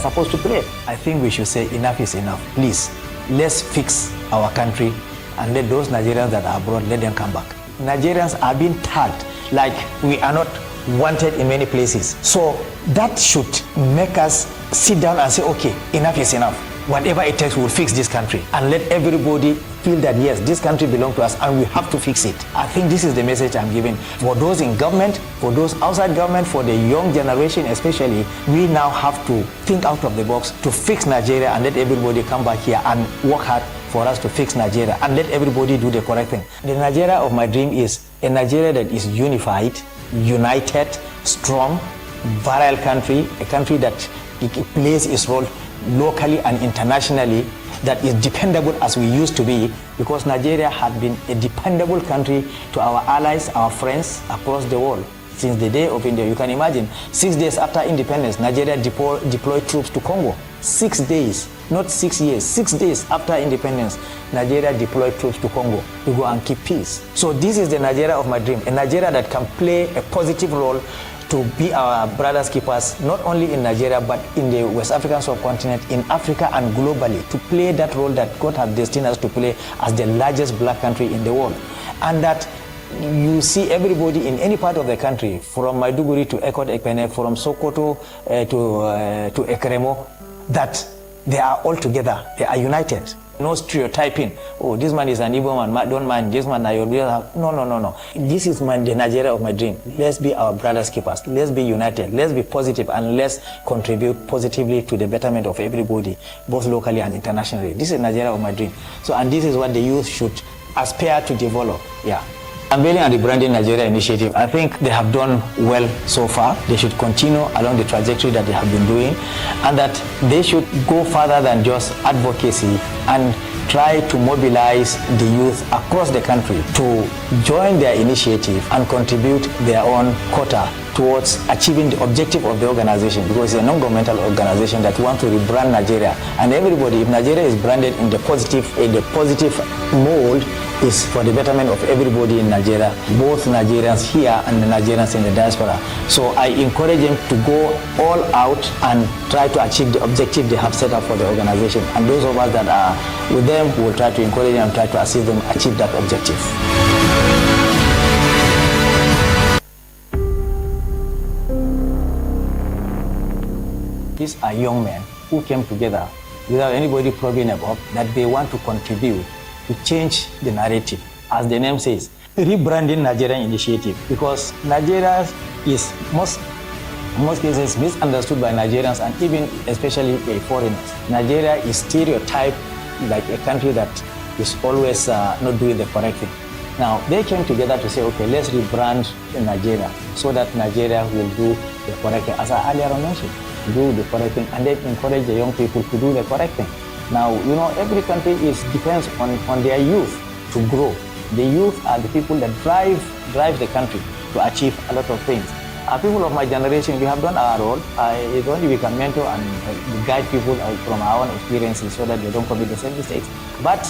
supposed to play. I think we should say enough is enough. Please, let's fix our country and let those Nigerians that are abroad, let them come back. Nigerians are being tagged like we are not wanted in many places. So that should make us sit down and say, okay, enough is enough. Whatever it takes, we'll fix this country and let everybody feel that yes, this country belongs to us and we have to fix it. I think this is the message I'm giving. For those in government, for those outside government, for the young generation especially, we now have to think out of the box to fix Nigeria and let everybody come back here and work hard for us to fix Nigeria and let everybody do the correct thing. The Nigeria of my dream is a Nigeria that is unified, united, strong, virile country, a country that plays its role locally and internationally, that is dependable as we used to be, because Nigeria had been a dependable country to our allies, our friends across the world since the day of India. You can imagine, 6 days after independence, Nigeria deployed troops to Congo. 6 days, not 6 years, 6 days after independence, Nigeria deployed troops to Congo to go and keep peace. So this is the Nigeria of my dream, a Nigeria that can play a positive role to be our brothers keepers, not only in Nigeria, but in the West African subcontinent, in Africa and globally, to play that role that God has destined us to play as the largest black country in the world. And that you see everybody in any part of the country, from Maiduguri to Ekot Ekpene, from Sokoto to Ekremo, that they are all together, they are united. No stereotyping. Oh, this man is an Igbo man, don't mind this man. No. This is the Nigeria of my dream. Let's be our brothers keepers. Let's be united. Let's be positive, and let's contribute positively to the betterment of everybody, both locally and internationally. This is Nigeria of my dream. So, and this is what the youth should aspire to develop. Yeah. Unveiling and rebranding Nigeria initiative, I think they have done well so far. They should continue along the trajectory that they have been doing, and that they should go further than just advocacy and try to mobilize the youth across the country to join their initiative and contribute their own quota towards achieving the objective of the organization, because it's a non-governmental organization that wants to rebrand Nigeria. And everybody, if Nigeria is branded in the positive mold, is for the betterment of everybody in Nigeria, both Nigerians here and the Nigerians in the diaspora. So I encourage them to go all out and try to achieve the objective they have set up for the organization. And those of us that are with them will try to encourage them and try to assist them achieve that objective. These are young men who came together without anybody probing about that they want to contribute to change the narrative. As the name says, rebranding Nigerian initiative, because Nigeria is most cases misunderstood by Nigerians and even especially foreigners. Nigeria is stereotyped like a country that is always not doing the correct thing. Now, they came together to say, okay, let's rebrand Nigeria so that Nigeria will do the correct thing. As I earlier mentioned, do the correct thing, and then encourage the young people to do the correct thing. Now, you know, every country depends on their youth to grow. The youth are the people that drive the country to achieve a lot of things. People of my generation, we have done our role. It's only we can mentor and guide people from our own experiences so that they don't commit the same mistakes. But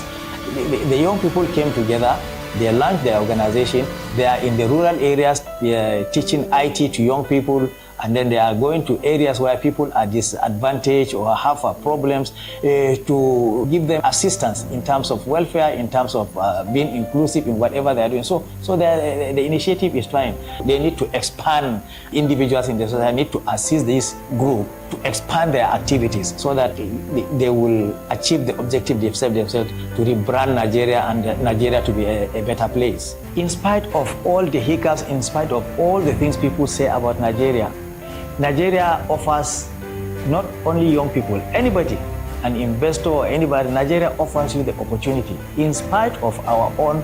the young people came together, they launched their organization, they are in the rural areas, they are teaching IT to young people, and then they are going to areas where people are disadvantaged or have problems to give them assistance in terms of welfare, in terms of being inclusive in whatever they are doing. So the initiative is trying. They need to expand. Individuals in the society need to assist this group to expand their activities so that they will achieve the objective they've set themselves to rebrand Nigeria and Nigeria to be a better place. In spite of all the hiccups, in spite of all the things people say about Nigeria, Nigeria offers not only young people, anybody, an investor or anybody, Nigeria offers you the opportunity. In spite of our own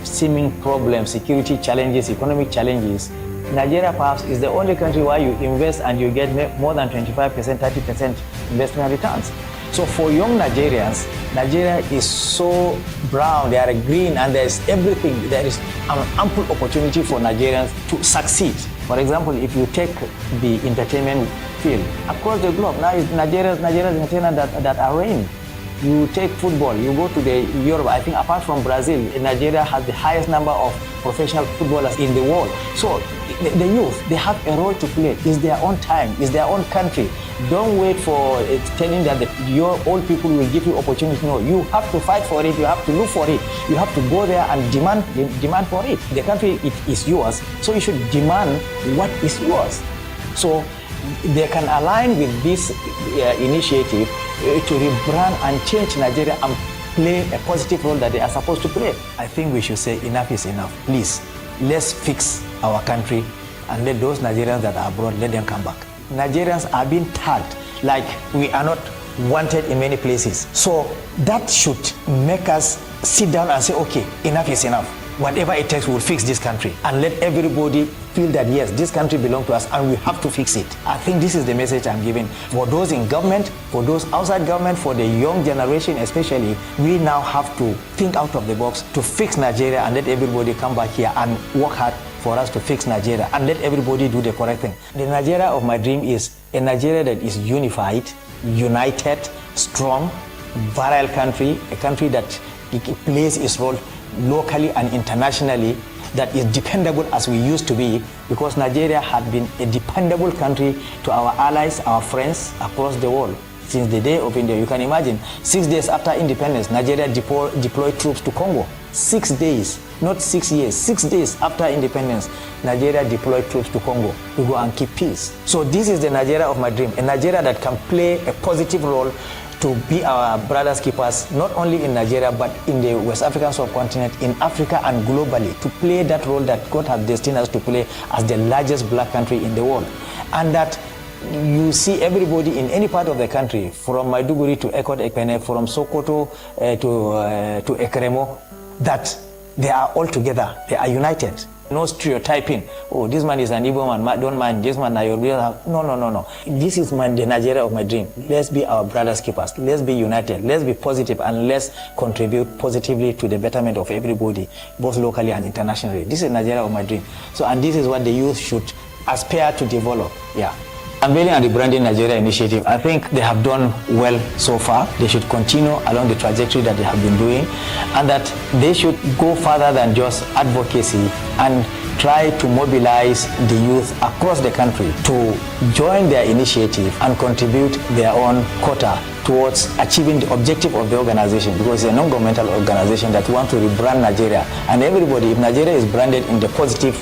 seeming problems, security challenges, economic challenges, Nigeria perhaps is the only country where you invest and you get more than 25%, 30% investment returns. So for young Nigerians, Nigeria is so brown, they are green, and there is everything. There is an ample opportunity for Nigerians to succeed. For example, if you take the entertainment field across the globe, now it's Nigeria's entertainment that are reigning. You take football, you go to the Europe, I think apart from Brazil, Nigeria has the highest number of professional footballers in the world. So the youth, they have a role to play. It's their own time, it's their own country. Don't wait for telling that your old people will give you opportunity. No, you have to fight for it, you have to look for it. You have to go there and demand for it. The country, it is yours, so you should demand what is yours. So they can align with this initiative to rebrand and change Nigeria and play a positive role that they are supposed to play. I think we should say enough is enough. Please, let's fix our country and let those Nigerians that are abroad, let them come back. Nigerians are being tagged like we are not wanted in many places. So that should make us sit down and say, okay, enough is enough. Whatever it takes, we'll fix this country and let everybody feel that yes, this country belongs to us and we have to fix it. I think this is the message I'm giving. For those in government, for those outside government, for the young generation especially, we now have to think out of the box to fix Nigeria and let everybody come back here and work hard for us to fix Nigeria and let everybody do the correct thing. The Nigeria of my dream is a Nigeria that is unified, united, strong, virile country, a country that plays its role locally and internationally, that is dependable as we used to be, because Nigeria had been a dependable country to our allies, our friends across the world since the day of India. You can imagine, 6 days after independence, Nigeria deployed troops to Congo. 6 days, not 6 years, 6 days after independence, Nigeria deployed troops to Congo to go and keep peace. So this is the Nigeria of my dream, a Nigeria that can play a positive role to be our brothers keepers, not only in Nigeria, but in the West African subcontinent, in Africa and globally, to play that role that God has destined us to play as the largest black country in the world. And that you see everybody in any part of the country, from Maiduguri to Ekot Ekpene, from Sokoto to Ekremo, that they are all together, they are united. No stereotyping. Oh, this man is an Igbo man, don't mind this man. No. This is the Nigeria of my dream. Let's be our brothers keepers. Let's be united. Let's be positive, and let's contribute positively to the betterment of everybody, both locally and internationally. This is Nigeria of my dream. So, and this is what the youth should aspire to develop. Yeah. Unveiling and Rebranding Nigeria initiative, I think they have done well so far. They should continue along the trajectory that they have been doing, and that they should go further than just advocacy and try to mobilize the youth across the country to join their initiative and contribute their own quota towards achieving the objective of the organization, because it's a non-governmental organization that wants to rebrand Nigeria. And everybody, if Nigeria is branded in the positive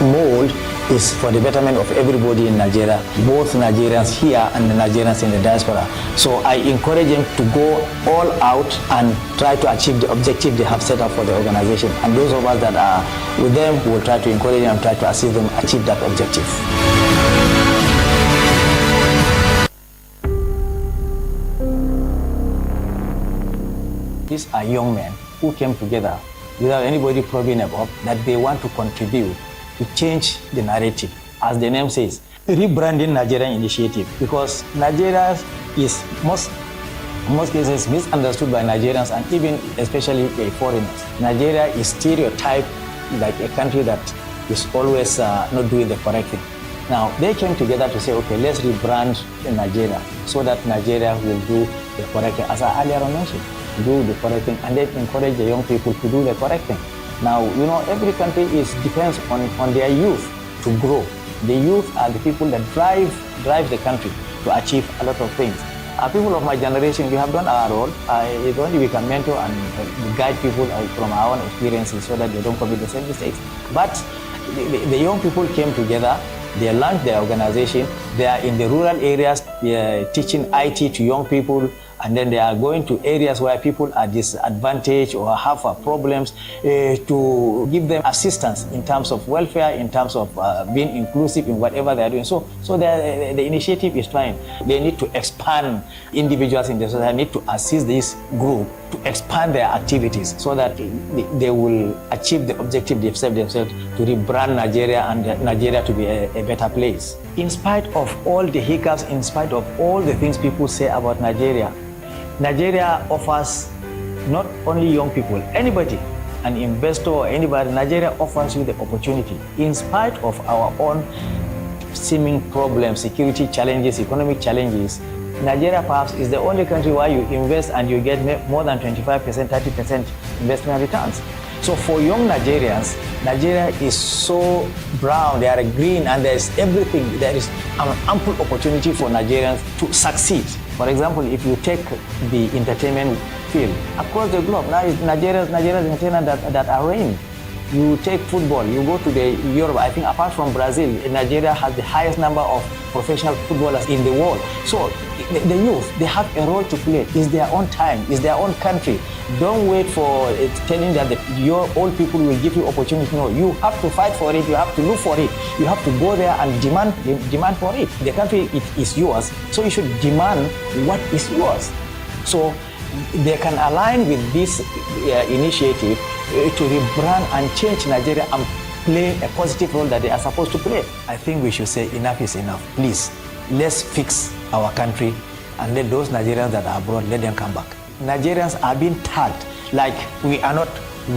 mold, is for the betterment of everybody in Nigeria, both Nigerians here and the Nigerians in the diaspora. So I encourage them to go all out and try to achieve the objective they have set up for the organization. And those of us that are with them will try to encourage them and try to assist them achieve that objective. These are young men who came together without anybody probing about that they want to contribute to change the narrative. As the name says, rebranding Nigerian initiative, because Nigeria is most cases misunderstood by Nigerians and even especially foreigners. Nigeria is stereotyped like a country that is always not doing the correct thing. Now, they came together to say, okay, let's rebrand Nigeria so that Nigeria will do the correct thing. As I earlier mentioned, do the correct thing, and then encourage the young people to do the correct thing. Now, you know, every country depends on their youth to grow. The youth are the people that drive the country to achieve a lot of things. People of my generation, we have done our role. If only we can mentor and guide people from our own experiences so that they don't commit the same mistakes. But the young people came together, they launched their organization, they are in the rural areas, they are teaching IT to young people, and then they are going to areas where people are disadvantaged or have problems to give them assistance in terms of welfare, in terms of being inclusive in whatever they are doing. So the initiative is trying. They need to expand. Individuals in the society need to assist this group to expand their activities so that they will achieve the objective they've set themselves to rebrand Nigeria and Nigeria to be a better place. In spite of all the hiccups, in spite of all the things people say about Nigeria, Nigeria offers not only young people, anybody, an investor or anybody, Nigeria offers you the opportunity. In spite of our own seeming problems, security challenges, economic challenges, Nigeria perhaps is the only country where you invest and you get more than 25%, 30% investment returns. So for young Nigerians, Nigeria is so brown, they are green, and there is everything. There is an ample opportunity for Nigerians to succeed. For example, if you take the entertainment field across the globe, now Nigeria's entertainers that are reigning. You take football, you go to Europe, I think apart from Brazil, Nigeria has the highest number of professional footballers in the world. So the youth, they have a role to play. It's their own time, it's their own country. Don't wait for telling that your old people will give you opportunity. No, you have to fight for it, you have to look for it. You have to go there and demand for it. The country, it is yours, so you should demand what is yours. So they can align with this initiative to rebrand and change Nigeria and play a positive role that they are supposed to play. I think we should say enough is enough. Please, let's fix our country and let those Nigerians that are abroad, let them come back. Nigerians are being tagged like we are not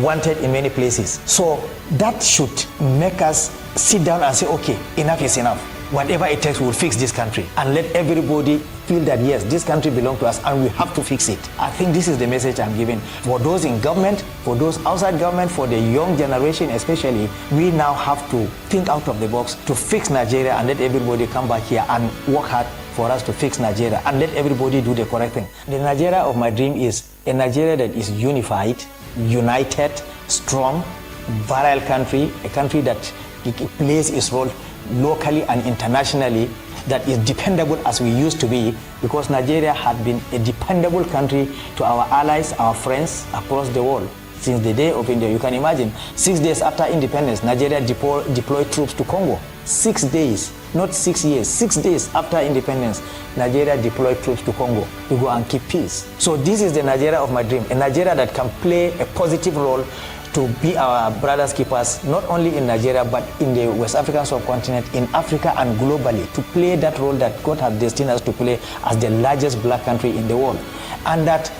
wanted in many places. So that should make us sit down and say, okay, enough is enough. Whatever it takes, we'll fix this country and let everybody feel that yes, this country belongs to us and we have to fix it. I think this is the message I'm giving. For those in government, for those outside government, for the young generation especially, we now have to think out of the box to fix Nigeria and let everybody come back here and work hard for us to fix Nigeria and let everybody do the correct thing. The Nigeria of my dream is a Nigeria that is unified, united, strong, virile country, a country that plays its role locally and internationally, that is dependable as we used to be, because Nigeria had been a dependable country to our allies, our friends across the world since the day of India. You can imagine, 6 days after independence, Nigeria deployed troops to Congo. 6 days, not 6 years, 6 days after independence, Nigeria deployed troops to Congo to go and keep peace. So this is the Nigeria of my dream, a Nigeria that can play a positive role to be our brothers keepers, not only in Nigeria, but in the West African subcontinent, in Africa and globally, to play that role that God has destined us to play as the largest black country in the world. And that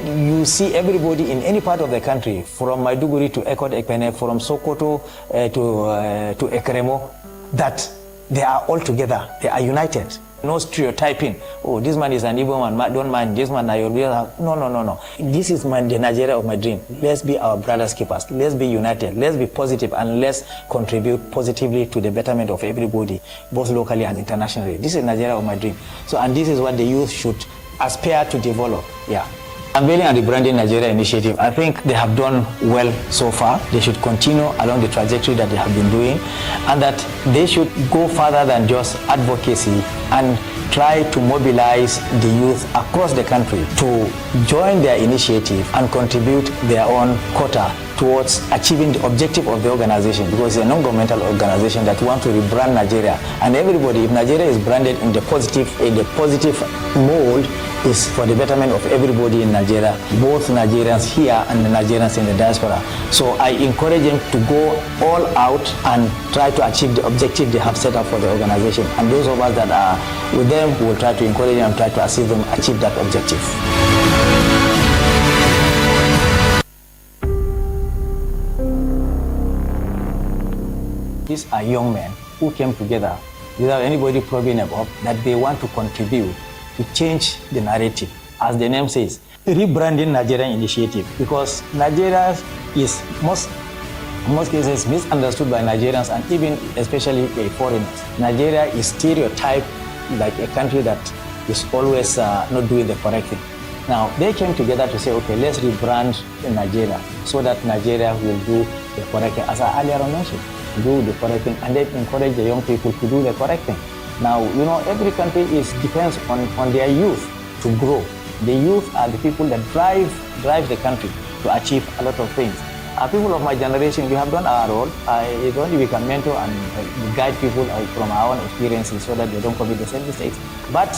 you see everybody in any part of the country, from Maiduguri to Ekot Ekpene, from Sokoto to Ekremo, that they are all together, they are united. No stereotyping. Oh, this man is an Igbo man, don't mind this man. No. This is the Nigeria of my dream. Let's be our brothers keepers. Let's be united. Let's be positive, and let's contribute positively to the betterment of everybody, both locally and internationally. This is Nigeria of my dream. So, and this is what the youth should aspire to develop. Yeah. Unveiling and Rebranding Nigeria initiative, I think they have done well so far. They should continue along the trajectory that they have been doing, and that they should go further than just advocacy and try to mobilize the youth across the country to join their initiative and contribute their own quota towards achieving the objective of the organization, because it's a non-governmental organization that wants to rebrand Nigeria. And everybody, if Nigeria is branded in the positive mold, is for the betterment of everybody in Nigeria, both Nigerians here and the Nigerians in the diaspora. So I encourage them to go all out and try to achieve the objective they have set up for the organization. And those of us that are with them will try to encourage them and try to assist them achieve that objective. These are young men who came together without anybody probing about that they want to contribute to change the narrative. As the name says, Rebranding Nigerian initiative, because Nigeria is most cases misunderstood by Nigerians and even especially foreigners. Nigeria is stereotyped like a country that is always not doing the correct thing. Now, they came together to say, okay, let's rebrand Nigeria so that Nigeria will do the correct thing. As I earlier mentioned, do the correct thing, and then encourage the young people to do the correct thing. Now, you know, every country depends on their youth to grow. The youth are the people that drive the country to achieve a lot of things. People of my generation, we have done our role. If only we can mentor and guide people from our own experiences so that they don't commit the same mistakes. But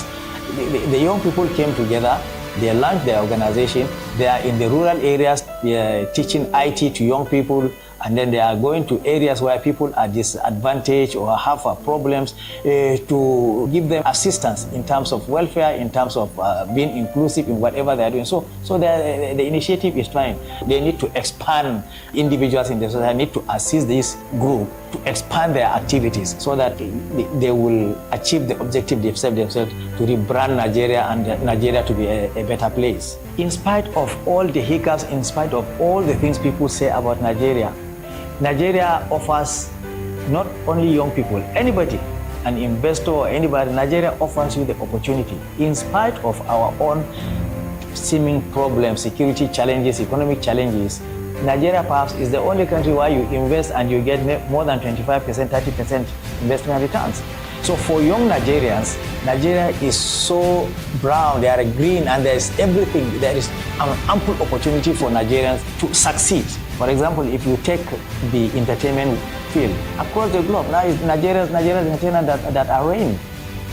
the young people came together, they launched their organization, they are in the rural areas, they are teaching IT to young people, and then they are going to areas where people are disadvantaged or have problems to give them assistance in terms of welfare, in terms of being inclusive in whatever they are doing. So the initiative is trying. They need to expand. Individuals in the society need to assist this group to expand their activities so that they will achieve the objective they've set themselves to rebrand Nigeria and Nigeria to be a better place. In spite of all the hiccups, in spite of all the things people say about Nigeria, Nigeria offers not only young people, anybody, an investor or anybody, Nigeria offers you the opportunity. In spite of our own seeming problems, security challenges, economic challenges, Nigeria perhaps is the only country where you invest and you get more than 25%, 30% investment returns. So for young Nigerians, Nigeria is so brown, they are green, and there is everything. There is an ample opportunity for Nigerians to succeed. For example, if you take the entertainment field across the globe, now Nigerians entertainment that are reigning.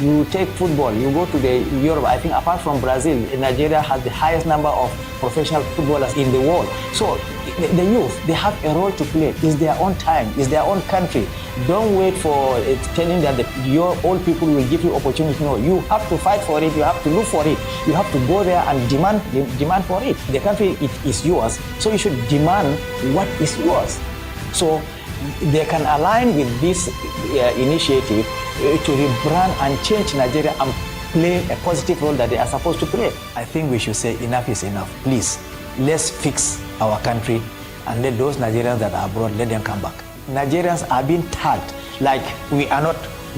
You take football, you go to Europe, I think apart from Brazil, Nigeria has the highest number of professional footballers in the world. So the youth, they have a role to play. It's their own time, it's their own country. Don't wait for telling that your old people will give you opportunity. No, you have to fight for it, you have to look for it. You have to go there and demand for it. The country is yours, so you should demand what is yours. So they can align with this initiative to rebrand and change Nigeria and play a positive role that they are supposed to play. I think we should say enough is enough. Please, let's fix our country and let those Nigerians that are abroad, let them come back. Nigerians are being tagged like we are not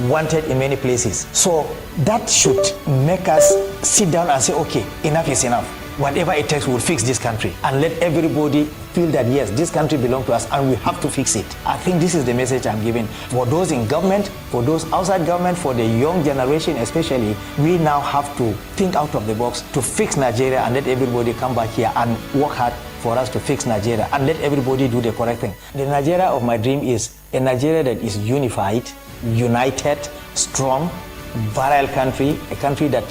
wanted in many places. So that should make us sit down and say, okay, enough is enough. Whatever it takes, we'll fix this country and let everybody feel that yes, this country belongs to us and we have to fix it. I think this is the message I'm giving. For those in government, for those outside government, for the young generation especially, we now have to think out of the box to fix Nigeria and let everybody come back here and work hard for us to fix Nigeria and let everybody do the correct thing. The Nigeria of my dream is a Nigeria that is unified, united, strong, virile country, a country that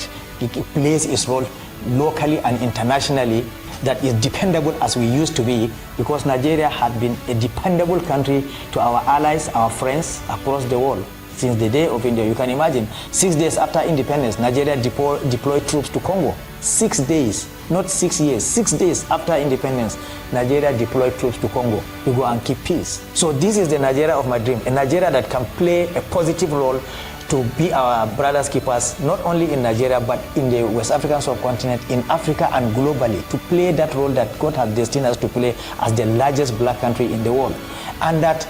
plays its role locally and internationally, that is dependable as we used to be, because Nigeria had been a dependable country to our allies, our friends across the world since the day of India. You can imagine, 6 days after independence, Nigeria deployed troops to Congo. 6 days, not 6 years, 6 days after independence, Nigeria deployed troops to Congo to go and keep peace. So this is the Nigeria of my dream, a Nigeria that can play a positive role to be our brothers keepers, not only in Nigeria, but in the West African subcontinent, in Africa and globally, to play that role that God has destined us to play as the largest black country in the world. And that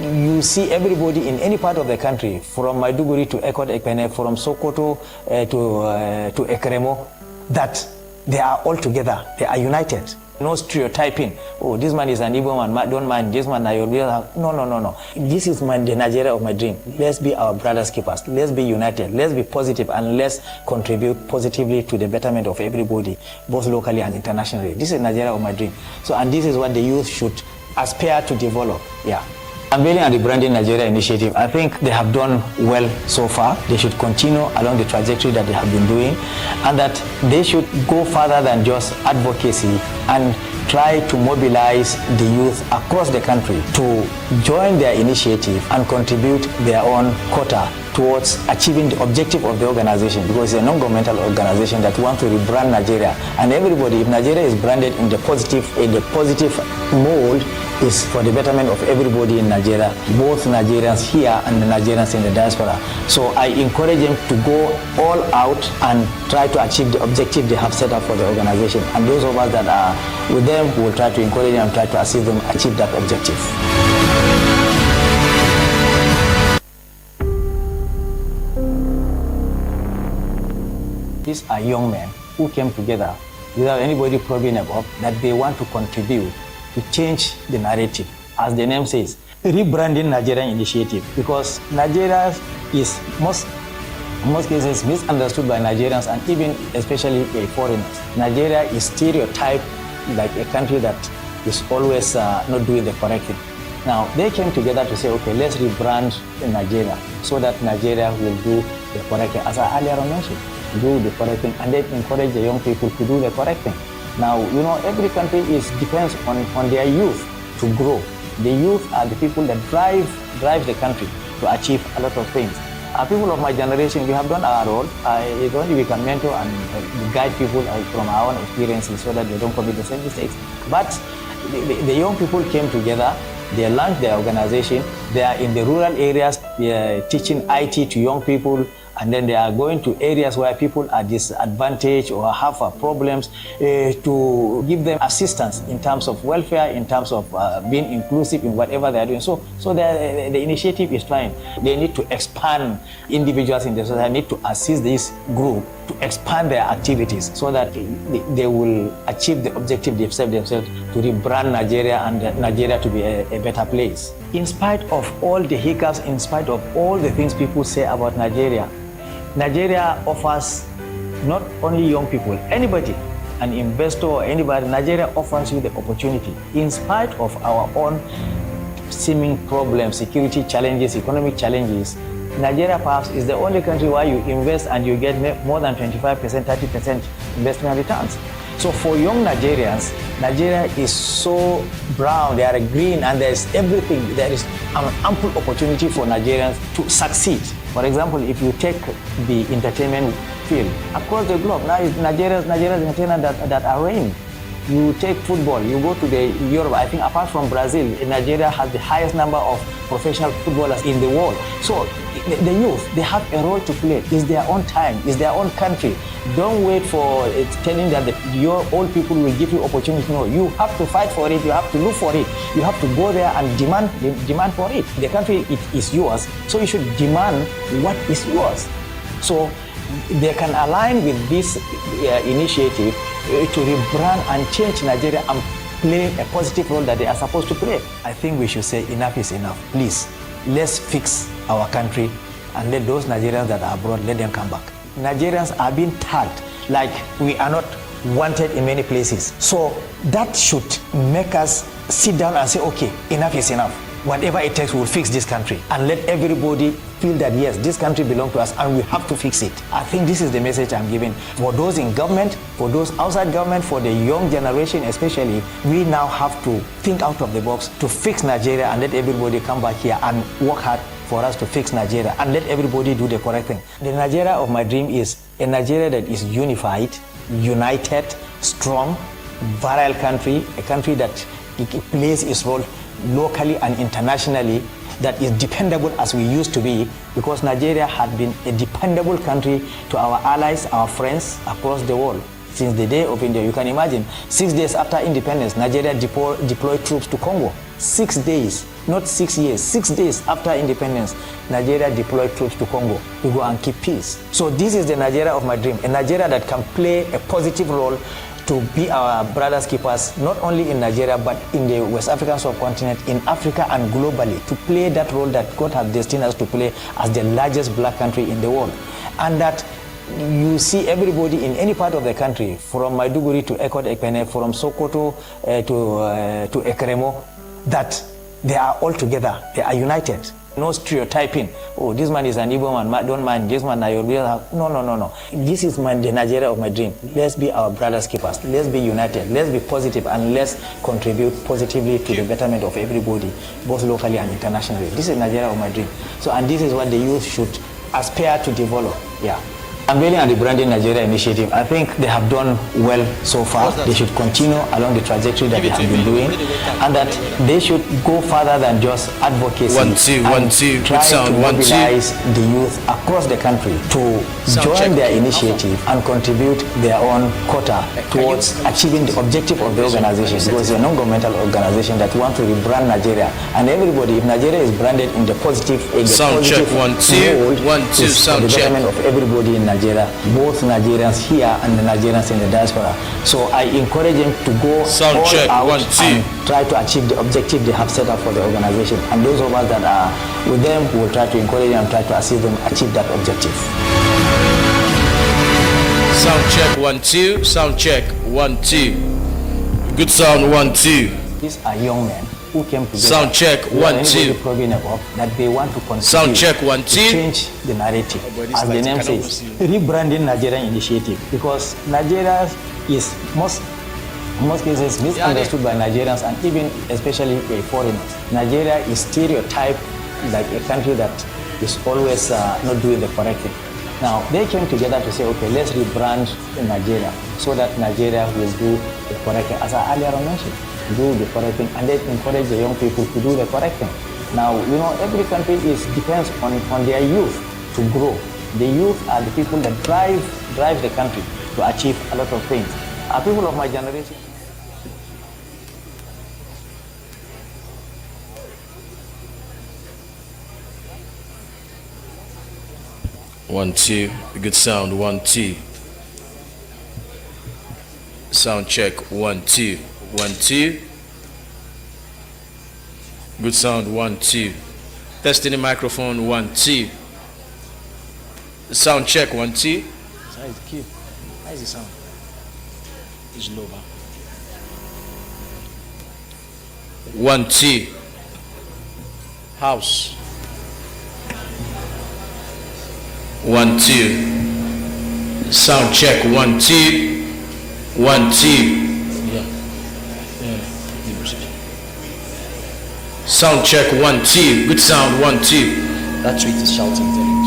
you see everybody in any part of the country, from Maiduguri to Ekot Ekpene, from Sokoto to Ekremo, that they are all together, they are united. No stereotyping. Oh, this man is an Igbo man, don't mind this man. No. This is the Nigeria of my dream. Let's be our brothers keepers. Let's be united. Let's be positive and let's contribute positively to the betterment of everybody, both locally and internationally. This is Nigeria of my dream. So, and this is what the youth should aspire to develop. Yeah. Unveiling and Rebranding Nigeria initiative, I think they have done well so far. They should continue along the trajectory that they have been doing, and that they should go further than just advocacy and try to mobilize the youth across the country to join their initiative and contribute their own quota towards achieving the objective of the organization, because it's a non-governmental organization that wants to rebrand Nigeria. And everybody, if Nigeria is branded in the positive mold, is for the betterment of everybody in Nigeria, both Nigerians here and the Nigerians in the diaspora. So I encourage them to go all out and try to achieve the objective they have set up for the organization. And those of us that are with them will try to encourage them and try to assist them achieve that objective. These are young men who came together without anybody probing about that they want to contribute to change the narrative. As the name says, rebranding Nigerian initiative, because Nigeria is most cases misunderstood by Nigerians and even especially foreigners. Nigeria is stereotyped like a country that is always not doing the correct thing. Now, they came together to say, okay, let's rebrand Nigeria so that Nigeria will do the correct thing. As I earlier mentioned, do the correct thing, and then encourage the young people to do the correct thing. Now, you know, every country depends on their youth to grow. The youth are the people that drive the country to achieve a lot of things. People of my generation, we have done our role. If only we can mentor and guide people from our own experiences so that they don't commit the same mistakes. But the young people came together They launched their organization. They are in the rural areas. They are teaching IT to young people. And then they are going to areas where people are disadvantaged or have problems to give them assistance in terms of welfare, in terms of being inclusive in whatever they are doing. So the initiative is trying. They need to expand. Individuals in the society need to assist this group to expand their activities so that they will achieve the objective they've set themselves to rebrand Nigeria and Nigeria to be a better place. In spite of all the hiccups, in spite of all the things people say about Nigeria, Nigeria offers not only young people, anybody, an investor or anybody, Nigeria offers you the opportunity. In spite of our own seeming problems, security challenges, economic challenges, Nigeria perhaps is the only country where you invest and you get more than 25%, 30% investment returns. So for young Nigerians, Nigeria is so brown, they are green, and there's everything. There is an ample opportunity for Nigerians to succeed. For example, if you take the entertainment field across the globe, now Nigeria's entertainers that are reigning. You take football, you go to Europe, I think apart from Brazil, Nigeria has the highest number of professional footballers in the world. So the youth, they have a role to play. It's their own time, it's their own country. Don't wait for it telling that your old people will give you opportunity. No, you have to fight for it, you have to look for it. You have to go there and demand for it. The country, it is yours, so you should demand what is yours. So they can align with this initiative to rebrand and change Nigeria and play a positive role that they are supposed to play. I think we should say enough is enough. Please, let's fix our country and let those Nigerians that are abroad, let them come back. Nigerians are being tagged like we are not wanted in many places. So that should make us sit down and say, okay, enough is enough. Whatever it takes, we'll fix this country and let everybody feel that yes, this country belongs to us and we have to fix it. I think this is the message I'm giving for those in government, for those outside government, for the young generation especially. We now have to think out of the box to fix Nigeria and let everybody come back here and work hard for us to fix Nigeria and let everybody do the correct thing. The Nigeria of my dream is a Nigeria that is unified, united, strong, virile country, a country that plays its role locally and internationally, that is dependable as we used to be, because Nigeria had been a dependable country to our allies, our friends across the world since the day of India. You can imagine, 6 days after independence, Nigeria deployed troops to Congo. 6 days, not 6 years, 6 days after independence, Nigeria deployed troops to Congo to go and keep peace. So this is the Nigeria of my dream, a Nigeria that can play a positive role to be our brothers keepers, not only in Nigeria, but in the West African subcontinent, in Africa and globally, to play that role that God has destined us to play as the largest black country in the world. And that you see everybody in any part of the country, from Maiduguri to Ekpene, from Sokoto to Ekremo, that they are all together, they are united. No stereotyping. Oh, this man is an Igbo man, don't mind this man. No. This is the Nigeria of my dream. Let's be our brothers keepers. Let's be united. Let's be positive, and let's contribute positively to the betterment of everybody, both locally and internationally. This is Nigeria of my dream. So, and this is what the youth should aspire to develop. Yeah. Unveiling and rebranding Nigeria initiative, I think they have done well so far. They should continue along the trajectory that they have been doing, and that they should go further than just advocacy and try to mobilize the youth across the country to join their initiative and contribute their own quota towards achieving the objective of the organization, because it's a non-governmental organization that wants to rebrand Nigeria. And everybody, if Nigeria is branded in the positive, for the betterment of everybody in Nigeria, both Nigerians here and the Nigerians in the diaspora. So I encourage them to go all out and try to achieve the objective they have set up for the organization. And those of us that are with them will try to encourage them and try to assist them achieve that objective. Sound check 1 2. Sound check 1 2. Good sound 1 2. These are young men who came together. Sound check 1 2. That they want to contribute. Sound check 1 2. To change the narrative, as the name says, rebranding Nigerian initiative, because Nigeria is most cases misunderstood by Nigerians and even especially foreigners. Nigeria is stereotyped like a country that is always not doing the correct thing. Now they came together to say, okay, let's rebrand Nigeria so that Nigeria will do the correct thing, as I earlier mentioned. do the correct thing, and then encourage the young people to do the correct thing. Now, every country depends on their youth to grow. The youth are the people that drive the country to achieve a lot of things. People of my generation. One, two. Good sound. 1, 2. Sound check. 1, 2. 1, 2. Good sound. 1, 2. Testing the microphone. 1, 2. Sound check. 1, 2. How is the sound? It's low, huh? 1, 2. House. 1, 2. Sound check. 1, 2. 1, 2. Sound check. 1, 2. Good sound. 1, 2. That tweet is shouting very much.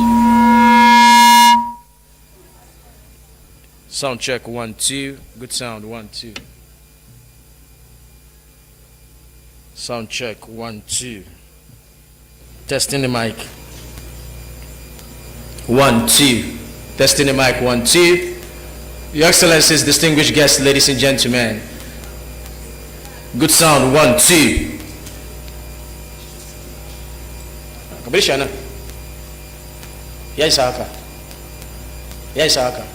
Sound check. 1, 2. Good sound. 1, 2. Sound check. 1, 2. Testing the mic. 1, 2. Testing the mic. 1, 2. Your Excellencies, distinguished guests, ladies and gentlemen. Good sound. 1, 2. Kabishana. Yes, Aka. Yes, Aka.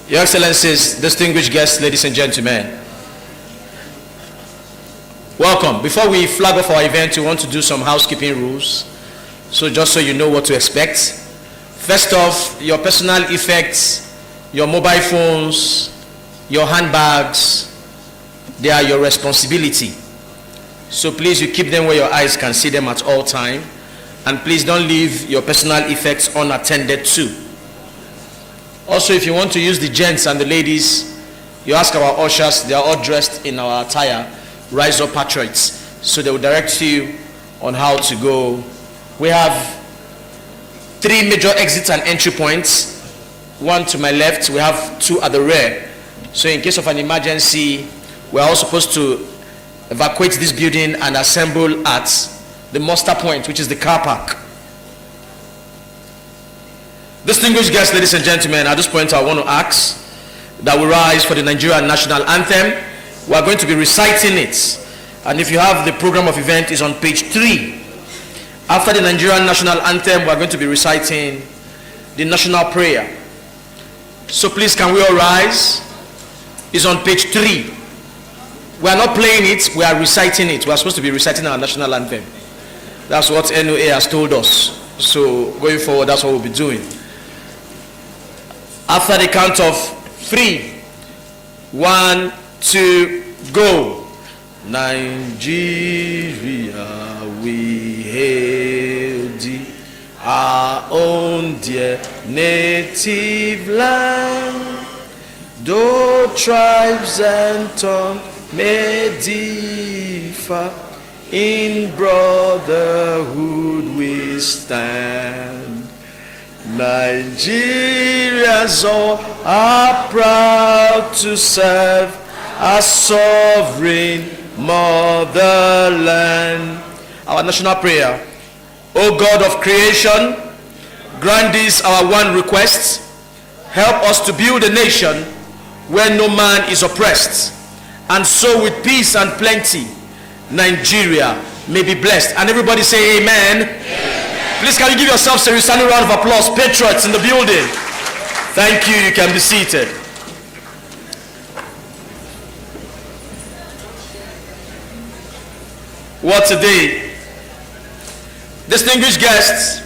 Your Excellencies, distinguished guests, ladies and gentlemen, welcome. Before we flag off our event, we want to do some housekeeping rules. So just so you know what to expect. First off, your personal effects, your mobile phones, your handbags, they are your responsibility. So please, you keep them where your eyes can see them at all time. And please don't leave your personal effects unattended too. Also, if you want to use the gents and the ladies, you ask our ushers, they are all dressed in our attire, Rise Up Patriots. So they will direct you on how to go. We have 3 major exits and entry points. One to my left, we have 2 at the rear. So in case of an emergency, we're all supposed to evacuate this building and assemble at the muster point, which is the car park. Distinguished guests, ladies and gentlemen, at this point I want to ask that we rise for the Nigerian national anthem. We are going to be reciting it, and if you have the program of event, is on page 3. After the Nigerian national anthem, we are going to be reciting the national prayer. So please, can we all rise? It's on page 3. We are not playing it, we are reciting it. We are supposed to be reciting our national anthem. That's what NOA has told us. So going forward, that's what we'll be doing. After the count of 3, 1, 2, go. Nigeria, we hail thee, our own dear native land. Though tribes and tongues may differ, in brotherhood we stand. Nigerians all are proud to serve our sovereign motherland. Our national prayer. O God of creation, grant this our one request. Help us to build a nation where no man is oppressed, and so with peace and plenty Nigeria may be blessed. And everybody say amen. Amen. Please, can you give yourselves a resounding round of applause? Patriots in the building. Thank you. You can be seated. What a day. Distinguished guests,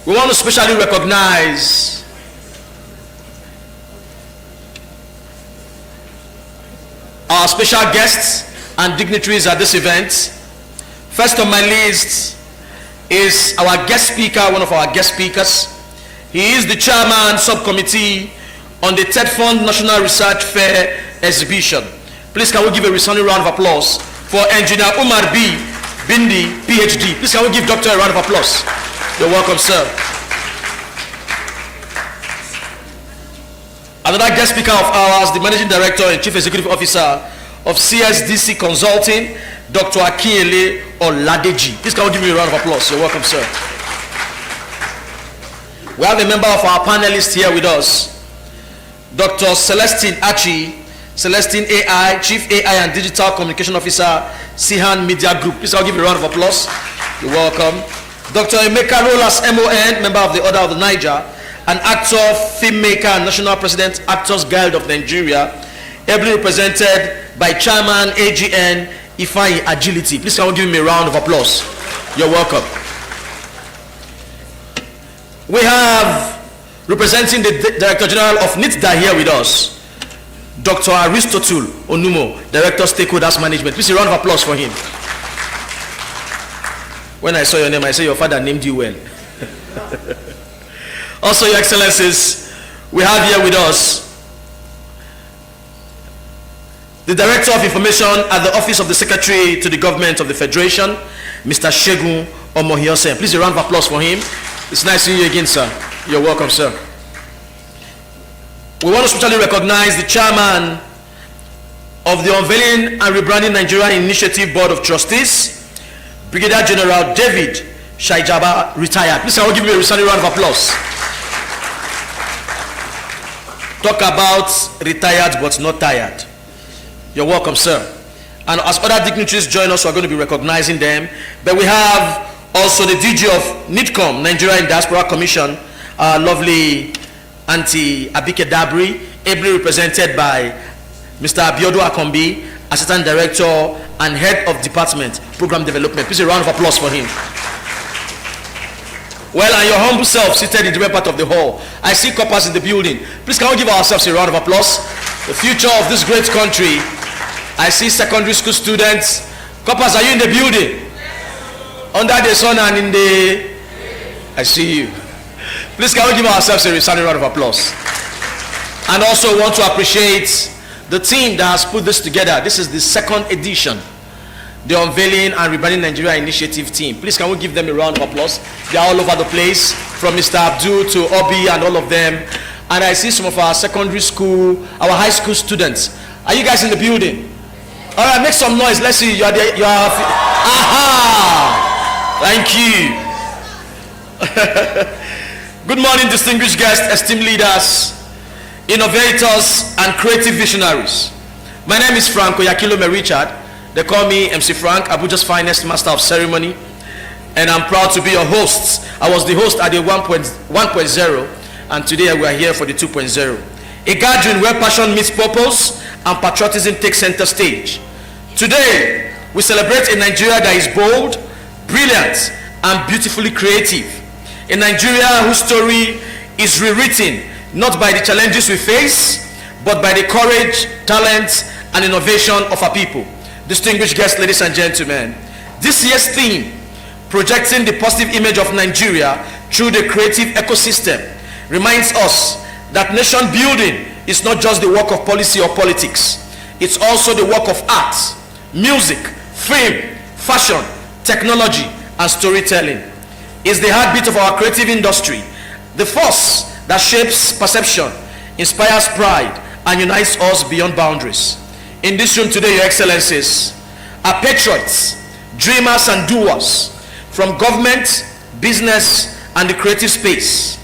we want to specially recognize our special guests and dignitaries at this event. First on my list is our guest speaker, one of our guest speakers. He is the chairman subcommittee on the Ted Fund National Research Fair exhibition. Please, can we give a resounding round of applause for Engineer Umar B. Bindi, PhD. Please, can we give Doctor a round of applause? You're welcome, sir. Another guest speaker of ours, the Managing Director and Chief Executive Officer of CSDC Consulting, Dr. Akinyele Oladeji. Please, can we give me a round of applause? You're welcome, sir. We have a member of our panelists here with us, Dr. Celestine Achi, Celestine AI, Chief AI and Digital Communication Officer, Sihan Media Group. Please, I'll give you a round of applause. You're welcome. Dr. Emeka Rolas, MON, member of the Order of the Niger, an actor, filmmaker, and National President, Actors Guild of Nigeria, ably represented by Chairman AGN Ifeanyi Agility. Please, can you give me a round of applause? You're welcome. We have, representing the Director General of NITDA here with us, Dr. Aristotle Onumo, Director Stakeholders Management. Please, a round of applause for him. When I saw your name, I said your father named you well. Also, Your Excellencies, we have here with us the Director of Information at the Office of the Secretary to the Government of the Federation, Mr. Segun Omohiosen. Please, a round of applause for him. It's nice seeing you again, sir. You're welcome, sir. We want to specially recognize the chairman of the Unveiling and Rebranding Nigeria Initiative Board of Trustees, Brigadier General David Shaijaba, retired. Please, I will give you a resounding round of applause. Talk about retired but not tired. You're welcome, sir. And as other dignitaries join us, we're going to be recognizing them. But we have also the DG of NITCOM, Nigeria and Diaspora Commission, our lovely Auntie Abike Dabri, ably represented by Mr. Abiodu Akombi, Assistant Director and Head of Department, Program Development. Please a round of applause for him. Well, and your humble self seated in the different part of the hall. I see coppers in the building. Please can we give ourselves a round of applause? The future of this great country. I see secondary school students. Coppers, are you in the building? Under the sun and in the... I see you. Please can we give ourselves a resounding round of applause? And also want to appreciate the team that has put this together. This is the second edition. The Unveiling and Rebranding Nigeria Initiative team. Please can we give them a round of applause? They are all over the place, from Mr. Abdul to Obi and all of them. And I see some of our secondary school, our high school students. Are you guys in the building? All right, make some noise. Let's see. You are there. You are. Aha! Thank you. Good morning, distinguished guests, esteemed leaders, innovators, and creative visionaries. My name is Frank Oyakilome Richard. They call me MC Frank, Abuja's finest master of ceremony, and I'm proud to be your host. I was the host at the 1.0, and today we are here for the 2.0. A gathering where passion meets purpose and patriotism takes center stage. Today, we celebrate a Nigeria that is bold, brilliant, and beautifully creative. A Nigeria whose story is rewritten not by the challenges we face, but by the courage, talent, and innovation of our people. Distinguished guests, ladies and gentlemen, this year's theme, projecting the positive image of Nigeria through the creative ecosystem, reminds us that nation building is not just the work of policy or politics. It's also the work of art, music, film, fashion, technology, and storytelling. It's the heartbeat of our creative industry, the force that shapes perception, inspires pride, and unites us beyond boundaries. In this room today, Your Excellencies, are patriots, dreamers, and doers from government, business, and the creative space,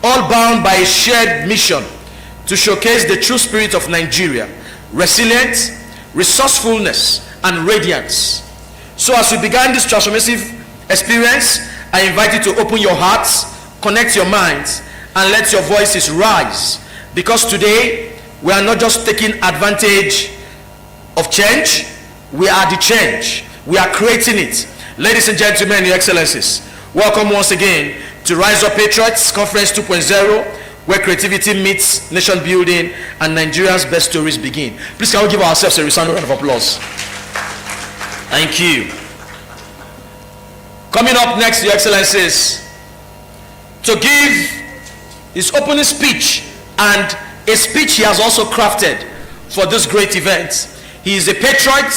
all bound by a shared mission to showcase the true spirit of Nigeria, resilience, resourcefulness, and radiance. So as we began this transformative experience, I invite you to open your hearts, connect your minds, and let your voices rise, because today we are not just taking advantage of change, we are the change. We are creating it. Ladies and gentlemen, Your Excellencies, welcome once again to Rise Up Patriots Conference 2.0, where creativity meets nation building and Nigeria's best stories begin. Please can we give ourselves a resounding round of applause? Thank you. Coming up next, Your Excellencies, to give his opening speech and a speech he has also crafted for this great event. He is a patriot,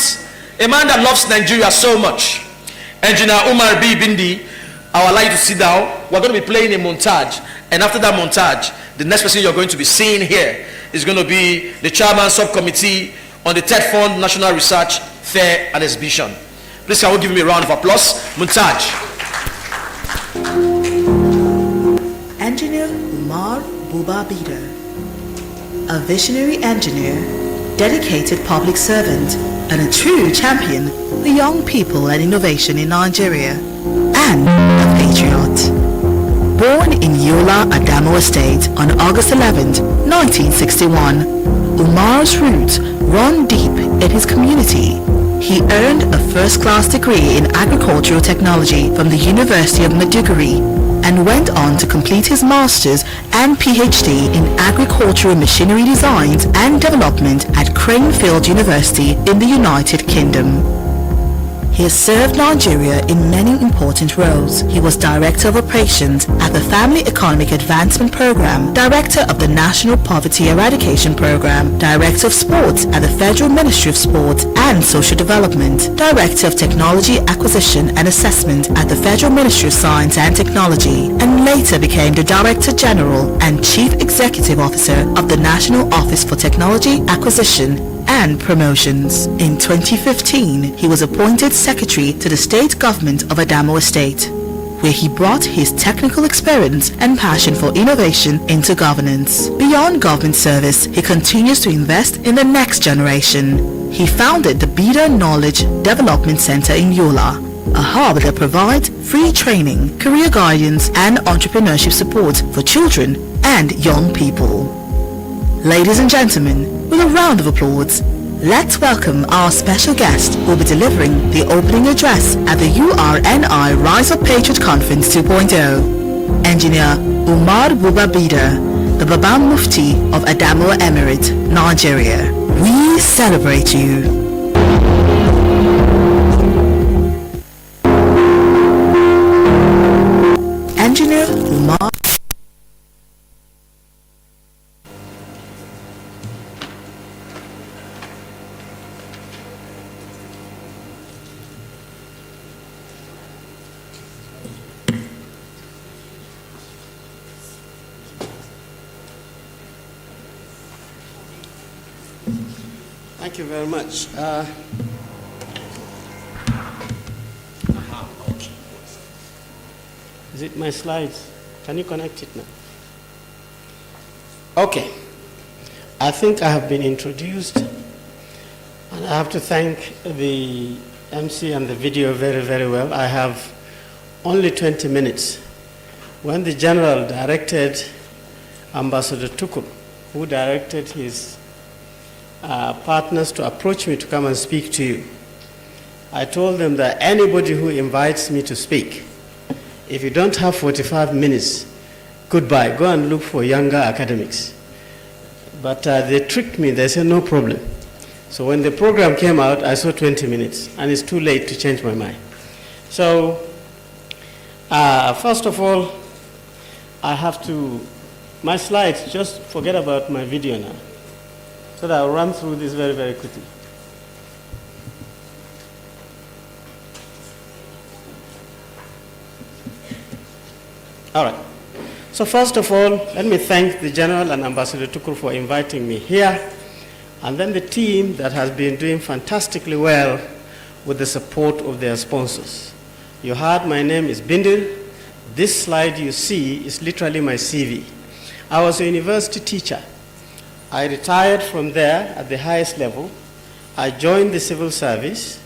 a man that loves Nigeria so much. Engineer Umar B. Bindi, I would like to sit down. We're going to be playing a montage, and after that montage, the next person you're going to be seeing here is going to be the chairman subcommittee on the Third Fund National Research Fair and Exhibition. Please can we give me a round of applause? Montage. Engineer Umar Buba Bida, a visionary engineer, dedicated public servant, and a true champion for young people and innovation in Nigeria, and a patriot. Born in Yola, Adamo Estate on August 11, 1961, Umar's roots run deep in his community. He earned a first-class degree in agricultural technology from the University of Maiduguri and went on to complete his master's and PhD in agricultural machinery designs and development at Cranefield University in the United Kingdom. He has served Nigeria in many important roles. He was Director of Operations at the Family Economic Advancement Program, Director of the National Poverty Eradication Program, Director of Sports at the Federal Ministry of Sport and Social Development, Director of Technology Acquisition and Assessment at the Federal Ministry of Science and Technology, and later became the Director General and Chief Executive Officer of the National Office for Technology Acquisition and Promotions. In 2015, he was appointed Secretary to the State Government of Adamo Estate, where he brought his technical experience and passion for innovation into governance. Beyond government service, he continues to invest in the next generation. He founded the Bida Knowledge Development Center in Yola, a hub that provides free training, career guidance, and entrepreneurship support for children and young people. Ladies and gentlemen, with a round of applause, let's welcome our special guest who will be delivering the opening address at the URNI Rise Up Patriot Conference 2.0. Engineer Umar Buba Bida, the Babam Mufti of Adamawa Emirate, Nigeria. We celebrate you. Engineer Umar. Thank you very much. Is it my slides? Can you connect it now? Okay. I think I have been introduced, and I have to thank the MC and the video very, very well. I have only 20 minutes. When the General directed Ambassador Tukur, who directed his partners to approach me to come and speak to you, I told them that anybody who invites me to speak, if you don't have 45 minutes, goodbye, go and look for younger academics. But they tricked me, they said no problem. So when the program came out, I saw 20 minutes, and it's too late to change my mind. So first of all, I have to, my slides, just forget about my video now. So that I'll run through this very, very quickly. All right. So first of all, let me thank the General and Ambassador Tukur for inviting me here, and then the team that has been doing fantastically well with the support of their sponsors. You heard my name is Bindir. This slide you see is literally my CV. I was a university teacher. I retired from there at the highest level. I joined the civil service.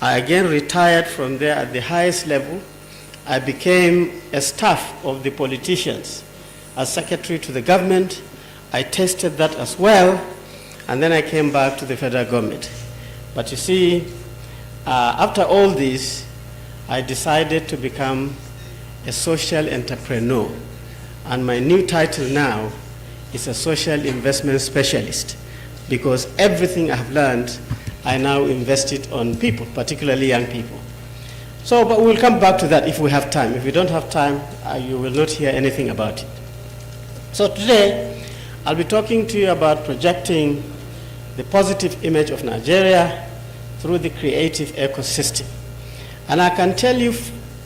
I again retired from there at the highest level. I became a staff of the politicians as secretary to the government. I tested that as well, and then I came back to the federal government. But you see, after all this, I decided to become a social entrepreneur, and my new title now is a social investment specialist, because everything I have learned, I now invest it on people, particularly young people. So, but we'll come back to that if we have time. If we don't have time, you will not hear anything about it. So today, I'll be talking to you about projecting the positive image of Nigeria through the creative ecosystem. And I can tell you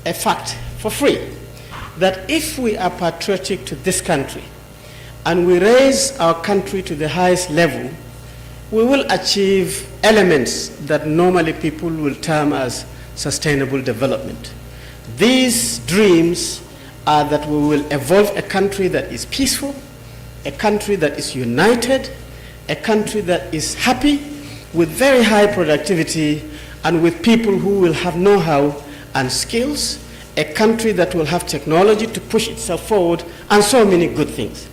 a fact for free, that if we are patriotic to this country, and we raise our country to the highest level, we will achieve elements that normally people will term as sustainable development. These dreams are that we will evolve a country that is peaceful, a country that is united, a country that is happy, with very high productivity, and with people who will have know-how and skills, a country that will have technology to push itself forward, and so many good things.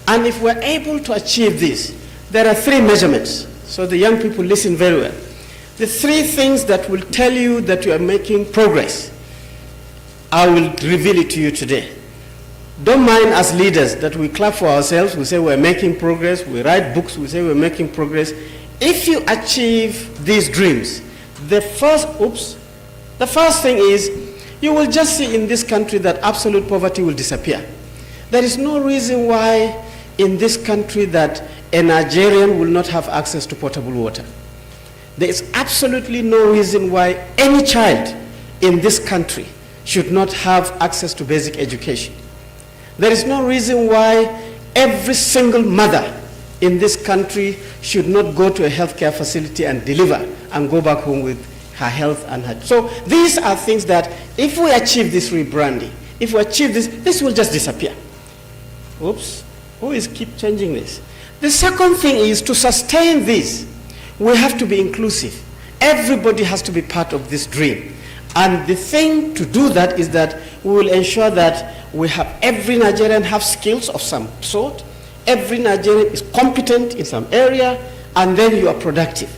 And if we're able to achieve this, there are three measurements. So the young people listen very well. The three things that will tell you that you are making progress, I will reveal it to you today. Don't mind us leaders that we clap for ourselves, we say we're making progress, we write books, we say we're making progress. If you achieve these dreams, the first thing is, you will just see in this country that absolute poverty will disappear. There is no reason why in this country that a Nigerian will not have access to potable water. There is absolutely no reason why any child in this country should not have access to basic education. There is no reason why every single mother in this country should not go to a healthcare facility and deliver and go back home with her health and her. So these are things that if we achieve this rebranding, if we achieve this, this will just disappear. Oops, who is keep changing this? The second thing is to sustain this, we have to be inclusive. Everybody has to be part of this dream. And the thing to do that is that we will ensure that we have every Nigerian have skills of some sort. Every Nigerian is competent in some area, and then you are productive.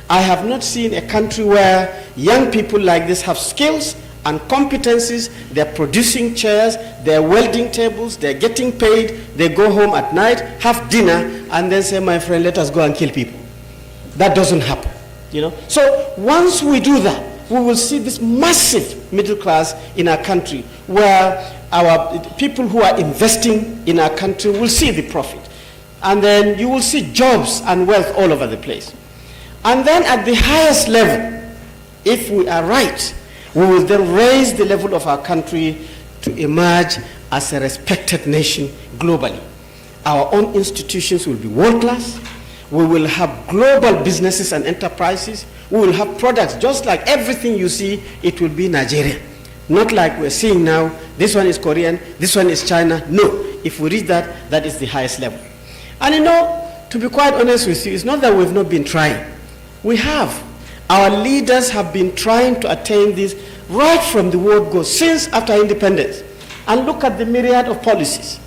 I have not seen a country where young people like this have skills and competencies. They're producing chairs, they're welding tables, they're getting paid, they go home at night, have dinner, and then say, my friend, let us go and kill people. That doesn't happen, you know. So once we do that, we will see this massive middle class in our country, where our people who are investing in our country will see the profit. And then you will see jobs and wealth all over the place. And then at the highest level, if we are right, we will then raise the level of our country to emerge as a respected nation globally. Our own institutions will be world class. We will have global businesses and enterprises. We will have products, just like everything you see, it will be Nigerian. Not like we're seeing now, this one is Korean, this one is China. No, if we reach that, that is the highest level. And you know, to be quite honest with you, it's not that we've not been trying. We have. Our leaders have been trying to attain this right from the word go, since after independence. And look at the myriad of policies.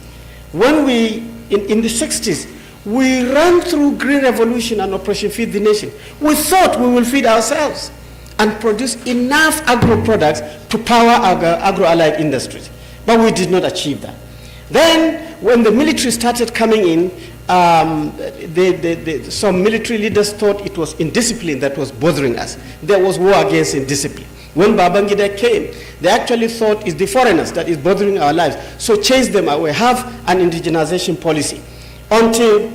When we, in the 60s, we ran through Green Revolution and Operation Feed the Nation. We thought we will feed ourselves and produce enough agro products to power our agro-allied industries. But we did not achieve that. Then, when the military started coming in, some military leaders thought it was indiscipline that was bothering us. There was war against indiscipline. When Babangida came, they actually thought it's the foreigners that is bothering our lives. So chase them away, have an indigenization policy. Until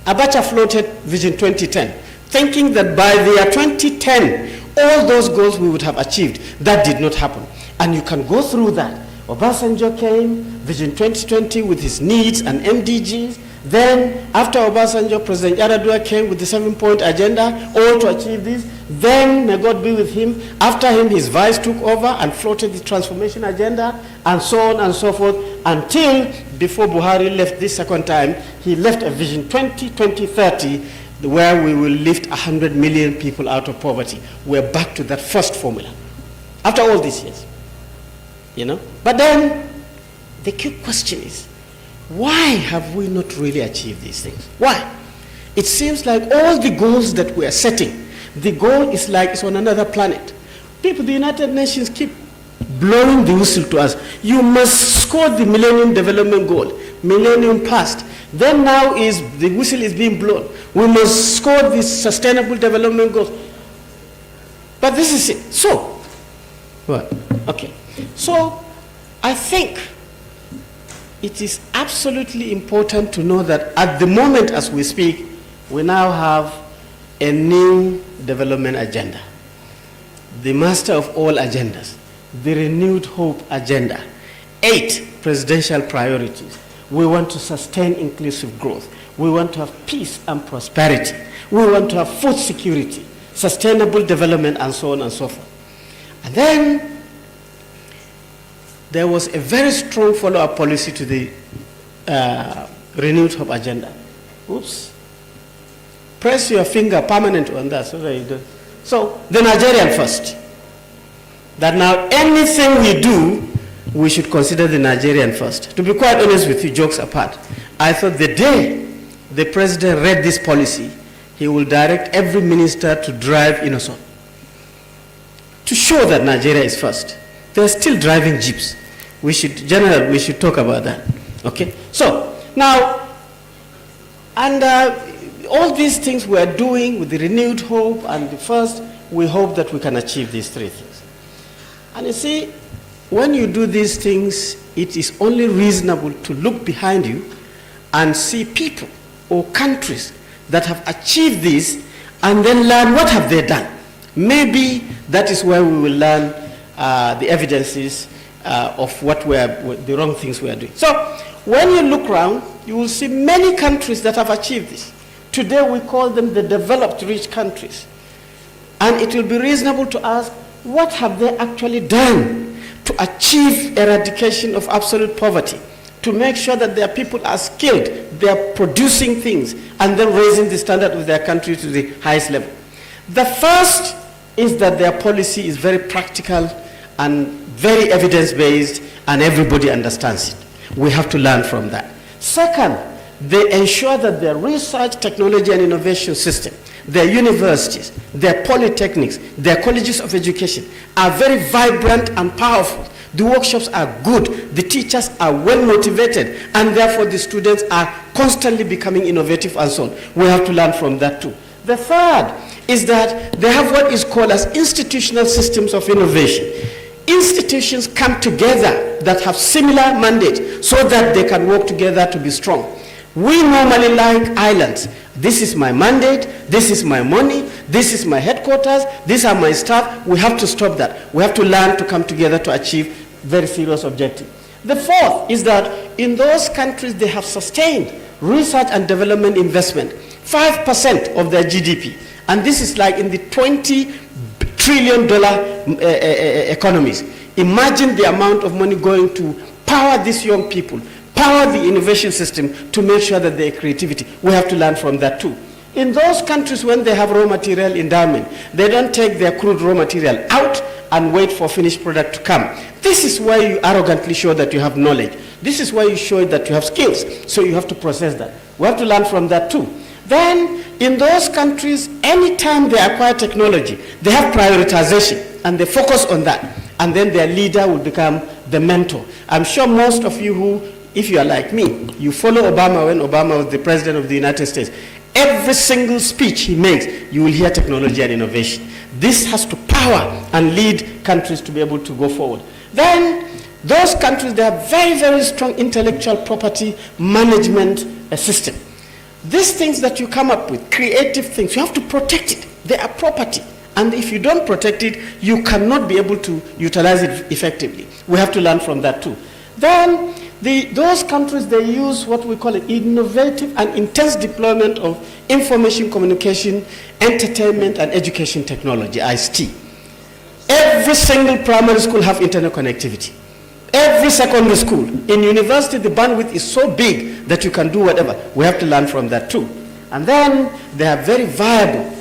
Abacha floated Vision 2010, thinking that by the year 2010, all those goals we would have achieved. That did not happen. And you can go through that. Obasanjo came, Vision 2020 with his needs and MDGs. Then, after Obasanjo, President Yar'Adua came with the 7-point agenda, all to achieve this. Then, may God be with him, after him, his vice took over and floated the transformation agenda, and so on and so forth, until before Buhari left this second time, he left a Vision 2030, where we will lift 100 million people out of poverty. We're back to that first formula, after all these years. You know? But then, the key question is, why have we not really achieved these things? Why? It seems like all the goals that we are setting, the goal is like it's on another planet. People, the United Nations keep blowing the whistle to us. You must score the Millennium Development Goal, Millennium Past. Then now the whistle is being blown. We must score the Sustainable Development Goals. But this is it. So, what? Okay. So, I think it is absolutely important to know that at the moment as we speak, we now have a new development agenda. The master of all agendas, the renewed hope agenda. 8 presidential priorities. We want to sustain inclusive growth. We want to have peace and prosperity. We want to have food security, sustainable development, and so on and so forth. And then there was a very strong follow-up policy to the renewed hope agenda. Oops. Press your finger permanent on that so that you do. So the Nigerian first. That now anything we do, we should consider the Nigerian first. To be quite honest with you, jokes apart, I thought the day the president read this policy, he will direct every minister to drive Innocent, to show that Nigeria is first. They're still driving jeeps. We should talk about that. Okay? So, now, all these things we are doing with the renewed hope and the first, we hope that we can achieve these 3 things. And you see, when you do these things, it is only reasonable to look behind you and see people or countries that have achieved this and then learn what have they done. Maybe that is where we will learn the evidences of the wrong things we are doing. So when you look around, you will see many countries that have achieved this. Today we call them the developed rich countries. And it will be reasonable to ask, what have they actually done to achieve eradication of absolute poverty, to make sure that their people are skilled, they are producing things, and then raising the standard of their country to the highest level. The first is that their policy is very practical and very evidence-based, and everybody understands it. We have to learn from that. Second, they ensure that their research, technology, and innovation system, their universities, their polytechnics, their colleges of education are very vibrant and powerful. The workshops are good, the teachers are well motivated, and therefore the students are constantly becoming innovative and so on. We have to learn from that too. The third is that they have what is called as institutional systems of innovation. Institutions come together that have similar mandates so that they can work together to be strong. We normally like islands. This is my mandate, this is my money, this is my headquarters, these are my staff. We have to stop that. We have to learn to come together to achieve very serious objectives. The fourth is that in those countries they have sustained research and development investment, 5% of their GDP. And this is like in the $20 trillion economies. Imagine the amount of money going to power these young people, power the innovation system to make sure that their creativity. We have to learn from that too. In those countries when they have raw material endowment, they don't take their crude raw material out and wait for finished product to come. This is why you arrogantly show that you have knowledge. This is why you show that you have skills. So you have to process that. We have to learn from that too. Then in those countries, anytime they acquire technology, they have prioritization and they focus on that. And then their leader will become the mentor. I'm sure most of you who, if you are like me, you follow Obama when Obama was the president of the United States. Every single speech he makes, you will hear technology and innovation. This has to power and lead countries to be able to go forward. Then those countries, they have very, very strong intellectual property management system. These things that you come up with, creative things, you have to protect it. They are property. And if you don't protect it, you cannot be able to utilize it effectively. We have to learn from that too. Then those countries, they use what we call an innovative and intense deployment of information communication, entertainment, and education technology, ICT. Every single primary school have internet connectivity. Every secondary school. In university, the bandwidth is so big that you can do whatever. We have to learn from that too. And then they have very viable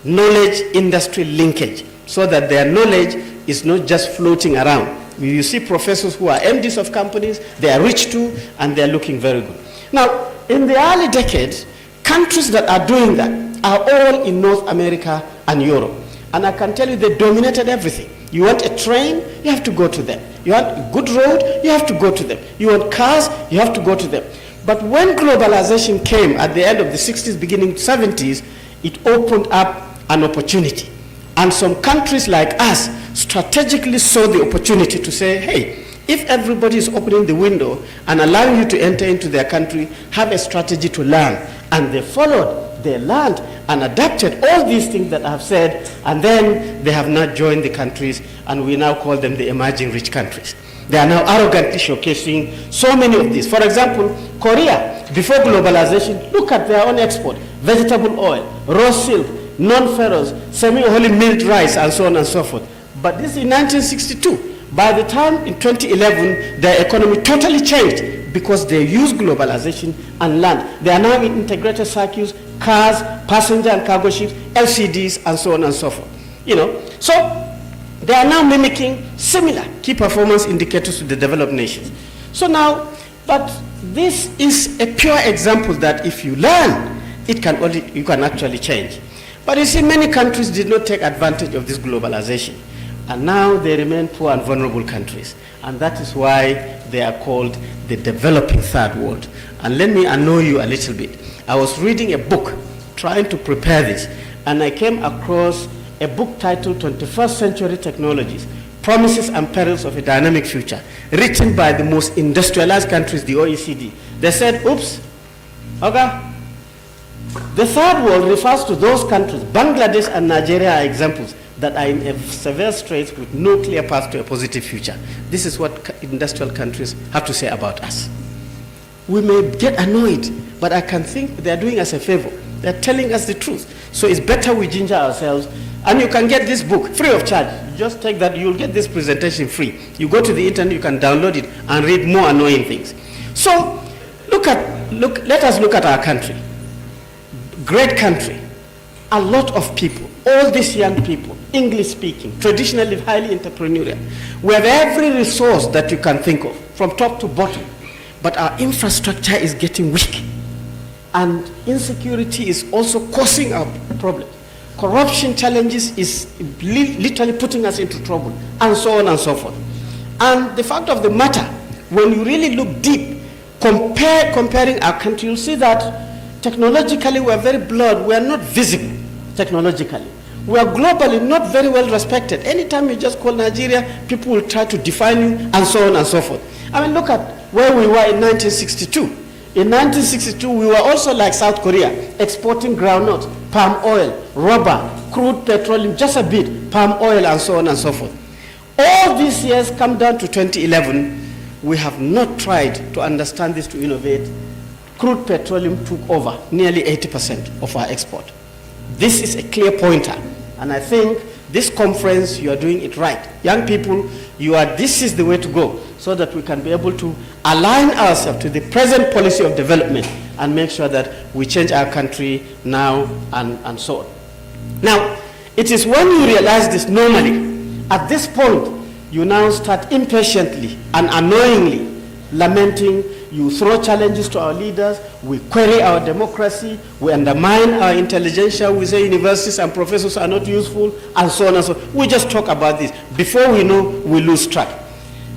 knowledge industry linkage so that their knowledge is not just floating around. You see professors who are MDs of companies, they are rich too, and they are looking very good. Now, in the early decades, countries that are doing that are all in North America and Europe. And I can tell you they dominated everything. You want a train, you have to go to them. You want a good road, you have to go to them. You want cars, you have to go to them. But when globalization came at the end of the 60s, beginning 70s, it opened up an opportunity. And some countries like us strategically saw the opportunity to say, hey, if everybody is opening the window and allowing you to enter into their country, have a strategy to learn. And they followed, they learned and adapted all these things that I have said, and then they have now joined the countries, and we now call them the emerging rich countries. They are now arrogantly showcasing so many of these. For example, Korea, before globalization, look at their own export, vegetable oil, raw silk, non-ferrous, semi-wholly milled rice, and so on and so forth. But this is in 1962. By the time in 2011, their economy totally changed because they used globalization and learned. They are now in integrated circuits, cars, passenger and cargo ships, LCDs, and so on and so forth. You know, so they are now mimicking similar key performance indicators to the developed nations. So now, but this is a pure example that if you learn, you can actually change. But you see, many countries did not take advantage of this globalization. And now they remain poor and vulnerable countries. And that is why they are called the developing third world. And let me annoy you a little bit. I was reading a book trying to prepare this, and I came across a book titled 21st Century Technologies, Promises and Perils of a Dynamic Future, written by the most industrialized countries, the OECD. They said, oops, okay. The third world refers to those countries, Bangladesh and Nigeria are examples, that are in a severe straits with no clear path to a positive future. This is what industrial countries have to say about us. We may get annoyed, but I can think they are doing us a favor. They're telling us the truth. So it's better we ginger ourselves. And you can get this book free of charge. You just take that, you'll get this presentation free. You go to the internet, you can download it and read more annoying things. So let us look at our country. Great country. A lot of people, all these young people, English speaking, traditionally highly entrepreneurial. We have every resource that you can think of, from top to bottom. But our infrastructure is getting weak. and insecurity is also causing a problem. Corruption challenges is literally putting us into trouble, and so on and so forth. And the fact of the matter, when you really look deep, comparing our country, you'll see that technologically we are very blurred. We are not visible technologically. We are globally not very well respected. Anytime you just call Nigeria, people will try to define you, and so on and so forth. I mean, look at where we were in 1962. In 1962, we were also like South Korea, exporting groundnut, palm oil, rubber, crude petroleum, just a bit, palm oil, and so on and so forth. All these years come down to 2011, we have not tried to understand this, to innovate. Crude petroleum took over nearly 80% of our export. This is a clear pointer, and I think this conference, you are doing it right. Young people, this is the way to go, so that we can be able to align ourselves to the present policy of development and make sure that we change our country now and so on. Now, it is when you realize this normally, at this point, you now start impatiently and annoyingly lamenting. You throw challenges to our leaders, we query our democracy, we undermine our intelligentsia, we say universities and professors are not useful, and so on and so on. We just talk about this. Before we know, we lose track.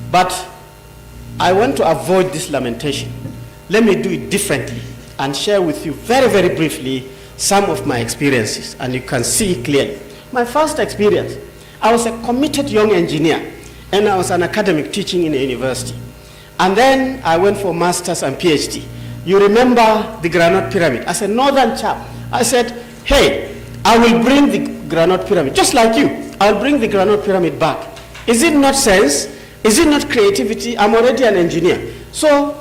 But I want to avoid this lamentation. Let me do it differently and share with you very, very briefly some of my experiences, and you can see clearly. My first experience, I was a committed young engineer, and I was an academic teaching in a university. And then I went for master's and PhD. You remember the granite pyramid? As a northern chap, I said, hey, I will bring the granite pyramid, just like you. I'll bring the granite pyramid back. Is it not sense? Is it not creativity? I'm already an engineer. So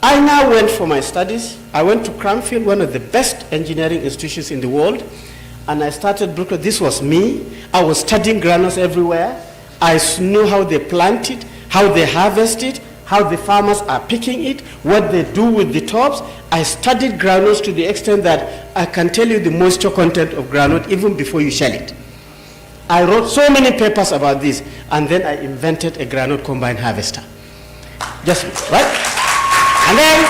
I now went for my studies. I went to Cranfield, one of the best engineering institutions in the world, and I started Brooklyn. This was me. I was studying granules everywhere. I knew how they plant it, how they harvest it, how the farmers are picking it, what they do with the tops. I studied granules to the extent that I can tell you the moisture content of granite even before you shell it. I wrote so many papers about this, and then I invented a granite combine harvester. Just, right? And then,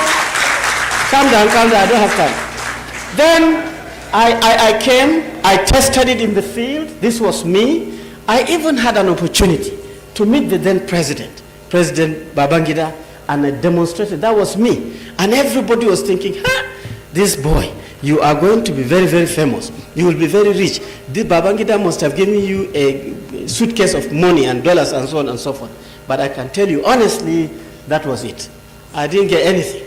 calm down, I don't have time. Then I came, I tested it in the field. This was me. I even had an opportunity to meet the then president, President Babangida, and I demonstrated. That was me. And everybody was thinking, this boy, you are going to be very, very famous. You will be very rich. This Babangida must have given you a suitcase of money and dollars and so on and so forth. But I can tell you honestly, that was it. I didn't get anything.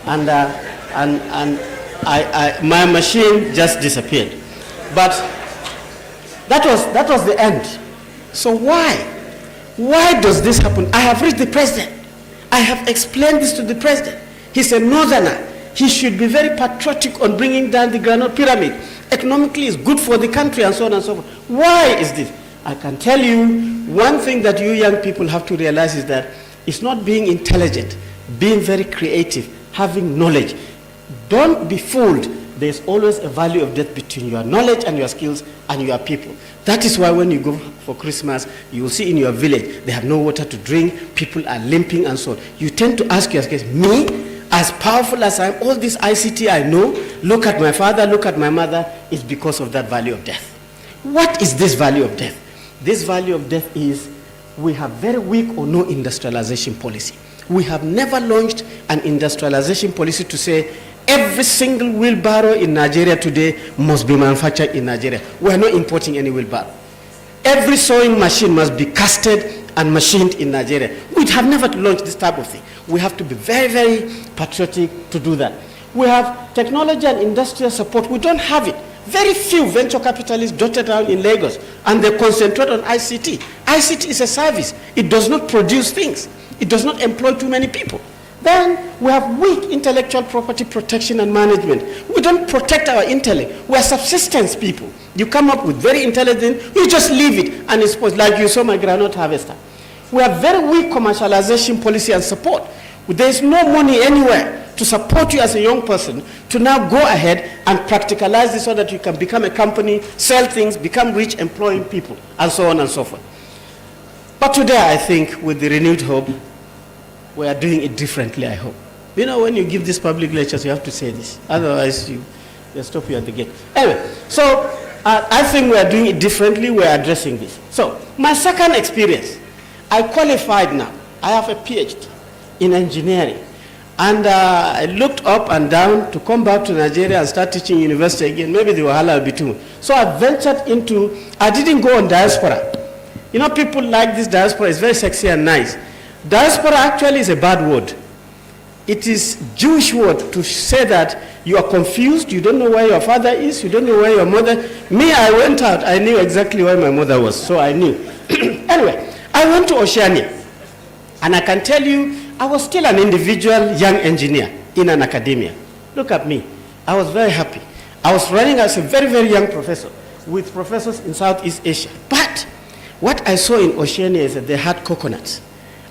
And my machine just disappeared. But that was the end. So why? Why does this happen? I have reached the president. I have explained this to the president. He's a northerner. He should be very patriotic on bringing down the granite pyramid. Economically, it's good for the country and so on and so forth. Why is this? I can tell you one thing that you young people have to realize is that it's not being intelligent, being very creative, having knowledge. Don't be fooled. There's always a value of death between your knowledge and your skills and your people. That is why when you go for Christmas, you will see in your village, they have no water to drink, people are limping and so on. You tend to ask yourself, me, as powerful as I am, all this ICT I know, look at my father, look at my mother, is because of that value of death. What is this value of death? This value of death is we have very weak or no industrialization policy. We have never launched an industrialization policy to say every single wheelbarrow in Nigeria today must be manufactured in Nigeria. We are not importing any wheelbarrow. Every sewing machine must be casted and machined in Nigeria. We have never launched this type of thing. We have to be very, very patriotic to do that. We have technology and industrial support. We don't have it. Very few venture capitalists dotted around in Lagos, and they concentrate on ICT. ICT is a service. It does not produce things. It does not employ too many people. Then we have weak intellectual property protection and management. We don't protect our intellect. We are subsistence people. You come up with very intelligent, you just leave it, and it's like you saw my granite harvester. We have very weak commercialization policy and support. There is no money anywhere to support you as a young person to now go ahead and practicalize this so that you can become a company, sell things, become rich, employing people, and so on and so forth. But today, I think, with the renewed hope, we are doing it differently, I hope. You know, when you give these public lectures, you have to say this. Otherwise, they'll stop you at the gate. Anyway, so I think we are doing it differently. We are addressing this. So my second experience, I qualified now. I have a PhD in engineering. And I looked up and down to come back to Nigeria and start teaching university again. Maybe the wahala will be too much. So I ventured into, I didn't go on diaspora. You know, people like this diaspora. It's very sexy and nice. Diaspora actually is a bad word. It is Jewish word to say that you are confused, you don't know where your father is, you don't know where your mother. Me, I went out, I knew exactly where my mother was, so I knew. Anyway, I went to Oceania. And I can tell you, I was still an individual young engineer in an academia. Look at me. I was very happy. I was running as a very, very young professor with professors in Southeast Asia. But what I saw in Oceania is that they had coconuts.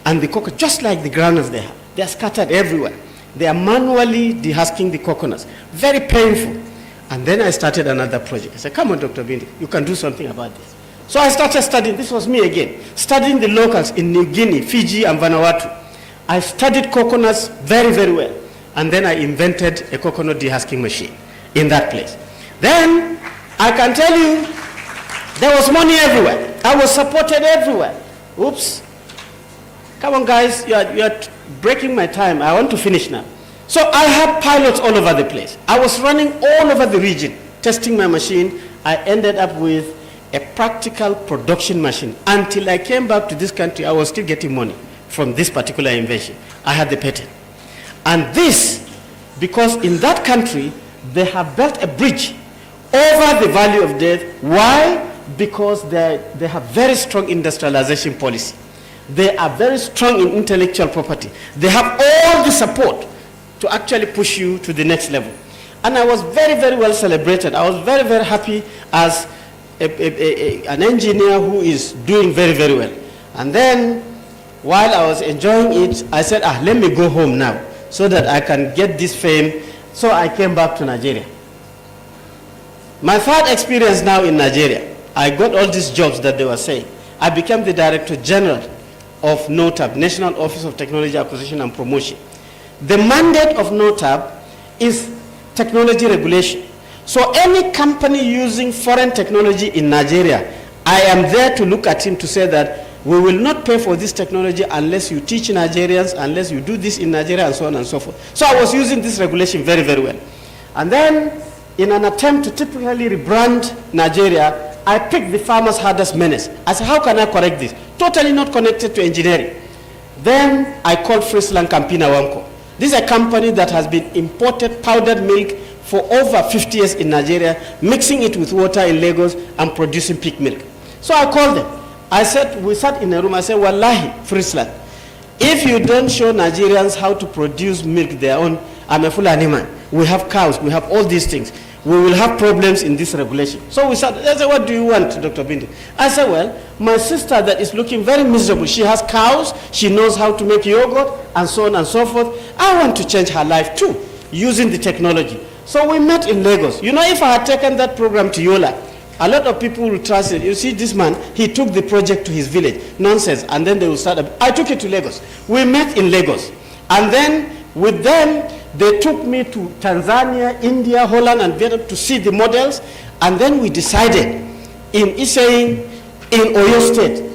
And the coconut, just like the groundnuts they have, they are scattered everywhere. They are manually dehusking the coconuts. Very painful. And then I started another project. I said, come on, Dr. Bindi, you can do something about this. So I started studying, this was me again, studying the locals in New Guinea, Fiji, and Vanuatu. I studied coconuts very, very well. And then I invented a coconut dehusking machine in that place. Then, I can tell you, there was money everywhere. I was supported everywhere. Oops. Come on, guys, you are breaking my time. I want to finish now. So I had pilots all over the place. I was running all over the region, testing my machine. I ended up with a practical production machine. Until I came back to this country, I was still getting money from this particular invention. I had the patent. And this, because in that country, they have built a bridge over the Valley of Death. Why? Because they have very strong industrialization policy. They are very strong in intellectual property. They have all the support to actually push you to the next level. And I was very, very well celebrated. I was very, very happy as an engineer who is doing very, very well. And then, while I was enjoying it, I said, let me go home now so that I can get this fame. So I came back to Nigeria. My third experience now in Nigeria, I got all these jobs that they were saying. I became the Director General of NOTAB, National Office of Technology Acquisition and Promotion. The mandate of NOTAB is technology regulation. So any company using foreign technology in Nigeria, I am there to look at him to say that we will not pay for this technology unless you teach Nigerians, unless you do this in Nigeria, and so on and so forth. So I was using this regulation very, very well. And then, in an attempt to typically rebrand Nigeria, I picked the farmer's hardest menace. I said, how can I correct this? Totally not connected to engineering. Then I called Friesland Campina Wamco. This is a company that has been imported powdered milk for over 50 years in Nigeria, mixing it with water in Lagos and producing pig milk. So I called them. I said, we sat in a room, I said, Wallahi, Friesland, if you don't show Nigerians how to produce milk their own, I'm a Fulani man. We have cows, we have all these things. We will have problems in this regulation. So we said, I said, what do you want, Dr. Bindi? I said, well, my sister that is looking very miserable, she has cows, she knows how to make yogurt, and so on and so forth. I want to change her life too, using the technology. So we met in Lagos. You know, if I had taken that program to Yola, a lot of people will trust it. You see, this man, he took the project to his village. Nonsense. And then they will start. I took it to Lagos. We met in Lagos. And then with them, they took me to Tanzania, India, Holland, and Vietnam to see the models. And then we decided in Iseyin, in Oyo State,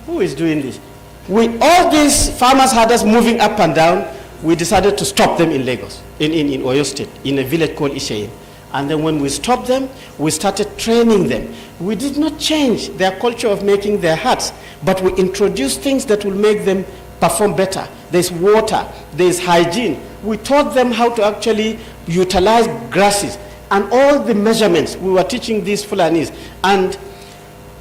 who is doing this? With all these farmers had us moving up and down, we decided to stop them in Lagos, in Oyo State, in a village called Iseyin. And then when we stopped them, we started training them. We did not change their culture of making their huts, but we introduced things that will make them perform better. There's water, there's hygiene. We taught them how to actually utilize grasses and all the measurements. We were teaching these Fulanis. And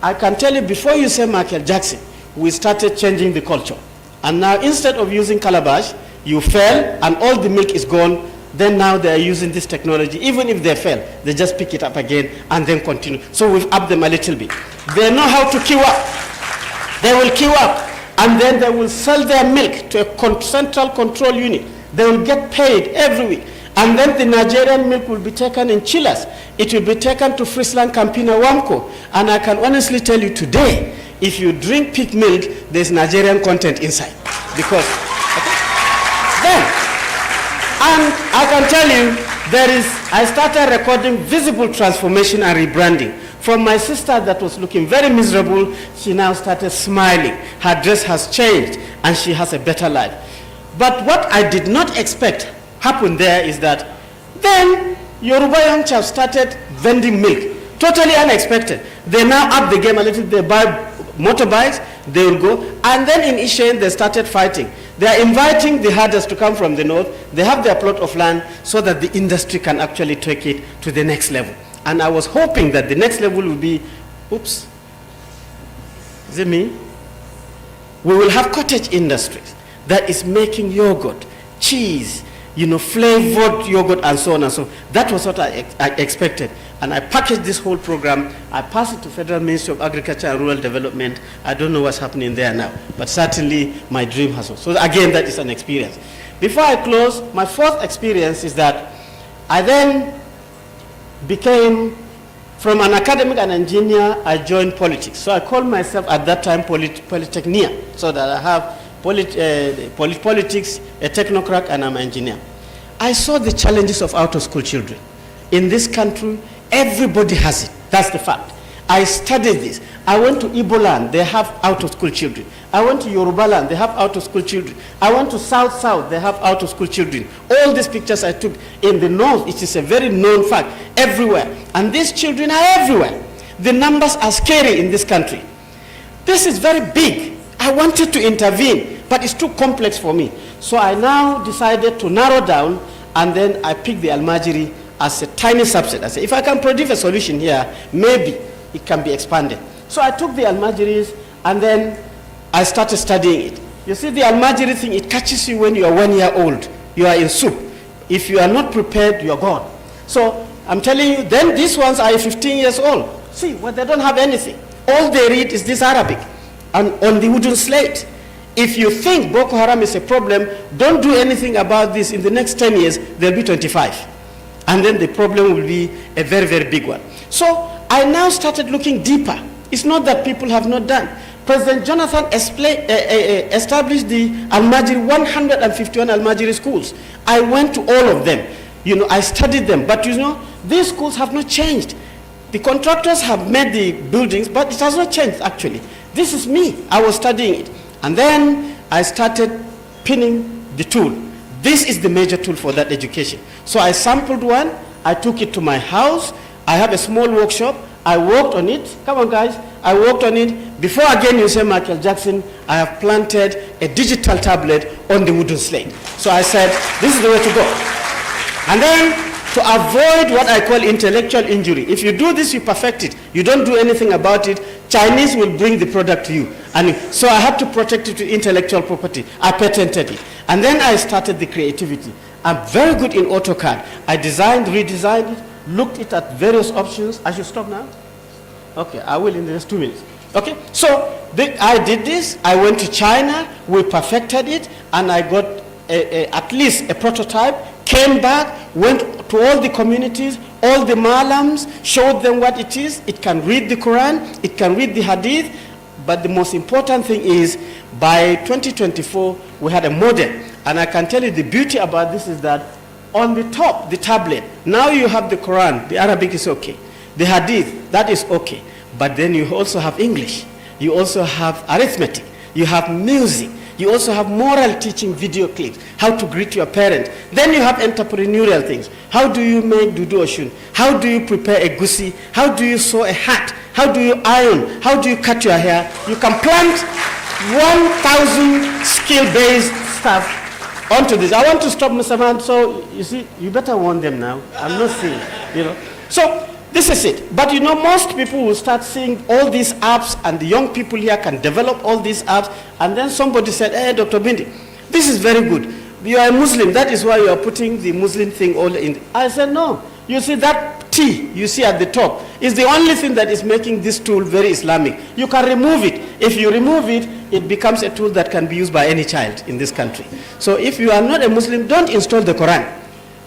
I can tell you, before you say Michael Jackson, we started changing the culture. And now instead of using calabash, you fell and all the milk is gone. Then now they are using this technology. Even if they fail, they just pick it up again and then continue. So we've upped them a little bit. They know how to queue up. They will queue up and then they will sell their milk to a central control unit. They will get paid every week. And then the Nigerian milk will be taken in chillers. It will be taken to Friesland Campina Wamco. And I can honestly tell you today, if you drink pig milk, there's Nigerian content inside. Because then, And I can tell you, I started recording visible transformation and rebranding. From my sister that was looking very miserable, she now started smiling. Her dress has changed and she has a better life. But what I did not expect happened there is that then Yoruba young chaps started vending milk. Totally unexpected. They now up the game a little. They buy motorbikes, they will go. And then in Ishain, they started fighting. They are inviting the herders to come from the north. They have their plot of land so that the industry can actually take it to the next level. And I was hoping that the next level will be, oops, is it me? We will have cottage industries that is making yogurt, cheese, flavored yogurt and so on and so on. That was what I expected. And I packaged this whole program. I passed it to Federal Ministry of Agriculture and Rural Development. I don't know what's happening there now, but certainly my dream has also. So again, that is an experience. Before I close, my fourth experience is that I then became, from an academic and engineer, I joined politics. So I called myself at that time Polytechnia, so that I have politics, a technocrat, and I'm an engineer. I saw the challenges of out-of-school children. In this country, everybody has it. That's the fact. I studied this. I went to Igbo land, they have out-of-school children. I went to Yoruba land, they have out-of-school children. I went to South, they have out-of-school children. All these pictures I took in the north, it is a very known fact, everywhere. And these children are everywhere. The numbers are scary in this country. This is very big. I wanted to intervene, but it's too complex for me. So I now decided to narrow down, and then I picked the Almajiri as a tiny subset. I said, if I can produce a solution here, maybe it can be expanded. So I took the Almajiris, and then I started studying it. You see, the Almajiri thing, it catches you when you are 1 year old. You are in soup. If you are not prepared, you are gone. So I'm telling you, then these ones are 15 years old. See, well, they don't have anything. All they read is this Arabic, and on the wooden slate. If you think Boko Haram is a problem, don't do anything about this. In the next 10 years, there'll be 25. And then the problem will be a very, very big one. So I now started looking deeper. It's not that people have not done. President Jonathan established the Almajiri, 151 Almajiri schools. I went to all of them. I studied them. But these schools have not changed. The contractors have made the buildings, but it has not changed actually. This is me. I was studying it. And then I started pinning the tool. This is the major tool for that education. So I sampled one. I took it to my house. I have a small workshop. I worked on it. Come on, guys. I worked on it. Before again you say Michael Jackson, I have planted a digital tablet on the wooden slate. So I said, this is the way to go. And then to avoid what I call intellectual injury, if you do this, you perfect it. You don't do anything about it, Chinese will bring the product to you. And so I had to protect it with intellectual property. I patented it. And then I started the creativity. I'm very good in AutoCAD. I designed, redesigned it, looked at various options. I should stop now? Okay, I will in the next 2 minutes. Okay, so I did this. I went to China, we perfected it, and I got at least a prototype, came back, went to all the communities, all the Malams, showed them what it is. It can read the Quran, it can read the Hadith, but the most important thing is by 2024, we had a model. And I can tell you the beauty about this is that on the top, the tablet, now you have the Quran, the Arabic is okay. The Hadith, that is okay. But then you also have English. You also have arithmetic. You have music. You also have moral teaching video clips, how to greet your parent. Then you have entrepreneurial things. How do you make dudu oshun? How do you prepare a gusi? How do you sew a hat? How do you iron? How do you cut your hair? You can plant 1,000 skill-based stuff onto this. I want to stop Mr. Man, so you see, you better warn them now. I'm not seeing, So this is it. But most people will start seeing all these apps, and the young people here can develop all these apps, and then somebody said, hey, Dr. Bindi, this is very good. You are a Muslim, that is why you are putting the Muslim thing all in. I said, no. You see that T you see at the top is the only thing that is making this tool very Islamic. You can remove it. If you remove it, it becomes a tool that can be used by any child in this country. So if you are not a Muslim, don't install the Quran.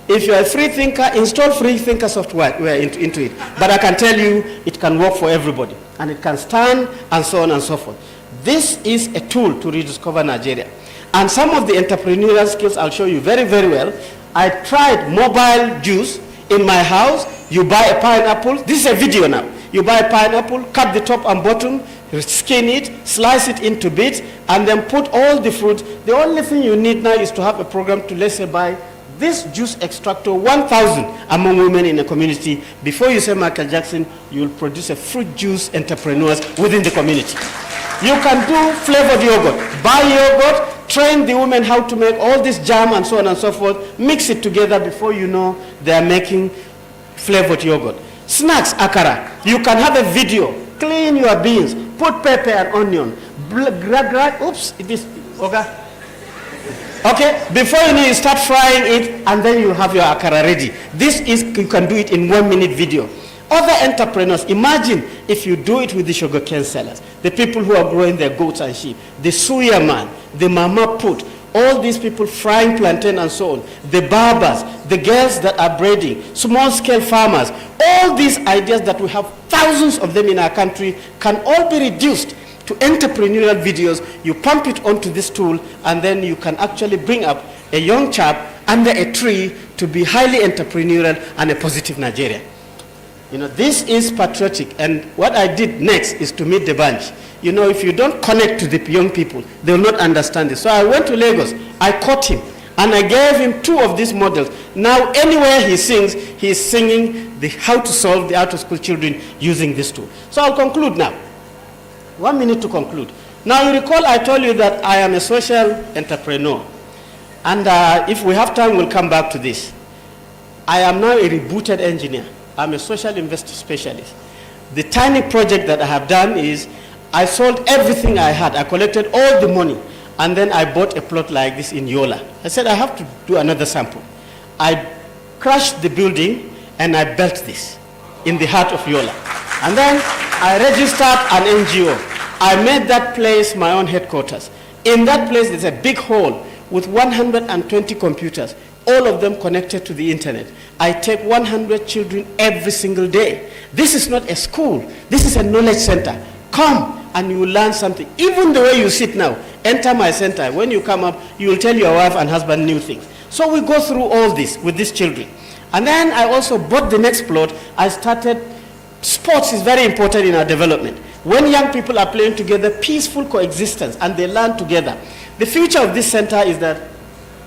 If you are a free thinker, install free thinker software into it. But I can tell you, it can work for everybody. And it can stand, and so on and so forth. This is a tool to rediscover Nigeria. And some of the entrepreneurial skills I'll show you very, very well. I tried mobile juice in my house. You buy a pineapple. This is a video now. You buy a pineapple, cut the top and bottom, skin it, slice it into bits, and then put all the fruit. The only thing you need now is to have a program to, let's say, buy this juice extractor, 1,000 among women in the community. Before you say Michael Jackson, you will produce a fruit juice entrepreneurs within the community. You can do flavored yogurt. Buy yogurt, train the women how to make all this jam and so on and so forth, mix it together. Before you know, they are making flavored yogurt. Snacks, akara. You can have a video, clean your beans, put pepper and onion, oops, it is, okay. Okay, before you know, you start frying it, and then you have your akara ready. This is, you can do it in 1 minute video. Other entrepreneurs, imagine if you do it with the sugarcane sellers, the people who are growing their goats and sheep, the suya man, the mama put, all these people frying plantain and so on, the barbers, the girls that are braiding, small-scale farmers, all these ideas that we have thousands of them in our country can all be reduced to entrepreneurial videos. You pump it onto this tool, and then you can actually bring up a young chap under a tree to be highly entrepreneurial and a positive Nigerian. You know, this is patriotic, and what I did next is to meet the bunch. You know, if you don't connect to the young people, they will not understand this. So I went to Lagos, I caught him, and I gave him 2 of these models. Now, anywhere he sings, he is singing the how to solve the out-of-school children using this tool. So I'll conclude now. 1 minute to conclude. Now, you recall I told you that I am a social entrepreneur. And if we have time, we'll come back to this. I am now a rebooted engineer. I'm a social investor specialist. The tiny project that I have done is I sold everything I had. I collected all the money, and then I bought a plot like this in Yola. I said, I have to do another sample. I crashed the building, and I built this in the heart of Yola. And then I registered an NGO. I made that place my own headquarters. In that place, there's a big hall with 120 computers, all of them connected to the internet. I take 100 children every single day. This is not a school. This is a knowledge center. Come and you will learn something. Even the way you sit now, enter my center. When you come up, you will tell your wife and husband new things. So we go through all this with these children. And then I also bought the next plot. I started, sports is very important in our development. When young people are playing together, peaceful coexistence, and they learn together. The future of this center is that,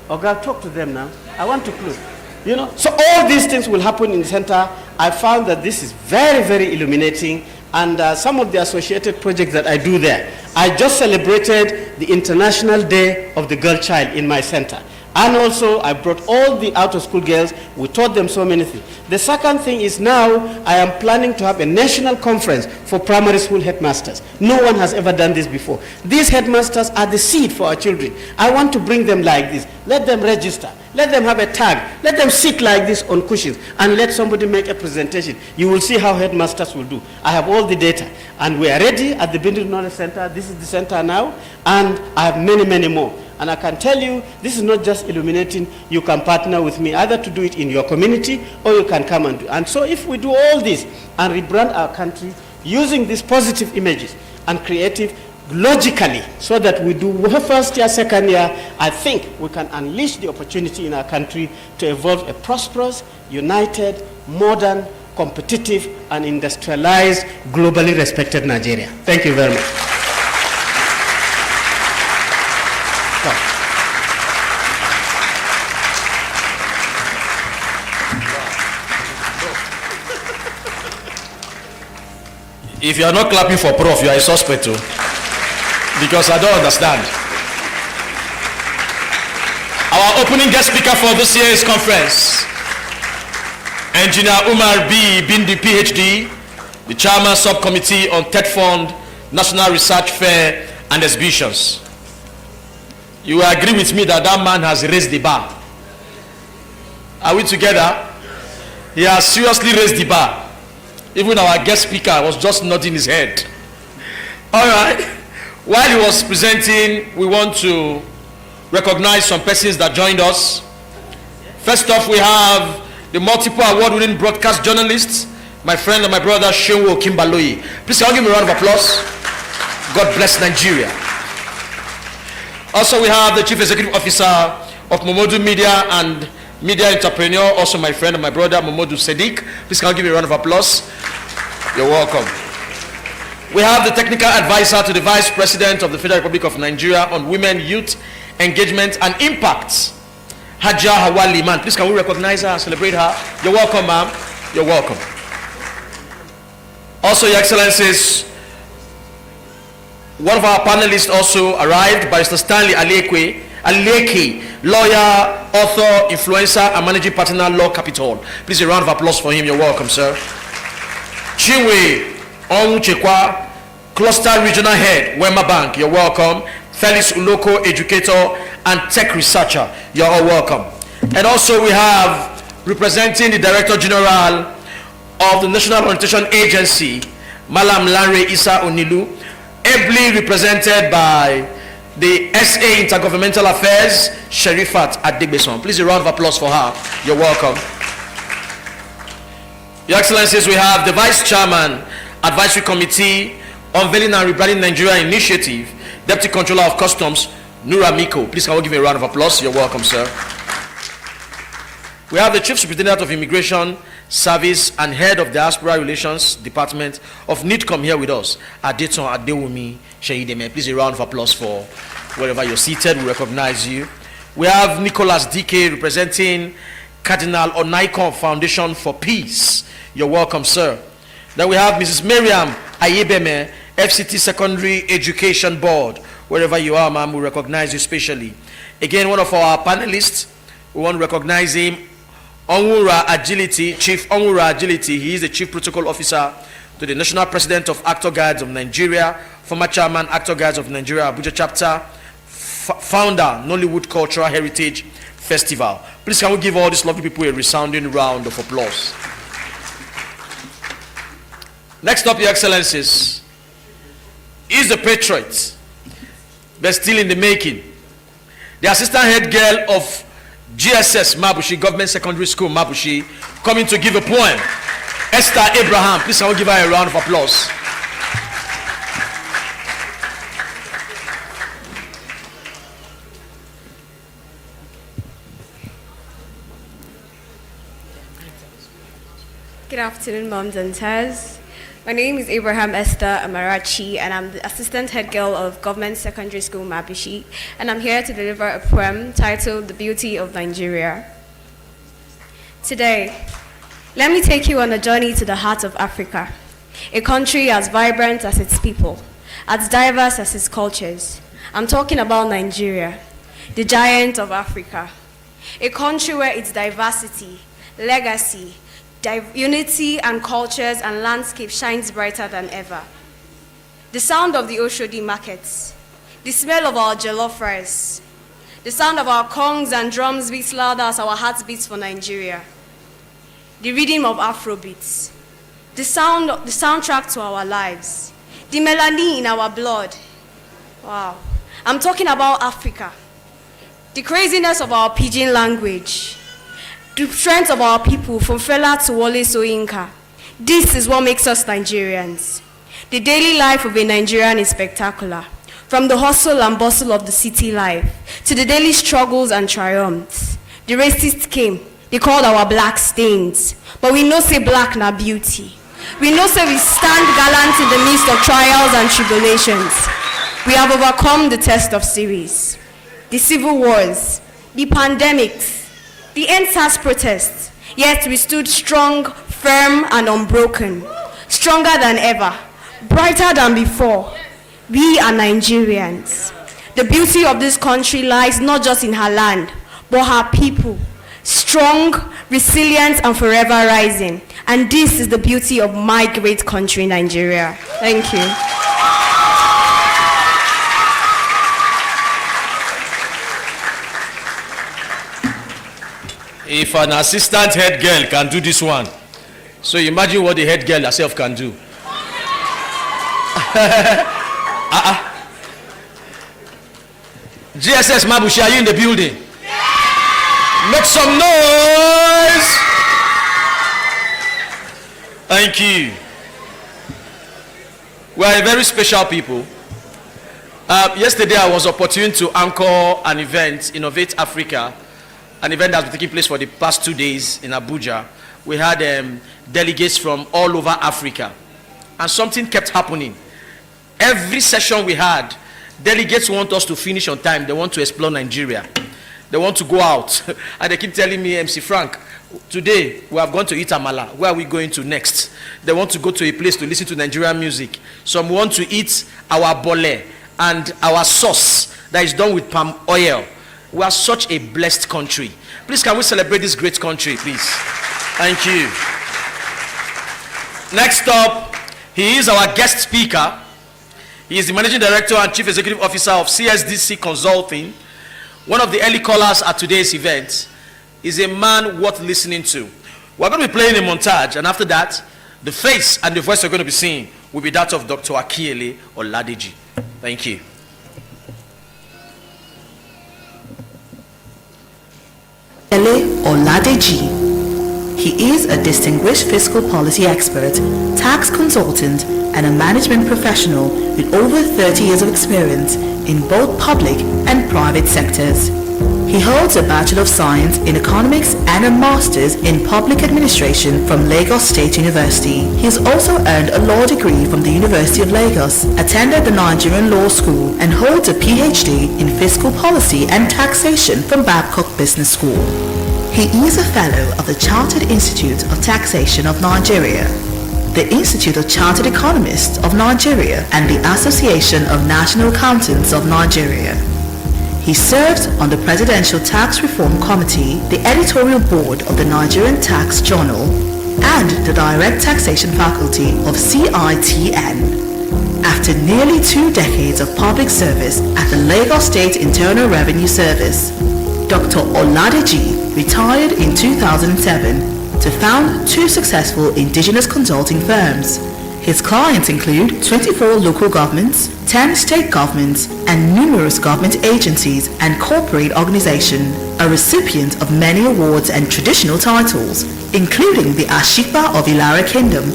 okay, talk to them now. I want to close. You know, so all these things will happen in the center. I found that this is very, very illuminating, and some of the associated projects that I do there. I just celebrated the International Day of the Girl Child in my center. And also, I brought all the out-of-school girls. We taught them so many things. The second thing is now, I am planning to have a national conference for primary school headmasters. No one has ever done this before. These headmasters are the seed for our children. I want to bring them like this. Let them register. Let them have a tag. Let them sit like this on cushions, and let somebody make a presentation. You will see how headmasters will do. I have all the data, and we are ready at the Bindul Knowledge Center. This is the center now, and I have many, many more. And I can tell you, this is not just illuminating. You can partner with me either to do it in your community, or you can come and do. And so if we do all this and rebrand our country using these positive images and creative logically, so that we do first year, second year, I think we can unleash the opportunity in our country to evolve a prosperous, united, modern, competitive, and industrialized, globally respected Nigeria. Thank you very much. If you are not clapping for Prof, you are a suspect too. Because I don't understand. Our opening guest speaker for this year's conference, Engineer Umar B. Bindi, PhD, the Chairman Subcommittee on TED Fund, National Research Fair and Exhibitions. You will agree with me that that man has raised the bar. Are we together? He has seriously raised the bar. Even our guest speaker was just nodding his head. All right. While he was presenting, we want to recognize some persons that joined us. First off, we have the multiple award-winning broadcast journalist, my friend and my brother, Shenwo Kimbaloyi. Please, I'll give him a round of applause. God bless Nigeria. Also, we have the Chief Executive Officer of Momodu Media and media entrepreneur, also my friend and my brother, Momodu Sadiq. Please can you give me a round of applause? You're welcome. We have the technical advisor to the Vice President of the Federal Republic of Nigeria on women, youth, engagement, and impact, Haja Hawa Liman. Please can we recognize her and celebrate her? You're welcome, ma'am. You're welcome. Also, Your Excellencies, one of our panelists also arrived, Barrister Stanley Aleke, lawyer, author, influencer, and managing partner, Law Capital. Please a round of applause for him. You're welcome, sir. Chiwe Onwuchekwa, Cluster Regional Head, Wema Bank. You're welcome. Felix Uloko, educator and tech researcher. You're all welcome. And also we have representing the Director General of the National Orientation Agency, Malam Lanre Isa Onilu, ably represented by the SA Intergovernmental Affairs, Sherifat Adegbeson. Please a round of applause for her. You're welcome. Your Excellencies, we have the Vice Chairman, Advisory Committee, Unveiling and Rebranding Nigeria Initiative, Deputy Controller of Customs, Nura Miko. Please can we give me a round of applause? You're welcome, sir. We have the Chief Superintendent of Immigration Service and Head of Diaspora Relations Department of NITCOM here with us, Adeton Adewumi Shehideme. Please a round of applause for wherever you're seated. We recognize you. We have Nicholas DK representing Cardinal Onaikon Foundation for Peace. You're welcome, sir. Then we have Mrs. Miriam Ayebeme, FCT Secondary Education Board. Wherever you are, ma'am, we recognize you specially. Again, one of our panelists, we want to recognize him, Onwura Agility, Chief Onwura Agility. He is the Chief Protocol Officer to the National President of Actor Guides of Nigeria, former Chairman, Actor Guides of Nigeria, Abuja Chapter, founder, Nollywood Cultural Heritage Festival. Please can we give all these lovely people a resounding round of applause. Next up, Your Excellencies, is the Patriot, but still in the making. The Assistant Head Girl of GSS Mabushi, Government Secondary School Mabushi, coming to give a poem. Esther Abraham, please can we give her a round of applause. Good afternoon, moms and dads. My name is Abraham Esther Amarachi, and I'm the Assistant Head Girl of Government Secondary School Mabushi, and I'm here to deliver a poem titled The Beauty of Nigeria. Today, let me take you on a journey to the heart of Africa, a country as vibrant as its people, as diverse as its cultures. I'm talking about Nigeria, the giant of Africa, a country where its diversity, legacy, unity and cultures and landscape shines brighter than ever. The sound of the Oshodi markets, the smell of our jollof rice, the sound of our congs and drums beats louder as our hearts beats for Nigeria. The rhythm of Afrobeats, the soundtrack to our lives, the melanin in our blood. Wow. I'm talking about Africa, the craziness of our pidgin language, the strength of our people from Fela to Wole Soyinka. This is what makes us Nigerians. The daily life of a Nigerian is spectacular. From the hustle and bustle of the city life to the daily struggles and triumphs. The racists came, they called our black stains. But we know say black na beauty. We know say we stand gallant in the midst of trials and tribulations. We have overcome the test of series, the civil wars, the pandemics, the NSAS protests, yet we stood strong, firm, and unbroken, stronger than ever, brighter than before. We are Nigerians. The beauty of this country lies not just in her land, but her people, strong, resilient, and forever rising. And this is the beauty of my great country, Nigeria. Thank you. If an assistant head girl can do this one, so imagine what the head girl herself can do. GSS Mabushi, are you in the building? Make some noise. Thank you. We are a very special people. Yesterday I was opportune to anchor an event, Innovate Africa, an event that's been taking place for the past 2 days in Abuja. We had delegates from all over Africa, and something kept happening. Every session we had, delegates want us to finish on time. They want to explore Nigeria. They want to go out. And they keep telling me, MC Frank, today we have gone to eat amala. Where are we going to next? They want to go to a place to listen to Nigerian music. Some want to eat our bole and our sauce that is done with palm oil. We are such a blessed country. Please, can we celebrate this great country, please? Thank you. Next up, he is our guest speaker. He is the Managing Director and Chief Executive Officer of CSDC Consulting. One of the early callers at today's event. Is a man worth listening to. We're going to be playing a montage, and after that, the face and the voice we're going to be seeing will be that of Dr. Akinyele Oladeji. Thank you. Akinyele Oladeji. He is a distinguished fiscal policy expert, tax consultant, and a management professional with over 30 years of experience in both public and private sectors. He holds a Bachelor of Science in Economics and a Master's in Public Administration from Lagos State University. He has also earned a law degree from the University of Lagos, attended the Nigerian Law School, and holds a PhD in Fiscal Policy and Taxation from Babcock Business School. He is a Fellow of the Chartered Institute of Taxation of Nigeria, the Institute of Chartered Economists of Nigeria, and the Association of National Accountants of Nigeria. He serves on the Presidential Tax Reform Committee, the editorial board of the Nigerian Tax Journal, and the Direct Taxation Faculty of CITN. After nearly 2 decades of public service at the Lagos State Internal Revenue Service, Dr. Oladeji retired in 2007 to found 2 successful indigenous consulting firms. His clients include 24 local governments, 10 state governments, and numerous government agencies and corporate organizations, a recipient of many awards and traditional titles, including the Ashikpa of Ilara Kingdom.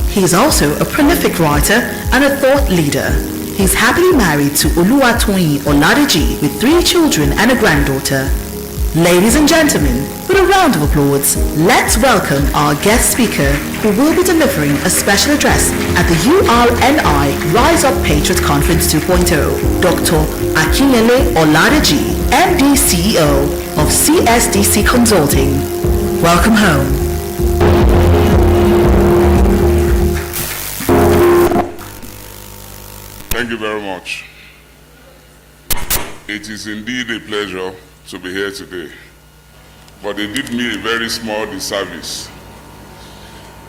He is also a prolific writer and a thought leader. He is happily married to Oluwatoyin Oladeji with 3 children and a granddaughter. Ladies and gentlemen, with a round of applause, let's welcome our guest speaker who will be delivering a special address at the URNI Rise Up Patriot Conference 2.0, Dr. Akinyele Oladeji, MD CEO of CSDC Consulting. Welcome home. Thank you very much. It is indeed a pleasure to be here today, but they did me a very small disservice.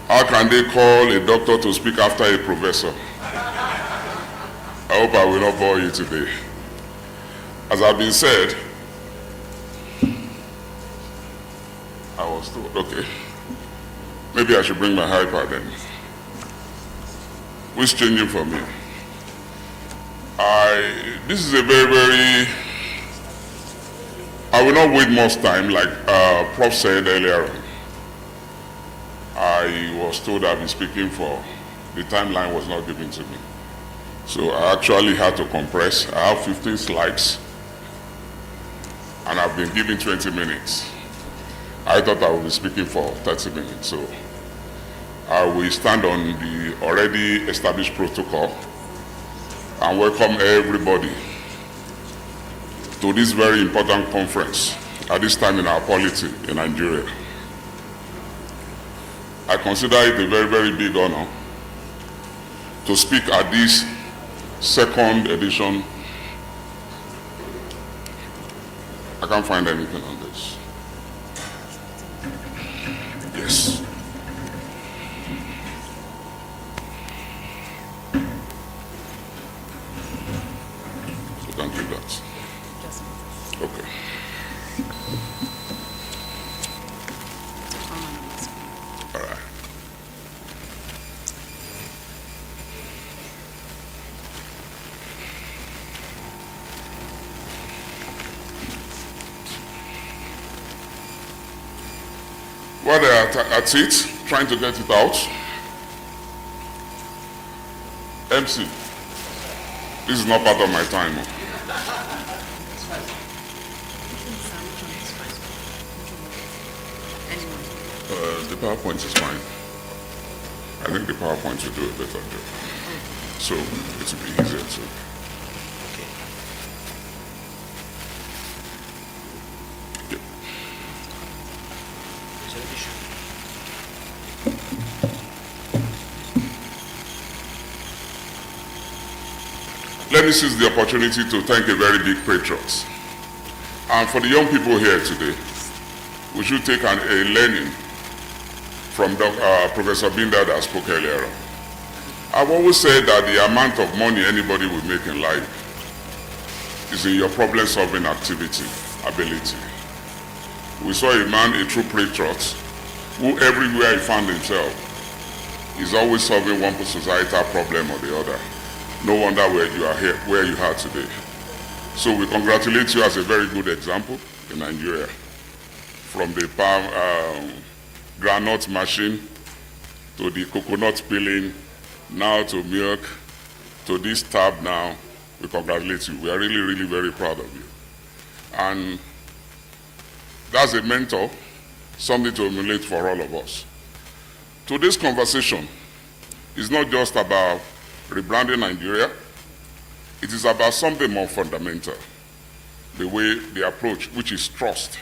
How can they call a doctor to speak after a professor? I hope I will not bore you today. As I've been said, I was told, okay, maybe I should bring my iPad then. Who's changing for me? This is a very, I will not wait much time, like Prof said earlier on. I was told I've been speaking for, the timeline was not given to me. So I actually had to compress. I have 15 slides, and I've been given 20 minutes. I thought I would be speaking for 30 minutes, so I will stand on the already established protocol and welcome everybody to this very important conference at this time in our polity in Nigeria. I consider it a very big honor to speak at this 2nd edition. I can't find anything on this. Yes. So you can do that. Okay. All right. While they are at it, trying to get it out, MC, this is not part of my time. The PowerPoint is fine. I think the PowerPoint will do a better job. So it will be easier to. Okay. Yeah. Let me seize the opportunity to thank a very big patriot. And for the young people here today, we should take a learning from Professor Binda that spoke earlier. I've always said that the amount of money anybody will make in life is in your problem-solving activity, ability. We saw a man, a true patriot, who everywhere he found himself is always solving one societal problem or the other. No wonder where you are here, where you are today. So we congratulate you as a very good example in Nigeria. From the groundnut machine to the coconut peeling, now to milk, to this tab now, we congratulate you. We are really, really very proud of you. And that's a mentor, something to emulate for all of us. Today's conversation is not just about rebranding Nigeria. It is about something more fundamental, the approach, which is trust.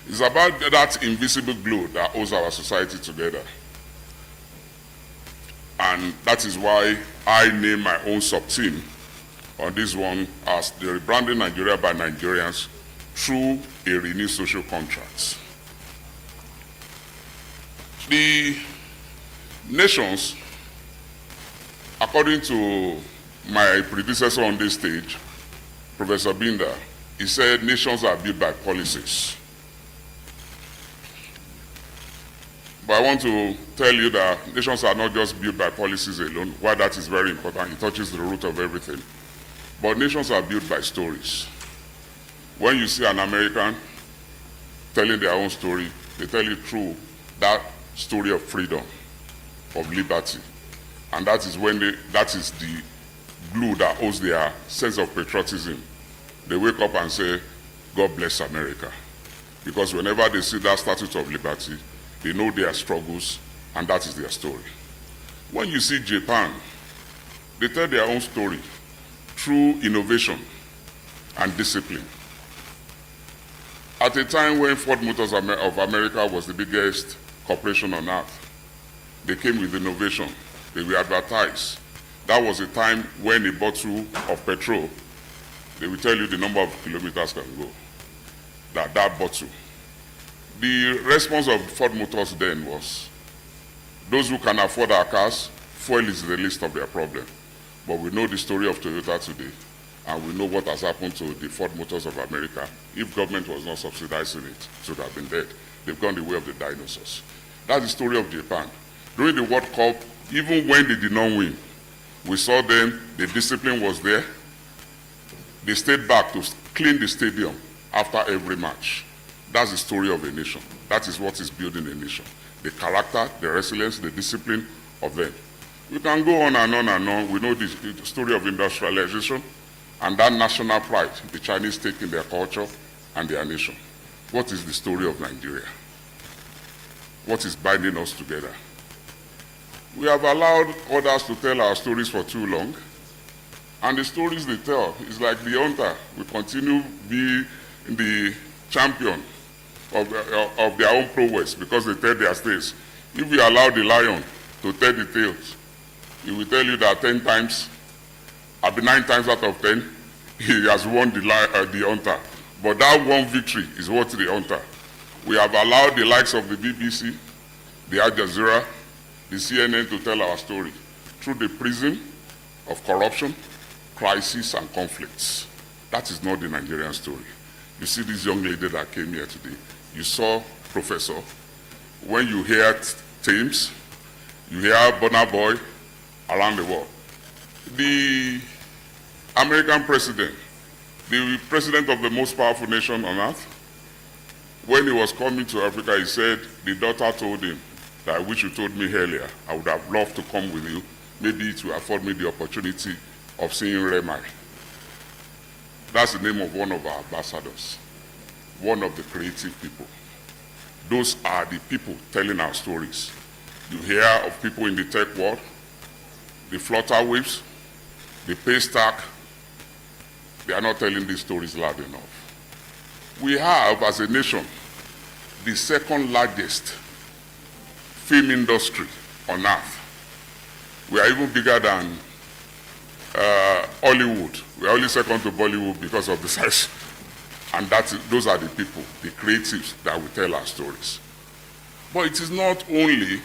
It's about that invisible glue that holds our society together. And that is why I name my own sub-team on this one as the rebranding Nigeria by Nigerians through a renewed social contract. The nations, according to my predecessor on this stage, Professor Binda, he said nations are built by policies. But I want to tell you that nations are not just built by policies alone. While that is very important, it touches the root of everything. But nations are built by stories. When you see an American telling their own story, they tell you through that story of freedom, of liberty. And that is that is the glue that holds their sense of patriotism. They wake up and say, God bless America. Because whenever they see that Statue of Liberty, they know their struggles, and that is their story. When you see Japan, they tell their own story through innovation and discipline. At a time when Ford Motors of America was the biggest corporation on earth, they came with innovation. They were advertised. That was a time when a bottle of petrol, they will tell you the number of kilometers can go. That bottle. The response of Ford Motors then was, those who can afford our cars, fuel is the least of their problem. But we know the story of Toyota today, and we know what has happened to the Ford Motors of America. If government was not subsidizing it, it would have been dead. They've gone the way of the dinosaurs. That's the story of Japan. During the World Cup, even when they did not win, we saw them, the discipline was there. They stayed back to clean the stadium after every match. That's the story of a nation. That is what is building a nation. The character, the resilience, the discipline of them. We can go on and on and on. We know the story of industrialization and that national pride the Chinese take in their culture and their nation. What is the story of Nigeria? What is binding us together? We have allowed others to tell our stories for too long, and the stories they tell is like the hunter. We continue to be the champion of their own prowess because they tell their tales. If we allow the lion to tell the tales, he will tell you that 10 times, 9 times out of 10, he has won the hunter. But that one victory is what the hunter. We have allowed the likes of the BBC, the Al Jazeera, the CNN to tell our story through the prism of corruption, crisis, and conflicts. That is not the Nigerian story. You see this young lady that came here today. You saw Professor. When you hear Thames, you hear Burna Boy around the world. The American president, the president of the most powerful nation on earth, when he was coming to Africa, he said, the daughter told him, that I wish you told me earlier. I would have loved to come with you. Maybe it will afford me the opportunity of seeing Remai. That's the name of one of our ambassadors, one of the creative people. Those are the people telling our stories. You hear of people in the tech world, the flutterwaves, the paystack. They are not telling these stories loud enough. We have, as a nation, the second largest film industry on earth. We are even bigger than Hollywood. We are only second to Bollywood because of the size. And those are the people, the creatives, that will tell our stories. But it is not only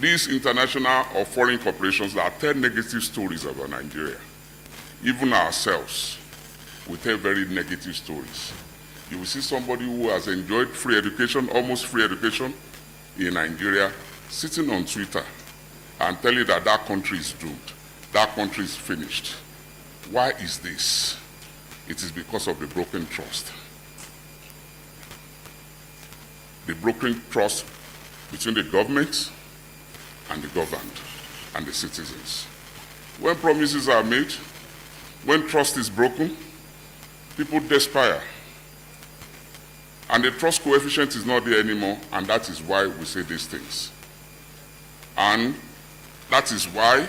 these international or foreign corporations that tell negative stories about Nigeria. Even ourselves, we tell very negative stories. You will see somebody who has enjoyed free education, almost free education, in Nigeria, sitting on Twitter and telling that that country is doomed, that country is finished. Why is this? It is because of the broken trust. The broken trust between the government and the governed and the citizens. When promises are made, when trust is broken, people despair. And the trust coefficient is not there anymore, and that is why we say these things. And that is why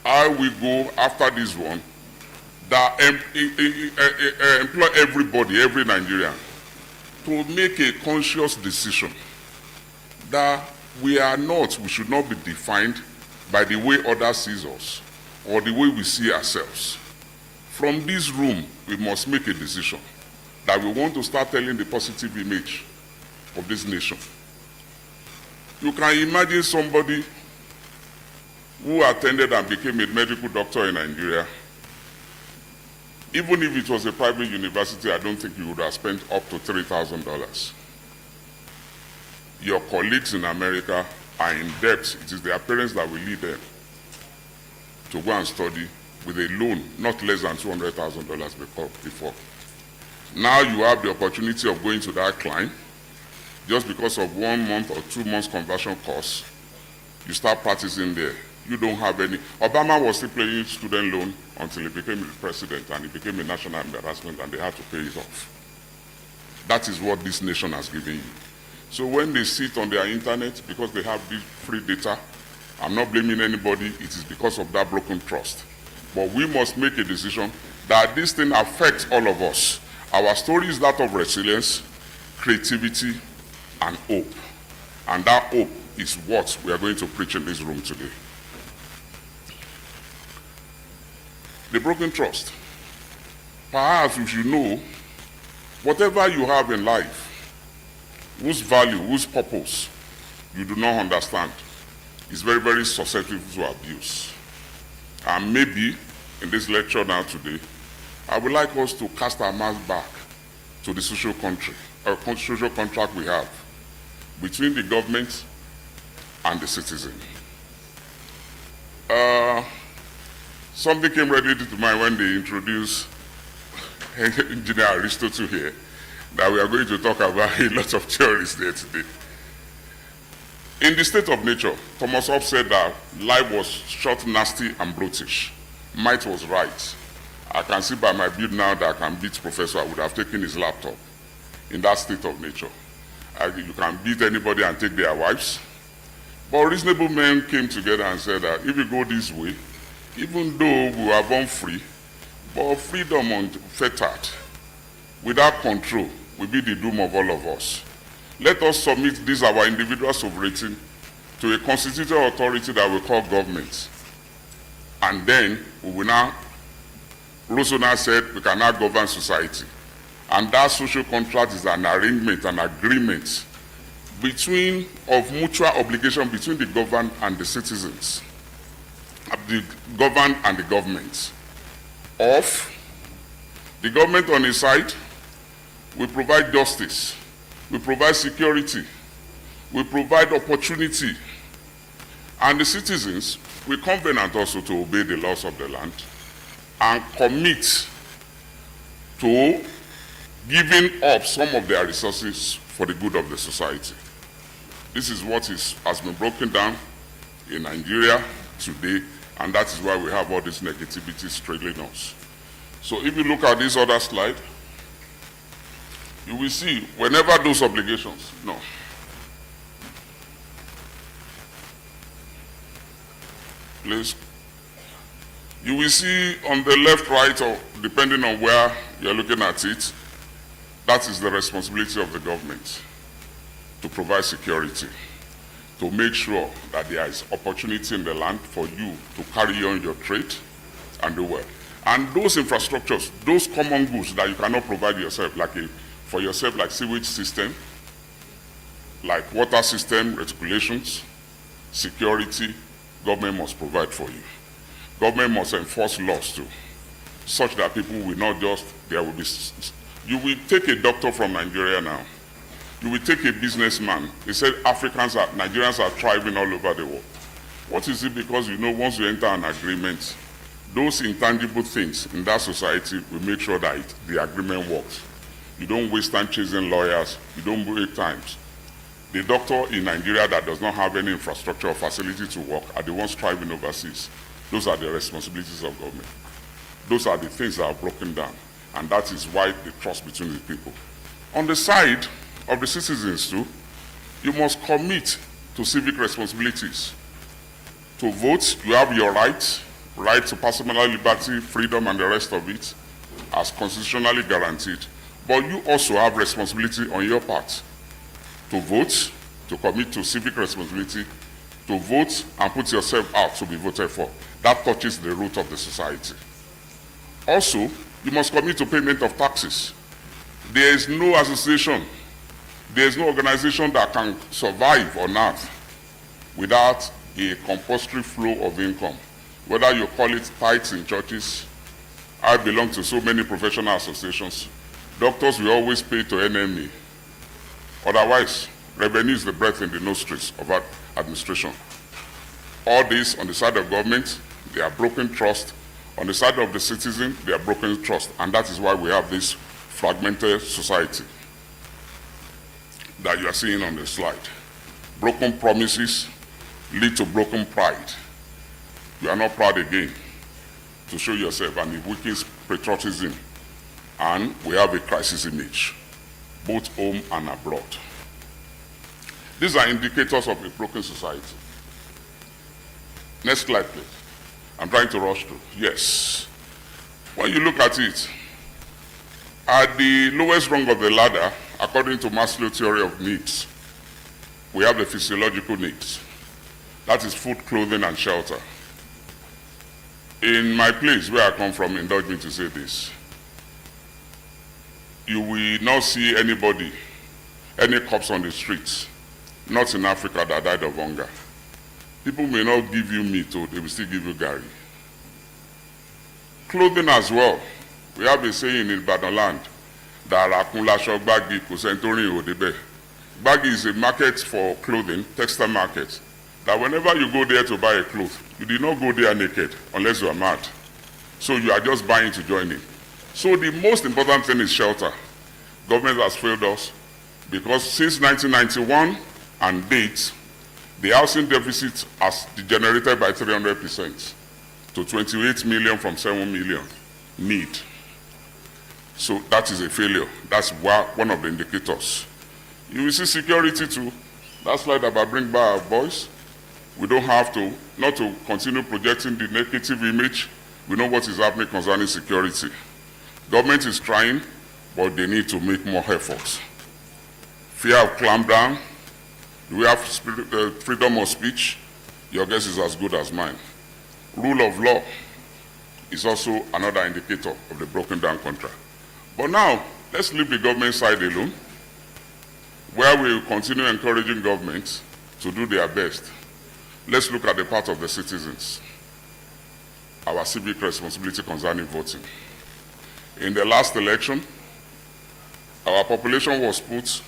I will go after this one, that employ everybody, every Nigerian, to make a conscious decision that we should not be defined by the way others see us or the way we see ourselves. From this room, we must make a decision that we want to start telling the positive image of this nation. You can imagine somebody who attended and became a medical doctor in Nigeria. Even if it was a private university, I don't think you would have spent up to $3,000. Your colleagues in America are in debt. It is their parents that will lead them to go and study with a loan not less than $200,000 before. Now you have the opportunity of going to that client just because of 1 month or 2 months conversion course. You start practicing there. You don't have any. Obama was still paying student loan until he became the president, and it became a national embarrassment, and they had to pay it off. That is what this nation has given you. So when they sit on their internet, because they have this free data, I'm not blaming anybody, it is because of that broken trust. But we must make a decision that this thing affects all of us. Our story is that of resilience, creativity, and hope. And that hope is what we are going to preach in this room today. The broken trust. Perhaps you should know, whatever you have in life, whose value, whose purpose you do not understand, is very, very susceptible to abuse. And maybe in this lecture now today, I would like us to cast our minds back to the social contract we have between the government and the citizen. Something came ready to mind when they introduced Engineer Aristotle here, that we are going to talk about a lot of theories there today. In the state of nature, Thomas Hobbes said that life was short, nasty, and brutish. Might was right. I can see by my build now that I can beat Professor. I would have taken his laptop in that state of nature. You can beat anybody and take their wives. But reasonable men came together and said that if you go this way, even though we were born free, but freedom unfettered, without control, will be the doom of all of us. Let us submit this, our individual sovereignty, to a constituted authority that we call government. And then we will now, Rousseau now said, we can now govern society. And that social contract is an arrangement, an agreement of mutual obligation between the governed and the citizens, the governed and the government. Of the government on its side, we provide justice, we provide security, we provide opportunity, and the citizens, we covenant also to obey the laws of the land and commit to giving up some of their resources for the good of the society. This is what has been broken down in Nigeria today, and that is why we have all this negativity strailing us. So if you look at this other slide, you will see whenever those obligations, no. Please. You will see on the left, right, or depending on where you're looking at it, that is the responsibility of the government to provide security, to make sure that there is opportunity in the land for you to carry on your trade and do well. And those infrastructures, those common goods that you cannot provide yourself, for yourself, like sewage system, like water system, regulations, security, government must provide for you. Government must enforce laws too, such that people will not just, there will be, you will take a doctor from Nigeria now, you will take a businessman, he said Nigerians are thriving all over the world. What is it? Because once you enter an agreement, those intangible things in that society will make sure that the agreement works. You don't waste time chasing lawyers, you don't waste time. The doctor in Nigeria that does not have any infrastructure or facility to work are the ones thriving overseas. Those are the responsibilities of government. Those are the things that are broken down. And that is why the trust between the people. On the side of the citizens too, you must commit to civic responsibilities. To vote, you have your right to personal liberty, freedom, and the rest of it, as constitutionally guaranteed. But you also have responsibility on your part to vote, to commit to civic responsibility, to vote and put yourself out to be voted for. That touches the root of the society. Also, you must commit to payment of taxes. There is no association, there is no organization that can survive on earth without a compulsory flow of income. Whether you call it tithes in churches, I belong to so many professional associations. Doctors will always pay to NME. Otherwise, revenue is the breath in the nostrils of our administration. All this on the side of government, they are broken trust. On the side of the citizen, they are broken trust. And that is why we have this fragmented society that you are seeing on the slide. Broken promises lead to broken pride. You are not proud again to show yourself, and it weakens patriotism. And we have a crisis image, both home and abroad. These are indicators of a broken society. Next slide, please. I'm trying to rush through. Yes. When you look at it, at the lowest rung of the ladder, according to Maslow's theory of needs, we have the physiological needs. That is food, clothing, and shelter. In my place where I come from, indulge me to say this, you will not see anybody, any cops on the streets, not in Africa, that died of hunger. People may not give you meat, or they will still give you gari. Clothing as well. We have a saying in Ibadan land that Akunlasho Gbagi Kosentorin Odebe. Gbagi is a market for clothing, textile market, that whenever you go there to buy a cloth, you did not go there naked unless you are mad. So you are just buying to join in. So the most important thing is shelter. Government has failed us because since 1991 and date, the housing deficit has degenerated by 300% to 28 million from 7 million need. So that is a failure. That's one of the indicators. You will see security too. That slide about bring back our voice. We don't have to, not to continue projecting the negative image. We know what is happening concerning security. Government is trying, but they need to make more efforts. Fear of clampdown. Do we have freedom of speech? Your guess is as good as mine. Rule of law is also another indicator of the broken down contract. But now, let's leave the government side alone, where we will continue encouraging governments to do their best. Let's look at the part of the citizens, our civic responsibility concerning voting. In the last election, our population was put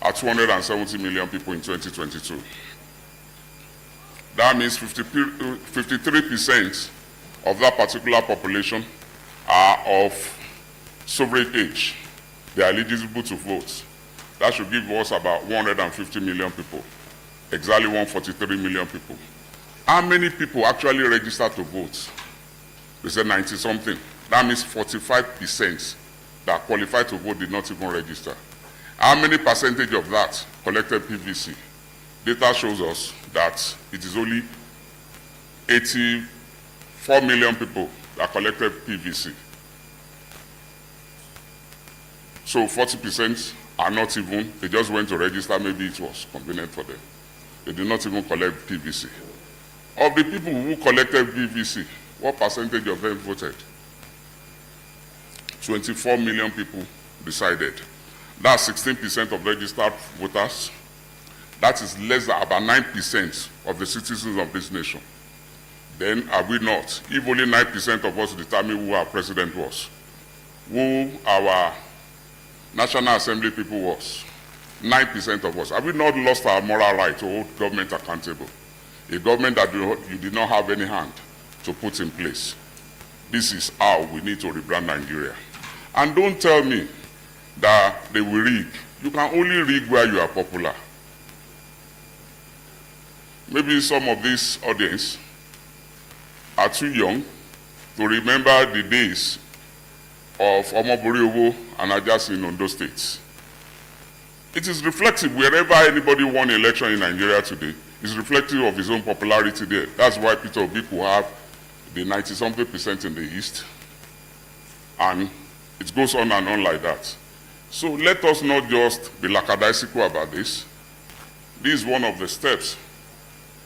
at 270 million people in 2022. That means 53% of that particular population are of sovereign age. They are eligible to vote. That should give us about 150 million people, exactly 143 million people. How many people actually registered to vote? They said 90-something. That means 45% that qualified to vote did not even register. How many percentage of that collected PVC? Data shows us that it is only 84 million people that collected PVC. So 40% are not even, they just went to register, maybe it was convenient for them. They did not even collect PVC. Of the people who collected PVC, what percentage of them voted? 24 million people decided. That's 16% of registered voters. That is less than about 9% of the citizens of this nation. Then are we not? If only 9% of us determine who our president was, who our National Assembly people was, 9% of us, have we not lost our moral right to hold government accountable? A government that you did not have any hand to put in place. This is how we need to rebrand Nigeria. And don't tell me that they will rig. You can only rig where you are popular. Maybe some of this audience are too young to remember the days of Omobori and Ajasi in Ondo State. It is reflective wherever anybody won an election in Nigeria today. It's reflective of his own popularity there. That's why Peter Obi could have the 90-something% in the East. And it goes on and on like that. So let us not just be lackadaisical about this. This is one of the steps.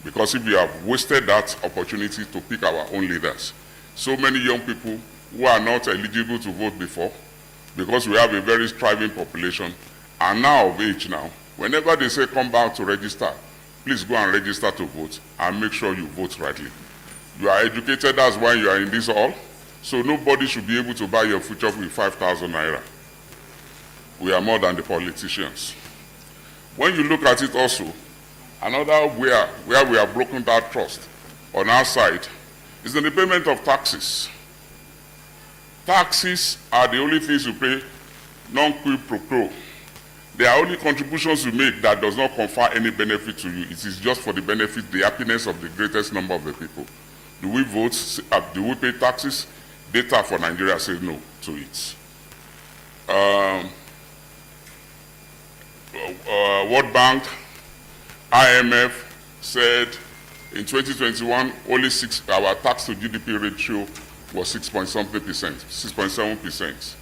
Because if we have wasted that opportunity to pick our own leaders, so many young people who are not eligible to vote before, because we have a very striving population, are now of age now. Whenever they say come back to register, please go and register to vote and make sure you vote rightly. You are educated, that's why you are in this hall, so nobody should be able to buy your future with 5,000 naira. We are more than the politicians. When you look at it also, another where we have broken that trust on our side is in the payment of taxes. Taxes are the only things you pay non-quid pro quo. They are only contributions you make that does not confer any benefit to you. It is just for the benefit, the happiness of the greatest number of the people. Do we vote? Do we pay taxes? Data for Nigeria says no to it. World Bank, IMF said in 2021, only our tax to GDP ratio was 6.7%.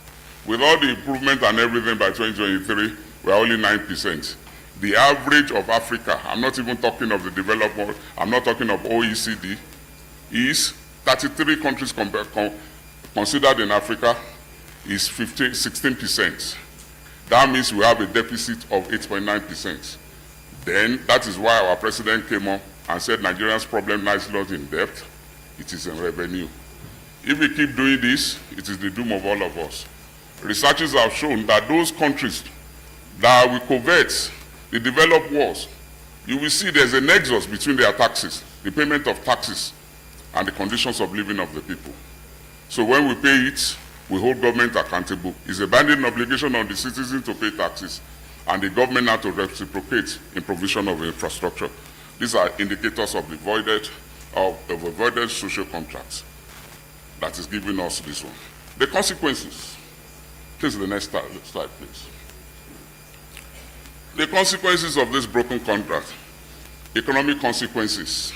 With all the improvement and everything by 2023, we're only 9%. The average of Africa, I'm not even talking of the developed world, I'm not talking of OECD, is 33 countries considered in Africa is 16%. That means we have a deficit of 8.9%. Then that is why our president came up and said Nigeria's problem lies not in debt, it is in revenue. If we keep doing this, it is the doom of all of us. Researchers have shown that those countries that will covet the developed world, you will see there's a nexus between their taxes, the payment of taxes, and the conditions of living of the people. So when we pay it, we hold government accountable. It's a binding obligation on the citizens to pay taxes, and the government now to reciprocate in provision of infrastructure. These are indicators of the voided social contracts that is giving us this one. The consequences. Please, the next slide, please. The consequences of this broken contract, economic consequences.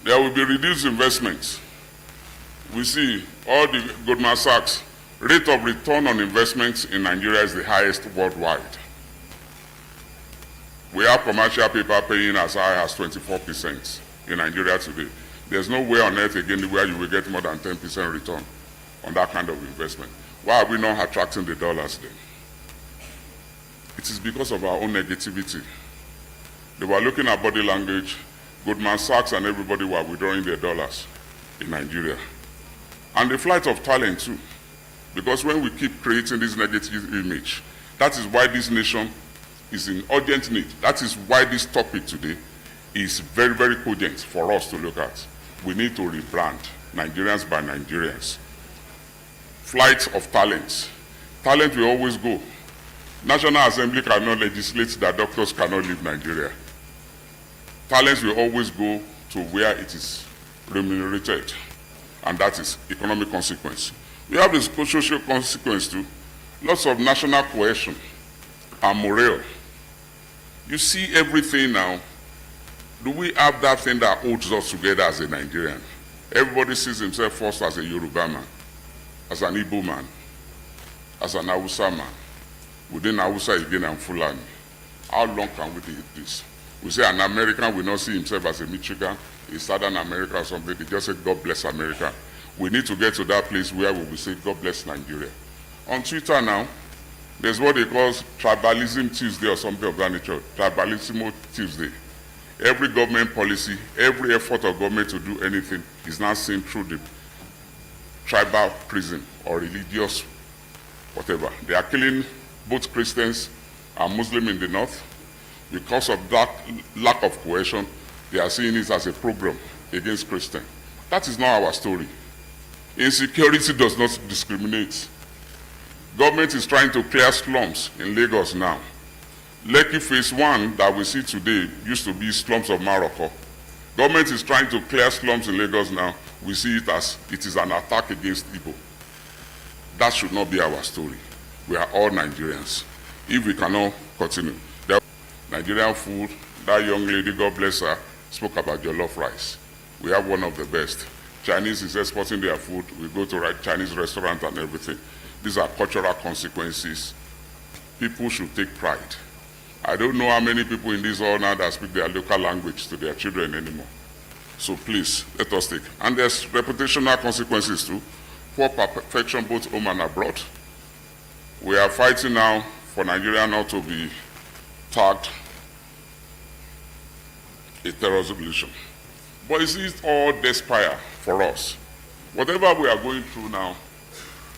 There will be reduced investments. We see all the Goldman Sachs rate of return on investments in Nigeria is the highest worldwide. We have commercial paper paying as high as 24% in Nigeria today. There's no way on earth again where you will get more than 10% return on that kind of investment. Why are we not attracting the dollars then? It is because of our own negativity. They were looking at body language. Goldman Sachs and everybody were withdrawing their dollars in Nigeria. And the flight of talent too. Because when we keep creating this negative image, that is why this nation is in urgent need. That is why this topic today is very, very cogent for us to look at. We need to rebrand Nigerians by Nigerians. Flight of talent. Talent will always go. National Assembly cannot legislate that doctors cannot leave Nigeria. Talents will always go to where it is remunerated, and that is economic consequence. We have the social consequence too. Lots of national cohesion and morale. You see everything now. Do we have that thing that holds us together as a Nigerian? Everybody sees himself first as a Yoruba man, as an Igbo man, as an Hausa man. Within Hausa again and Fulani. How long can we do this? We say an American will not see himself as a Michigan, a Southern America or something. They just say, God bless America. We need to get to that place where we will say, God bless Nigeria. On Twitter now, there's what they call Tribalism Tuesday or something of that nature, Tribalismo Tuesday. Every government policy, every effort of government to do anything is now seen through the tribal prism or religious whatever. They are killing both Christians and Muslims in the north. Because of that lack of cohesion, they are seeing it as a program against Christians. That is not our story. Insecurity does not discriminate. Government is trying to clear slums in Lagos now. Lekki Phase 1 that we see today used to be slums of Morocco. Government is trying to clear slums in Lagos now. We see it as it is an attack against Igbo. That should not be our story. We are all Nigerians. If we cannot continue. Nigerian food, that young lady, God bless her, spoke about jollof rice. We have one of the best. Chinese is exporting their food. We go to Chinese restaurant and everything. These are cultural consequences. People should take pride. I don't know how many people in this hall now that speak their local language to their children anymore. So please, let us take. And there's reputational consequences too. For perfection both home and abroad. We are fighting now for Nigeria not to be tagged a terrorist solution. But is it all despair for us? Whatever we are going through now,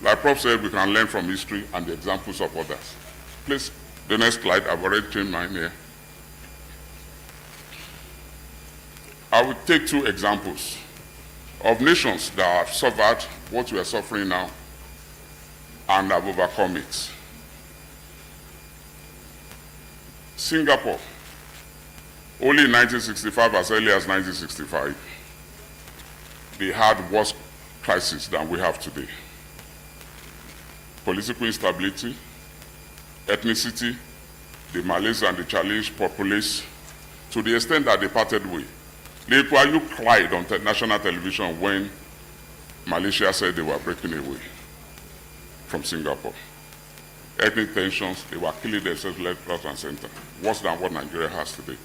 like Prof said, we can learn from history and the examples of others. Please, the next slide, I've already changed mine here. I will take two examples of nations that have suffered what we are suffering now and have overcome it. Singapore, only in 1965, as early as 1965, they had worse crisis than we have today. Political instability, ethnicity, the Malays and the Chinese populace, to the extent that they parted way. Lee Kuan Yew cried on national television when Malaysia said they were breaking away from Singapore. Ethnic tensions, they were killing themselves left, right, and center, worse than what Nigeria has today.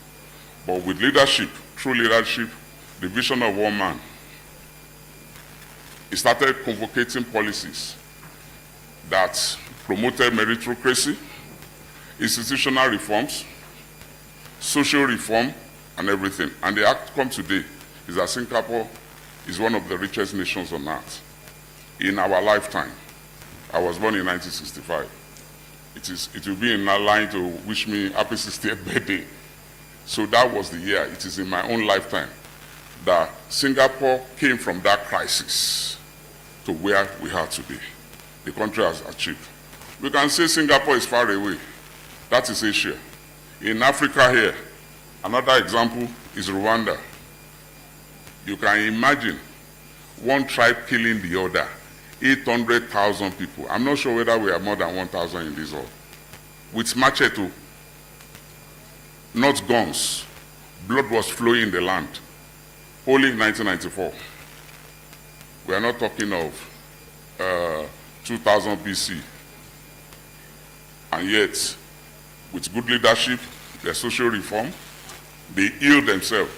But with leadership, true leadership, the vision of one man, he started convocating policies that promoted meritocracy, institutional reforms, social reform, and everything. And the outcome today is that Singapore is one of the richest nations on earth. In our lifetime, I was born in 1965. It will be in our line to wish me happy 60th birthday. So that was the year. It is in my own lifetime that Singapore came from that crisis to where we are today. The country has achieved. We can say Singapore is far away. That is Asia. In Africa here, another example is Rwanda. You can imagine one tribe killing the other, 800,000 people. I'm not sure whether we are more than 1,000 in this hall. With machete, not guns. Blood was flowing in the land. Only in 1994. We are not talking of 2000 BC. And yet, with good leadership, their social reform, they healed themselves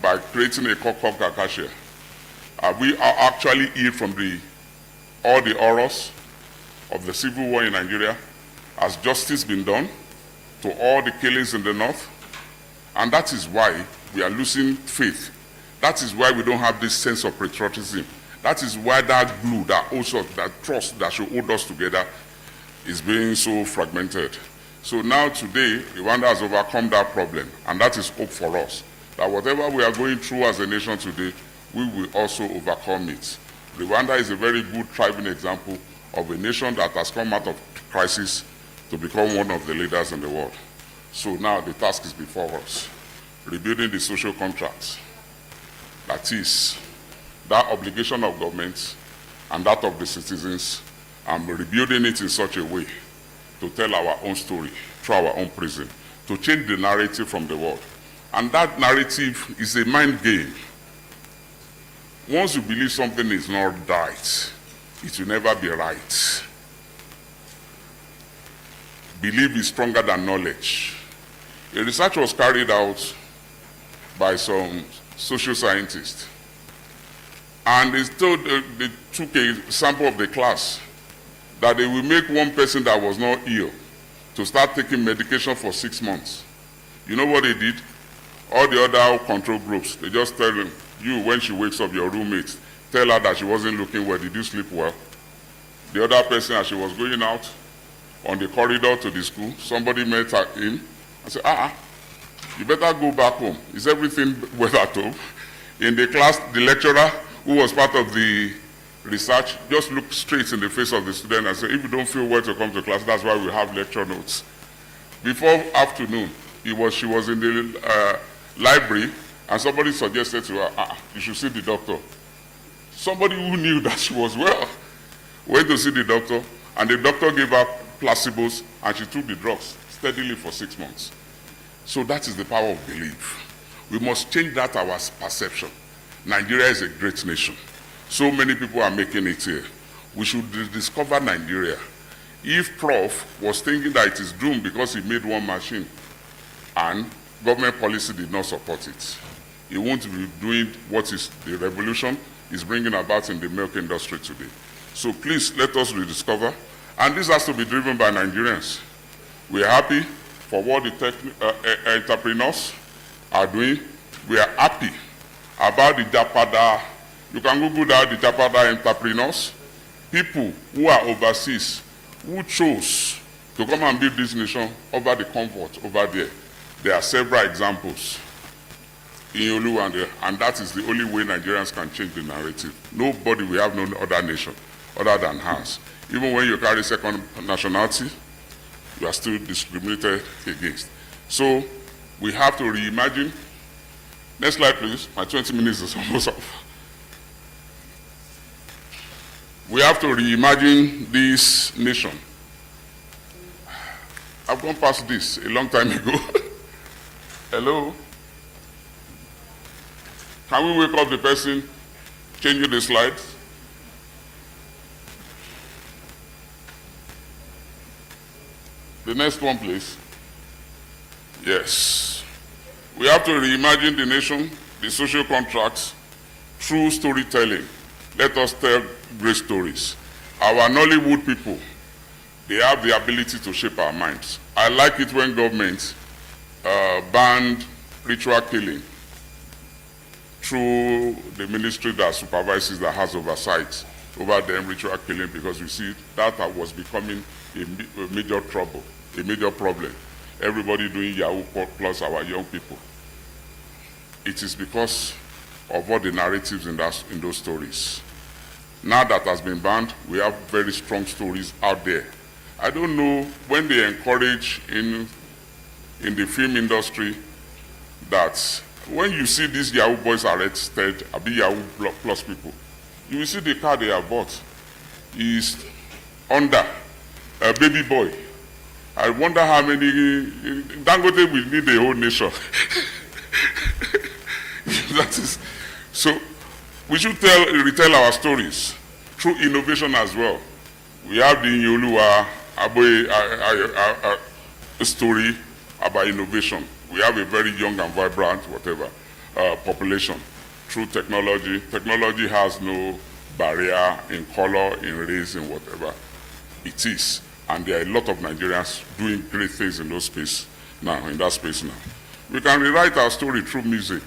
by creating a Kokok Acacia. We are actually healed from all the horrors of the civil war in Nigeria. Has justice been done to all the killings in the north? And that is why we are losing faith. That is why we don't have this sense of patriotism. That is why that glue, that trust that should hold us together is being so fragmented. So now today, Rwanda has overcome that problem, and that is hope for us. That whatever we are going through as a nation today, we will also overcome it. Rwanda is a very good thriving example of a nation that has come out of crisis to become one of the leaders in the world. So now the task is before us, rebuilding the social contracts. That is, that obligation of governments and that of the citizens, and rebuilding it in such a way to tell our own story through our own prism, to change the narrative from the world. And that narrative is a mind game. Once you believe something is not right, it will never be right. Belief is stronger than knowledge. A research was carried out by some social scientists, and they took a sample of the class that they will make one person that was not ill to start taking medication for 6 months. You know what they did? All the other control groups, they just tell them, you, when she wakes up, your roommate, tell her that she wasn't looking well. Did you sleep well? The other person, as she was going out on the corridor to the school, somebody met her in and said, you better go back home. Is everything well at home? In the class, the lecturer, who was part of the research, just looked straight in the face of the student and said, if you don't feel well to come to class, that's why we have lecture notes. Before afternoon, she was in the library, and somebody suggested to her, you should see the doctor. Somebody who knew that she was well went to see the doctor, and the doctor gave her placebos, and she took the drugs steadily for 6 months. So that is the power of belief. We must change that, our perception. Nigeria is a great nation. So many people are making it here. We should discover Nigeria. If Prof was thinking that it is doomed because he made one machine and government policy did not support it, he won't be doing what is the revolution is bringing about in the milk industry today. So please let us rediscover. And this has to be driven by Nigerians. We are happy for what the entrepreneurs are doing. We are happy about the Japada. You can Google that, the Japada entrepreneurs, people who are overseas, who chose to come and build this nation over the comfort over there. There are several examples in Oluwande, and that is the only way Nigerians can change the narrative. Nobody will have no other nation other than ours. Even when you carry second nationality, you are still discriminated against. So we have to reimagine. Next slide, please. My 20 minutes is almost up. We have to reimagine this nation. I've gone past this a long time ago. Hello? Can we wake up the person changing the slides? The next one, please. Yes. We have to reimagine the nation, the social contracts, through storytelling. Let us tell great stories. Our Nollywood people, they have the ability to shape our minds. I like it when government banned ritual killing through the ministry that supervises, that has oversight over them ritual killing, because we see that was becoming a major trouble, a major problem. Everybody doing Yahoo plus our young people. It is because of all the narratives in those stories. Now that has been banned, we have very strong stories out there. I don't know when they encourage in the film industry that when you see these Yahoo boys arrested, Yahoo plus people, you will see the car they have bought is under a baby boy. I wonder how many, Dangote will need a whole nation. That is, so we should retell our stories through innovation as well. We have the Nyoluwa story about innovation. We have a very young and vibrant, population through technology. Technology has no barrier in color, in race, in whatever it is. And there are a lot of Nigerians doing great things in those space now, in that space now. We can rewrite our story through music.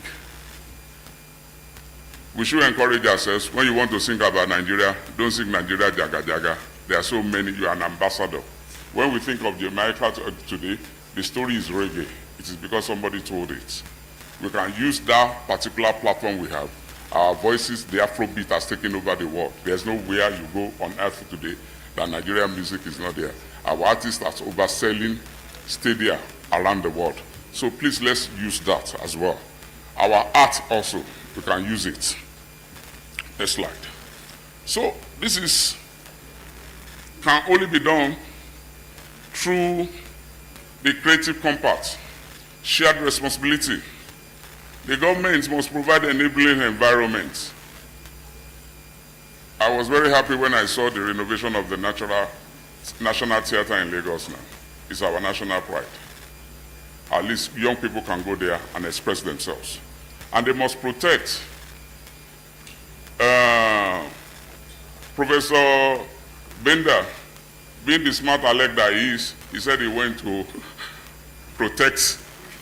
We should encourage ourselves. When you want to sing about Nigeria, don't sing Nigeria Jaga Jaga. There are so many, you are an ambassador. When we think of Jamaica today, the story is reggae. It is because somebody told it. We can use that particular platform we have. Our voices, the Afrobeat has taken over the world. There's nowhere you go on earth today that Nigerian music is not there. Our artists are overselling stadia around the world. So please, let's use that as well. Our art also, we can use it. Next slide. So can only be done through the creative compact, shared responsibility. The government must provide enabling environment. I was very happy when I saw the renovation of the National Theatre in Lagos now. It's our national pride. At least young people can go there and express themselves. And they must protect. Professor Bender, being the smart aleck that he is, he said he went to protect,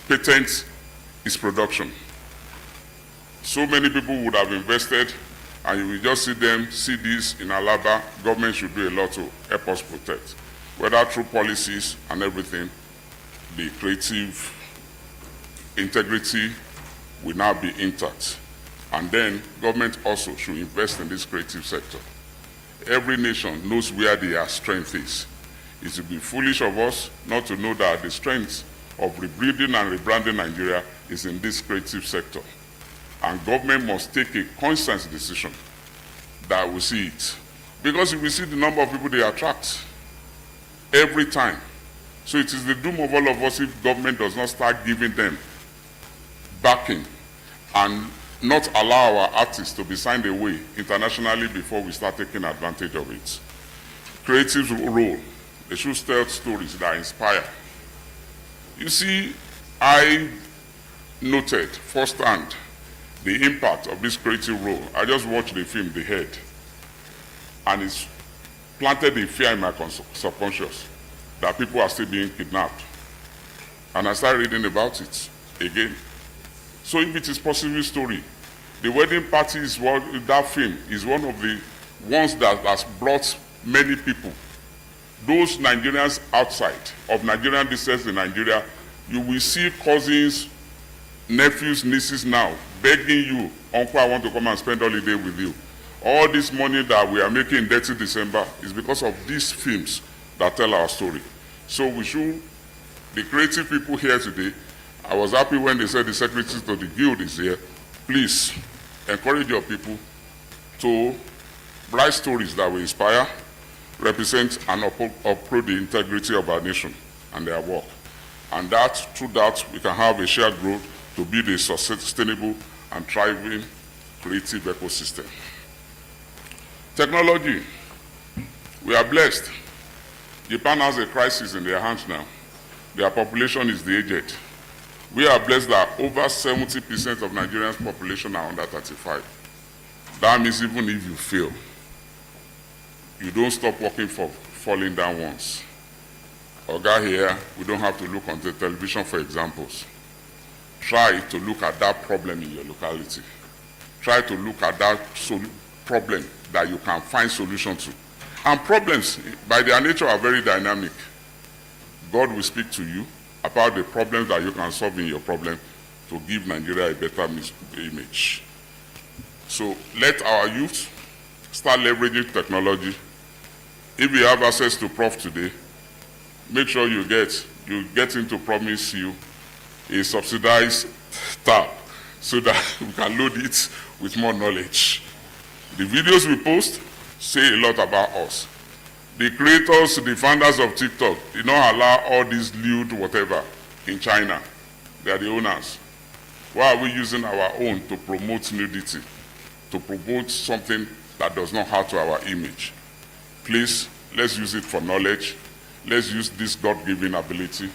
patent his production. So many people would have invested, and you will just see this in Alaba. Government should do a lot to help us protect. Whether through policies and everything, the creative integrity will now be intact. And then government also should invest in this creative sector. Every nation knows where their strength is. It would be foolish of us not to know that the strength of rebuilding and rebranding Nigeria is in this creative sector. And government must take a conscious decision that we see it. Because if we see the number of people they attract every time. So it is the doom of all of us if government does not start giving them backing and not allow our artists to be signed away internationally before we start taking advantage of it. Creative role, they should tell stories that inspire. You see, I noted firsthand the impact of this creative role. I just watched the film, The Head, and it's planted a fear in my subconscious that people are still being kidnapped. And I started reading about it again. So if it is possible story, the wedding party is that film is one of the ones that has brought many people. Those Nigerians outside of Nigerian descent in Nigeria, you will see cousins, nephews, nieces now begging you, uncle, I want to come and spend holiday with you. All this money that we are making in Dirty December is because of these films that tell our story. So we should, the creative people here today, I was happy when they said the secretary to the guild is here. Please encourage your people to write stories that will inspire, represent, and uphold the integrity of our nation and their work. And that, through that, we can have a shared growth to build a sustainable and thriving creative ecosystem. Technology. We are blessed. Japan has a crisis in their hands now. Their population is the aged. We are blessed that over 70% of Nigerians' population are under 35. That means even if you fail, you don't stop working for falling down once. Oga here, we don't have to look on the television for examples. Try to look at that problem in your locality. Try to look at that problem that you can find solution to. And problems, by their nature, are very dynamic. God will speak to you about the problems that you can solve in your problem to give Nigeria a better image. So let our youth start leveraging technology. If you have access to Prof today, make sure you get him to promise you a subsidized tab so that we can load it with more knowledge. The videos we post say a lot about us. The creators, the founders of TikTok did not allow all this lewd whatever in China. They are the owners. Why are we using our own to promote nudity, to promote something that does not hurt to our image? Please, let's use it for knowledge. Let's use this God-given ability,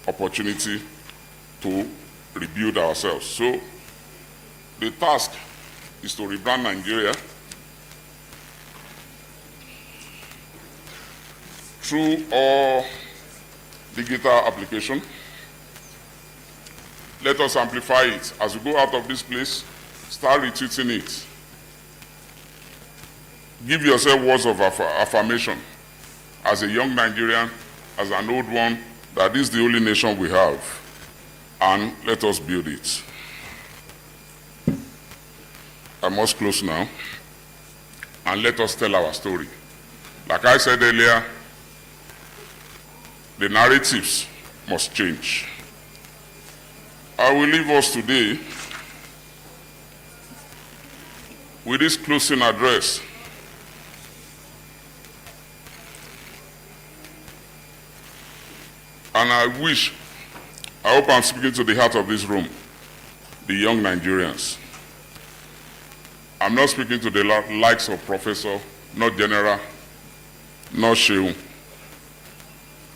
opportunity to rebuild ourselves. So the task is to rebrand Nigeria through all digital application. Let us amplify it. As we go out of this place, start retweeting it. Give yourself words of affirmation as a young Nigerian, as an old one, that this is the only nation we have. And let us build it. I must close now. And let us tell our story. Like I said earlier, the narratives must change. I will leave us today with this closing address And I hope I'm speaking to the heart of this room, the young Nigerians. I'm not speaking to the likes of Professor, not General, not Shehu.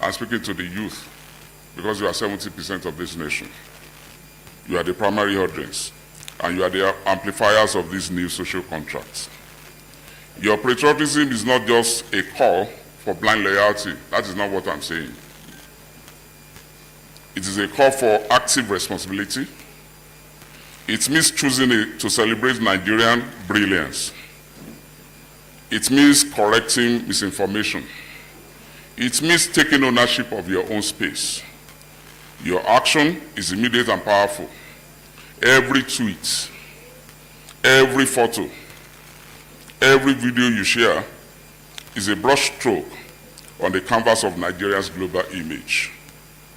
I'm speaking to the youth, because you are 70% of this nation. You are the primary audience, and you are the amplifiers of these new social contracts. Your patriotism is not just a call for blind loyalty. That is not what I'm saying. It is a call for active responsibility. It means choosing to celebrate Nigerian brilliance. It means correcting misinformation. It means taking ownership of your own space. Your action is immediate and powerful. Every tweet, every photo, every video you share is a brushstroke on the canvas of Nigeria's global image.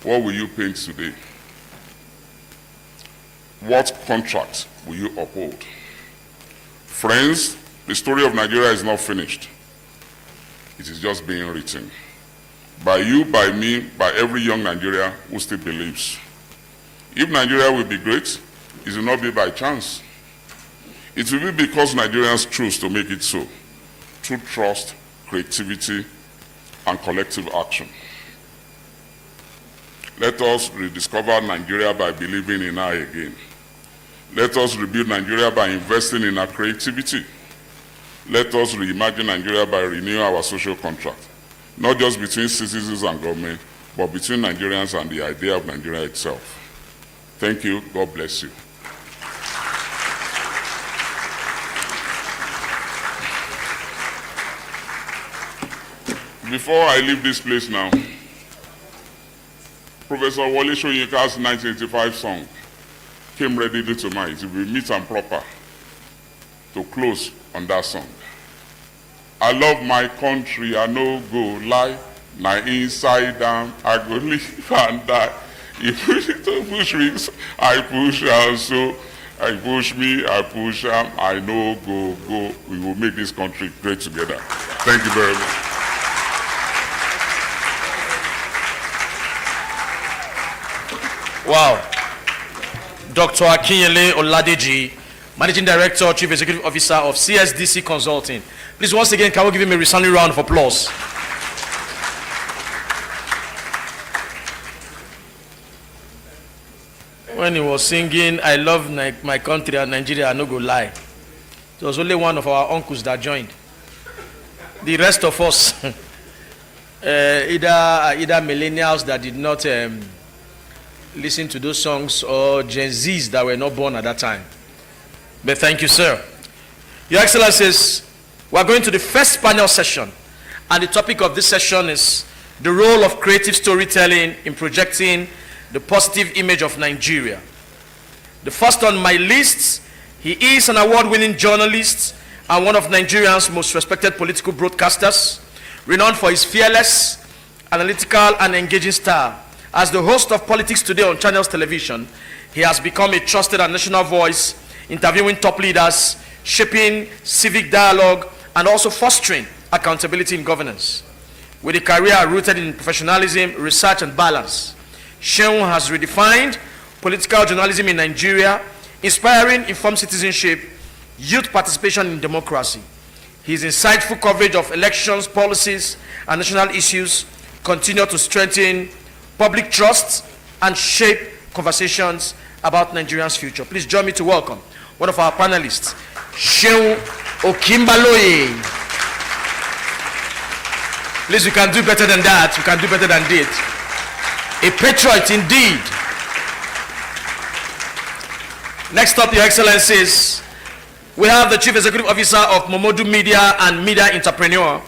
What will you paint today? What contract will you uphold? Friends, the story of Nigeria is not finished. It is just being written. By you, by me, by every young Nigerian who still believes. If Nigeria will be great, it will not be by chance. It will be because Nigerians choose to make it so, through trust, creativity, and collective action. Let us rediscover Nigeria by believing in her again. Let us rebuild Nigeria by investing in our creativity. Let us reimagine Nigeria by renewing our social contract, not just between citizens and government, but between Nigerians and the idea of Nigeria itself. Thank you. God bless you. Before I leave this place now, Professor Wole Soyinka's 1985 song came readily to mind. It will be meet and proper to close on that song. I love my country, I no go lie. Now inside down, I go live and die. If you push me, I push also. I push me, I push him, I no go. We will make this country great together. Thank you very much. Wow. Dr. Akinyele Oladeji, Managing Director, Chief Executive Officer of CSDC Consulting. Please, once again, can we give him a resounding round of applause? When he was singing, I love my country and Nigeria, I no go lie. There was only one of our uncles that joined. The rest of us, either millennials that did not listen to those songs or Gen Zs that were not born at that time. But thank you, sir. Your Excellencies, we are going to the first panel session, and the topic of this session is the role of creative storytelling in projecting the positive image of Nigeria. The first on my list, he is an award-winning journalist and one of Nigeria's most respected political broadcasters, renowned for his fearless, analytical, and engaging style. As the host of Politics Today on Channels Television, he has become a trusted and national voice, interviewing top leaders, shaping civic dialogue, and also fostering accountability in governance. With a career rooted in professionalism, research, and balance, Shehu has redefined political journalism in Nigeria, inspiring informed citizenship, youth participation in democracy. His insightful coverage of elections, policies, and national issues continue to strengthen public trust and shape conversations about Nigeria's future. Please join me to welcome one of our panelists, Shehu Okimbaloye. Please, you can do better than that. You can do better than this. A patriot indeed. Next up, Your Excellencies, we have the Chief Executive Officer of Momodu Media and Media Entrepreneur,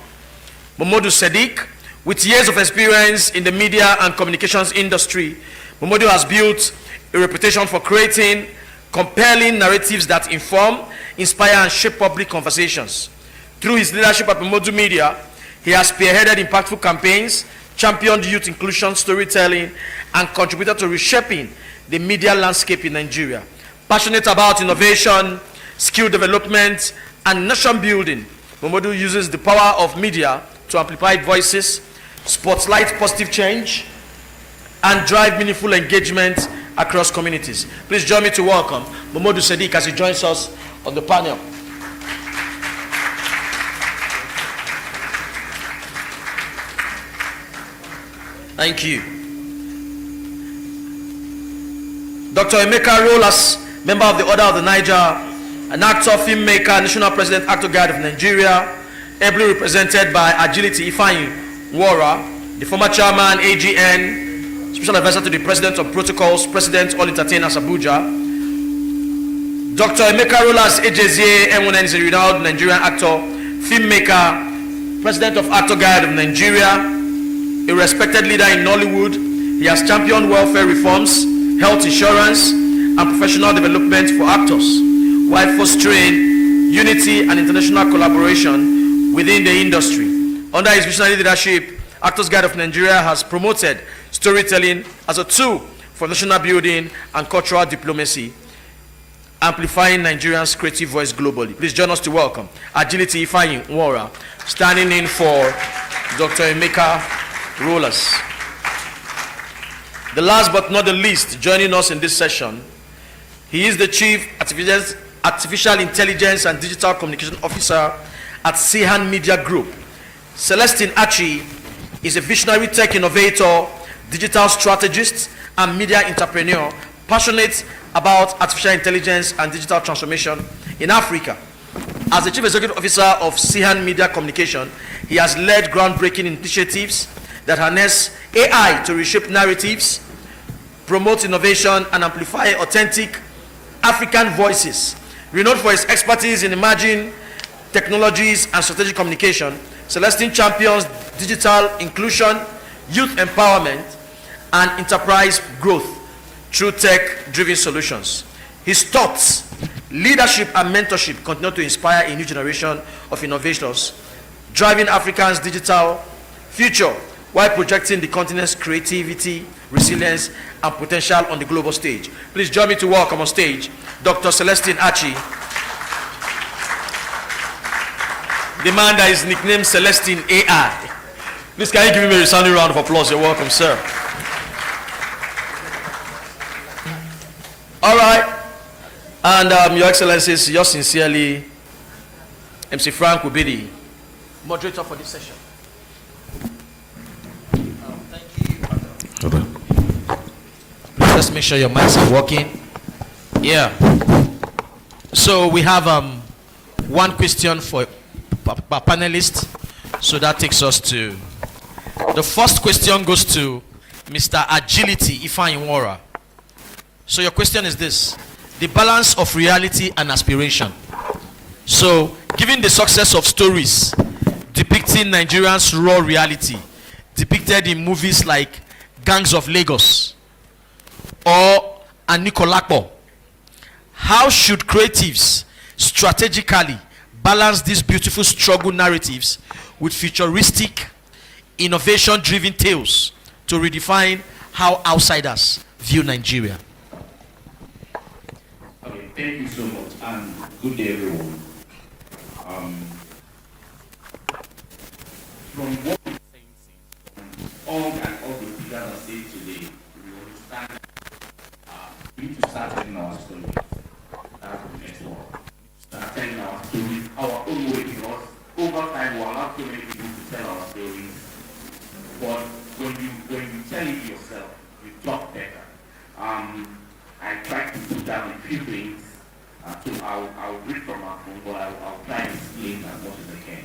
Momodu Sadiq. With years of experience in the media and communications industry, Momodu has built a reputation for creating compelling narratives that inform, inspire, and shape public conversations. Through his leadership at Momodu Media, he has spearheaded impactful campaigns, championed youth inclusion, storytelling, and contributed to reshaping the media landscape in Nigeria. Passionate about innovation, skill development, and nation building, Momodu uses the power of media to amplify voices, spotlight positive change, and drive meaningful engagement across communities. Please join me to welcome Momodu Sadiq as he joins us on the panel. Thank you. Dr. Emeka Roll as member of the Order of the Niger, an actor, filmmaker, national president, actor guide of Nigeria, ably represented by Agility Ifeanyi Nwora, the former chairman, AGN, special advisor to the president of protocols, president, all entertainers, Abuja. Dr. Emeka Roll as Ejezie Enwunen is a renowned Nigerian actor, filmmaker, president of Actor Guide of Nigeria, a respected leader in Nollywood. He has championed welfare reforms, health insurance, and professional development for actors, while fostering unity and international collaboration within the industry. Under his visionary leadership, Actors Guide of Nigeria has promoted storytelling as a tool for national building and cultural diplomacy, amplifying Nigerians' creative voice globally. Please join us to welcome Agility Ifeanyi Nwora, standing in for Dr. Emeka Rollers. The last but not the least, joining us in this session, he is the Chief Artificial Intelligence and Digital Communication Officer at Sihan Media Group. Celestine Achi is a visionary tech innovator, digital strategist, and media entrepreneur, passionate about artificial intelligence and digital transformation in Africa. As the Chief Executive Officer of Sihan Media Communication, he has led groundbreaking initiatives that harness AI to reshape narratives, promote innovation, and amplify authentic African voices. Renowned for his expertise in emerging technologies and strategic communication, Celestine champions digital inclusion, youth empowerment, and enterprise growth through tech-driven solutions. His thoughts, leadership, and mentorship continue to inspire a new generation of innovators, driving Africa's digital future while projecting the continent's creativity, resilience, and potential on the global stage. Please join me to welcome on stage Dr. Celestine Achi, the man that is nicknamed Celestine AI. Please, can you give him a resounding round of applause? You're welcome, sir. All right. And Your Excellencies, yours sincerely, MC Frank will be the moderator for this session. Thank you. Please just make sure your mics are working. Yeah. So we have one question for a panelist. So that takes us to the first question goes to Mr. Agility Ifeanyi Nwora. So your question is this: the balance of reality and aspiration. So, given the success of stories depicting Nigerians' raw reality, depicted in movies like Gangs of Lagos or Anikolapo, how should creatives strategically balance these beautiful struggle narratives with futuristic, innovation-driven tales to redefine how outsiders view Nigeria? Okay, thank you so much, and good day, everyone. From what we're saying, all the figures are saying today, we understand we need to start telling our story. That's the next one. Start telling our stories our own way, because over time we'll allow so many people to tell our stories. But when you tell it yourself, you talk better. I tried to put down a few things, so I'll read from my phone, but I'll try and explain as much as I can.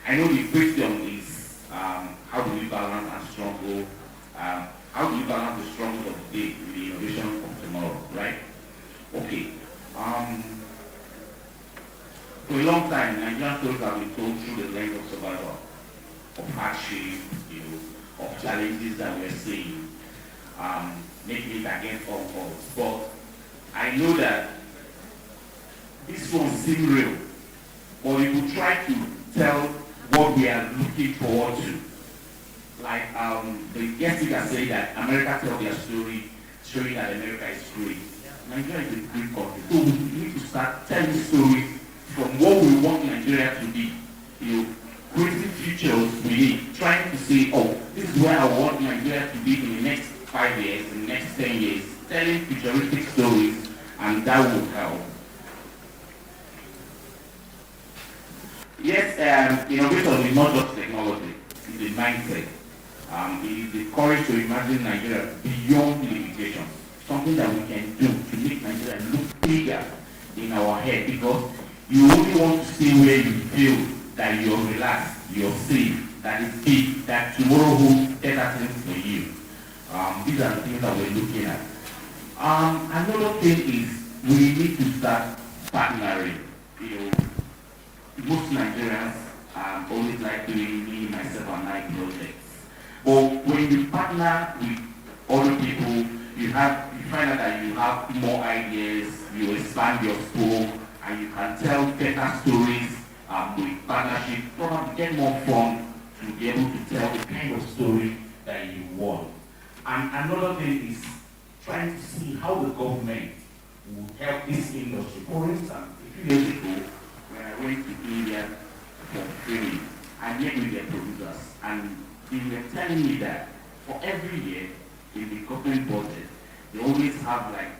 I know the question is, how do we balance and struggle? How do we balance the struggle of the day with the innovation of tomorrow, right? Okay. For a long time, Nigerian stories have been told through the lens of survival, of hardship, of challenges that we're seeing, making it against all odds. But I know that this won't seem real, but if we try to tell what we are looking forward to, like the guest speaker said that America tell their story, showing that America is great. Nigeria is a great country, so we need to start telling stories from what we want Nigeria to be. Creating futures within, trying to say, oh, this is where I want Nigeria to be in the next 5 years, in the next 10 years, telling futuristic stories, and that will help. Yes, innovation is not just technology, it's a mindset. It is the courage to imagine Nigeria beyond limitations, something that we can do to make Nigeria look bigger in our head, because you only want to stay where you feel that you're relaxed, you're safe, that is big, that tomorrow holds better things for you. These are the things that we're looking at. Another thing is we need to start partnering. Most Nigerians always like doing me, myself, and I projects. But when you partner with other people, you find out that you have more ideas, you expand your scope, and you can tell better stories with partnership, probably get more fun to be able to tell the kind of story that you want. And another thing is trying to see how the government will help this industry. For instance, a few years ago, when I went to India for training, I met with their producers, and they were telling me that for every year in the government budget, they always have like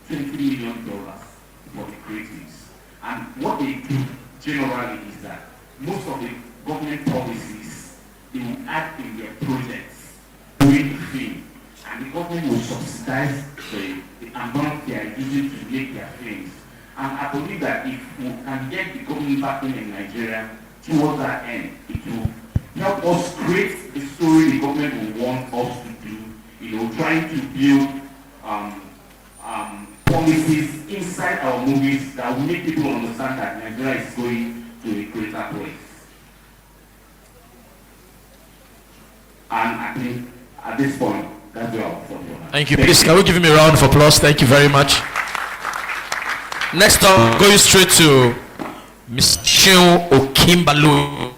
$20 million for the creatives. And what they do generally is that most of the government policies, they will add in their projects during the film, and the government will subsidize the amount they are using to make their films. And I believe that if we can get the government backing in Nigeria towards that end, it will help us create the story the government will want us to do, trying to build policies inside our movies that will make people understand that Nigeria is going to a greater place. And I think at this point, that's where I'll stop. Thank you. Please, can we give him a round of applause? Thank you very much. Next up, going straight to Ms. Shion Okimbalu,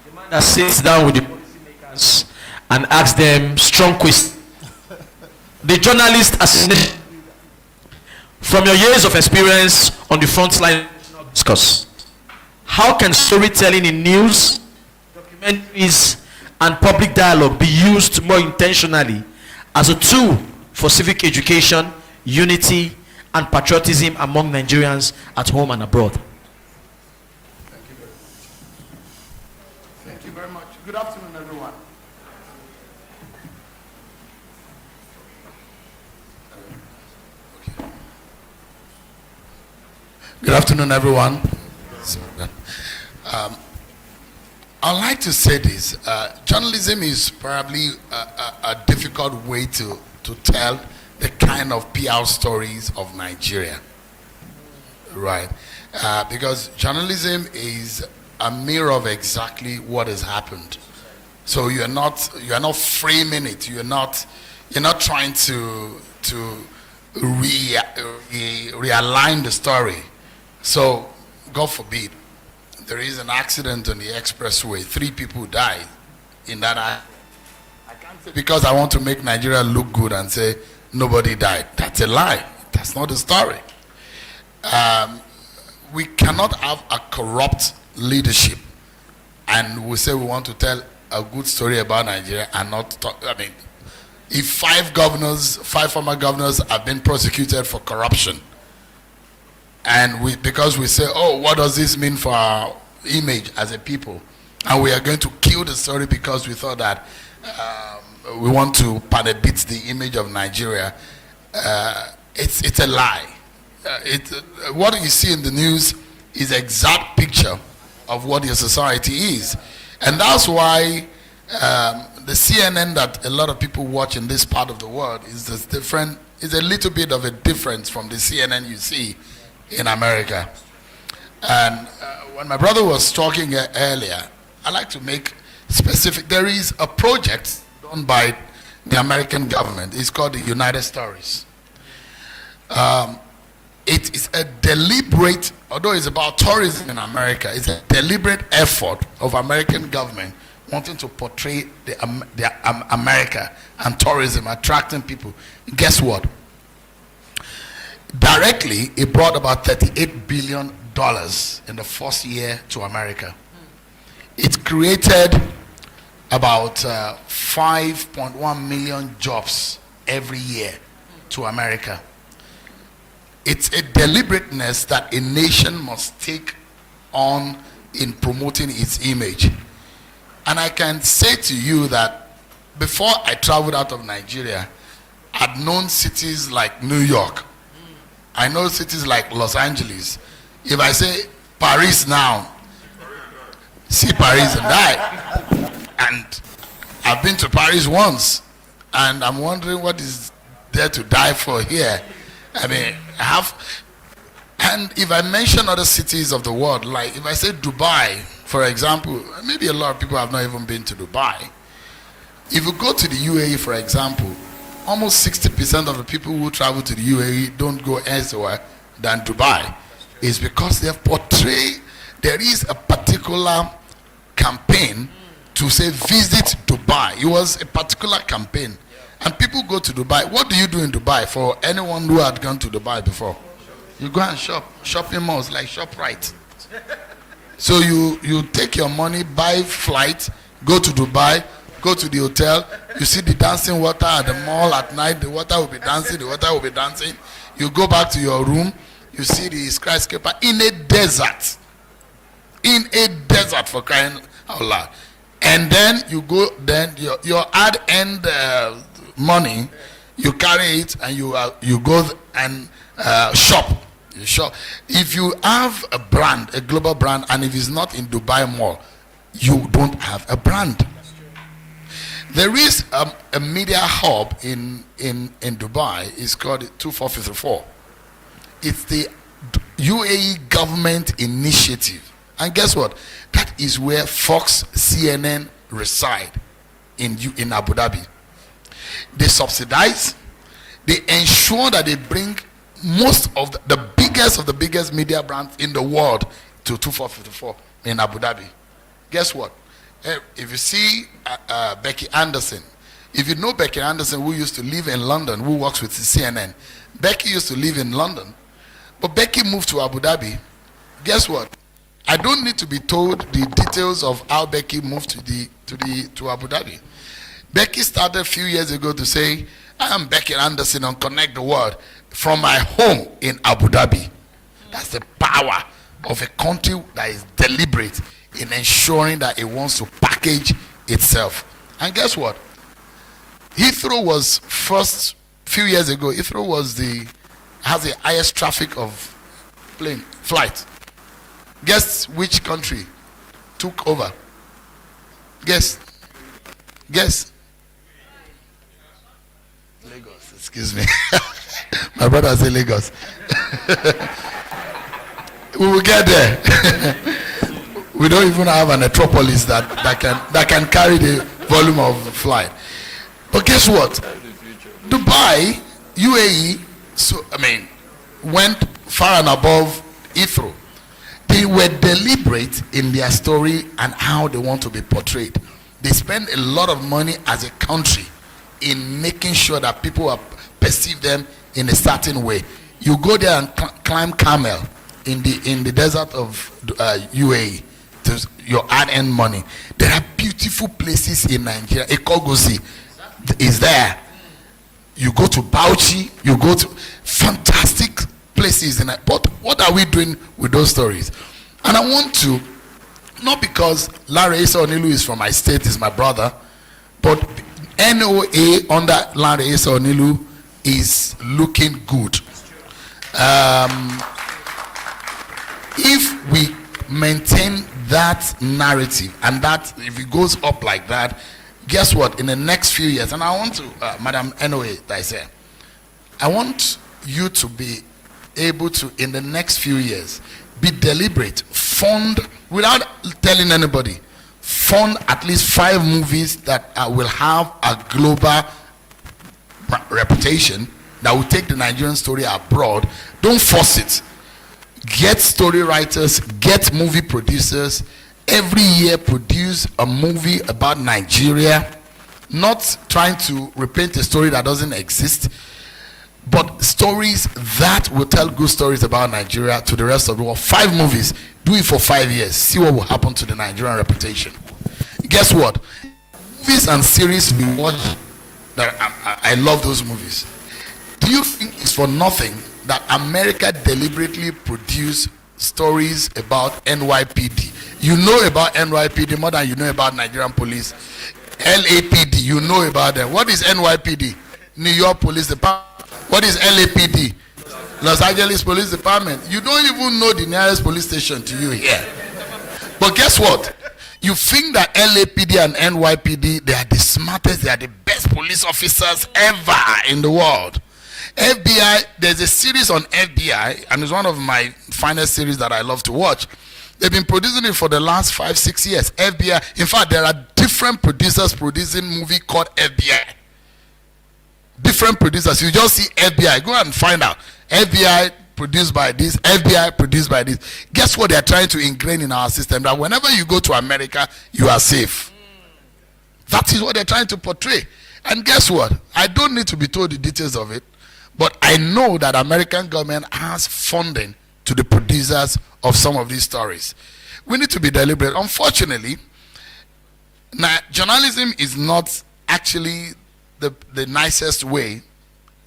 the man that sits down with the policymakers and asks them strong questions. The journalist assassination. From your years of experience on the front line, discuss how can storytelling in news, documentaries, and public dialogue be used more intentionally as a tool for civic education, unity, and patriotism among Nigerians at home and abroad? Thank you very much. Good afternoon, everyone. Good afternoon, everyone. I'd like to say this. Journalism is probably a difficult way to tell the kind of PR stories of Nigeria, right? Because journalism is a mirror of exactly what has happened. So you're not framing it. You're not trying to realign the story. So, God forbid, there is an accident on the expressway. 3 people died in that accident. I can't say because I want to make Nigeria look good and say nobody died. That's a lie. That's not the story. We cannot have a corrupt leadership and we say we want to tell a good story about Nigeria and not talk. I mean, if 5 former governors have been prosecuted for corruption, and because we say, oh, what does this mean for our image as a people? And we are going to kill the story because we thought that we want to beat the image of Nigeria. It's a lie. What you see in the news is the exact picture of what your society is. And that's why the CNN that a lot of people watch in this part of the world is a little bit of a difference from the CNN you see in America. And when my brother was talking earlier, I like to make specific. There is a project done by the American government. It's called the United Stories. It is a deliberate, although it's about tourism in America, it's a deliberate effort of American government wanting to portray the America and tourism, attracting people. Guess what? Directly, it brought about $38 billion in the first year to America. It created about 5.1 million jobs every year to America. It's a deliberateness that a nation must take on in promoting its image. And I can say to you that before I traveled out of Nigeria, I'd known cities like New York. I know cities like Los Angeles. If I say Paris now, see Paris and die. And I've been to Paris once, and I'm wondering what is there to die for here. I mean, and if I mention other cities of the world, like if I say Dubai, for example, maybe a lot of people have not even been to Dubai. If you go to the UAE, for example, almost 60% of the people who travel to the UAE don't go elsewhere than Dubai. It's because they have portrayed, there is a particular campaign to say visit Dubai. It was a particular campaign. And people go to Dubai. What do you do in Dubai? For anyone who had gone to Dubai before, you go and shop. Shopping malls like ShopRite. So you take your money, buy flight, go to Dubai, go to the hotel, you see the dancing water at the mall at night, the water will be dancing, you go back to your room, you see the skyscraper in a desert, for crying out loud. And then you go, then your ad-end money, you carry it and you go and shop. You shop. If you have a brand, a global brand, and if it's not in Dubai Mall, you don't have a brand. There is a media hub in Dubai. It's called 2454. It's the UAE government initiative. And guess what? That is where Fox, CNN reside in Abu Dhabi. They subsidize. They ensure that they bring most of the biggest media brands in the world to 2454 in Abu Dhabi. Guess what? If you see Becky Anderson, if you know Becky Anderson, who used to live in London, who works with CNN, Becky used to live in London, but Becky moved to Abu Dhabi. Guess what? I don't need to be told the details of how Becky moved to Abu Dhabi. Becky started a few years ago to say, I am Becky Anderson on Connect the World from my home in Abu Dhabi. That's the power of a country that is deliberate in ensuring that it wants to package itself. And guess what? Heathrow was first, few years ago, Heathrow has the highest traffic of flight. Guess which country took over? Guess. Lagos, excuse me. My brother said Lagos. We will get there. We don't even have an metropolis that can carry the volume of the flight. But guess what? Dubai, UAE, went far and above Heathrow. They were deliberate in their story and how they want to be portrayed. They spend a lot of money as a country in making sure that people perceive them in a certain way. You go there and climb camel in the desert of UAE. Your ad-end money. There are beautiful places in Nigeria. Ekogosi is there. You go to Bauchi, you go to fantastic places. But what are we doing with those stories? And I want to, not because Larry Esa Onilu is from my state, is my brother, but NOA under Larry Esa Onilu is looking good. If we maintain that narrative and that if it goes up like that, guess what? In the next few years, and I want to, Madam NOA, I want you to be able to, in the next few years, be deliberate, fund, without telling anybody, fund at least 5 movies that will have a global reputation, that will take the Nigerian story abroad. Don't force it. Get story writers, get movie producers. Every year produce a movie about Nigeria, not trying to repaint a story that doesn't exist, but stories that will tell good stories about Nigeria to the rest of the world. 5 movies. Do it for 5 years. See what will happen to the Nigerian reputation. Guess what? movies and series we watch, that I love those movies. Do you think it's for nothing that America deliberately produced stories about NYPD? You know about NYPD more than you know about Nigerian police. LAPD, you know about them. What is NYPD? New York Police Department. What is LAPD? Los Angeles Police Department. You don't even know the nearest police station to you here. But guess what? You think that LAPD and NYPD, they are the smartest, they are the best police officers ever in the world. FBI, there's a series on FBI, and it's one of my finest series that I love to watch. They've been producing it for the last 5-6 years. FBI, in fact, there are different producers producing movie called FBI. Different producers. You just see FBI. Go and find out. FBI produced by this, FBI produced by this. Guess what they're trying to ingrain in our system? That whenever you go to America, you are safe. That is what they're trying to portray. And guess what? I don't need to be told the details of it, but I know that American government has funding to the producers of some of these stories. We need to be deliberate. Unfortunately, now, journalism is not actually the nicest way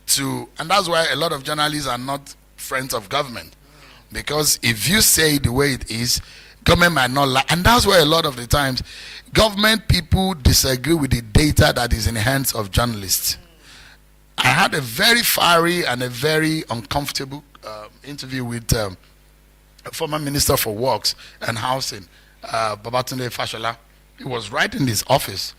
to, and that's why a lot of journalists are not friends of government. Because if you say the way it is, government might not like, and that's why a lot of the times government people disagree with the data that is in the hands of journalists. I had a very fiery and a very uncomfortable interview with a former Minister for Works and Housing, Babatunde Fashola. He was right in his office,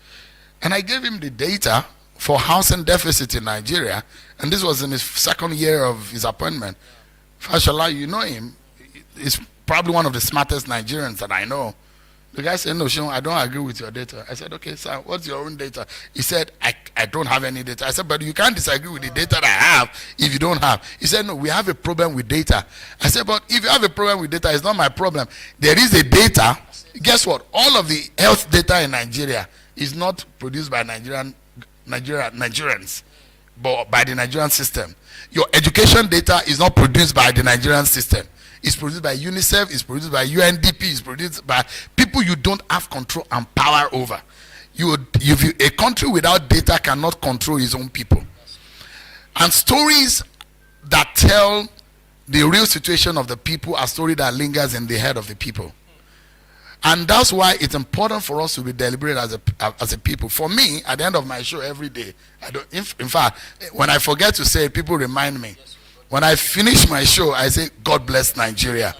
and I gave him the data for housing deficit in Nigeria, and this was in his second year of his appointment. Fashola, you know him, he's probably one of the smartest Nigerians that I know. The guy said, no, Sean, I don't agree with your data. I said, okay, sir, what's your own data? He said, I don't have any data. I said, but you can't disagree with the data that I have if you don't have. He said, no, we have a problem with data. I said, but if you have a problem with data, it's not my problem. There is a data. Guess what? All of the health data in Nigeria is not produced by Nigerians, but by the Nigerian system. Your education data is not produced by the Nigerian system. It's produced by UNICEF, it's produced by UNDP, it's produced by people you don't have control and power over. A country without data cannot control its own people. And stories that tell the real situation of the people are stories that lingers in the head of the people. And that's why it's important for us to be deliberate as a people. For me, at the end of my show every day, in fact, when I forget to say it, people remind me. When I finish my show, I say, God bless Nigeria.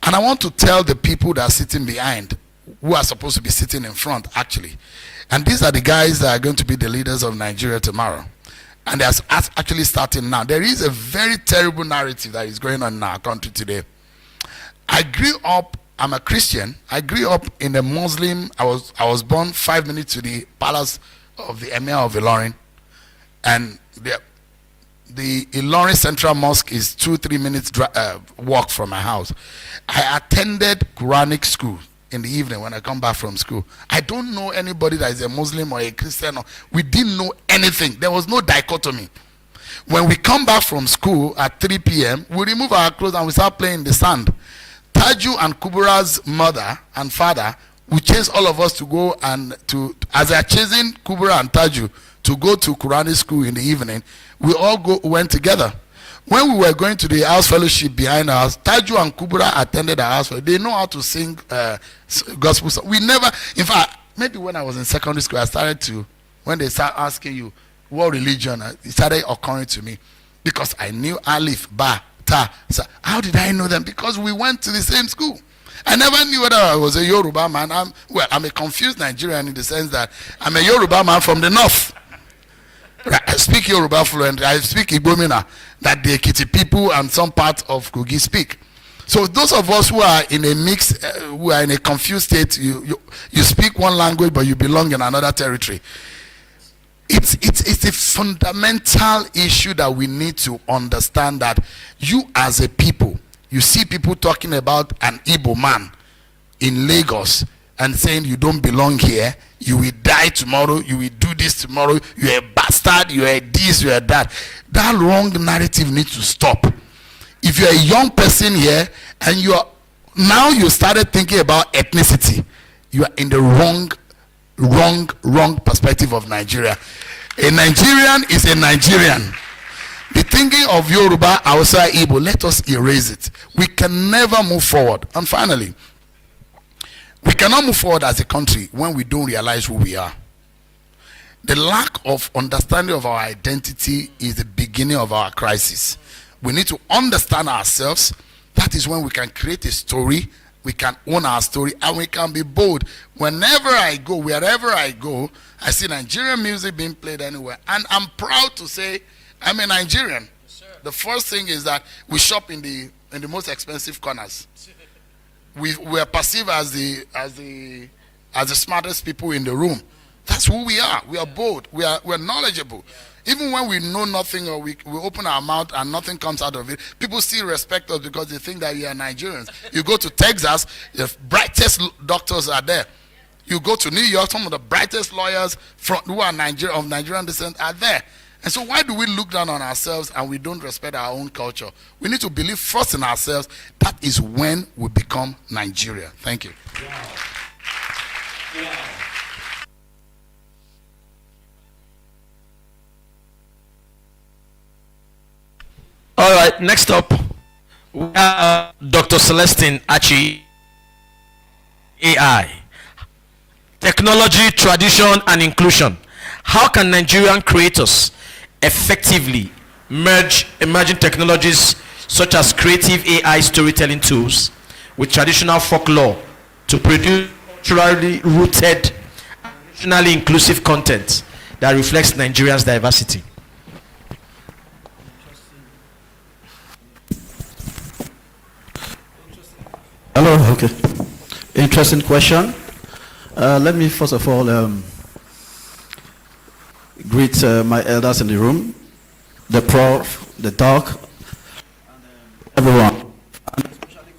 And I want to tell the people that are sitting behind, who are supposed to be sitting in front, actually. And these are the guys that are going to be the leaders of Nigeria tomorrow. And they're actually starting now. There is a very terrible narrative that is going on in our country today. I'm a Christian. I grew up in a Muslim. I was born 5 minutes to the palace of the Emir of Ilorin. And the Ilorin Central Mosque is 2-3 minutes walk from my house. I attended Quranic school in the evening when I come back from school. I don't know anybody that is a Muslim or a Christian. We didn't know anything. There was no dichotomy. When we come back from school at 3 p.m., we remove our clothes and we start playing in the sand. Taju and Kubura's mother and father, we chase all of us to go and as they are chasing Kubura and Taju to go to Quranic school in the evening, we all went together. When we were going to the house fellowship behind us, Taju and Kubura attended our house fellowship. They know how to sing gospel songs. We never, in fact, maybe when I was in secondary school, I started to, when they start asking you what religion, it started occurring to me because I knew Alif, Ba, Ta. So how did I know them? Because we went to the same school. I never knew whether I was a Yoruba man. I'm a confused Nigerian in the sense that I'm a Yoruba man from the north. I speak Yoruba fluently. I speak Igbomina, that the Ekiti people and some parts of Kogi speak. So those of us who are in a mix, who are in a confused state, you speak one language but you belong in another territory. It's a fundamental issue that we need to understand, that you as a people, you see people talking about an Igbo man in Lagos and saying you don't belong here, you will die tomorrow, you will do this tomorrow, you're a bastard, you're a this, you're a that. That wrong narrative needs to stop. If you're a young person here and you started thinking about ethnicity, you are in the wrong wrong perspective of Nigeria. A Nigerian is a Nigerian. The thinking of Yoruba, Hausa, Igbo, let us erase it. We can never move forward. And finally, we cannot move forward as a country when we don't realize who we are. The lack of understanding of our identity is the beginning of our crisis. We need to understand ourselves. That is when we can create a story, we can own our story, and we can be bold. Whenever I go, wherever I go, I see Nigerian music being played anywhere. And I'm proud to say I'm a Nigerian. Yes, the first thing is that we shop in the most expensive corners. We are perceived as the smartest people in the room. That's who we are. We are bold. We're knowledgeable. Even when we know nothing or we open our mouth and nothing comes out of it, people still respect us because they think that we are Nigerians. You go to Texas, the brightest doctors are there. You go to New York, some of the brightest lawyers who are of Nigerian descent are there. And so why do we look down on ourselves and we don't respect our own culture? We need to believe first in ourselves. That is when we become Nigeria. Thank you. Wow. Yeah. All right, next up, we have Dr. Celestine Achi, AI. Technology, tradition, and inclusion. How can Nigerian creators effectively merge emerging technologies such as creative AI storytelling tools with traditional folklore to produce culturally rooted, regionally inclusive content that reflects Nigeria's diversity? Hello, okay. Interesting question. Let me first of all greet my elders in the room, the prof, the doc, and everyone. And especially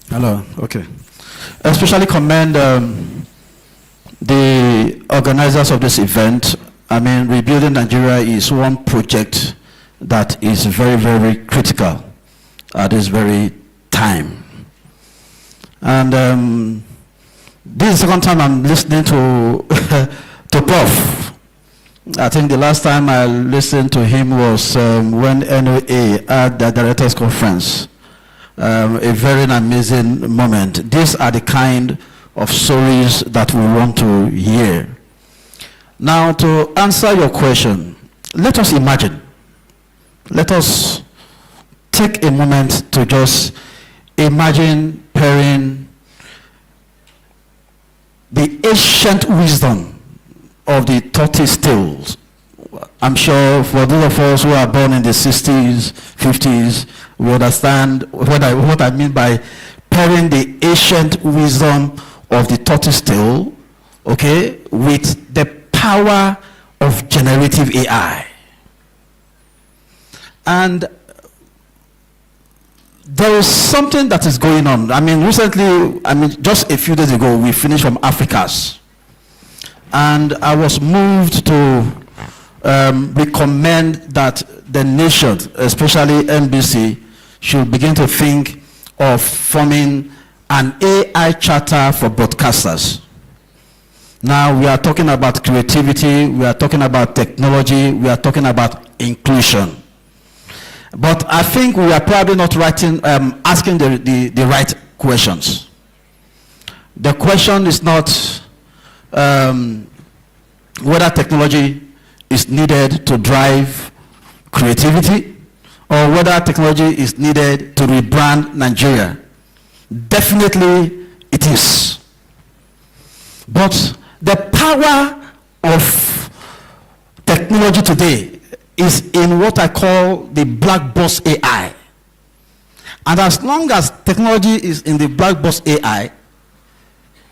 hello, okay. Especially commend the organizers of this event. I mean, Rebuilding Nigeria is one project that is very, very critical at this very time. And this is the second time I'm listening to to Prof. I think the last time I listened to him was when NOA at the Directors Conference. A very amazing moment. These are the kind of stories that we want to hear. Now, to answer your question, let us imagine. Let us take a moment to just imagine pairing the ancient wisdom of the tortoise tales. I'm sure for those of us who are born in the 60s, 50s, we understand what I mean by pairing the ancient wisdom of the tortoise tale, okay, with the power of generative AI. And there is something that is going on. I mean, recently, just a few days ago, we finished from Africa's. And I was moved to recommend that the nation, especially NBC, should begin to think of forming an AI charter for broadcasters. Now, we are talking about creativity, we are talking about technology, we are talking about inclusion. But I think we are probably not asking the right questions. The question is not whether technology is needed to drive creativity or whether technology is needed to rebrand Nigeria. Definitely it is. But the power of technology today is in what I call the black box AI. And as long as technology is in the black box AI,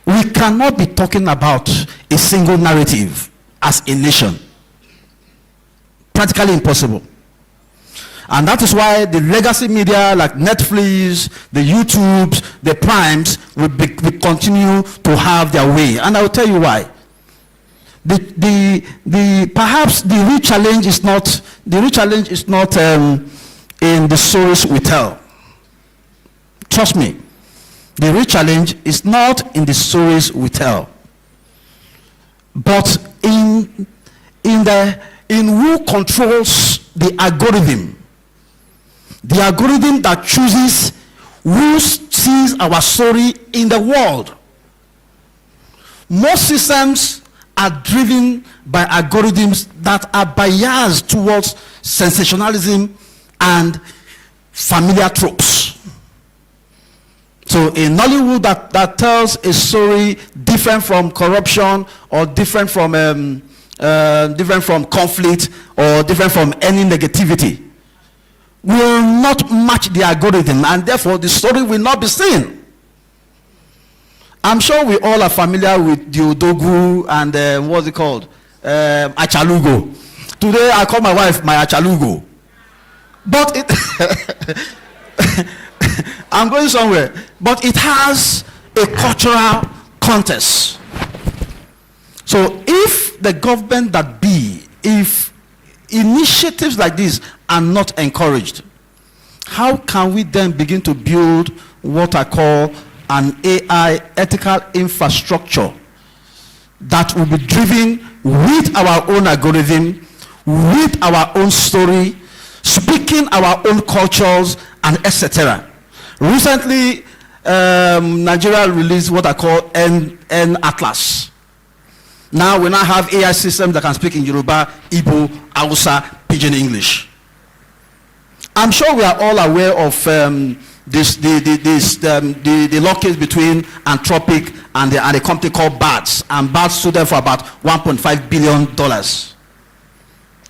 we cannot be talking about a single narrative as a nation. Practically impossible. And that is why the legacy media like Netflix, the YouTubes, the Primes will continue to have their way. And I will tell you why. Perhaps the real challenge is not in the stories we tell. Trust me. The real challenge is not in the stories we tell, but in who controls the algorithm. The algorithm that chooses who sees our story in the world. Most systems are driven by algorithms that are biased towards sensationalism and familiar tropes. So a Nollywood that tells a story different from corruption or different from conflict or different from any negativity will not match the algorithm, and therefore the story will not be seen. I'm sure we all are familiar with the Odogu and what's it called? Achalugo. Today I call my wife my Achalugo. But it I'm going somewhere. But it has a cultural context. So if the government that be, if initiatives like this are not encouraged, how can we then begin to build what I call an AI ethical infrastructure that will be driven with our own algorithm, with our own story, speaking our own cultures, and etc. Recently, Nigeria released what I call N Atlas. Now we now have AI systems that can speak in Yoruba, Igbo, Hausa, Pidgin English. I'm sure we are all aware of the law case between Anthropic and a company called BATS, and BATS stood there for about $1.5 billion.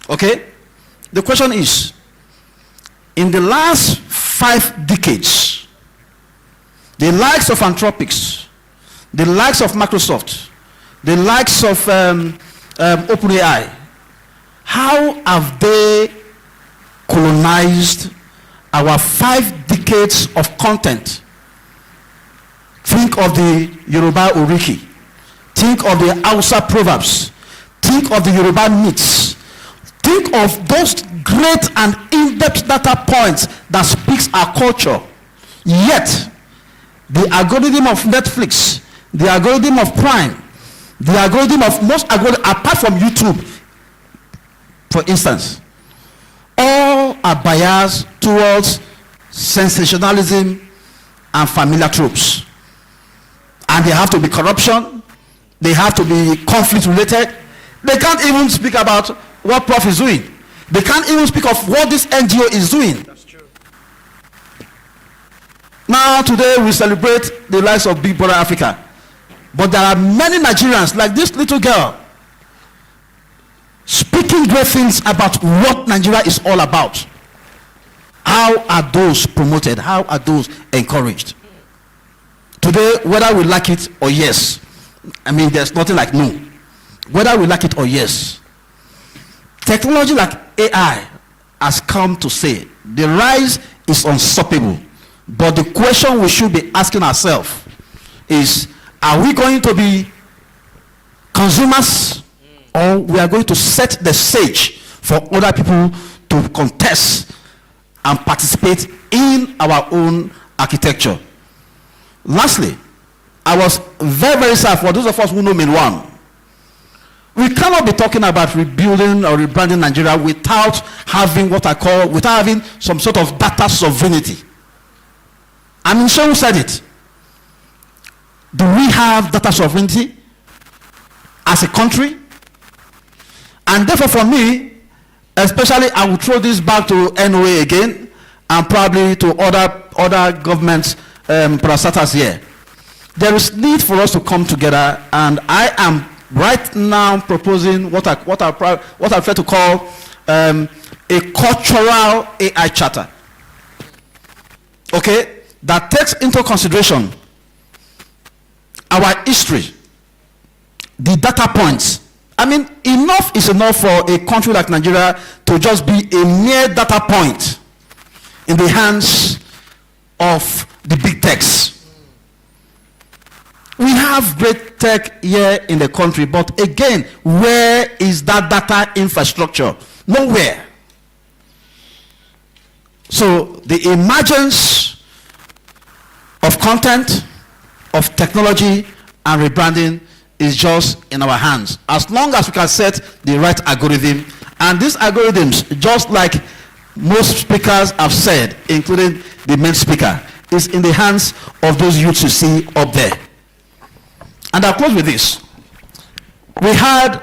Okay? The question is, in the last 5 decades, the likes of Anthropics, the likes of Microsoft, the likes of OpenAI, how have they colonized our 5 decades of content? Think of the Yoruba Oriki. Think of the Hausa proverbs. Think of the Yoruba myths. Think of those great and in-depth data points that speaks our culture. Yet, the algorithm of Netflix, the algorithm of Prime, the algorithm of most algorithms, apart from YouTube, for instance, all are biased towards sensationalism and familiar tropes. And they have to be corruption, they have to be conflict related. They can't even speak about what Prof is doing. They can't even speak of what this NGO is doing. That's true. Now today we celebrate the likes of Big Brother Africa. But there are many Nigerians, like this little girl, speaking great things about what Nigeria is all about. How are those promoted? How are those encouraged? Today, whether we like it or yes, I mean, there's nothing like no. Whether we like it or yes, technology like AI has come to say the rise is unstoppable. But the question we should be asking ourselves is, are we going to be consumers, or we are going to set the stage for other people to contest and participate in our own architecture? Lastly, I was very, very sad for those of us who know Main One. We cannot be talking about rebuilding or rebranding Nigeria without having what I call, without having some sort of data sovereignty. I mean, Sean said it. Do we have data sovereignty as a country? And therefore for me, especially, I will throw this back to NOA again, and probably to other governments, parastatals here. There is need for us to come together, and I am right now proposing what I prefer to call a cultural AI charter. Okay? That takes into consideration our history, the data points. I mean, enough is enough for a country like Nigeria to just be a mere data point in the hands of the big techs. We have great tech here in the country, but again, where is that data infrastructure? Nowhere. So the emergence of content, of technology and rebranding is just in our hands. As long as we can set the right algorithm, and these algorithms, just like most speakers have said, including the main speaker, is in the hands of those youths you see up there. And I'll close with this. We had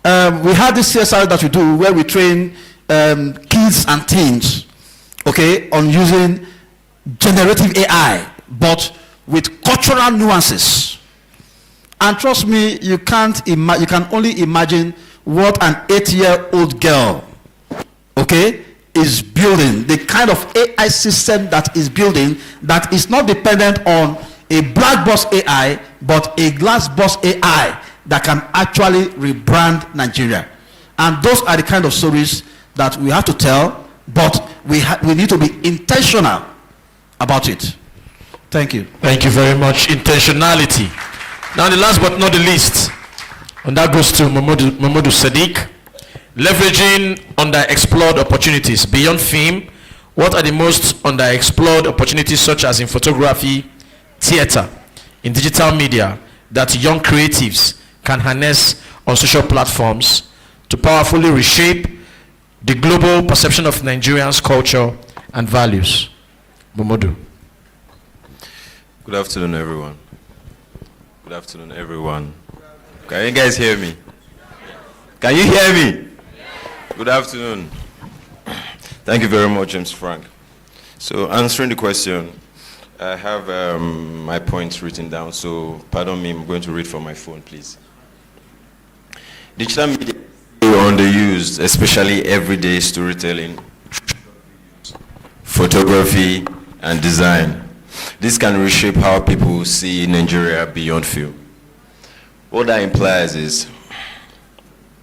this CSR that we do where we train kids and teens, okay, on using generative AI, but with cultural nuances. And trust me, you can only imagine what an 8-year-old girl, okay, is building, the kind of AI system that is building that is not dependent on a black box AI, but a glass box AI that can actually rebrand Nigeria. And those are the kind of stories that we have to tell, but we need to be intentional about it. Thank you. Thank you very much. Intentionality. Now, the last but not the least, and that goes to Mamadou Sadiq. Leveraging underexplored opportunities beyond film. What are the most underexplored opportunities, such as in photography, theater, in digital media, that young creatives can harness on social platforms to powerfully reshape the global perception of Nigerians' culture and values? Mamadou. Good afternoon, everyone. Good afternoon, everyone. Can you guys hear me? Can you hear me? Good afternoon. Thank you very much, James Frank. So, answering the question, I have my points written down, so pardon me, I'm going to read from my phone, please. Digital media are underused, especially everyday storytelling, photography, and design. This can reshape how people see Nigeria beyond film. What that implies is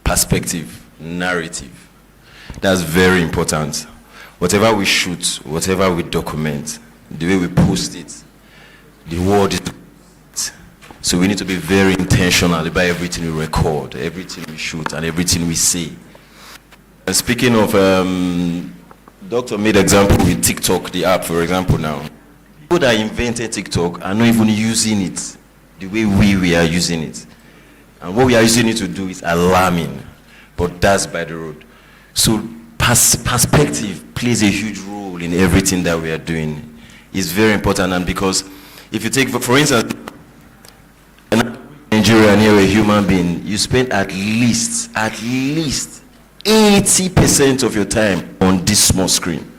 perspective, narrative. That's very important. Whatever we shoot, whatever we document, the way we post it, the word is. So we need to be very intentional about everything we record, everything we shoot, and everything we say. And speaking of, Doctor made example with TikTok, the app, for example now. People that invented TikTok are not even using it the way we are using it. And what we are using it to do is alarming, but that's by the road. So perspective plays a huge role in everything that we are doing. It's very important, and because if you take, for instance, in Nigeria, and you're a human being, you spend at least 80% of your time on this small screen.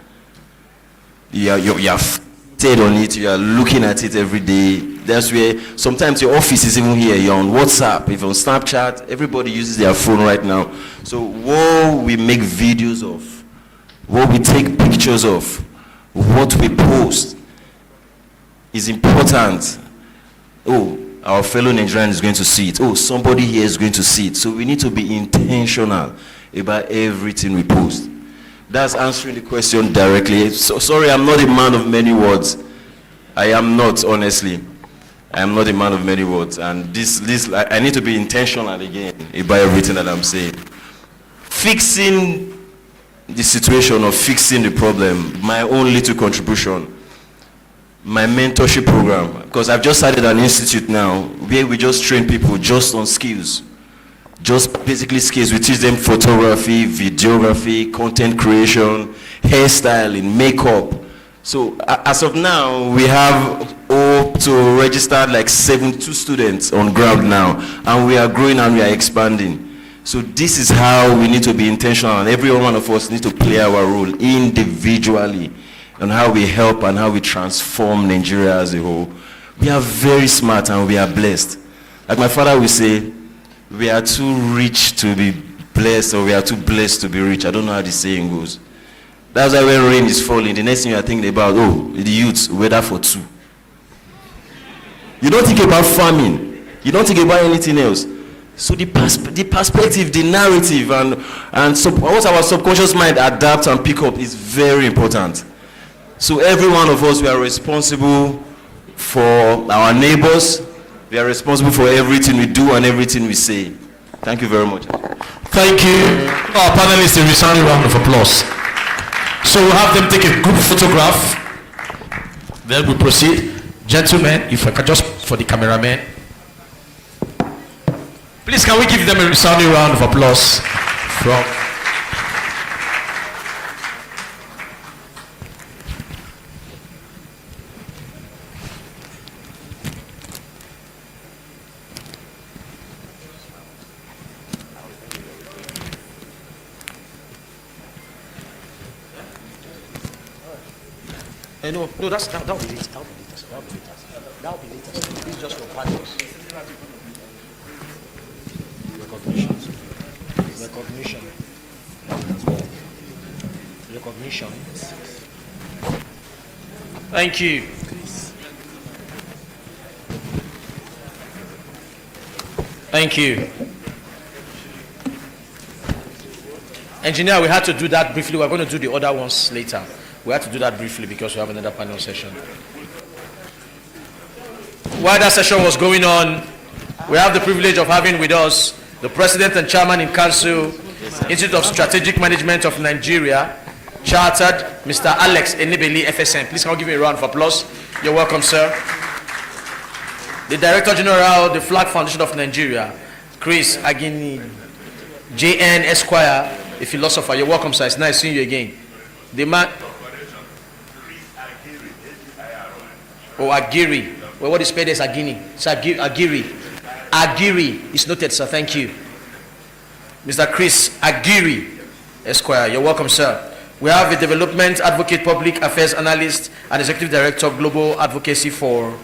You are fixated on it, you are looking at it every day. That's where sometimes your office is even here, you're on WhatsApp, if you're on Snapchat, everybody uses their phone right now. So what we make videos of, what we take pictures of, what we post is important. Oh, our fellow Nigerian is going to see it. Oh, somebody here is going to see it. So we need to be intentional about everything we post. That's answering the question directly. So, sorry, I'm not a man of many words. I am not, honestly. I am not a man of many words. And I need to be intentional again about everything that I'm saying. Fixing the situation or fixing the problem, my own little contribution, my mentorship program, because I've just started an institute now where we just train people just on skills. Just basically skills. We teach them photography, videography, content creation, hairstyling, makeup. So as of now, we have up to registered like 72 students on ground now, and we are growing and we are expanding. So this is how we need to be intentional, and every one of us needs to play our role individually on how we help and how we transform Nigeria as a whole. We are very smart and we are blessed. Like my father will say, we are too rich to be blessed, or we are too blessed to be rich. I don't know how the saying goes. That's why when rain is falling, the next thing you are thinking about, oh, the youths, weather for two. You don't think about farming. You don't think about anything else. So the perspective, the narrative, and what our subconscious mind adapts and pick up is very important. So every one of us, we are responsible for our neighbors. We are responsible for everything we do and everything we say. Thank you very much. Thank you. Our panelists, a resounding round of applause. So we'll have them take a group photograph. Then we proceed. Gentlemen, if I can just for the cameramen. Please, can we give them a resounding round of applause from... No, that'll be it. That'll be it. That'll be it. This is just for partners. Recognition. Thank you. Thank you. Engineer, we had to do that briefly. We're going to do the other ones later. We had to do that briefly because we have another panel session. While that session was going on, we have the privilege of having with us the President and Chairman in Council, Institute of Strategic Management of Nigeria, Chartered, Mr. Alex Enibeli, FSN. Please can we give me a round of applause. You're welcome, sir. The Director General, the Flag Foundation of Nigeria, Chris Agini, JN Esquire, a philosopher. You're welcome, sir. It's nice seeing you again. The man... Oh, Agiri. Well, what is spelled as Agini? It's Agiri. Agiri is noted, sir. Thank you. Mr. Chris Agiri, Esquire. You're welcome, sir. We have a Development Advocate, Public Affairs Analyst, and Executive Director of Global Advocacy for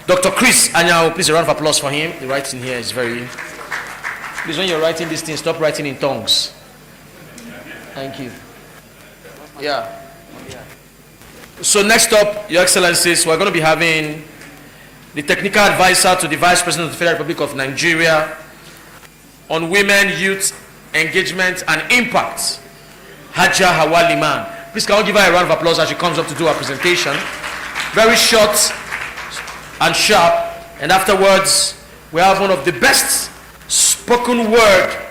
Dr. Chris Anyao. Please, a round of applause for him. The writing here is very... Please, when you're writing this thing, stop writing in tongues. Thank you. Yeah. So next up, Your Excellencies, we're going to be having the Technical Advisor to the Vice President of the Federal Republic of Nigeria on Women, Youth, Engagement and Impact, Haja Hawa Liman. Please can we give her a round of applause as she comes up to do her presentation. Very short and sharp, and afterwards we have one of the best spoken word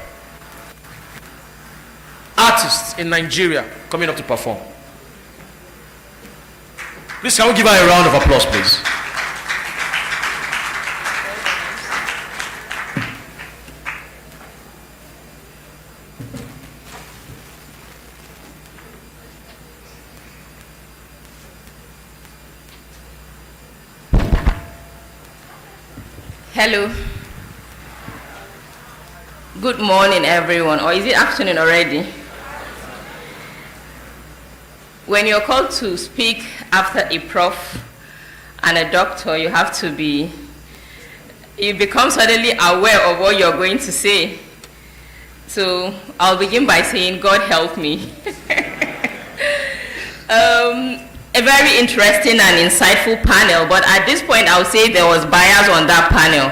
artists in Nigeria coming up to perform. Please can we give her a round of applause, please. Hello. Good morning, everyone. Or is it afternoon already? When you're called to speak after a prof and a doctor, you have to be, you become suddenly aware of what you're going to say. So I'll begin by saying, God help me. A very interesting and insightful panel, but at this point I'll say there was bias on that panel.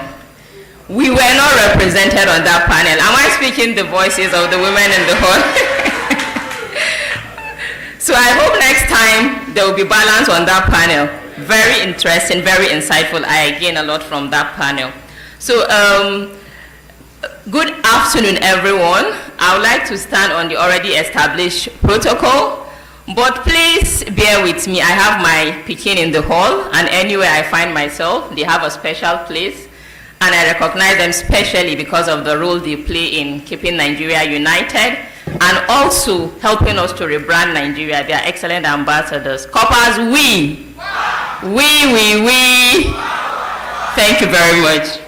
We were not represented on that panel. Am I speaking the voices of the women in the hall? So I hope next time there will be balance on that panel. Very interesting, very insightful. I gain a lot from that panel. So good afternoon, everyone. I would like to stand on the already established protocol. But please bear with me. I have my Pekin in the hall, and anywhere I find myself, they have a special place, and I recognize them specially because of the role they play in keeping Nigeria united and also helping us to rebrand Nigeria. They are excellent ambassadors. Coppers, we. We. Thank you very much.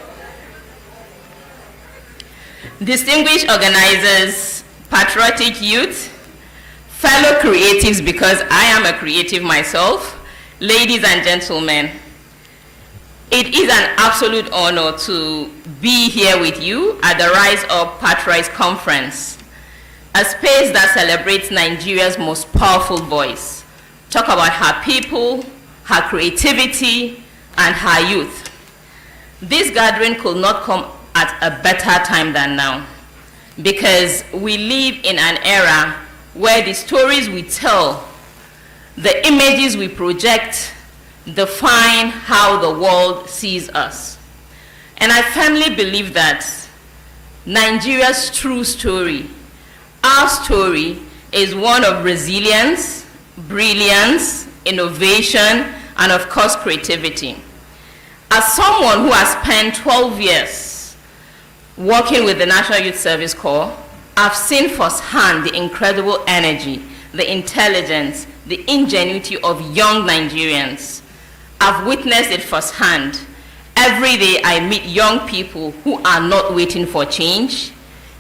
Distinguished organizers, patriotic youth, fellow creatives, because I am a creative myself, ladies and gentlemen, it is an absolute honor to be here with you at the Rise Up Patriots Conference, a space that celebrates Nigeria's most powerful voice. Talk about her people, her creativity, and her youth. This gathering could not come at a better time than now, because we live in an era where the stories we tell, the images we project, define how the world sees us. And I firmly believe that Nigeria's true story, our story, is one of resilience, brilliance, innovation, and of course creativity. As someone who has spent 12 years working with the National Youth Service Corps, I've seen firsthand the incredible energy, the intelligence, the ingenuity of young Nigerians. I've witnessed it firsthand. Every day I meet young people who are not waiting for change.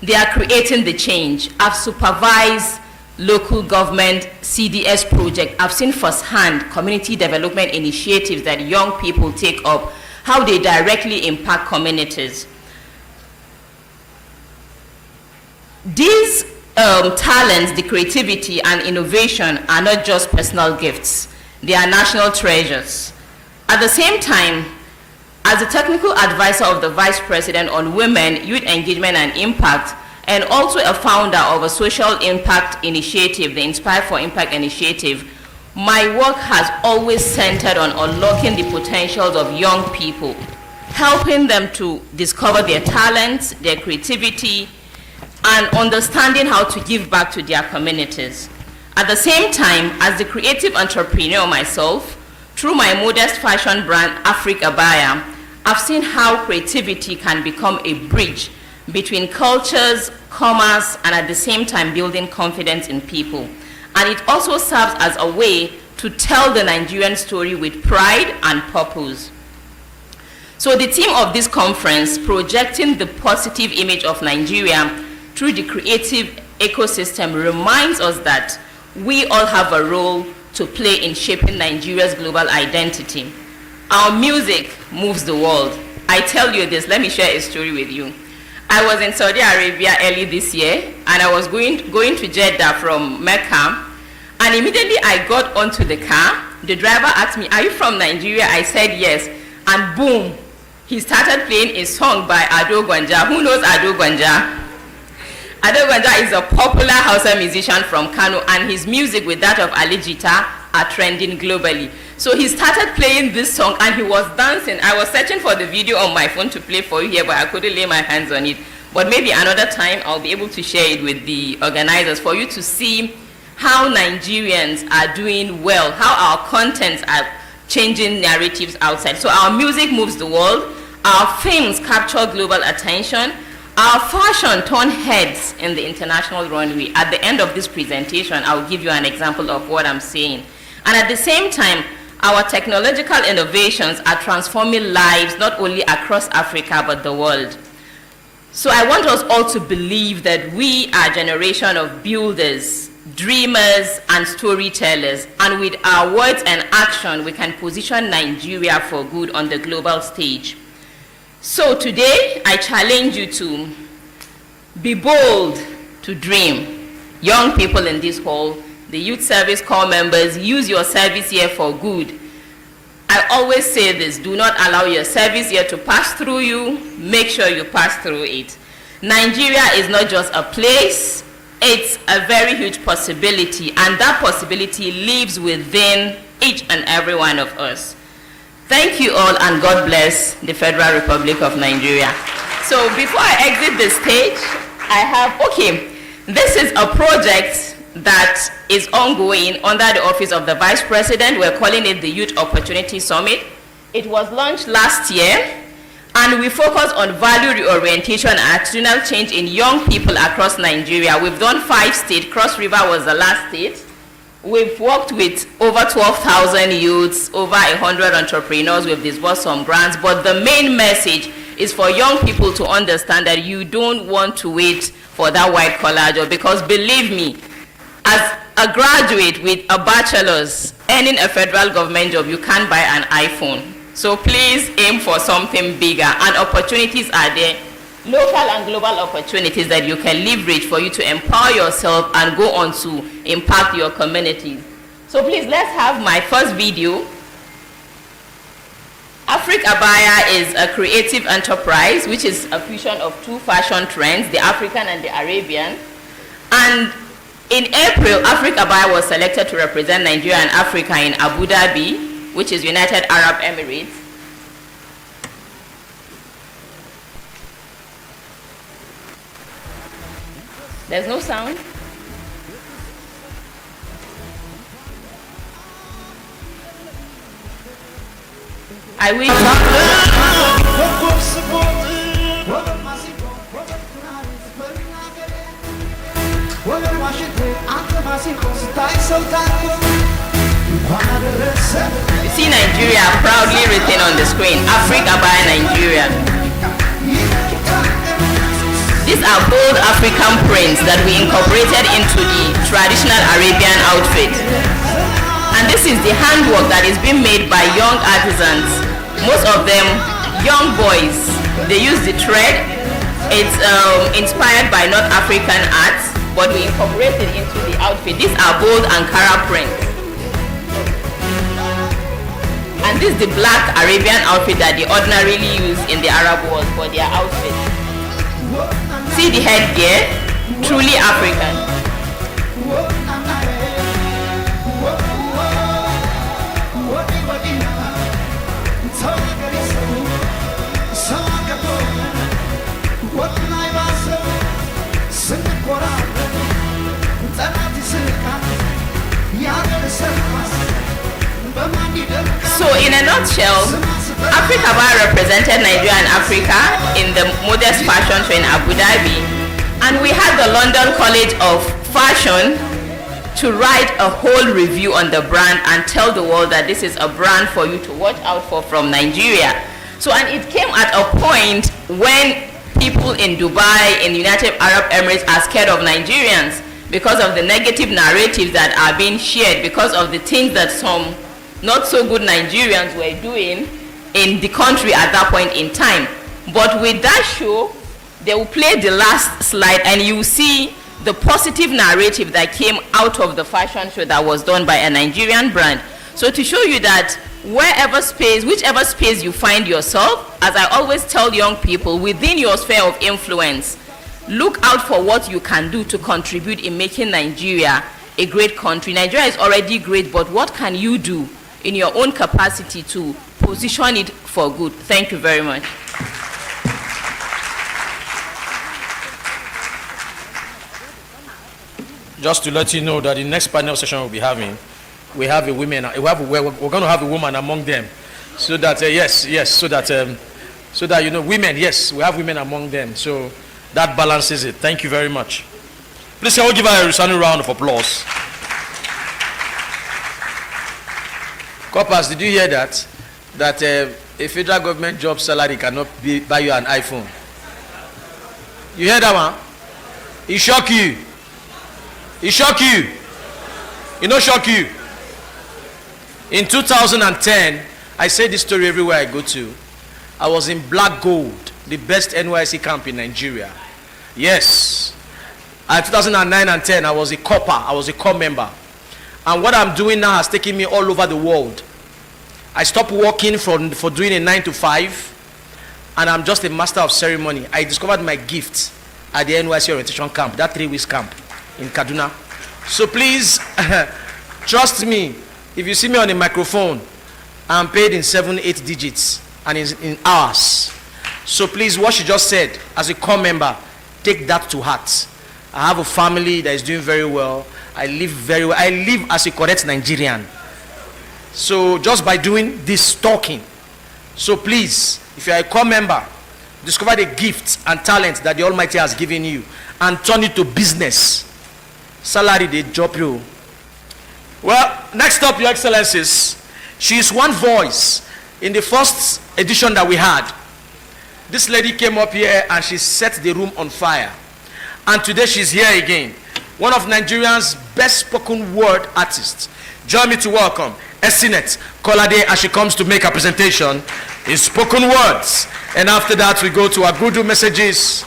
They are creating the change. I've supervised local government CDS project. I've seen firsthand community development initiatives that young people take up, how they directly impact communities. These talents, the creativity and innovation are not just personal gifts. They are national treasures. At the same time, as the technical advisor of the Vice President on Women, Youth Engagement and Impact, and also a founder of a social impact initiative, the Inspire for Impact initiative, my work has always centered on unlocking the potentials of young people, helping them to discover their talents, their creativity, and understanding how to give back to their communities. At the same time, as the creative entrepreneur myself, through my modest fashion brand, Africa Abaya, I've seen how creativity can become a bridge between cultures, commerce, and at the same time building confidence in people. And it also serves as a way to tell the Nigerian story with pride and purpose. So the theme of this conference, projecting the positive image of Nigeria through the creative ecosystem, reminds us that we all have a role to play in shaping Nigeria's global identity. Our music moves the world. I tell you this, let me share a story with you. I was in Saudi Arabia early this year, and I was going to Jeddah from Mecca, and immediately I got onto the car. The driver asked me, "Are you from Nigeria?" I said yes, and boom, he started playing a song by Ado Gwanja. Who knows Ado Gwanja? Ado Gwanja is a popular Hausa musician from Kano, and his music with that of Ali Jita are trending globally. So he started playing this song and he was dancing. I was searching for the video on my phone to play for you here, but I couldn't lay my hands on it. But maybe another time I'll be able to share it with the organizers for you to see how Nigerians are doing well, how our contents are changing narratives outside. So our music moves the world, our films capture global attention, our fashion turns heads in the international runway. At the end of this presentation, I'll give you an example of what I'm saying. And at the same time, our technological innovations are transforming lives not only across Africa, but the world. So I want us all to believe that we are a generation of builders, dreamers, and storytellers. And with our words and action, we can position Nigeria for good on the global stage. So today, I challenge you to be bold, to dream. Young people in this hall, the Youth Service Corps members, use your service year for good. I always say this, do not allow your service year to pass through you, make sure you pass through it. Nigeria is not just a place, it's a very huge possibility, and that possibility lives within each and every one of us. Thank you all, and God bless the Federal Republic of Nigeria. So before I exit the stage, this is a project that is ongoing under the office of the Vice President. We're calling it the Youth Opportunity Summit. It was launched last year, and we focus on value reorientation and attitudinal change in young people across Nigeria. We've done 5 states. Cross River was the last state. We've worked with over 12,000 youths, over 100 entrepreneurs. We've disbursed some grants, but the main message is for young people to understand that you don't want to wait for that white collar job, because believe me, as a graduate with a bachelor's earning a federal government job, you can't buy an iPhone. So please aim for something bigger, and opportunities are there, local and global opportunities that you can leverage for you to empower yourself and go on to impact your communities. So please, let's have my first video. Africa Abaya is a creative enterprise which is a fusion of 2 fashion trends, the African and the Arabian. And in April, Africa Abaya was selected to represent Nigeria and Africa in Abu Dhabi, which is United Arab Emirates. There's no sound? I wish. You see Nigeria proudly written on the screen, Africa by Nigeria. These are bold African prints that we incorporated into the traditional Arabian outfit. And this is the handwork that is being made by young artisans, most of them young boys. They use the thread. It's inspired by North African arts, but we incorporate it into the outfit. These are bold Ankara prints. And this is the black Arabian outfit that they ordinarily use in the Arab world for their outfit. See the headgear, truly African. So in a nutshell, Africa Bar represented Nigeria and Africa in the modest fashion show in Abu Dhabi, and we had the London College of Fashion to write a whole review on the brand and tell the world that this is a brand for you to watch out for from Nigeria. So, and it came at a point when people in Dubai, in the United Arab Emirates are scared of Nigerians because of the negative narratives that are being shared, because of the things that some not so good Nigerians were doing in the country at that point in time. But with that show, they will play the last slide and you will see the positive narrative that came out of the fashion show that was done by a Nigerian brand. So to show you that wherever space, whichever space you find yourself, as I always tell young people, within your sphere of influence, look out for what you can do to contribute in making Nigeria a great country. Nigeria is already great, but what can you do in your own capacity to position it for good? Thank you very much. Just to let you know that the next panel session we'll be having, we have a woman. We're going to have a woman among them, so that so that you know, women. Yes, we have women among them, so that balances it. Thank you very much. Please, can we give her a resounding round of applause? Coppers, did you hear that? That a federal government job salary cannot buy you an iPhone. You heard that one? It shock you. It shock you. It not shock you. In 2010, I say this story everywhere I go to. I was in Black Gold, the best NYC camp in Nigeria. Yes. In 2009 and 10, I was a copper. I was a corps member. And what I'm doing now has taken me all over the world. I stopped working for doing a 9 to 5, and I'm just a master of ceremony. I discovered my gift at the NYC orientation camp, that 3 weeks camp in Kaduna. So please, trust me, if you see me on a microphone, I'm paid in 7, 8 digits and in hours. So please, what she just said, as a corps member, take that to heart. I have a family that is doing very well. I live very well. I live as a correct Nigerian. So just by doing this talking, so please, if you are a corps member, discover the gifts and talents that the Almighty has given you and turn it to business. Salary, they drop you. Well, next up, Your Excellencies, she is one voice in the first edition that we had. This lady came up here and she set the room on fire. And today she's here again. One of Nigeria's best spoken word artists. Join me to welcome Esinet Kolade as she comes to make her presentation in spoken words. And after that, we go to our Gudu messages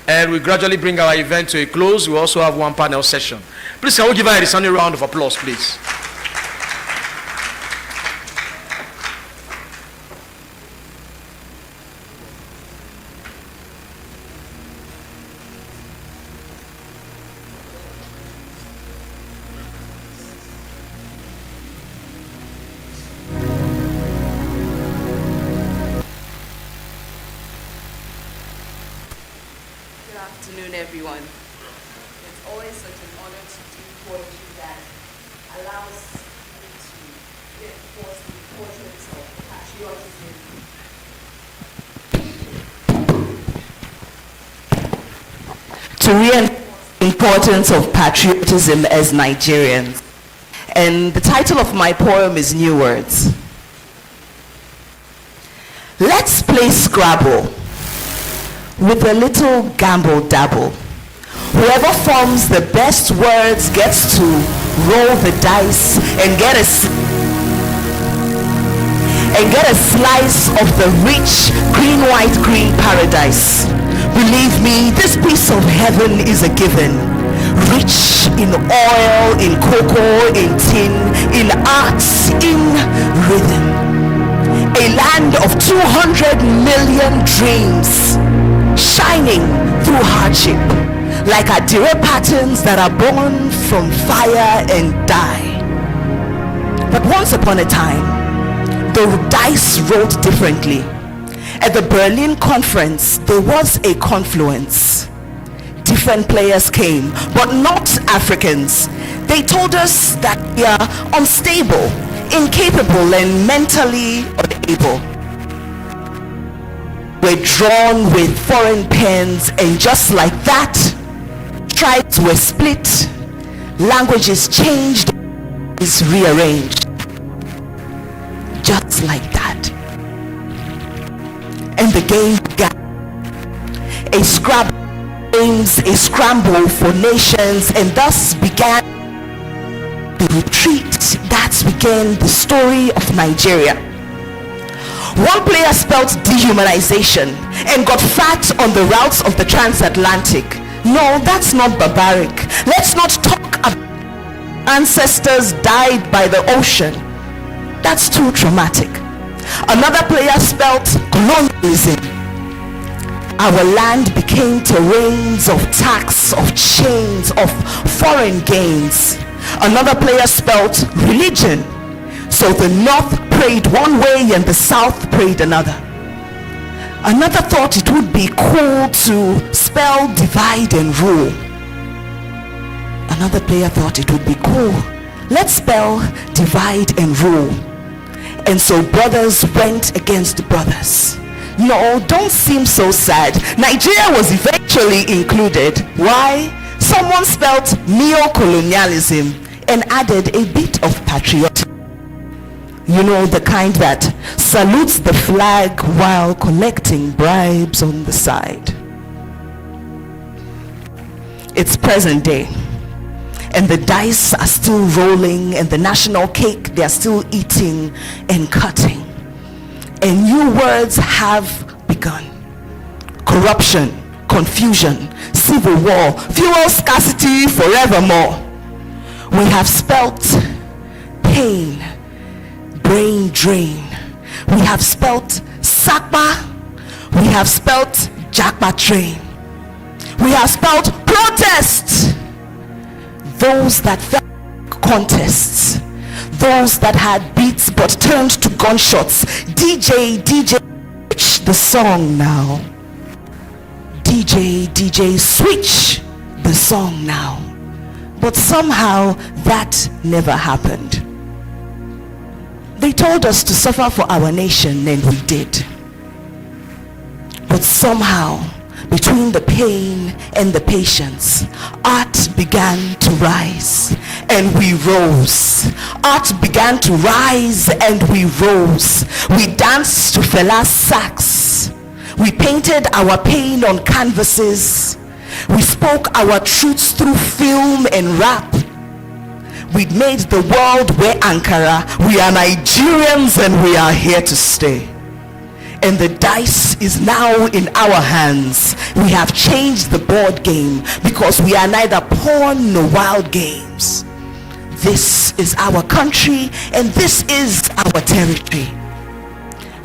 and we gradually bring our event to a close. We also have one panel session. Please, can we give her a resounding round of applause, please? Everyone. It's always such an honor to do poetry that allows me to reinforce the importance of Patriot To reinforce the importance of patriotism as Nigerians. And the title of my poem is New Words. Let's play Scrabble with a little gamble dabble. Whoever forms the best words gets to roll the dice and get a slice of the rich green, white, green paradise. Believe me, this piece of heaven is a given. Rich in oil, in cocoa, in tin, in arts, in rhythm. A land of 200 million dreams, shining through hardship, like Adire patterns that are born from fire and die. But once upon a time, the dice rolled differently. At the Berlin conference, there was a confluence. Different players came, but not Africans. They told us that we are unstable, incapable, and mentally unable. We're drawn with foreign pens, and just like that, tribes were split, languages changed, is rearranged. Just like that. And the game began. A scrabble games, a scramble for nations, and thus began the retreat that began the story of Nigeria. One player spelt dehumanization and got fat on the routes of the transatlantic. No, that's not barbaric. Let's not talk about ancestors died by the ocean. That's too traumatic. Another player spelt colonialism. Our land became terrains of tax, of chains, of foreign gains. Another player spelt religion. So the North prayed one way and the South prayed another. Another thought it would be cool to spell divide and rule. Another player thought it would be cool. Let's spell divide and rule. And so brothers went against brothers. No, don't seem so sad. Nigeria was eventually included. Why? Someone spelt neo-colonialism and added a bit of patriotism. You know, the kind that salutes the flag while collecting bribes on the side. It's present day, and the dice are still rolling, and the national cake they are still eating and cutting. And new words have begun. Corruption, confusion, civil war, fuel scarcity forevermore. We have spelt pain, brain drain. We have spelt Sakpa. We have spelt Jakpa train. We have spelt protest. Those that felt contests. Those that had beats but turned to gunshots. DJ, switch the song now. DJ, switch the song now. But somehow that never happened. They told us to suffer for our nation, and we did. But somehow, between the pain and the patience, art began to rise, and we rose. Art began to rise, and we rose. We danced to Fela's sax. We painted our pain on canvases. We spoke our truths through film and rap. We made the world wear Ankara. We are Nigerians, and we are here to stay. And the dice is now in our hands. We have changed the board game because we are neither pawn nor wild games. This is our country, and this is our territory.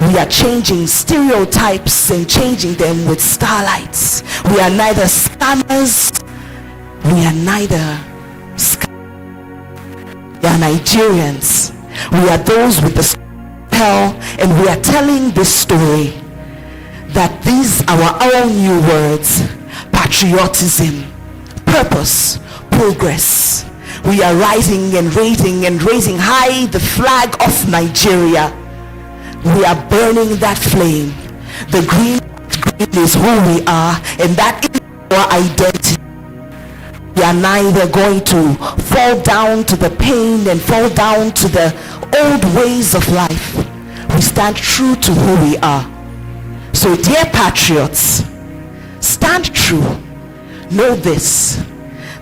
We are changing stereotypes and changing them with starlights. We are neither scammers, we are neither scammers. We are Nigerians. We are those with the hell, and we are telling this story that these are our own new words: patriotism, purpose, progress. We are rising and raising high the flag of Nigeria. we are burning that flame. The green is who we are, and that is our identity. We are neither going to fall down to the pain and fall down to the old ways of life. We stand true to who we are. So dear patriots, stand true. Know this,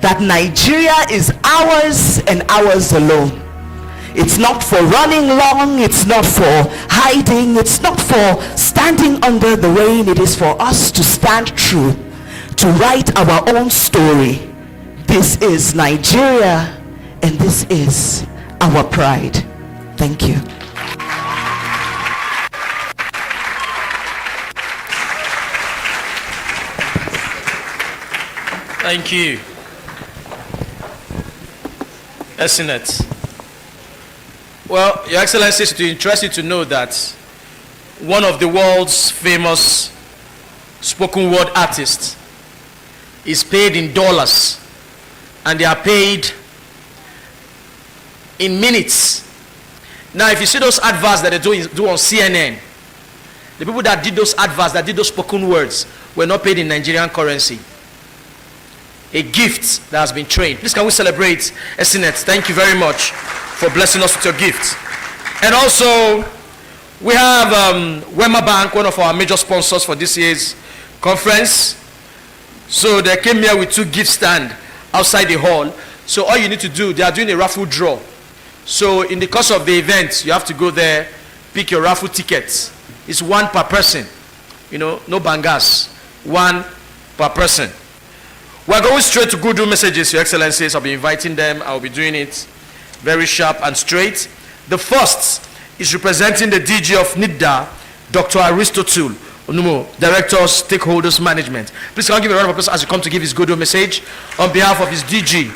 that Nigeria is ours and ours alone. It's not for running long, it's not for hiding, it's not for standing under the rain. It is for us to stand true, to write our own story. This is Nigeria, and this is our pride. Thank you. Thank you. Excellent. Well, Your Excellency, it's interesting to know that one of the world's famous spoken word artists is paid in dollars, and they are paid in minutes. Now, if you see those adverts that they do on CNN, the people that did those adverts, that did those spoken words, were not paid in Nigerian currency. A gift that has been trained. Please, can we celebrate Esinet? Thank you very much for blessing us with your gift. And also, we have Wema Bank, one of our major sponsors for this year's conference. So they came here with 2 gift stands outside the hall. So all you need to do, they are doing a raffle draw. So in the course of the event, you have to go there, pick your raffle tickets. It's 1 per person. You know, no bangas. 1 per person. We're going straight to good messages, Your Excellencies. I'll be inviting them. I'll be doing it very sharp and straight. The first is representing the DG of NIDA, Dr. Aristotle Onumo, Director of Stakeholders Management. Please can I give a round of applause as you come to give his good message on behalf of his DG.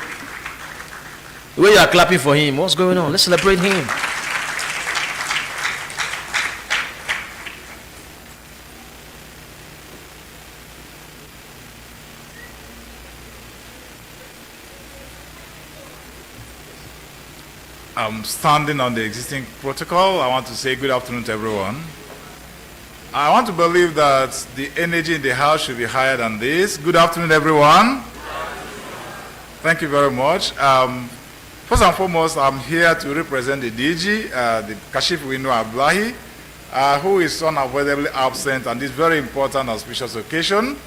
The way you are clapping for him, what's going on? Let's celebrate him. I'm standing on the existing protocol. I want to say good afternoon to everyone. I want to believe that the energy in the house should be higher than this. Good afternoon, everyone. Thank you very much. First and foremost, I'm here to represent the DG, the Kashif Winu Ablahi, who is unavoidably absent on this very important auspicious occasion.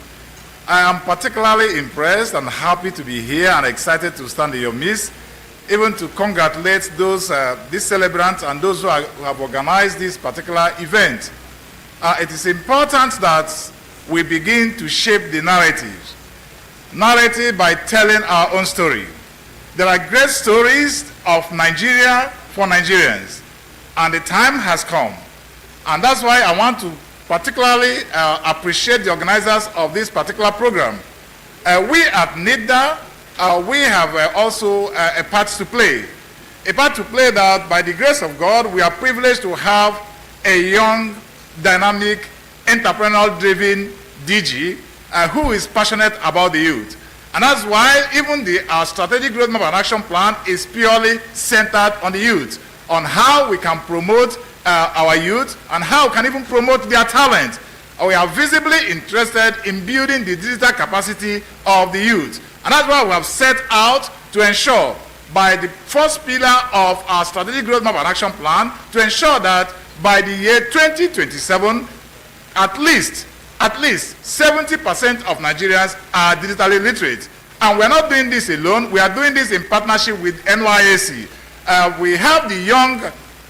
I am particularly impressed and happy to be here and excited to stand in your midst, even to congratulate those these celebrants and those who have organized this particular event. It is important that we begin to shape the narrative by telling our own story. There are great stories of Nigeria for Nigerians, and the time has come. And that's why I want to particularly appreciate the organizers of this particular program. We at NIDA, we have also a part to play. A part to play that, by the grace of God, we are privileged to have a young, dynamic, entrepreneurial-driven DG who is passionate about the youth. And that's why even our strategic roadmap and action plan is purely centered on the youth, on how we can promote our youth and how we can even promote their talent. We are visibly interested in building the digital capacity of the youth. And that's why we have set out to ensure, by the first pillar of our strategic roadmap and action plan, to ensure that by the year 2027, at least 70% of Nigerians are digitally literate. And we're not doing this alone. We are doing this in partnership with NYSC. We have the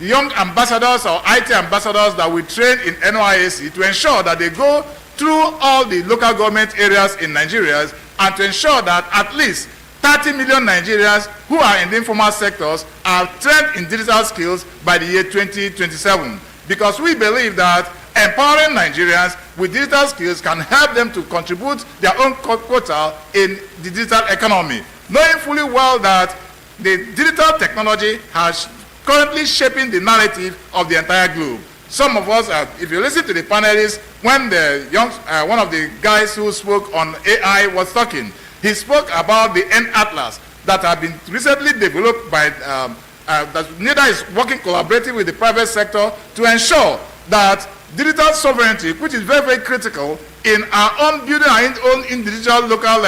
young ambassadors or IT ambassadors that we train in NYSC to ensure that they go through all the local government areas in Nigeria and to ensure that at least 30 million Nigerians who are in the informal sectors are trained in digital skills by the year 2027. Because we believe that empowering Nigerians with digital skills can help them to contribute their own quota in the digital economy, knowing fully well that the digital technology has currently shaping the narrative of the entire globe. Some of us, if you listen to the panelists, when one of the guys who spoke on AI was talking, he spoke about the N-Atlas that have been recently developed by, that NIDA is working collaboratively with the private sector to ensure that digital sovereignty, which is very, very critical in our own building our own individual local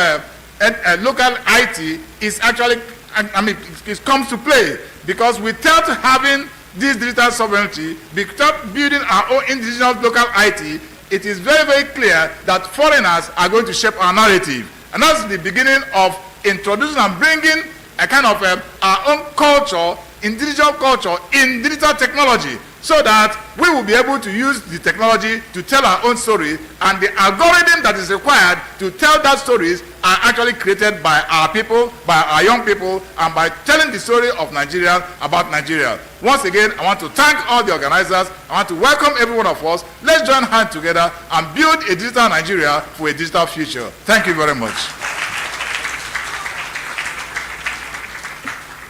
local IT, is actually, it comes to play, because without having this digital sovereignty, without building our own individual local IT, it is very, very clear that foreigners are going to shape our narrative. And that's the beginning of introducing and bringing a kind of our own culture, individual culture in digital technology, so that we will be able to use the technology to tell our own story, and the algorithm that is required to tell that stories are actually created by our people, by our young people, and by telling the story of Nigeria about Nigeria. Once again, I want to thank all the organizers. I want to welcome every one of us. Let's join hands together and build a digital Nigeria for a digital future. Thank you very much.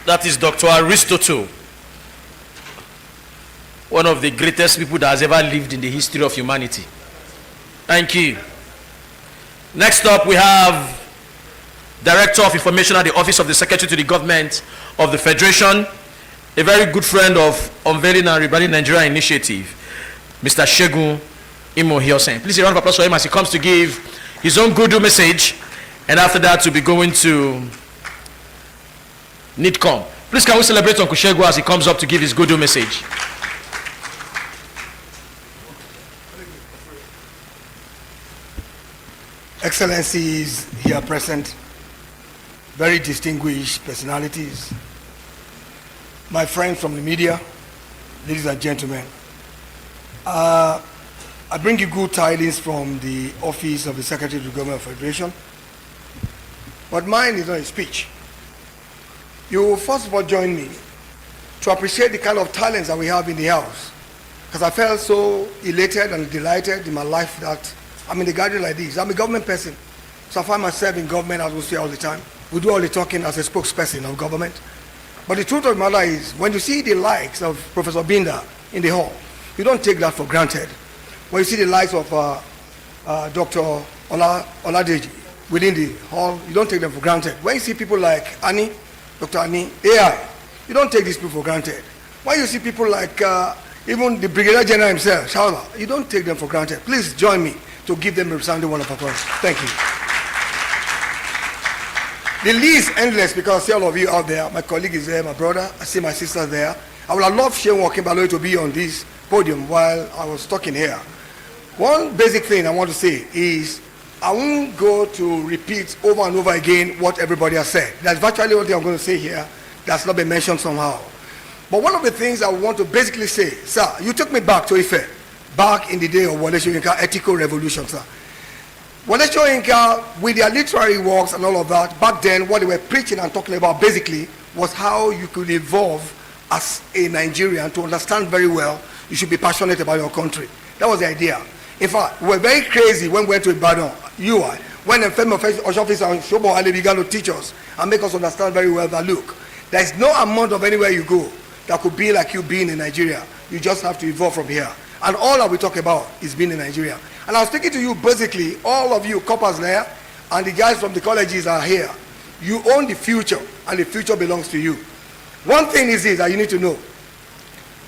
That is Dr. Aristotle, one of the greatest people that has ever lived in the history of humanity. Thank you. Next up, we have Director of Information at the Office of the Secretary to the Government of the Federation, a very good friend of Unveiling and Rebranding Nigeria Initiative, Mr. Segun Imohiosen. Please a round of applause for him as he comes to give his own good message, and after that we'll be going to NIDCOM. Please can we celebrate Uncle Segun as he comes up to give his good message. Excellencies here present, very distinguished personalities, my friends from the media, ladies and gentlemen. I bring you good tidings from the Office of the Secretary to the Government of the Federation, but mine is not a speech. You will first of all join me to appreciate the kind of talents that we have in the House, because I felt so elated and delighted in my life that I'm in a gathering like this. I'm a government person, so I find myself in government, as we say all the time. We do all the talking as a spokesperson of government. But the truth of the matter is, when you see the likes of Professor Binda in the hall, you don't take that for granted. When you see the likes of Dr. Oladeji within the hall, you don't take them for granted. When you see people like Annie, Dr. Annie, AI, you don't take these people for granted. When you see people like even the Brigadier General himself, Shaula, you don't take them for granted. Please join me to give them a resounding round of applause. Thank you. The list is endless, because I see all of you out there. My colleague is there, my brother. I see my sister there. I would have loved Shane Walking Baloy to be on this podium while I was talking here. One basic thing I want to say is I won't go to repeat over and over again what everybody has said. That's virtually what I'm going to say here. That's not been mentioned somehow. But one of the things I want to basically say, sir, you took me back to Ife, back in the day of Wole Soyinka ethical revolution, sir. Wole Soyinka, with their literary works and all of that, back then what they were preaching and talking about basically was how you could evolve as a Nigerian to understand very well you should be passionate about your country. That was the idea. In fact, we were very crazy when we went to Ibadan, UI, when the Federal Office and Shobo Ali began to teach us and make us understand very well that, look, there is no amount of anywhere you go that could be like you being in Nigeria. You just have to evolve from here. And all that we talk about is being in Nigeria. And I was speaking to you, basically, all of you coppers there, and the guys from the colleges are here. You own the future, and the future belongs to you. One thing is this that you need to know.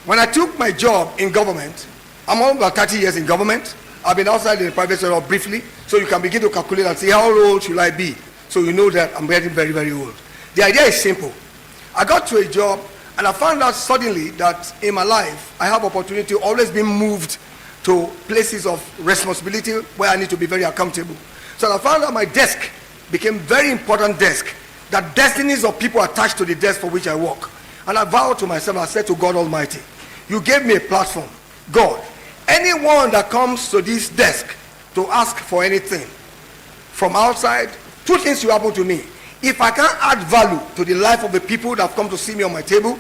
When I took my job in government, I'm almost about 30 years in government. I've been outside in the private sector briefly, so you can begin to calculate and see how old should I be, so you know that I'm getting very, very old. The idea is simple. I got to a job, and I found out suddenly that in my life, I have opportunity to always be moved to places of responsibility where I need to be very accountable. So I found out my desk became very important desk, that destinies of people attached to the desk for which I work. And I vowed to myself, I said to God Almighty, you gave me a platform. God, anyone that comes to this desk to ask for anything from outside, two things will happen to me. If I can't add value to the life of the people that have come to see me on my table,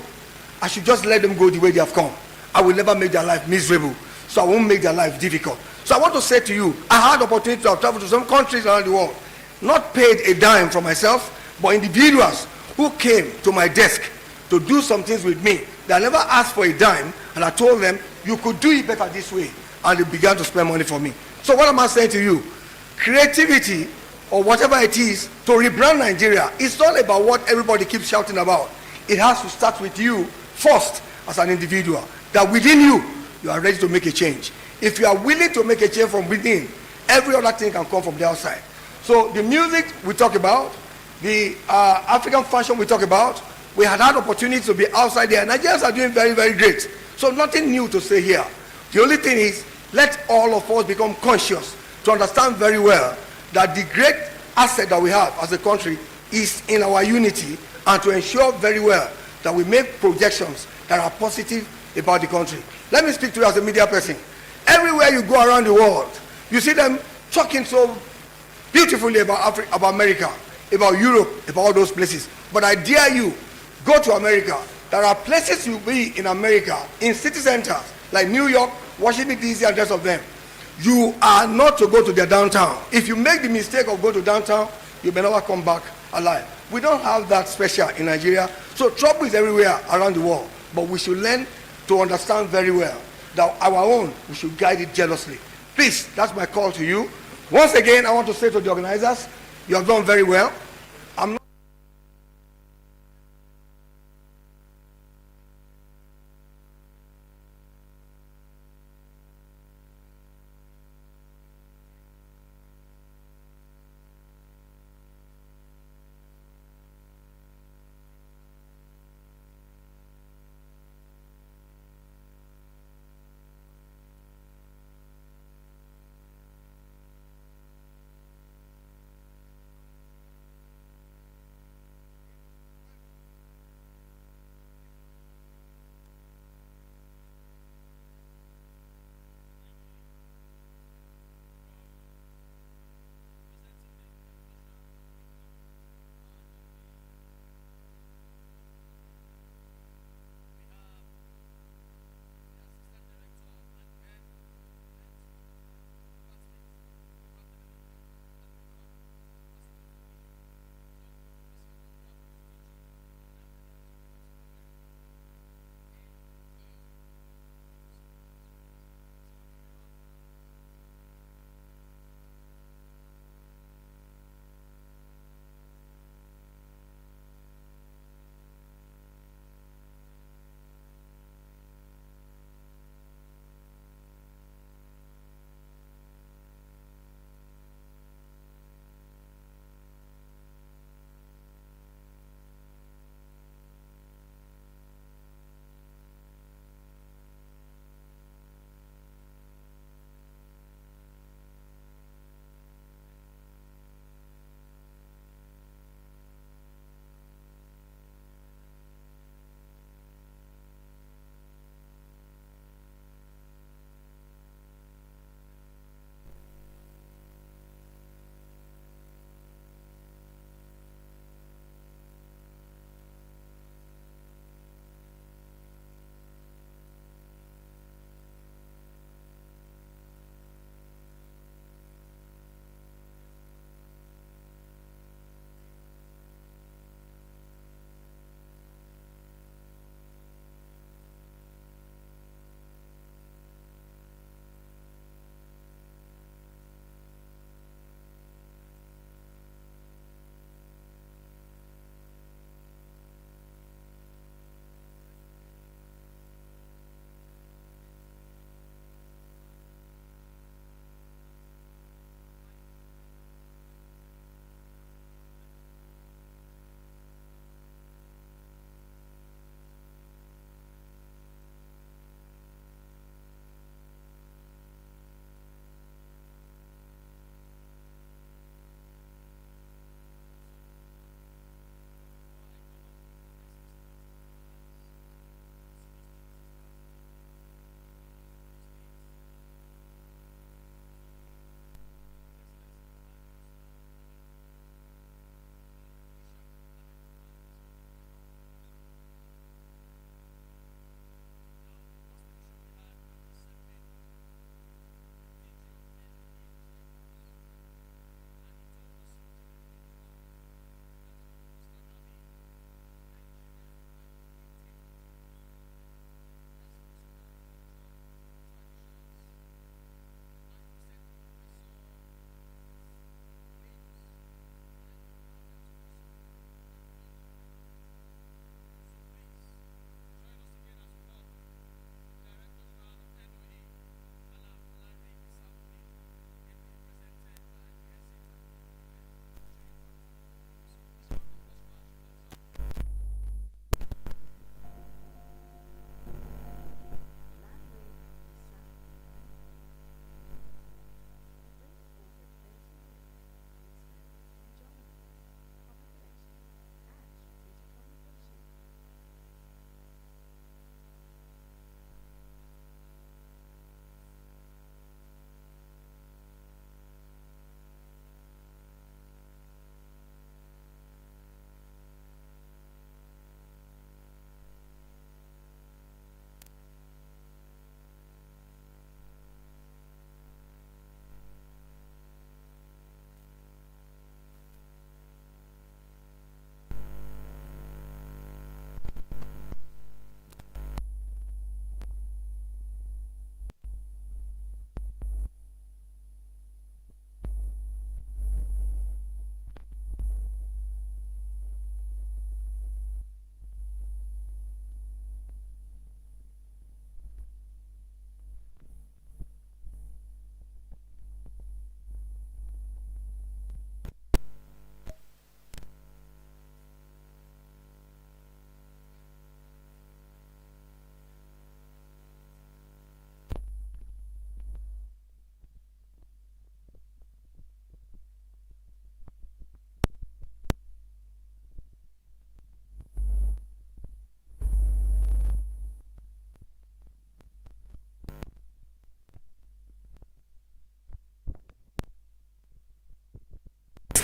I should just let them go the way they have come. I will never make their life miserable, so I won't make their life difficult. So I want to say to you, I had the opportunity to travel to some countries around the world, not paid a dime for myself, but individuals who came to my desk to do some things with me. They never asked for a dime, and I told them, you could do it better this way, and they began to spend money for me. So what am I saying to you? Creativity, or whatever it is, to rebrand Nigeria, it's not about what everybody keeps shouting about. It has to start with you first as an individual. That within you you are ready to make a change. If you are willing to make a change from within, every other thing can come from the outside. So the music we talk about, the African fashion we talk about, we had opportunity to be outside there. Nigerians are doing very, very great. So nothing new to say here. The only thing is, let all of us become conscious to understand very well that the great asset that we have as a country is in our unity, and to ensure very well that we make projections that are positive about the country. Let me speak to you as a media person. Everywhere you go around the world, you see them talking so beautifully about Africa, about America, about Europe, about all those places. But I dare you, go to America. There are places you'll be in America, in city centers, like New York, Washington, D.C., and the rest of them. You are not to go to their downtown. If you make the mistake of going to downtown, you may never come back alive. We don't have that special in Nigeria. So trouble is everywhere around the world. But we should learn to understand very well that our own, we should guide it jealously. Please, that's my call to you. Once again, I want to say to the organizers, you have done very well. I'm not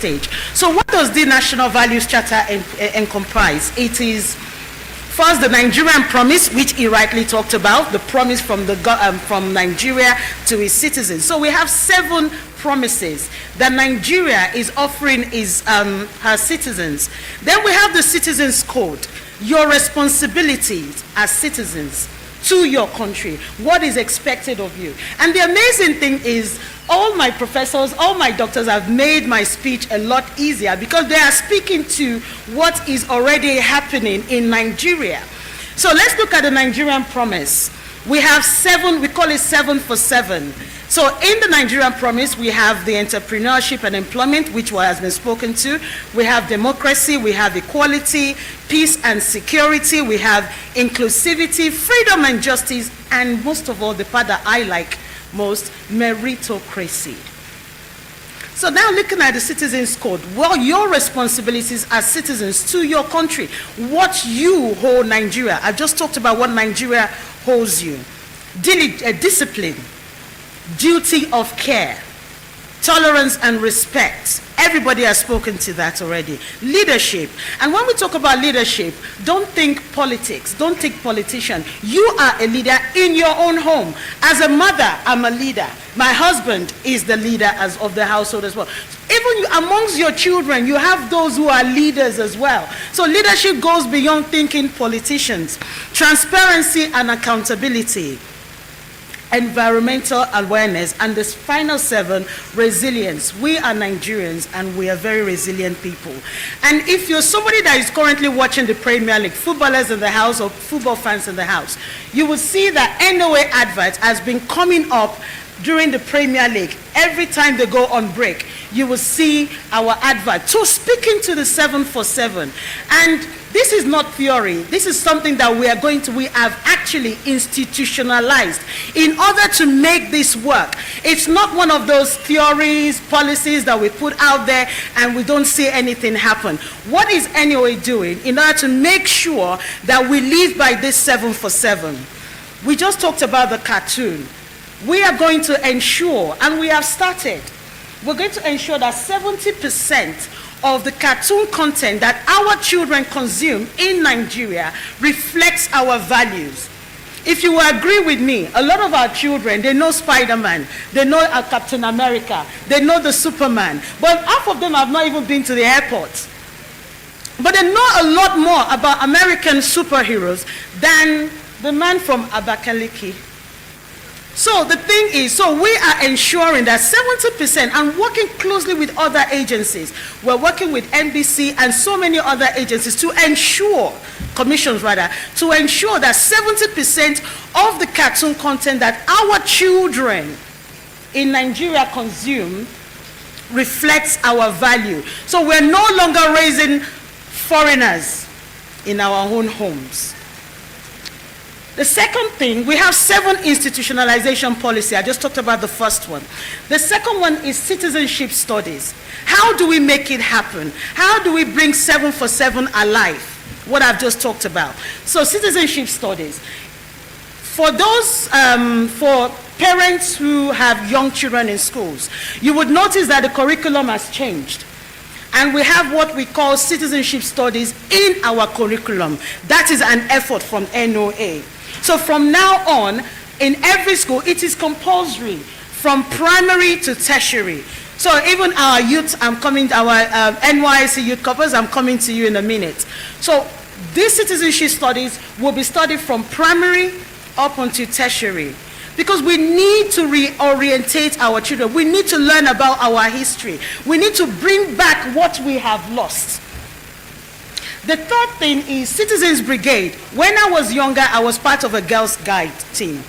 stage. So what does the National Values Charter encompass? It is first the Nigerian promise, which he rightly talked about, the promise from Nigeria to its citizens. So we have 7 promises that Nigeria is offering her citizens. Then we have the Citizens Code, your responsibilities as citizens to your country, what is expected of you. And the amazing thing is, all my professors, all my doctors have made my speech a lot easier because they are speaking to what is already happening in Nigeria. So let's look at the Nigerian promise. We have 7, we call it 7 for 7. So in the Nigerian promise, we have the entrepreneurship and employment, which has been spoken to. We have democracy, we have equality, peace and security, we have inclusivity, freedom and justice, and most of all, the part that I like most, meritocracy. So now looking at the Citizens Code, well, your responsibilities as citizens to your country, what you hold Nigeria. I just talked about what Nigeria holds you. Discipline, duty of care, tolerance and respect. Everybody has spoken to that already. Leadership. And when we talk about leadership, don't think politics, don't think politician. You are a leader in your own home. As a mother, I'm a leader. My husband is the leader of the household as well. Even amongst your children, you have those who are leaders as well. So leadership goes beyond thinking politicians. Transparency and accountability. Environmental awareness, and this final 7, resilience. We are Nigerians and we are very resilient people. And if you're somebody that is currently watching the Premier League, footballers in the house or football fans in the house, you will see that NOA advert has been coming up during the Premier League. Every time they go on break, you will see our advert. So speaking to the 7 for 7, and this is not theory. This is something that we have actually institutionalized in order to make this work. It's not one of those theories, policies that we put out there and we don't see anything happen. What is NOA doing in order to make sure that we live by this 7 for 7? We just talked about the cartoon. We are going to ensure, and we have started, we're going to ensure that 70% of the cartoon content that our children consume in Nigeria reflects our values. If you will agree with me, a lot of our children, they know Spider-Man, they know Captain America, they know the Superman, but half of them have not even been to the airport. But they know a lot more about American superheroes than the man from Abakaliki. So the thing is, so we are ensuring that 70% and working closely with other agencies. We're working with NBC and so many other agencies to ensure, commissions rather, to ensure that 70% of the cartoon content that our children in Nigeria consume reflects our value. So we're no longer raising foreigners in our own homes. The second thing, we have 7 institutionalization policy. I just talked about the first one. The second one is citizenship studies. How do we make it happen? How do we bring 7 for 7 alive? What I've just talked about. So citizenship studies. For those, for parents who have young children in schools, you would notice that the curriculum has changed. And we have what we call citizenship studies in our curriculum. That is an effort from NOA. So from now on, in every school, it is compulsory from primary to tertiary. So even our youth, our NYSC youth corpus, I'm coming to you in a minute. So these citizenship studies will be studied from primary up until tertiary. Because we need to reorientate our children. We need to learn about our history. We need to bring back what we have lost. The third thing is Citizens Brigade. When I was younger, I was part of a Girls Guide team.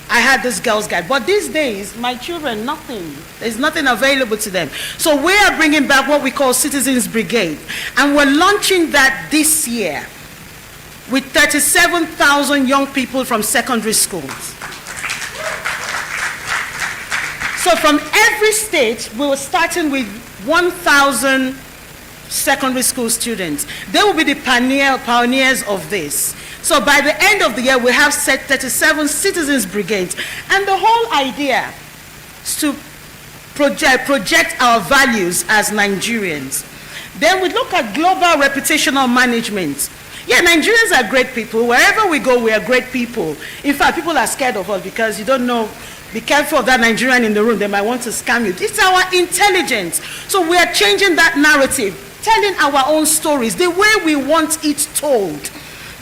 I had this Girls Guide. But these days, my children, nothing. There's nothing available to them. So we are bringing back what we call Citizens Brigade. And we're launching that this year with 37,000 young people from secondary schools. So from every state, we were starting with 1,000 secondary school students. They will be the pioneers of this. So by the end of the year, we have set 37 citizens brigades. And the whole idea is to project our values as Nigerians. Then we look at global reputational management. Yeah, Nigerians are great people. Wherever we go, we are great people. In fact, people are scared of us because you don't know. Be careful of that Nigerian in the room. They might want to scam you. It's our intelligence. So we are changing that narrative, telling our own stories the way we want it told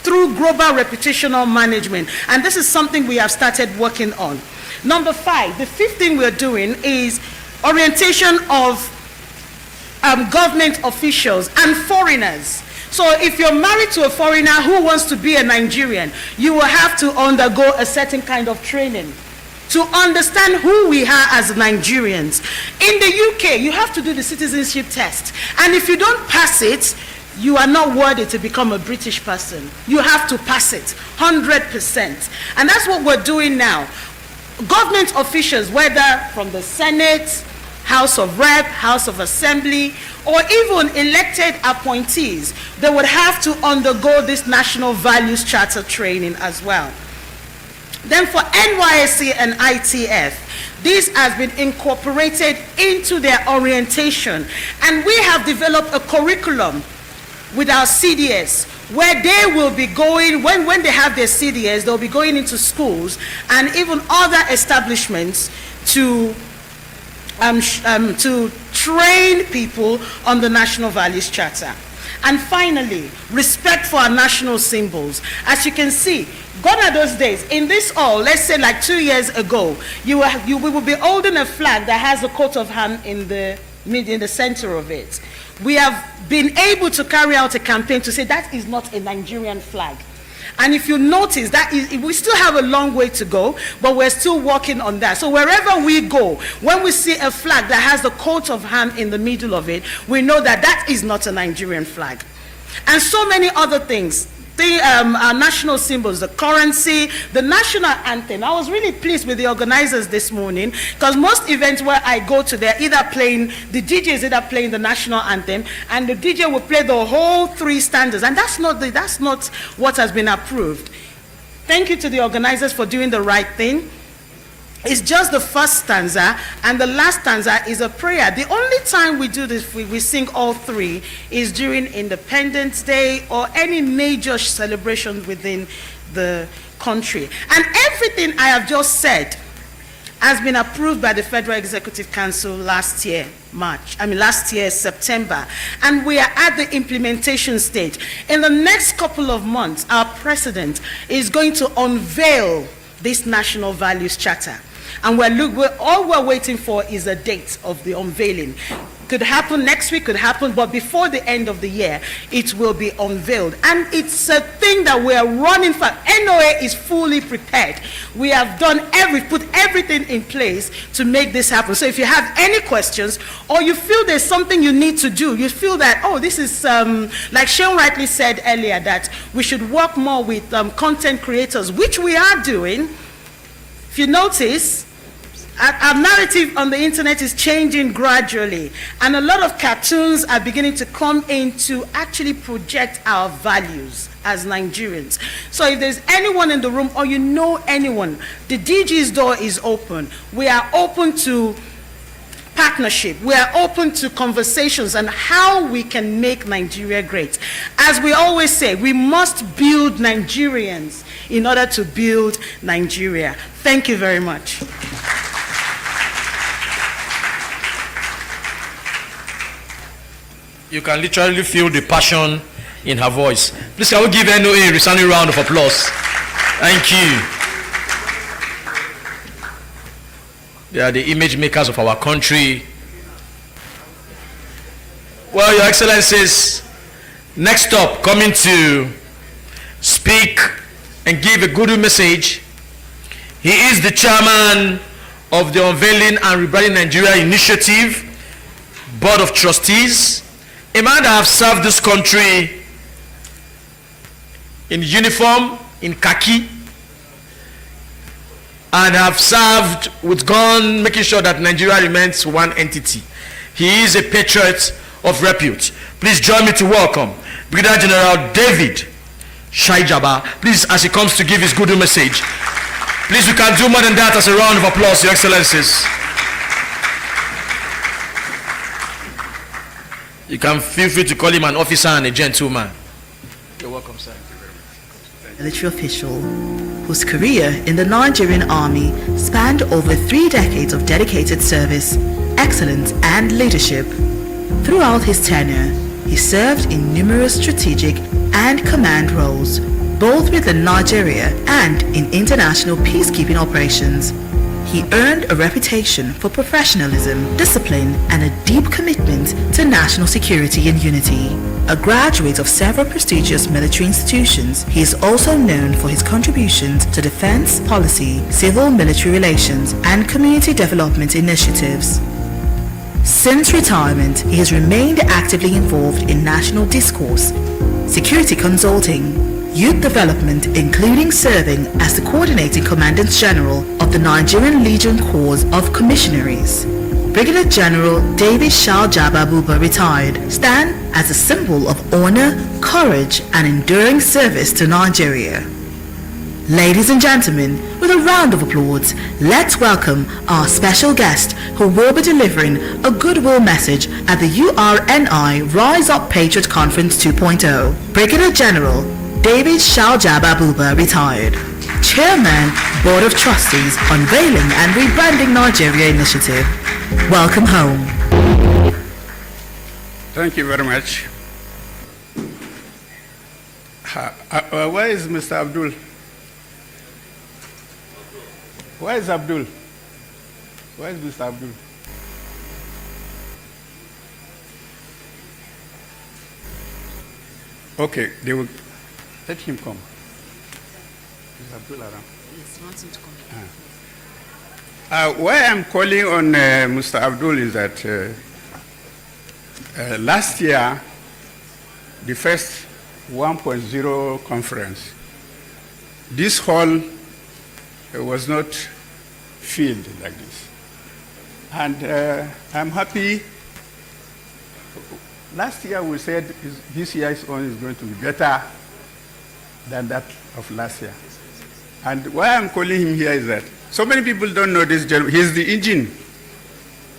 through global reputational management. And this is something we have started working on. Number 5, the 5th thing we're doing is orientation of government officials and foreigners. So if you're married to a foreigner who wants to be a Nigerian, you will have to undergo a certain kind of training to understand who we are as Nigerians. In the UK, you have to do the citizenship test. And if you don't pass it, you are not worthy to become a British person. You have to pass it, 100%. And that's what we're doing now. Government officials, whether from the Senate, House of Rep, House of Assembly, or even elected appointees, they would have to undergo this National Values Charter training as well. Then for NYSC and ITF, this has been incorporated into their orientation, and we have developed a curriculum with our CDS where they will be going, when they have their CDS, they'll be going into schools and even other establishments to train people on the National Values Charter. And finally, respect for our national symbols. As you can see, gone are those days. In this hall, let's say like 2 years ago, we will be holding a flag that has a coat of arms in the center of it. We have been able to carry out a campaign to say that is not a Nigerian flag. And if you notice, we still have a long way to go, but we're still working on that. So wherever we go, when we see a flag that has the coat of arms in the middle of it, we know that that is not a Nigerian flag. And so many other things. Our national symbols, the currency, the national anthem. I was really pleased with the organizers this morning, because most events where I go to, they're either playing, the DJ is either playing the national anthem, and the DJ will play the whole 3 stanzas, and that's not what has been approved. Thank you to the organizers for doing the right thing. It's just the first stanza, and the last stanza is a prayer. The only time we do this, we sing all 3, is during Independence Day or any major celebration within the country. And everything I have just said has been approved by the Federal Executive Council last year, September. And we are at the implementation stage. In the next couple of months, our president is going to unveil this National Values Charter. And all we're waiting for is a date of the unveiling. Could happen next week, could happen, but before the end of the year, it will be unveiled. And it's a thing that we are running for. NOA is fully prepared. We have put everything in place to make this happen. So if you have any questions, or you feel there's something you need to do, you feel that, oh, this is, like Sean rightly said earlier, that we should work more with content creators, which we are doing. If you notice, our narrative on the internet is changing gradually, and a lot of cartoons are beginning to come in to actually project our values as Nigerians. So if there's anyone in the room, or you know anyone, the DG's door is open. We are open to partnership. We are open to conversations on how we can make Nigeria great. As we always say, we must build Nigerians in order to build Nigeria. Thank you very much. You can literally feel the passion in her voice. Please, can we give NOA a resounding round of applause? Thank you. They are the image makers of our country. Well, Your Excellencies, next up, coming to speak and give a good message, he is the chairman of the Unveiling and Rebranding Nigeria Initiative Board of Trustees, a man that has served this country in uniform, in khaki, and have served with gun, making sure that Nigeria remains one entity. He is a patriot of repute. Please join me to welcome Brigadier General David Shaijaba, please, as he comes to give his good message. Please, we can do more than that as a round of applause, Your Excellencies. You can feel free to call him an officer and a gentleman. You're welcome, sir. Military official whose career in the Nigerian army spanned over 3 decades of dedicated service, excellence and leadership. Throughout his tenure, he served in numerous strategic and command roles, both within Nigeria and in international peacekeeping operations. He earned a reputation for professionalism, discipline, and a deep commitment to national security and unity. A graduate of several prestigious military institutions, he is also known for his contributions to defense policy, civil-military relations, and community development initiatives. Since retirement, he has remained actively involved in national discourse, security consulting, youth development, including serving as the coordinating Commandant General of the Nigerian Legion Corps of Commissionaries. Brigadier General David Shaljaba Buba, retired, stand as a symbol of honor, courage, and enduring service to Nigeria. Ladies and gentlemen, with a round of applause, let's welcome our special guest who will be delivering a goodwill message at the URNI Rise Up Patriot Conference 2.0. Brigadier General David Shaljaba Buba, retired. Chairman, Board of Trustees, Unveiling and Rebranding Nigeria Initiative. Welcome home. Thank you very much. Where is Mr. Abdul? Where is Abdul? Where is Mr. Abdul? Okay, they will let him come. Is Abdul around? Yes, wants him to come. Why I'm calling on Mr. Abdul is that last year, the first 1.0 conference, this hall was not filled like this. And I'm happy. Last year we said this year's one is going to be better than that of last year. And why I'm calling him here is that so many people don't know this gentleman. He's the engine.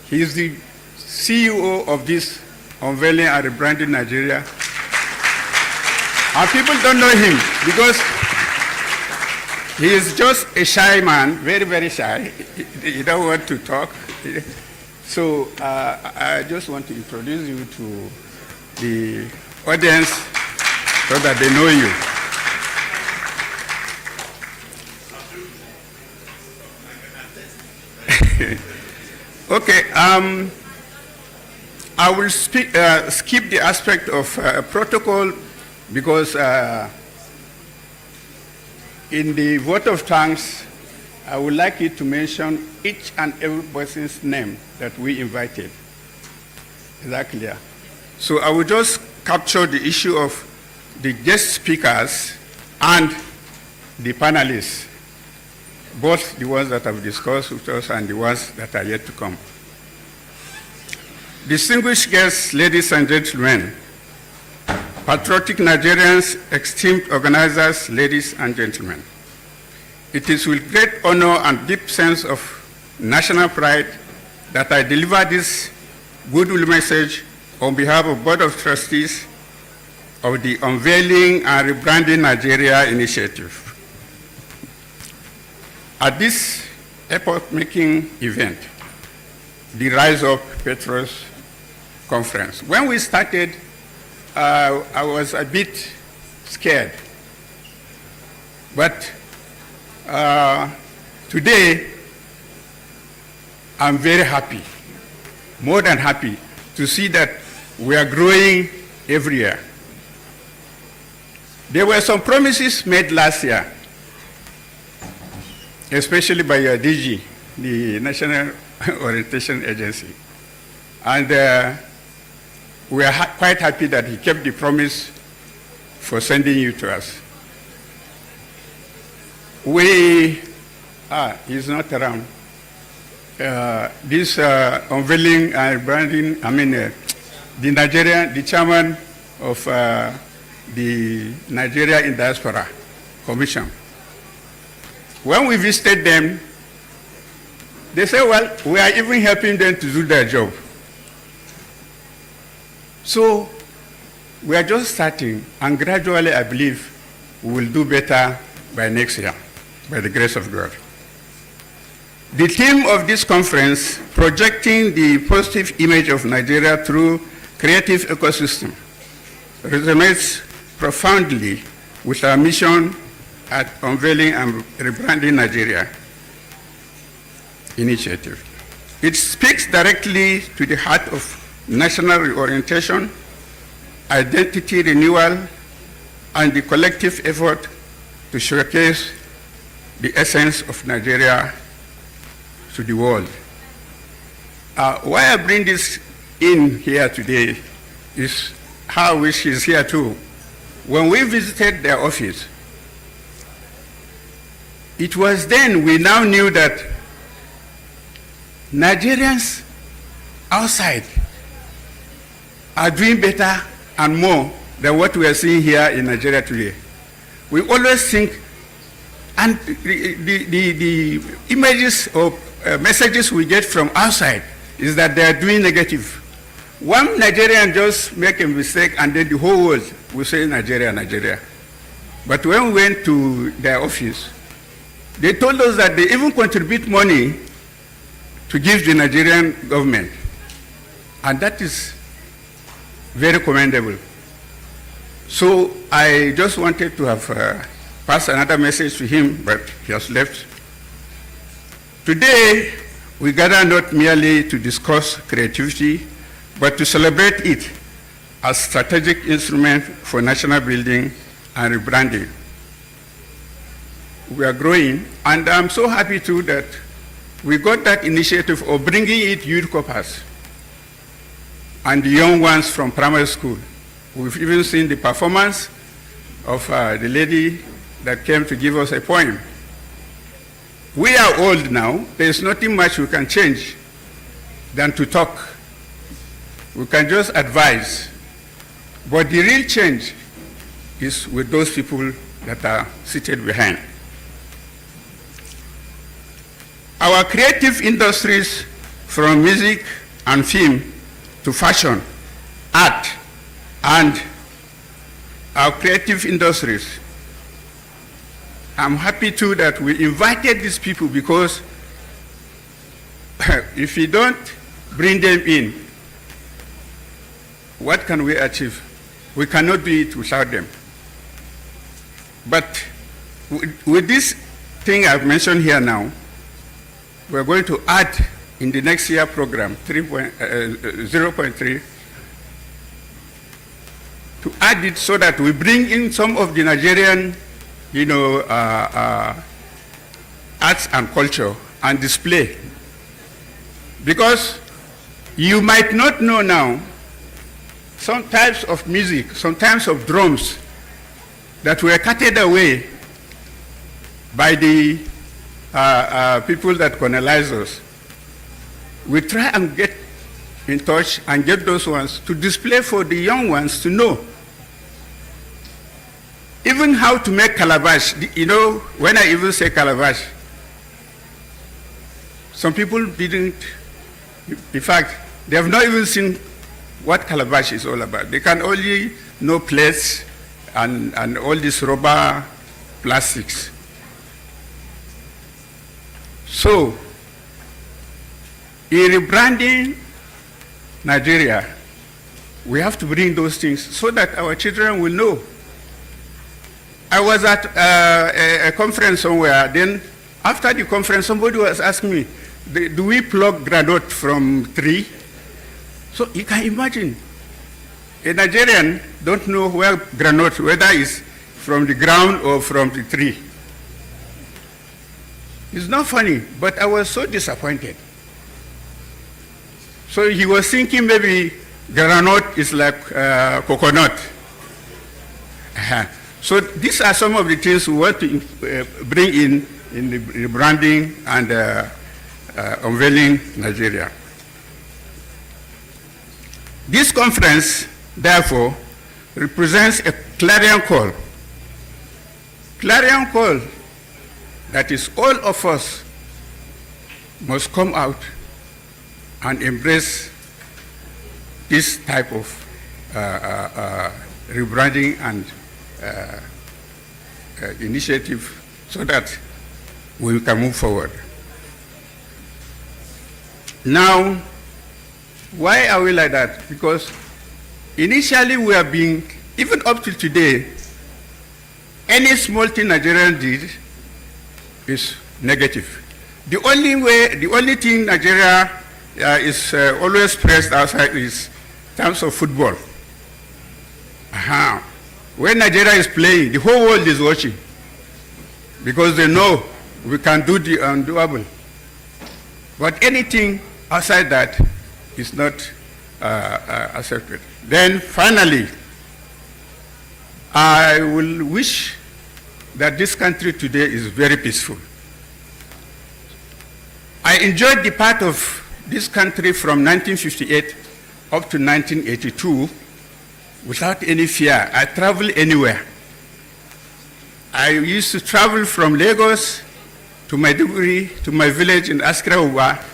He's the CEO of this Unveiling and Rebranding Nigeria. And people don't know him because he is just a shy man, very, very shy. He don't want to talk. So I just want to introduce you to the audience so that they know you. Okay, I will skip the aspect of protocol because in the vote of thanks, I would like you to mention each and every person's name that we invited. Is that clear? So I will just capture the issue of the guest speakers and the panelists, both the ones that have discussed with us and the ones that are yet to come. Distinguished guests, ladies and gentlemen, patriotic Nigerians, esteemed organizers, ladies and gentlemen, it is with great honor and deep sense of national pride that I deliver this goodwill message on behalf of Board of Trustees of the Unveiling and Rebranding Nigeria Initiative. At this epoch-making event, the Rise Up Patriot Conference, when we started, I was a bit scared. But today, I'm very happy, more than happy, to see that we are growing every year. There were some promises made last year, especially by your DG, the National Orientation Agency. And we are quite happy that he kept the promise for sending you to us. He's not around. This unveiling and branding, the chairman of the Nigeria in Diaspora Commission. When we visited them, they said, well, we are even helping them to do their job. So we are just starting, and gradually I believe we will do better by next year, by the grace of God. The theme of this conference, projecting the positive image of Nigeria through creative ecosystem, resonates profoundly with our mission at Unveiling and Rebranding Nigeria initiative. It speaks directly to the heart of national reorientation, identity renewal, and the collective effort to showcase the essence of Nigeria to the world. Why I bring this in here today is how I wish she's here too. When we visited their office, it was then we now knew that Nigerians outside are doing better and more than what we are seeing here in Nigeria today. We always think, and the images or messages we get from outside is that they are doing negative. One Nigerian just make a mistake and then the whole world will say Nigeria, Nigeria. But when we went to their office, they told us that they even contribute money to give the Nigerian government. And that is very commendable. So I just wanted to have passed another message to him, but he has left. Today, we gather not merely to discuss creativity, but to celebrate it as a strategic instrument for national building and rebranding. We are growing, and I'm so happy too that we got that initiative of bringing it youth corpus and the young ones from primary school. We've even seen the performance of the lady that came to give us a poem. We are old now. There's nothing much we can change than to talk. We can just advise. But the real change is with those people that are seated behind. Our creative industries, from music and film to fashion, art, and our creative industries, I'm happy too that we invited these people because if we don't bring them in, what can we achieve? We cannot do it without them. But with this thing I've mentioned here now, we're going to add in the next year program 0.3 to add it so that we bring in some of the Nigerian, arts and culture and display. Because you might not know now some types of music, some types of drums that were carted away by the people that colonized us. We try and get in touch and get those ones to display for the young ones to know. Even how to make calabash. When I even say calabash, some people didn't, in fact, they have not even seen what calabash is all about. They can only know plates and all these rubber plastics. So, in rebranding Nigeria, we have to bring those things so that our children will know. I was at a conference somewhere, then after the conference, somebody was asking me, do we pluck granite from tree? So you can imagine, a Nigerian don't know where granite, whether it's from the ground or from the tree. It's not funny, but I was so disappointed. So he was thinking maybe granite is like coconut. So these are some of the things we want to bring in the branding and unveiling Nigeria. This conference, therefore, represents a clarion call. Clarion call that is all of us must come out and embrace this type of rebranding and initiative so that we can move forward. Now, why are we like that? Because initially we are being, even up to today, any small thing Nigerian did is negative. The only thing Nigeria is always praised outside is in terms of football. When Nigeria is playing, the whole world is watching because they know we can do the undoable. But anything outside that is not accepted. Then finally, I will wish that this country today is very peaceful. I enjoyed the part of this country from 1958 up to 1982 without any fear. I traveled anywhere. I used to travel from Lagos to Maiduguri, to my village in Askra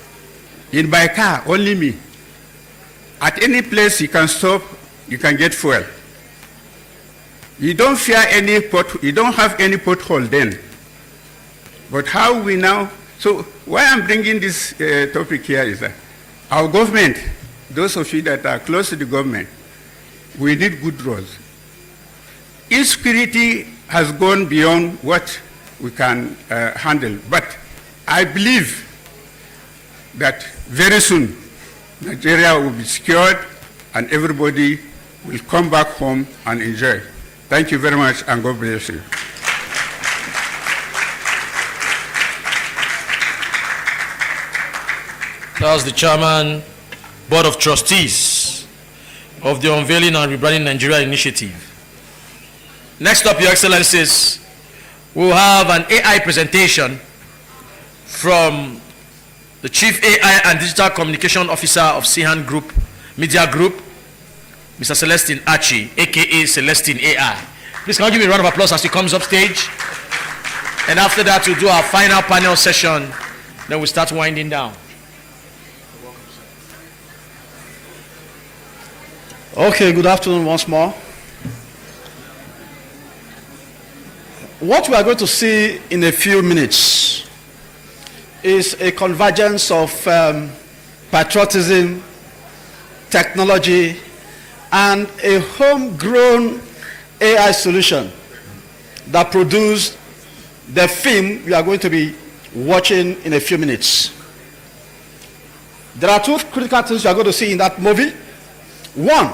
in by car, only me. At any place you can stop, you can get fuel. You don't fear any you don't have any pothole then. But how we now, so why I'm bringing this topic here is that our government, those of you that are close to the government, we need good roads. Insecurity has gone beyond what we can handle, but I believe that very soon Nigeria will be secured and everybody will come back home and enjoy. Thank you very much and God bless you. That was the Chairman, Board of Trustees of the Unveiling and Rebranding Nigeria Initiative. Next up, Your Excellencies, we'll have an AI presentation from the Chief AI and Digital Communication Officer of Sihan Group, Media Group, Mr. Celestine Achi, aka Celestine AI. Please can you give me a round of applause as he comes up stage? And after that, we'll do our final panel session. Then we'll start winding down. Okay, good afternoon once more. What we are going to see in a few minutes is a convergence of patriotism, technology, and a homegrown AI solution that produced the film we are going to be watching in a few minutes. There are two critical things you are going to see in that movie. One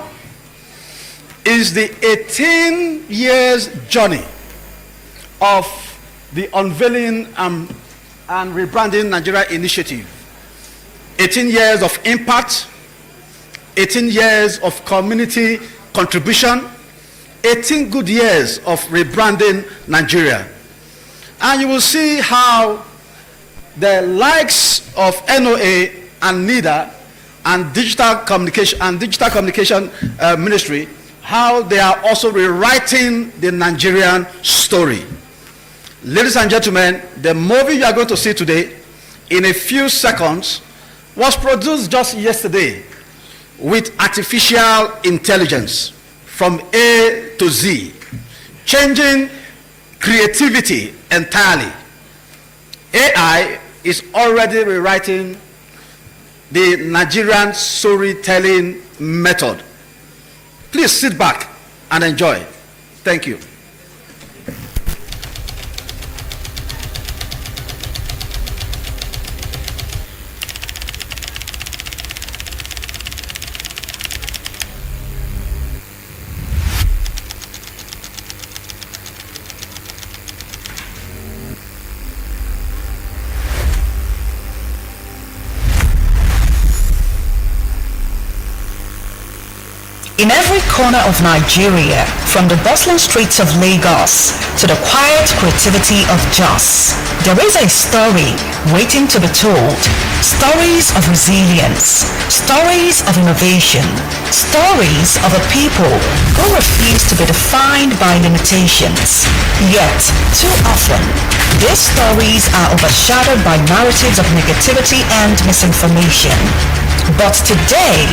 is the 18 years journey of the Unveiling and Rebranding Nigeria Initiative. 18 years of impact, 18 years of community contribution, 18 good years of rebranding Nigeria. And you will see how the likes of NOA and NIDA and digital communication ministry, how they are also rewriting the Nigerian story. Ladies and gentlemen, the movie you are going to see today in a few seconds was produced just yesterday with artificial intelligence from A to Z, changing creativity entirely. AI is already rewriting the Nigerian storytelling method. Please sit back and enjoy. Thank you. In every corner of Nigeria, from the bustling streets of Lagos to the quiet creativity of Jos, there is a story waiting to be told. Stories of resilience, stories of innovation, stories of a people who refuse to be defined by limitations. Yet, too often, these stories are overshadowed by narratives of negativity and misinformation. But today,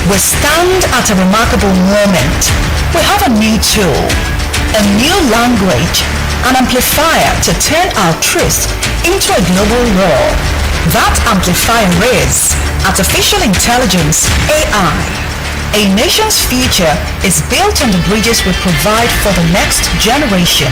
we stand at a remarkable moment. We have a new tool, a new language, an amplifier to turn our truth into a global war. That amplifier is artificial intelligence, AI. A nation's future is built on the bridges we provide for the next generation.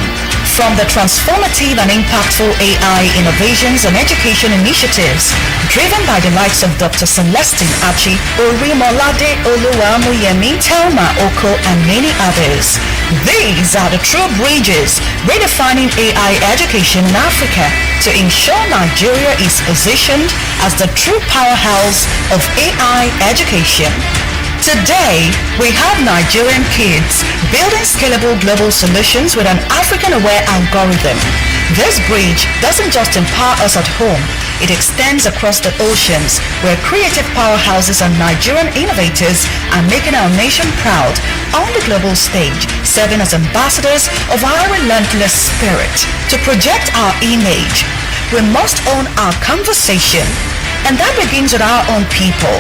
From the transformative and impactful AI innovations and education initiatives driven by the likes of Dr. Celestine Achi, Orimolade Oluwamuyemi, Telma Oko, and many others. These are the true bridges redefining AI education in Africa to ensure Nigeria is positioned as the true powerhouse of AI education. Today, we have Nigerian kids building scalable global solutions with an African-aware algorithm. This bridge doesn't just empower us at home, it extends across the oceans where creative powerhouses and Nigerian innovators are making our nation proud on the global stage, serving as ambassadors of our relentless spirit. To project our image, we must own our conversation, and that begins with our own people.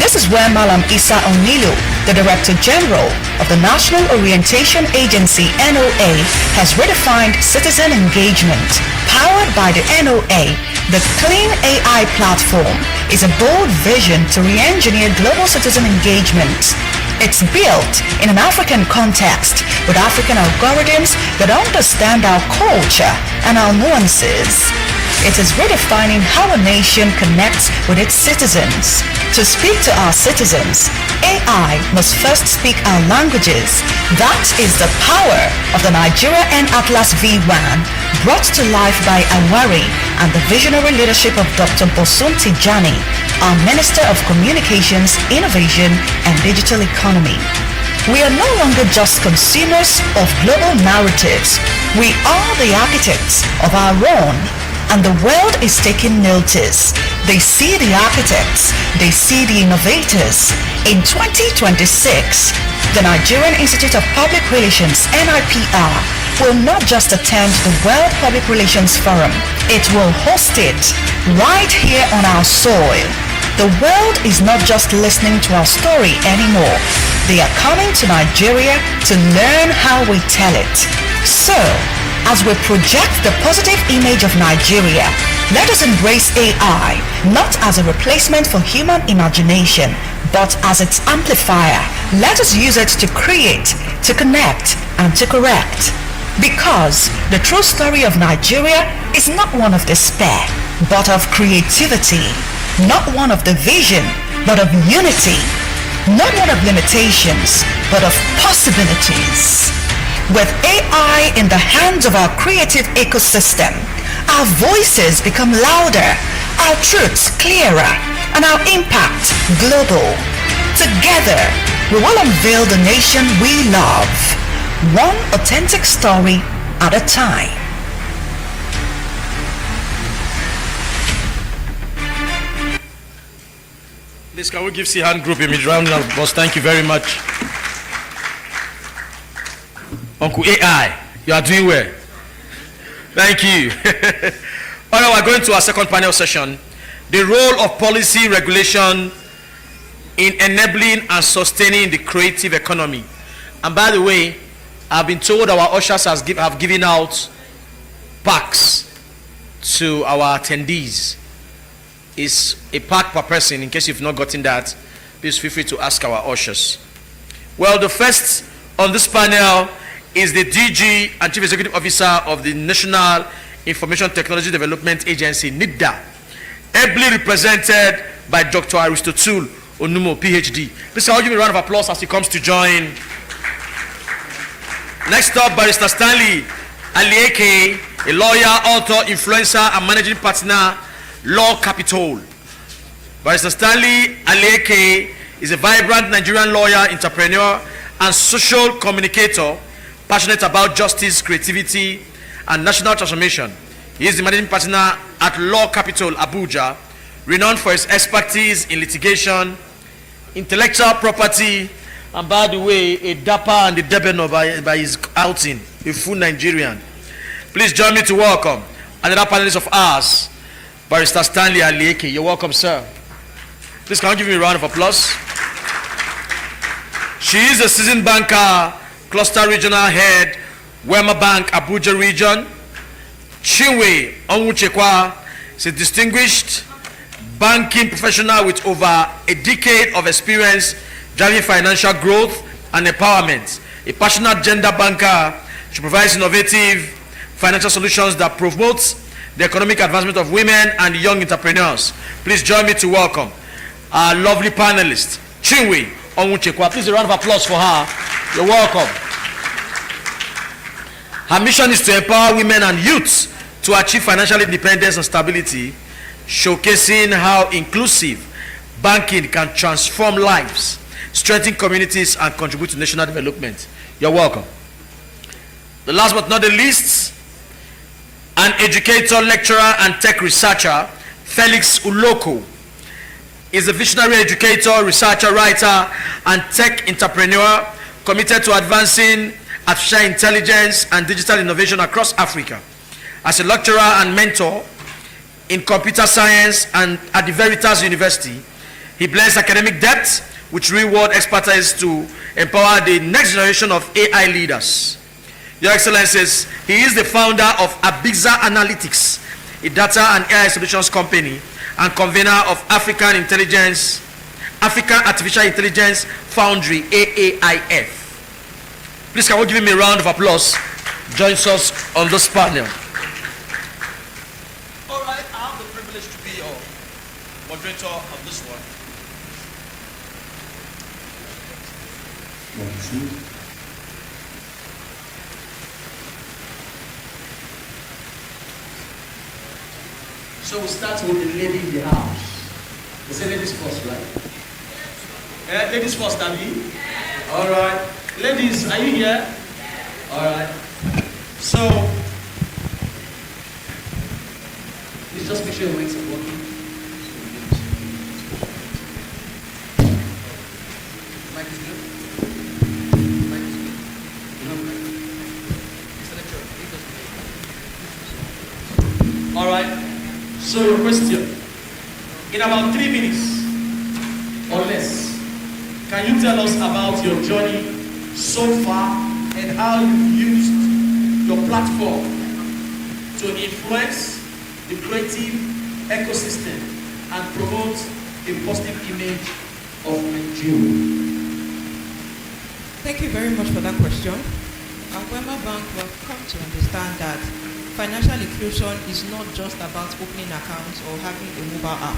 This is where Malam Isa Onilu, the Director General of the National Orientation Agency (NOA), has redefined citizen engagement. Powered by the NOA, the Clean AI platform is a bold vision to re-engineer global citizen engagement. It's built in an African context with African algorithms that understand our culture and our nuances. It is redefining how a nation connects with its citizens. To speak to our citizens, AI must first speak our languages. That is the power of the Nigeria N Atlas V1, brought to life by Awari and the visionary leadership of Dr. Bosun Tijani, our Minister of Communications, Innovation and Digital Economy. We are no longer just consumers of global narratives. We are the architects of our own. And the world is taking notice. They see the architects, they see the innovators. In 2026, the Nigerian Institute of Public Relations, NIPR, will not just attend the World Public Relations Forum, it will host it right here on our soil. The world is not just listening to our story anymore. They are coming to Nigeria to learn how we tell it. So, as we project the positive image of Nigeria, let us embrace AI not as a replacement for human imagination, but as its amplifier. Let us use it to create, to connect, and to correct. Because the true story of Nigeria is not one of despair, but of creativity. Not one of division, but of unity. Not one of limitations, but of possibilities. With AI in the hands of our creative ecosystem, our voices become louder, our truths clearer, and our impact global. Together, we will unveil the nation we love, one authentic story at a time. Please, can we give Sihan Group a round of applause? Thank you very much. Uncle AI, you are doing well. Thank you. All right, we're going to our second panel session. The role of policy regulation in enabling and sustaining the creative economy. And by the way, I've been told our ushers have given out packs to our attendees. It's a pack per person. In case you've not gotten that, please feel free to ask our ushers. Well, the first on this panel is the DG and Chief Executive Officer of the National Information Technology Development Agency, NITDA, ably represented by Dr. Aristotle Onumo, PhD. Please I'll give a round of applause as he comes to join. Next up, Barrister Stanley Alieke, a lawyer, author, influencer, and managing partner, Law Capital. Barrister Stanley Alieke is a vibrant Nigerian lawyer, entrepreneur, and social communicator, passionate about justice, creativity, and national transformation. He is the managing partner at Law Capital, Abuja, renowned for his expertise in litigation, intellectual property, and by the way, a dapper and a debonair by his outing, a full Nigerian. Please join me to welcome another panelist of ours, Barrister Stanley Alieke. You're welcome, sir. Please can you give me a round of applause? She is a seasoned banker, cluster regional head, Wema Bank, Abuja region. Chinwe Onwuchekwa is a distinguished banking professional with over a decade of experience driving financial growth and empowerment. A passionate gender banker, she provides innovative financial solutions that promote the economic advancement of women and young entrepreneurs. Please join me to welcome our lovely panelist, Chinwe Onwuchekwa. Please a round of applause for her. You're welcome. Her mission is to empower women and youths to achieve financial independence and stability, showcasing how inclusive banking can transform lives, strengthen communities, and contribute to national development. You're welcome. The last but not the least, an educator, lecturer, and tech researcher, Felix Uloko, is a visionary educator, researcher, writer, and tech entrepreneur committed to advancing artificial intelligence and digital innovation across Africa. As a lecturer and mentor in computer science and at the Veritas University, he blends academic depth with real-world expertise to empower the next generation of AI leaders. Your Excellencies, he is the founder of Abixa Analytics, a data and AI solutions company, and convener of African Artificial Intelligence Foundry, AAIF. Please can we give him a round of applause? Joins us on this panel. All right, I have the privilege to be your moderator of this one. So we start with the lady in the house. We say ladies first, right? Ladies first, Abby? All right. Ladies, are you here? All right. So, please just make sure your mics are working. Mic is good? Mic is good? You have mic? Mr. Lecturer, all right. So your question, in about 3 minutes or less, can you tell us about your journey so far and how you've used your platform to influence the creative ecosystem and promote a positive image of Nigeria? Thank you very much for that question. At Wema Bank, we have come to understand that financial inclusion is not just about opening accounts or having a mobile app.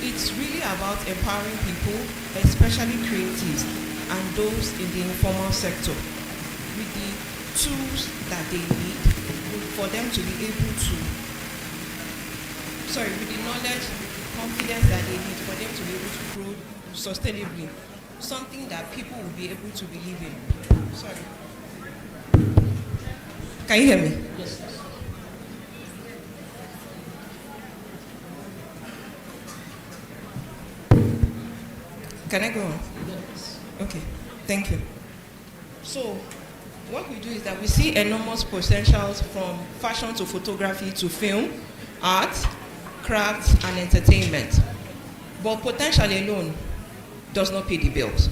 It's really about empowering people, especially creatives and those in the informal sector, with the tools that they need for them to be able to, with the knowledge, the confidence that they need for them to be able to grow sustainably, something that people will be able to believe in. Sorry. Can you hear me? Yes. Can I go on? Okay, thank you. So, what we do is that we see enormous potentials from fashion to photography to film, art, crafts, and entertainment. But potential alone does not pay the bills.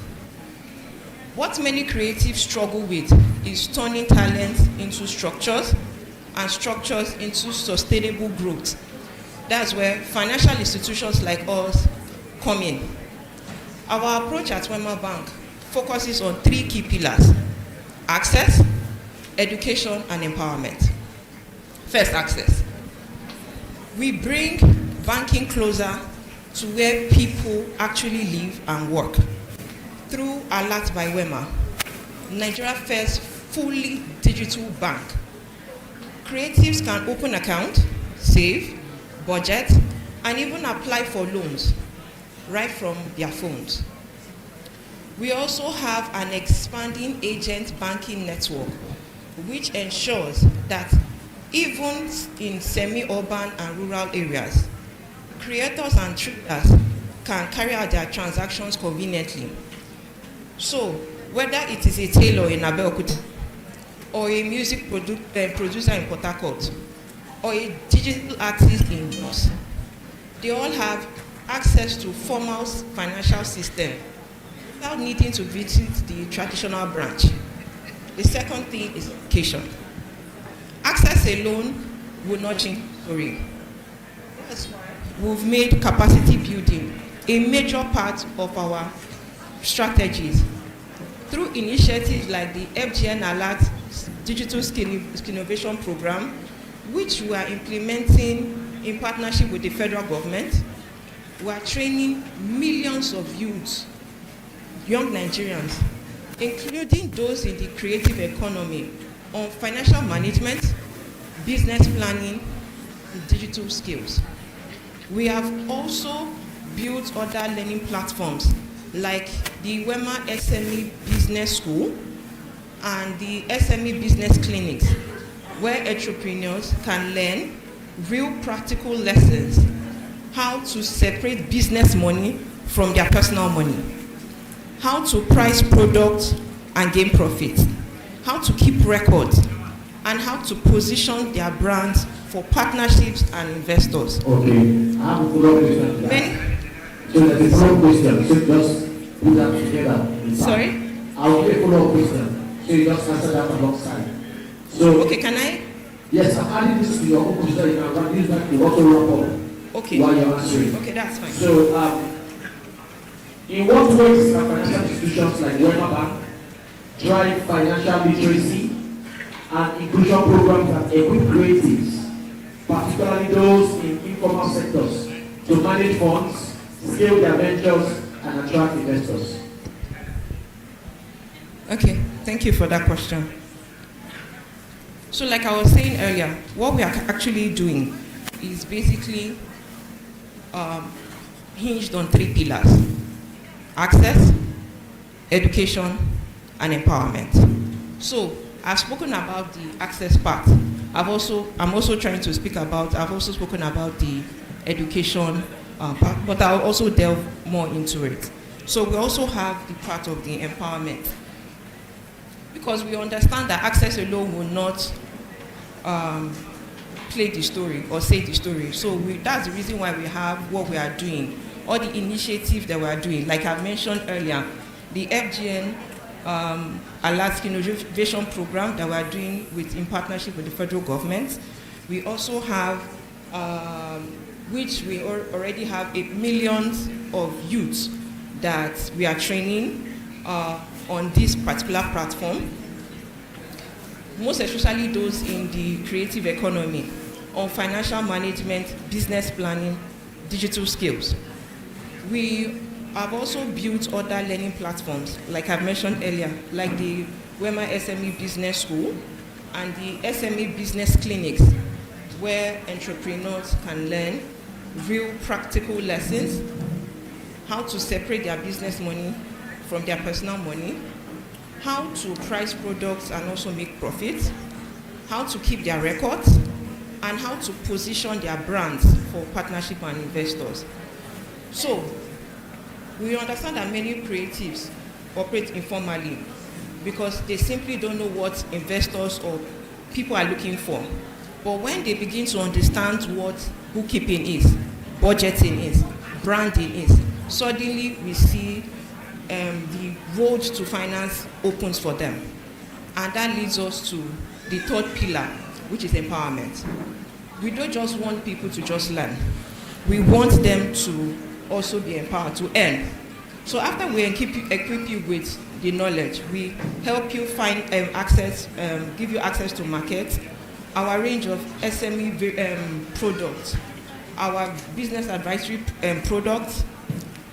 What many creatives struggle with is turning talent into structures and structures into sustainable growth. That's where financial institutions like us come in. Our approach at Wema Bank focuses on 3 key pillars: access, education, and empowerment. First, access. We bring banking closer to where people actually live and work. Through Alert by Wema, Nigeria's first fully digital bank. Creatives can open account, save, budget, and even apply for loans right from their phones. We also have an expanding agent banking network, which ensures that even in semi-urban and rural areas, creators and traders can carry out their transactions conveniently. So, whether it is a tailor in Abeokuta, or a music producer in Port Harcourt, or a digital artist in Jos, they all have access to formal financial system without needing to visit the traditional branch. The second thing is education. Access alone will not change the story. That's why we've made capacity building a major part of our strategies through initiatives like the FGN Alert Digital Skill Innovation Program, which we are implementing in partnership with the federal government. We are training millions of youths, young Nigerians, including those in the creative economy, on financial management, business planning, and digital skills. We have also built other learning platforms like the WEMA SME Business School and the SME Business Clinics, where entrepreneurs can learn real practical lessons, how to separate business money from their personal money, how to price products and gain profit, how to keep records, and how to position their brands for partnerships and investors. Okay, I have a follow-up question. Many. So there's a follow-up question, so just put that together. Sorry? I'll give a follow-up question, so you just answer that alongside. So, okay, can I? Yes, I'm adding this to your own question, you can use that to also wrap up. Okay. While you're answering. Okay, that's fine. So, in what ways can financial institutions like Wema Bank drive financial literacy and inclusion programs that equip creatives, particularly those in informal sectors, to manage funds, scale their ventures, and attract investors? Okay, thank you for that question. So like I was saying earlier, what we are actually doing is basically hinged on 3 pillars: access, education, and empowerment. So I've spoken about the access part. I've also spoken about the education part, but I'll also delve more into it. So we also have the part of the empowerment, because we understand that access alone will not play the story or say the story. So that's the reason why we have what we are doing, all the initiatives that we are doing. Like I mentioned earlier, the FGN Alert Innovation Program that we are doing in partnership with the federal government. We also have, which we already have millions of youths that we are training on this particular platform, most especially those in the creative economy, on financial management, business planning, digital skills. We have also built other learning platforms, like I've mentioned earlier, like the WEMA SME Business School and the SME Business Clinics, where entrepreneurs can learn real practical lessons, how to separate their business money from their personal money, how to price products and also make profits, how to keep their records, and how to position their brands for partnership and investors. So, we understand that many creatives operate informally because they simply don't know what investors or people are looking for. But when they begin to understand what bookkeeping is, budgeting is, branding is, suddenly we see the road to finance opens for them. And that leads us to the third pillar, which is empowerment. We don't just want people to just learn. We want them to also be empowered to earn. So after we equip you with the knowledge, we help you find give you access to markets, our range of SME products, our business advisory products,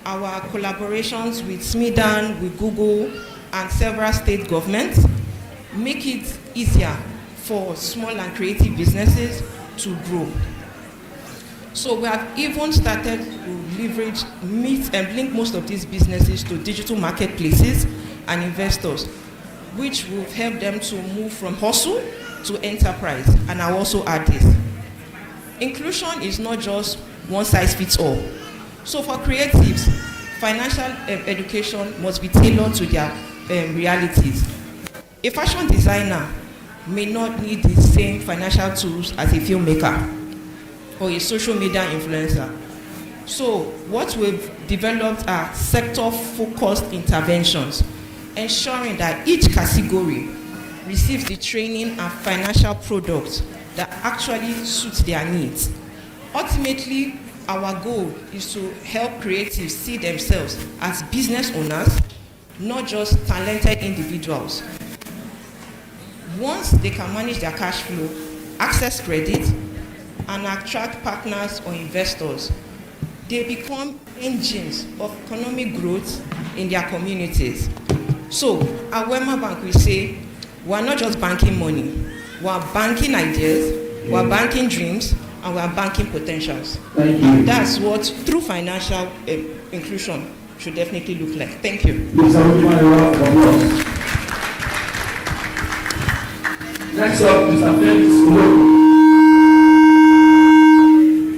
our collaborations with SMIDAN, with Google, and several state governments, make it easier for small and creative businesses to grow. So we have even started to leverage, meet and link most of these businesses to digital marketplaces and investors, which will help them to move from hustle to enterprise. And I'll also add this. Inclusion is not just one size fits all. So for creatives, financial education must be tailored to their realities. A fashion designer may not need the same financial tools as a filmmaker or a social media influencer. So what we've developed are sector-focused interventions, ensuring that each category receives the training and financial products that actually suit their needs. Ultimately, our goal is to help creatives see themselves as business owners, not just talented individuals. Once they can manage their cash flow, access credit, and attract partners or investors, they become engines of economic growth in their communities. So at Wema Bank, we say, we're not just banking money, we're banking ideas, we're banking dreams, and we're banking potentials. Thank you. And that's what true financial inclusion should definitely look like. Thank you. Please, I will give a round of applause. Next up, Mr. Felix Olo.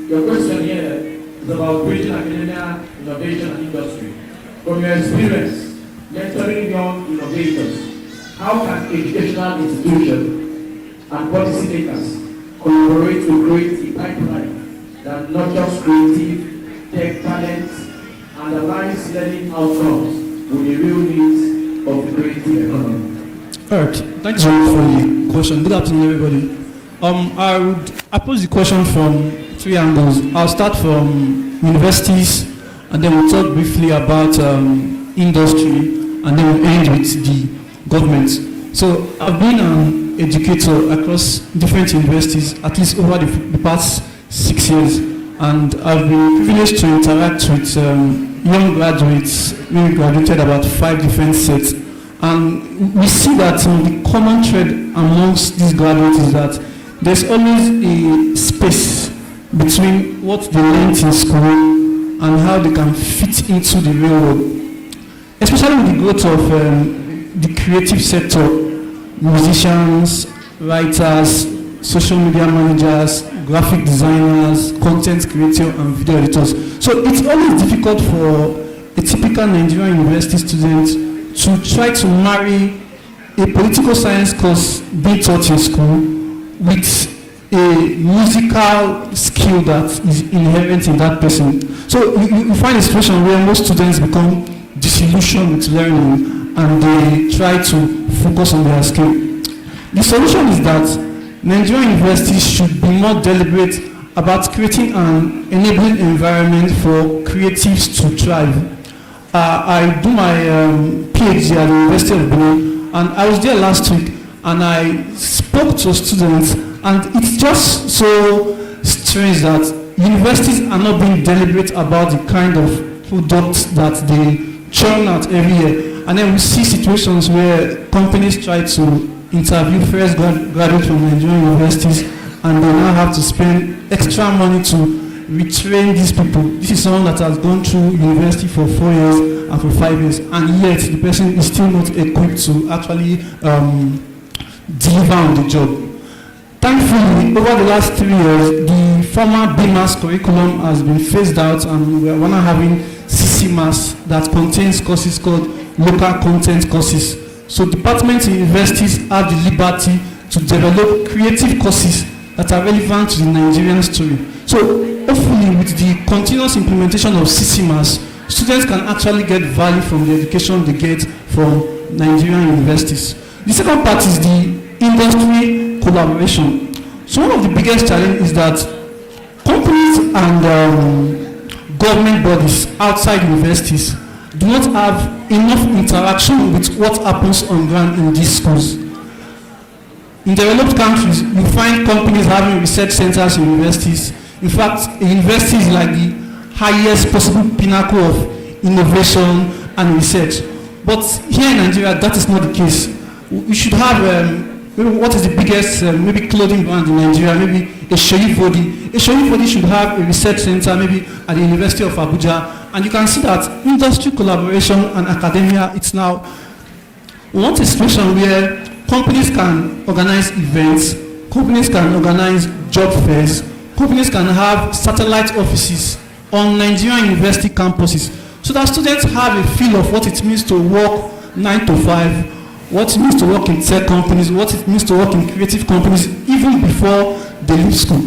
Your question here is about bridging academia, innovation, and industry. From your experience mentoring young innovators, how can educational institutions and policymakers collaborate to create a pipeline that nurtures creative, tech talent, and aligns learning outcomes with the real needs of the creative economy? All right, thanks so much for the question. Good afternoon, everybody. I pose the question from three angles. I'll start from universities, and then we'll talk briefly about industry, and then we'll end with the government. So I've been an educator across different universities, at least over the past 6 years, and I've been privileged to interact with young graduates. We graduated about 5 different sets, and we see that the common thread amongst these graduates is that there's always a space between what they learned in school and how they can fit into the real world. Especially with the growth of the creative sector, musicians, writers, social media managers, graphic designers, content creators, and video editors. So it's always difficult for a typical Nigerian university student to try to marry a political science course being taught in school with a musical skill that is inherent in that person. So you find a situation where most students become disillusioned with learning and they try to focus on their skill. The solution is that Nigerian universities should be more deliberate about creating an enabling environment for creatives to thrive. I do my PhD at the University of Benin, and I was there last week, and I spoke to students, and it's just so strange that universities are not being deliberate about the kind of products that they churn out every year. And then we see situations where companies try to interview fresh graduates from Nigerian universities, and they now have to spend extra money to retrain these people. This is someone that has gone through university for 4 years and for 5 years, and yet the person is still not equipped to actually deliver on the job. Thankfully, over the last 3 years, the former BMAS curriculum has been phased out, and we are now having CCMAS that contains courses called local content courses. So departments in universities have the liberty to develop creative courses that are relevant to the Nigerian story. So hopefully with the continuous implementation of CCMAS, students can actually get value from the education they get from Nigerian universities. The second part is the industry collaboration. So one of the biggest challenges is that companies and government bodies outside universities do not have enough interaction with what happens on ground in these schools. In developed countries, you find companies having research centers in universities. In fact, a university is like the highest possible pinnacle of innovation and research. But here in Nigeria, that is not the case. We should have, maybe what is the biggest, maybe clothing brand in Nigeria, maybe a Sheyi Body. A Sheyi Body should have a research center, maybe at the University of Abuja. And you can see that industry collaboration and academia, it's now, we want a situation where companies can organize events, companies can organize job fairs, companies can have satellite offices on Nigerian university campuses, so that students have a feel of what it means to work 9 to 5, what it means to work in tech companies, what it means to work in creative companies, even before they leave school.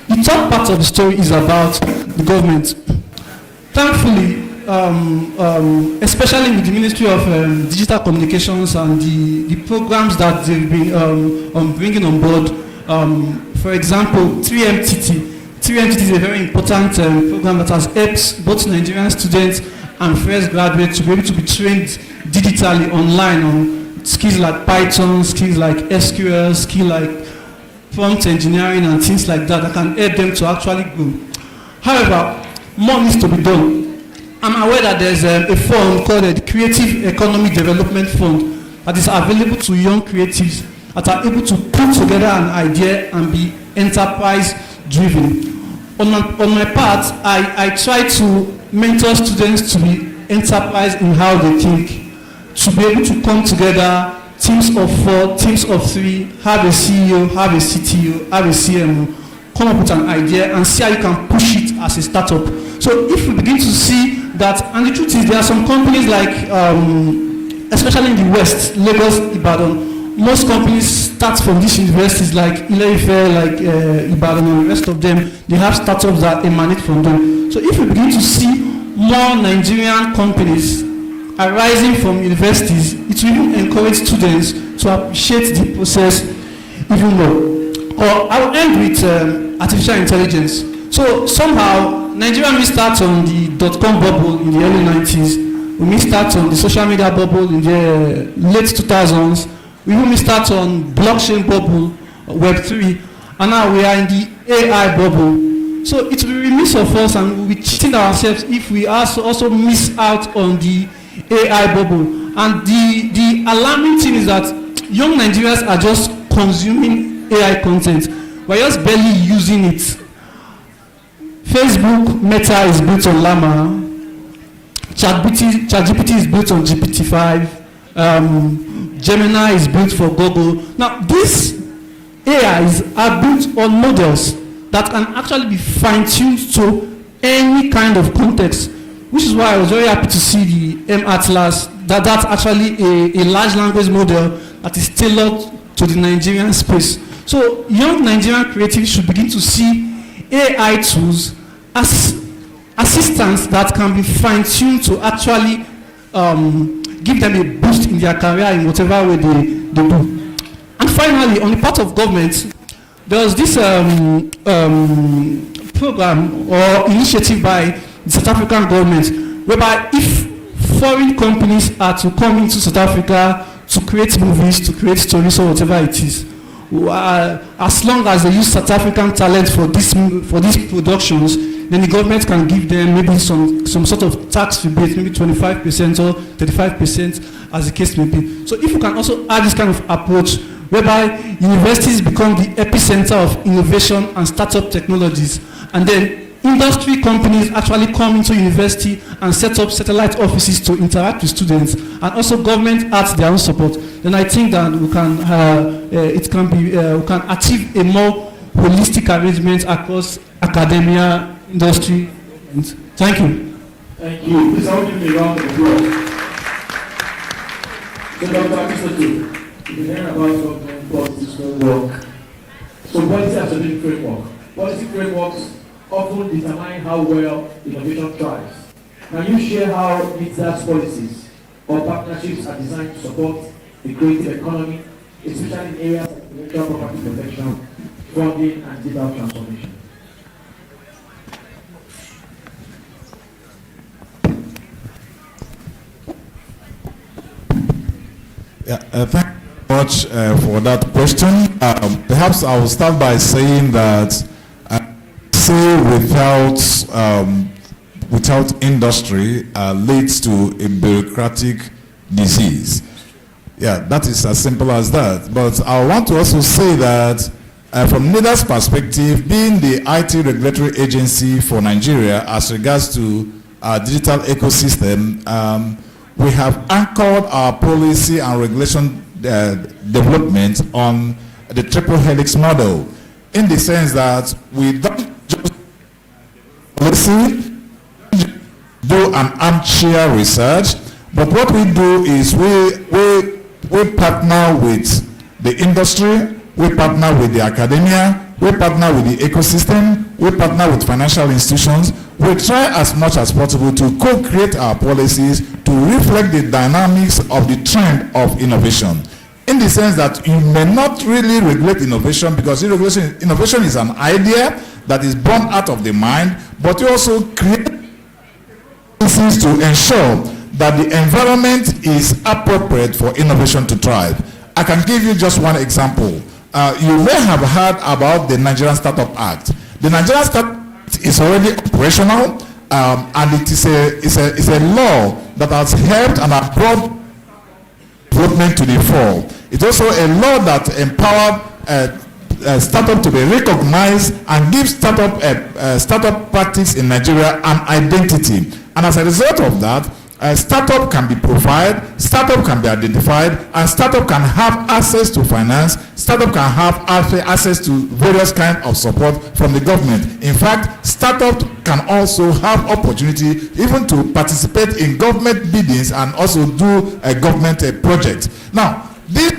The third part of the story is about the government. thankfully, especially with the Ministry of Digital Communications and the programs that they've been bringing on board, for example, 3MTT. 3MTT is a very important program that has helped both Nigerian students and fresh graduates to be able to be trained digitally online on skills like Python, skills like SQL, skills like prompt engineering and things like that can help them to actually grow. However, more needs to be done. I'm aware that there's a fund called the Creative Economy Development Fund that is available to young creatives that are able to put together an idea and be enterprise-driven. On my part, I try to mentor students to be enterprise in how they think, to be able to come together, teams of 4, teams of 3, have a CEO, have a CTO, have a CMO, come up with an idea and see how you can push it as a startup. So if we begin to see that, and the truth is there are some companies like, especially in the West, Lagos, Ibadan, most companies start from these universities like Ile-Ife, like Ibadan and the rest of them. They have startups that emanate from them. So if we begin to see more Nigerian companies arising from universities, it will even encourage students to appreciate the process even more. Or I will end with artificial intelligence. So somehow, Nigeria missed out on the .com bubble in the early 90s. We missed out on the social media bubble in the late 2000s. We even missed out on blockchain bubble, Web3, and now we are in the AI bubble. So it will be remiss of us and we'll be cheating ourselves if we also miss out on the AI bubble. And the alarming thing is that young Nigerians are just consuming AI content. We're just barely using it. Facebook Meta is built on Llama. ChatGPT is built on GPT-5. Gemini is built for Google. Now, these AIs are built on models that can actually be fine-tuned to any kind of context, which is why I was very happy to see the M-Atlas, that's actually a large language model that is tailored to the Nigerian space. So young Nigerian creatives should begin to see AI tools as assistants that can be fine-tuned to actually give them a boost in their career in whatever way they do. And finally, on the part of government, there was this program or initiative by the South African government, whereby if foreign companies are to come into South Africa to create movies, to create stories or whatever it is, as long as they use South African talent for these productions, then the government can give them maybe some sort of tax rebate, maybe 25% or 35%, as the case may be. So if you can also add this kind of approach, whereby universities become the epicenter of innovation and startup technologies, and then industry companies actually come into university and set up satellite offices to interact with students, and also government adds their own support, then I think that we can achieve a more holistic arrangement across academia, industry. Thank you. Thank you. Please all give me a round of applause. So Dr. Akisoto, you've been hearing about government policy framework. So policy has a big framework. Policy frameworks often determine how well innovation thrives. Can you share how NITSA's policies or partnerships are designed to support the creative economy, especially in areas like intellectual property protection, funding, and digital transformation? Yeah, thank you very much for that question. Perhaps I will start by saying that without industry leads to a bureaucratic disease. Yeah, that is as simple as that. But I want to also say that from NIDA's perspective, being the IT regulatory agency for Nigeria as regards to our digital ecosystem, we have anchored our policy and regulation development on the triple helix model, in the sense that we don't just policy, do an armchair research, but what we do is we partner with the industry, we partner with the academia, we partner with the ecosystem, we partner with financial institutions, we try as much as possible to co-create our policies to reflect the dynamics of the trend of innovation. In the sense that you may not really regulate innovation, because innovation is an idea that is born out of the mind, but you also create policies to ensure that the environment is appropriate for innovation to thrive. I can give you just one example. You may have heard about the Nigerian Startup Act. The Nigerian Startup Act is already operational, and it is a law that has helped and has brought development to the fore. It's also a law that empowered startup to be recognized and gives startup practice in Nigeria an identity. And as a result of that, startup can be profiled, startup can be identified, and startup can have access to finance, startup can have access to various kinds of support from the government. In fact, startup can also have opportunity even to participate in government biddings and also do a government project. Now, this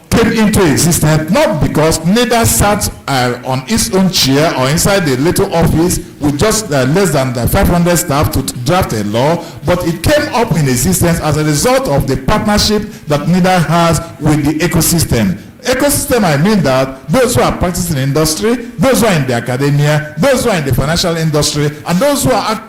came into existence not because NIDA sat on its own chair or inside the little office with just less than 500 staff to draft a law, but it came up in existence as a result of the partnership that NIDA has with the ecosystem. Ecosystem, I mean that those who are practicing in industry, those who are in the academia, those who are in the financial industry, and those who are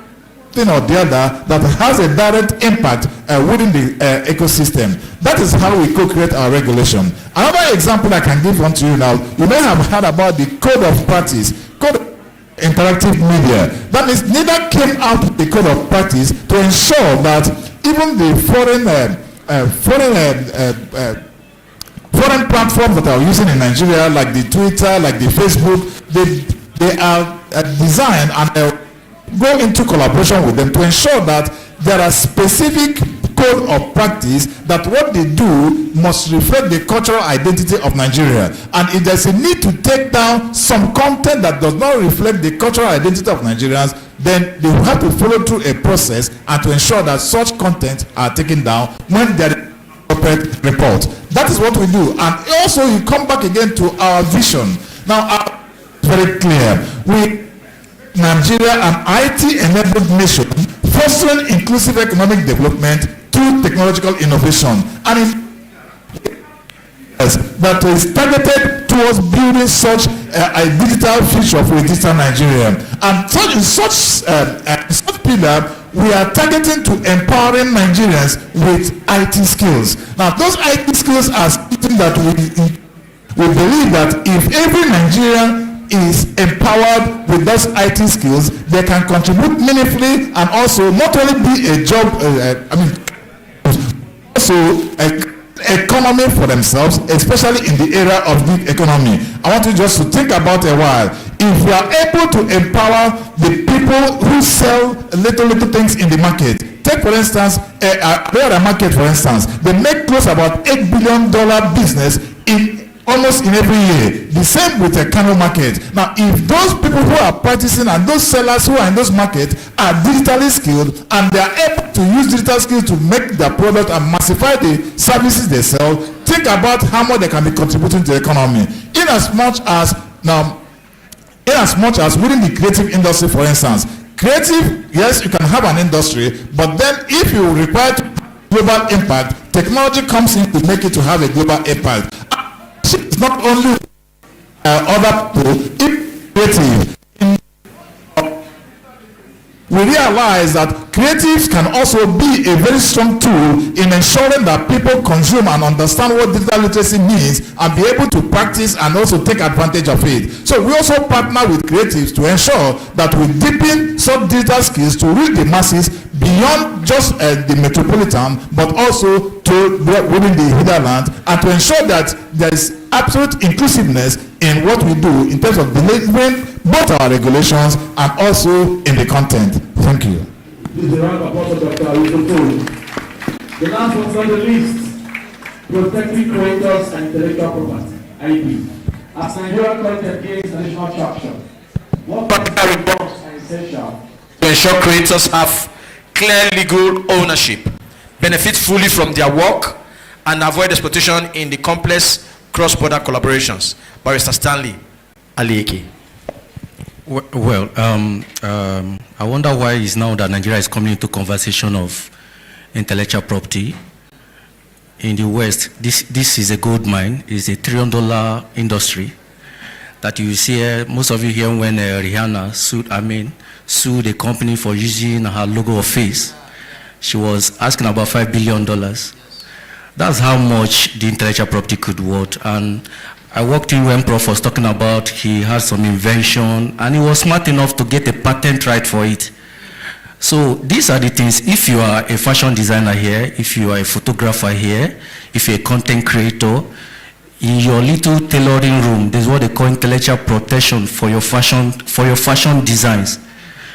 thing or the other that has a direct impact within the ecosystem. That is how we co-create our regulation. Another example I can give one to you now, you may have heard about the Code of Practice, Code of Interactive Media. That means NIDA came out with the Code of Practice to ensure that even the foreign platforms that are using in Nigeria, like the Twitter, like the Facebook, they are designed and go into collaboration with them to ensure that there are specific code of practice that what they do must reflect the cultural identity of Nigeria. And if there's a need to take down some content that does not reflect the cultural identity of Nigerians, then they will have to follow through a process and to ensure that such content are taken down when there is appropriate report. That is what we do. And also you come back again to our vision. Now, very clear. Nigeria, an IT-enabled nation, fostering inclusive economic development through technological innovation, and that is targeted towards building such a digital future for a digital Nigeria. And in such pillar, we are targeting to empowering Nigerians with IT skills. Now, those IT skills are something that we believe that if every Nigerian is empowered with those IT skills, they can contribute meaningfully and also not only be a job, also economy for themselves, especially in the era of gig economy. I want you just to think about a while. If we are able to empower the people who sell little things in the market, take for instance, a market for instance, they make close about $8 billion business almost in every year. The same with the Kano market. Now, if those people who are practicing and those sellers who are in those markets are digitally skilled and they are able to use digital skills to make their product and massify the services they sell, think about how much they can be contributing to the economy. In as much as within the creative industry, for instance, creative, yes, you can have an industry, but then if you require global impact, technology comes in to make it to have a global impact. It's not only other people, it's creative. We realize that creatives can also be a very strong tool in ensuring that people consume and understand what digital literacy means and be able to practice and also take advantage of it. So we also partner with creatives to ensure that we deepen some digital skills to reach the masses beyond just the metropolitan, but also to within the hinterland, and to ensure that there is absolute inclusiveness in what we do in terms of delivering both our regulations and also in the content. Thank you. This is a round of applause for Dr. Alukoto. The last one's on the list, protecting creators and intellectual property, IP. As Nigerian content gains national traction, what practical reforms are essential to ensure creators have clear legal ownership, benefit fully from their work, and avoid exploitation in the complex cross-border collaborations? Barrister Stanley Alieke. I wonder why it's now that Nigeria is coming into conversation of intellectual property. In the West, this is a gold mine. It's a $1 trillion industry that you see. Most of you here when Rihanna sued a company for using her logo or face. She was asking about $5 billion. That's how much the intellectual property could worth. And I walked in when Prof was talking about he had some invention and he was smart enough to get a patent right for it. So these are the things. If you are a fashion designer here, if you are a photographer here, if you're a content creator, in your little tailoring room, there's what they call intellectual protection for your fashion designs.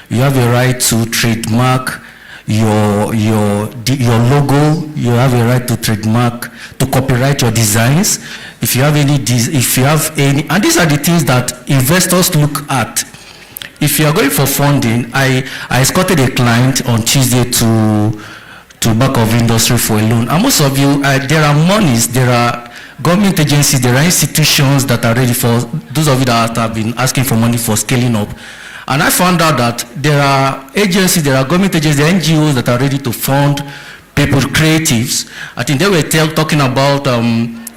You have a right to trademark your logo. You have a right to trademark, to copyright your designs. If you have any, and these are the things that investors look at. If you are going for funding, I escorted a client on Tuesday to Bank of Industry for a loan. And most of you, there are monies, there are government agencies, there are institutions that are ready for those of you that have been asking for money for scaling up. And I found out that there are agencies, there are government agencies, there are NGOs that are ready to fund people, creatives. I think they were talking about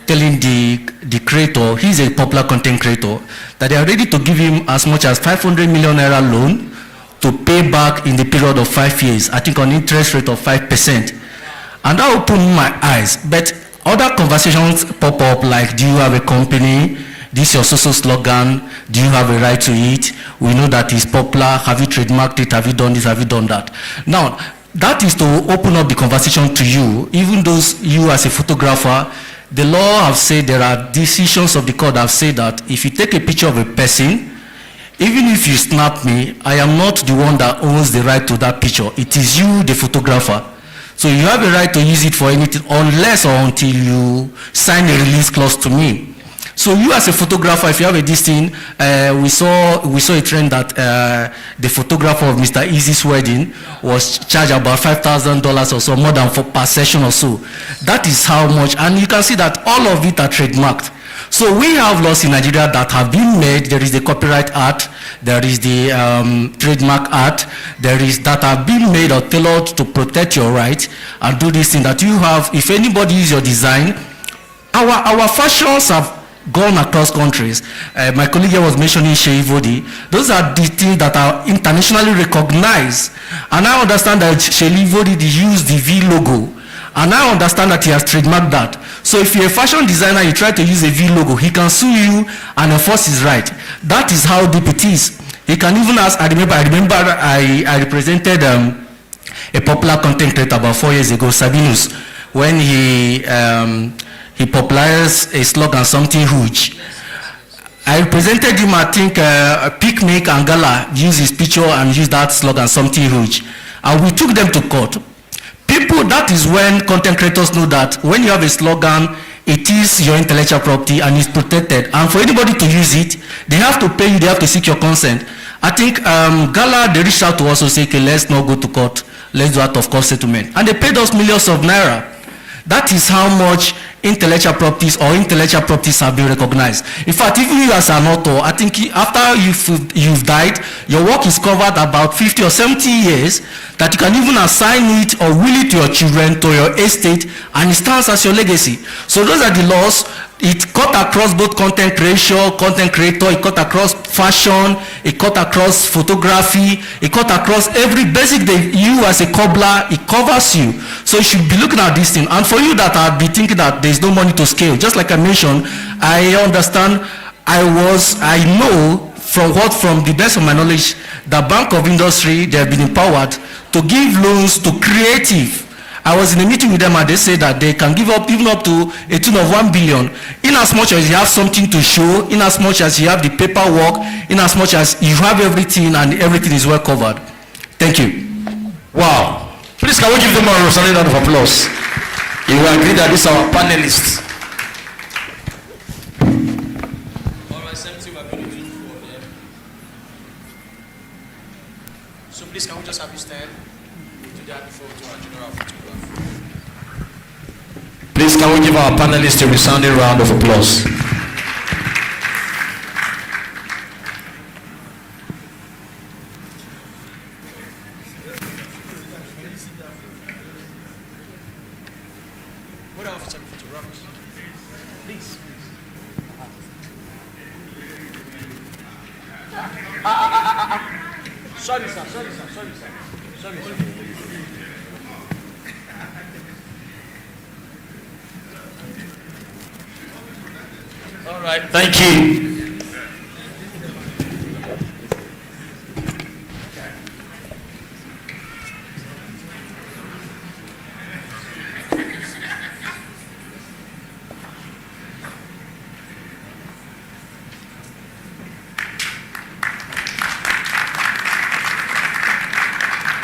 telling the creator, he's a popular content creator, that they are ready to give him as much as 500 million naira loan to pay back in the period of 5 years, I think on interest rate of 5%. And that opened my eyes. But other conversations pop up like, do you have a company? This is your social slogan. Do you have a right to it? We know that it's popular. Have you trademarked it? Have you done this? Have you done that? Now, that is to open up the conversation to you, even those you as a photographer. The law have said, there are decisions of the court that have said that if you take a picture of a person, even if you snap me, I am not the one that owns the right to that picture. It is you, the photographer. So you have a right to use it for anything unless or until you sign a release clause to me. So you as a photographer, if you have a this thing, we saw a trend that the photographer of Mr. Easy's wedding was charged about $5,000 or so, more than per session or so. That is how much, and you can see that all of it are trademarked. So we have laws in Nigeria that have been made. There is the Copyright Act, there is the Trademark Act, there is that have been made or tailored to protect your rights and do this thing that you have. If anybody uses your design, our fashions have gone across countries. My colleague here was mentioning Shei Vodi. Those are the things that are internationally recognized. And I understand that Shei Vodi used the V logo. And I understand that he has trademarked that. So if you're a fashion designer, you try to use a V logo, he can sue you and enforce his right. That is how deep it is. He can even ask, I remember I represented a popular content creator about 4 years ago, Sabinus, when he popularized a slogan, something huge. I represented him, I think, Picnic and Gala used his picture and used that slogan, something huge. And we took them to court. People, that is when content creators know that when you have a slogan, it is your intellectual property and it's protected. And for anybody to use it, they have to pay you, they have to seek your consent. I think Gala, they reached out to us to say, okay, let's not go to court, let's do out of court settlement. And they paid us millions of naira. That is how much intellectual properties have been recognized. In fact, even you as an author, I think after you've died, your work is covered about 50 or 70 years, that you can even assign it or will it to your children, to your estate, and it stands as your legacy. So those are the laws. It cut across both content creation, content creator, it cut across fashion, it cut across photography, it cut across every basic that you as a cobbler, it covers you. So you should be looking at this thing. And for you that are be thinking that there's no money to scale, just like I mentioned, I understand, I know from the best of my knowledge, the Bank of Industry, they have been empowered to give loans to creative. I was in a meeting with them and they said that they can give up even up to a tune of 1 billion in as much as you have something to show, in as much as you have the paperwork, in as much as you have everything and everything is well covered. Thank you. Wow. Please can we give them a round of applause? You will agree that this is our panelists. So please can we just have you stand to that before to our general photograph. Please can we give our panelists a resounding round of applause? Sorry, sir. All right, thank you.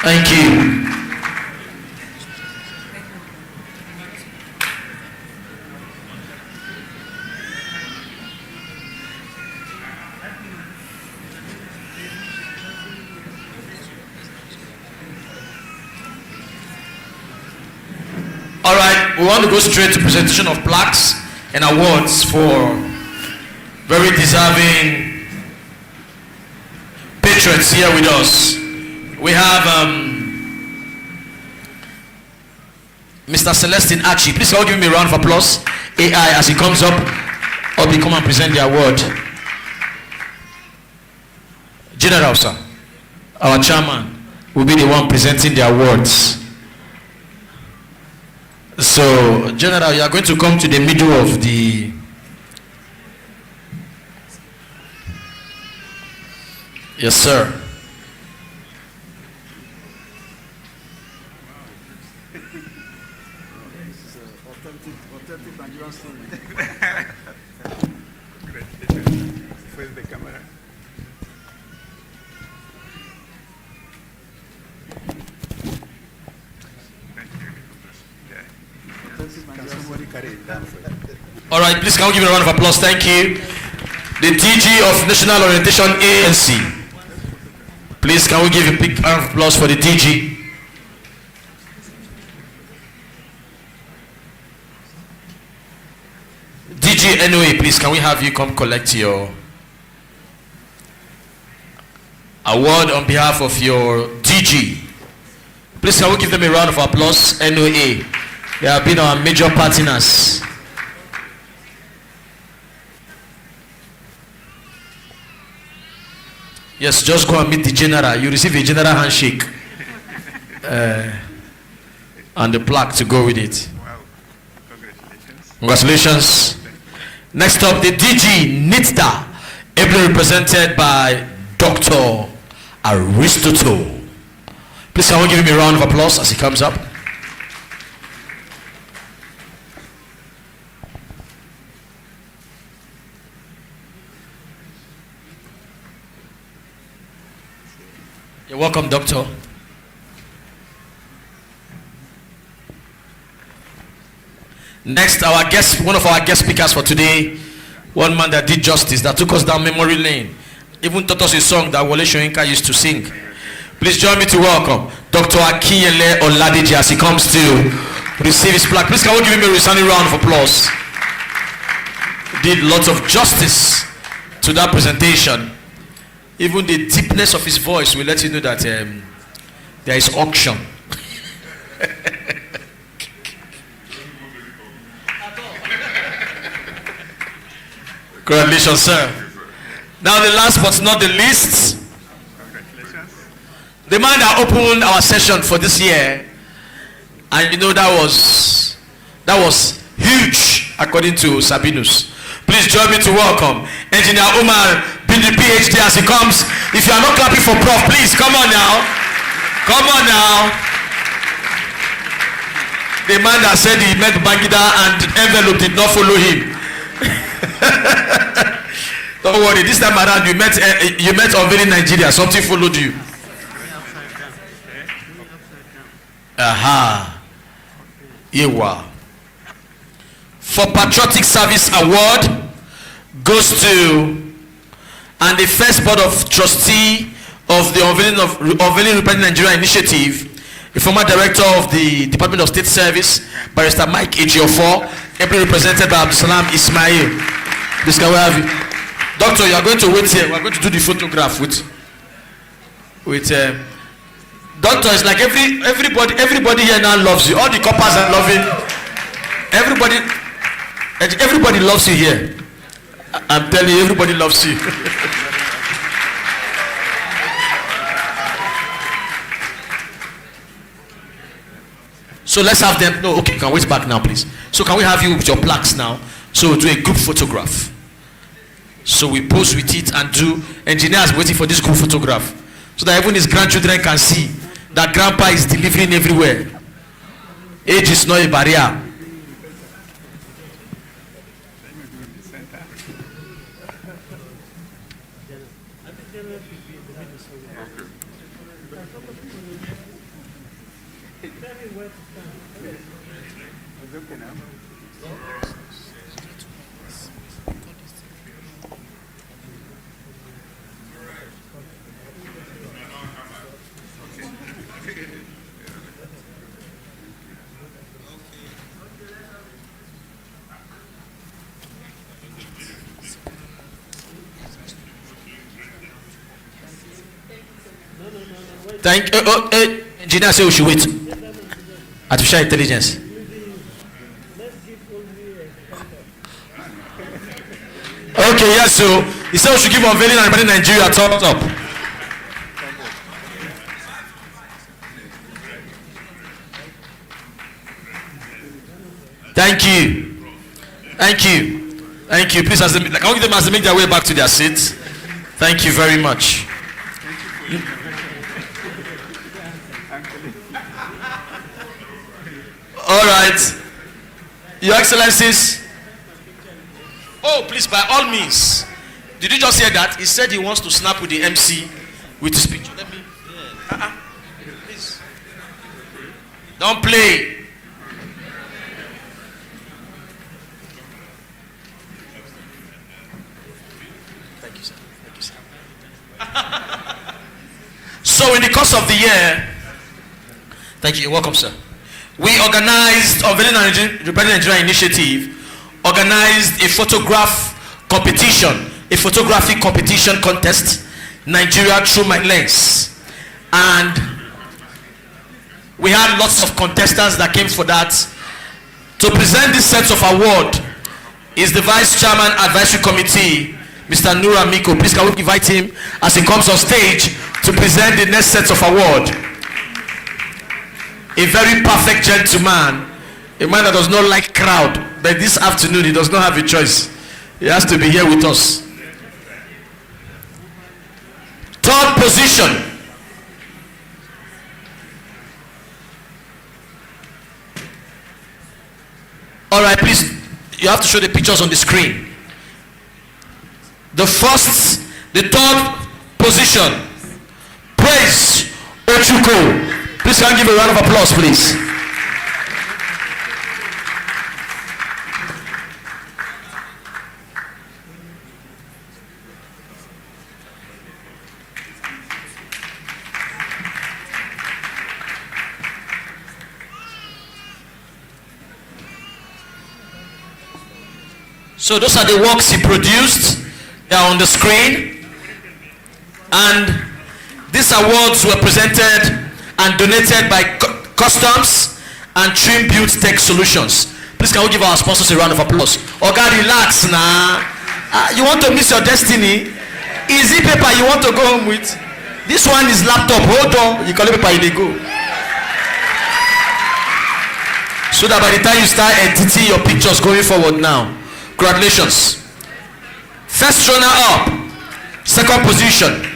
Thank you. All right, we want to go straight to presentation of plaques and awards for very deserving patriots here with us. We have Mr. Celestine Archie. Please all give me a round of applause. AI, as he comes up, or come and present the award. General, sir, our chairman, will be the one presenting the awards. So, General, you are going to come to the middle of the... Yes, sir. All right, please can we give a round of applause? Thank you. The DG of National Orientation ANC. Please can we give a big round of applause for the DG? DG NOA, please can we have you come collect your award on behalf of your DG? Please can we give them a round of applause? NOA. They have been our major partners. Yes, just go and meet the general. You receive a general handshake and the plaque to go with it. Well, congratulations. Congratulations. Next up, the DG NITDA, ably represented by Dr. Aristotle. Please can we give him a round of applause as he comes up? You're welcome, Doctor. Next, our guest, one of our guest speakers for today, one man that did justice, that took us down memory lane, even taught us a song that Wole Soyinka used to sing. Please join me to welcome Dr. Akinyele Oladeji as he comes to receive his plaque. Please can we give him a resounding round of applause. Did lots of justice to that presentation. Even the deepness of his voice will let you know that there is auction. Congratulations, sir. Now the last but not the least, the man that opened our session for this year, and you know that was huge according to Sabinus. Please join me to welcome Engineer Umar bin the PhD as he comes. If you are not clapping for Prof, please come on now. Come on now. The man that said he met Bangida and the envelope did not follow him. Don't worry, this time around you met Unveiling Nigeria, something followed you. Aha. Ewa. For Patriotic Service Award goes to, and the first board of trustee of the Unveiling Repenting Nigeria Initiative, the former director of the Department of State Service, Barrister Mike Ejiofor, ably represented by Abdulsalam Ismail. This guy will have you. Doctor, you are going to wait here. We are going to do the photograph with Doctor, it's like everybody here now loves you. All the coppers are loving. everybody loves you here. I'm telling you, everybody loves you. So let's have them. No, okay, can wait back now, please. So can we have you with your plaques now? So we'll do a group photograph. So we pose with it and do. Engineers waiting for this group photograph, so that even his grandchildren can see that grandpa is delivering everywhere. Age is not a barrier. Engineer say we should wait. Artificial intelligence. Okay, yes, so he said we should give unveiling and representing Nigeria thumbs up. Thank you. Thank you. Thank you. Please, as they, can we give them as they make their way back to their seats? Thank you very much. All right. Your Excellencies. Oh, please, by all means. Did you just hear that? He said he wants to snap with the MC with his picture. Let me. Yeah. Please. Don't play. Thank you, sir. Thank you, sir. So, in the course of the year, thank you. You're welcome, sir. We organized, Unveiling and Representing Nigeria Initiative, organized a photograph competition, a photography competition contest, Nigeria Through My Lens. And we had lots of contestants that came for that. To present this set of award is the Vice Chairman Advisory Committee, Mr. Nura Miko. Please can we invite him as he comes on stage to present the next set of award. A very perfect gentleman, a man that does not like crowd, but this afternoon he does not have a choice. He has to be here with us. Third position. All right, please, you have to show the pictures on the screen. The third position, Praise Ochuko. Please can I give a round of applause, please. So those are the works he produced. They are on the screen. And these awards were presented and donated by Customs and Trim Build Tech Solutions. Please can we give our sponsors a round of applause? Oga, relax now. You want to miss your destiny? Easy paper you want to go home with? This one is laptop. Hold on. You call it paper, you may go. So that by the time you start editing your pictures going forward now. Congratulations. First runner up. Second position.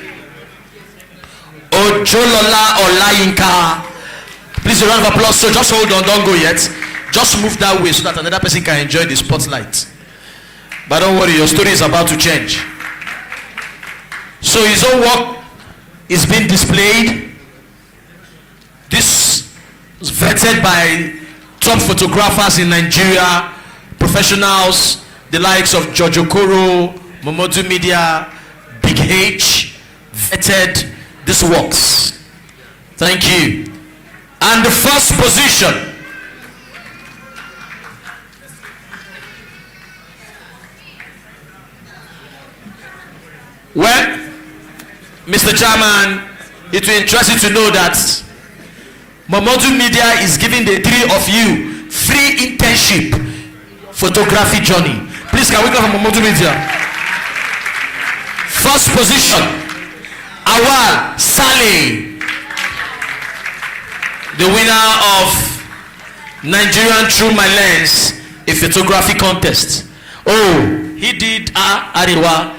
Ojolola Olayinka. Please a round of applause. So just hold on, don't go yet. Just move that way so that another person can enjoy the spotlight. But don't worry, your story is about to change. So his own work is being displayed. This is vetted by top photographers in Nigeria, professionals, the likes of George Okoro, Momodu Media, Big H, vetted these works. Thank you. And the first position. Well, Mr. Chairman, it will interest you to know that Momodu Media is giving the three of you free internship photography journey. Please, can we go from Momodu Media? First position, Awal Saleh, the winner of Nigerian Through My Lens, a photography contest. Oh, he did Arewa,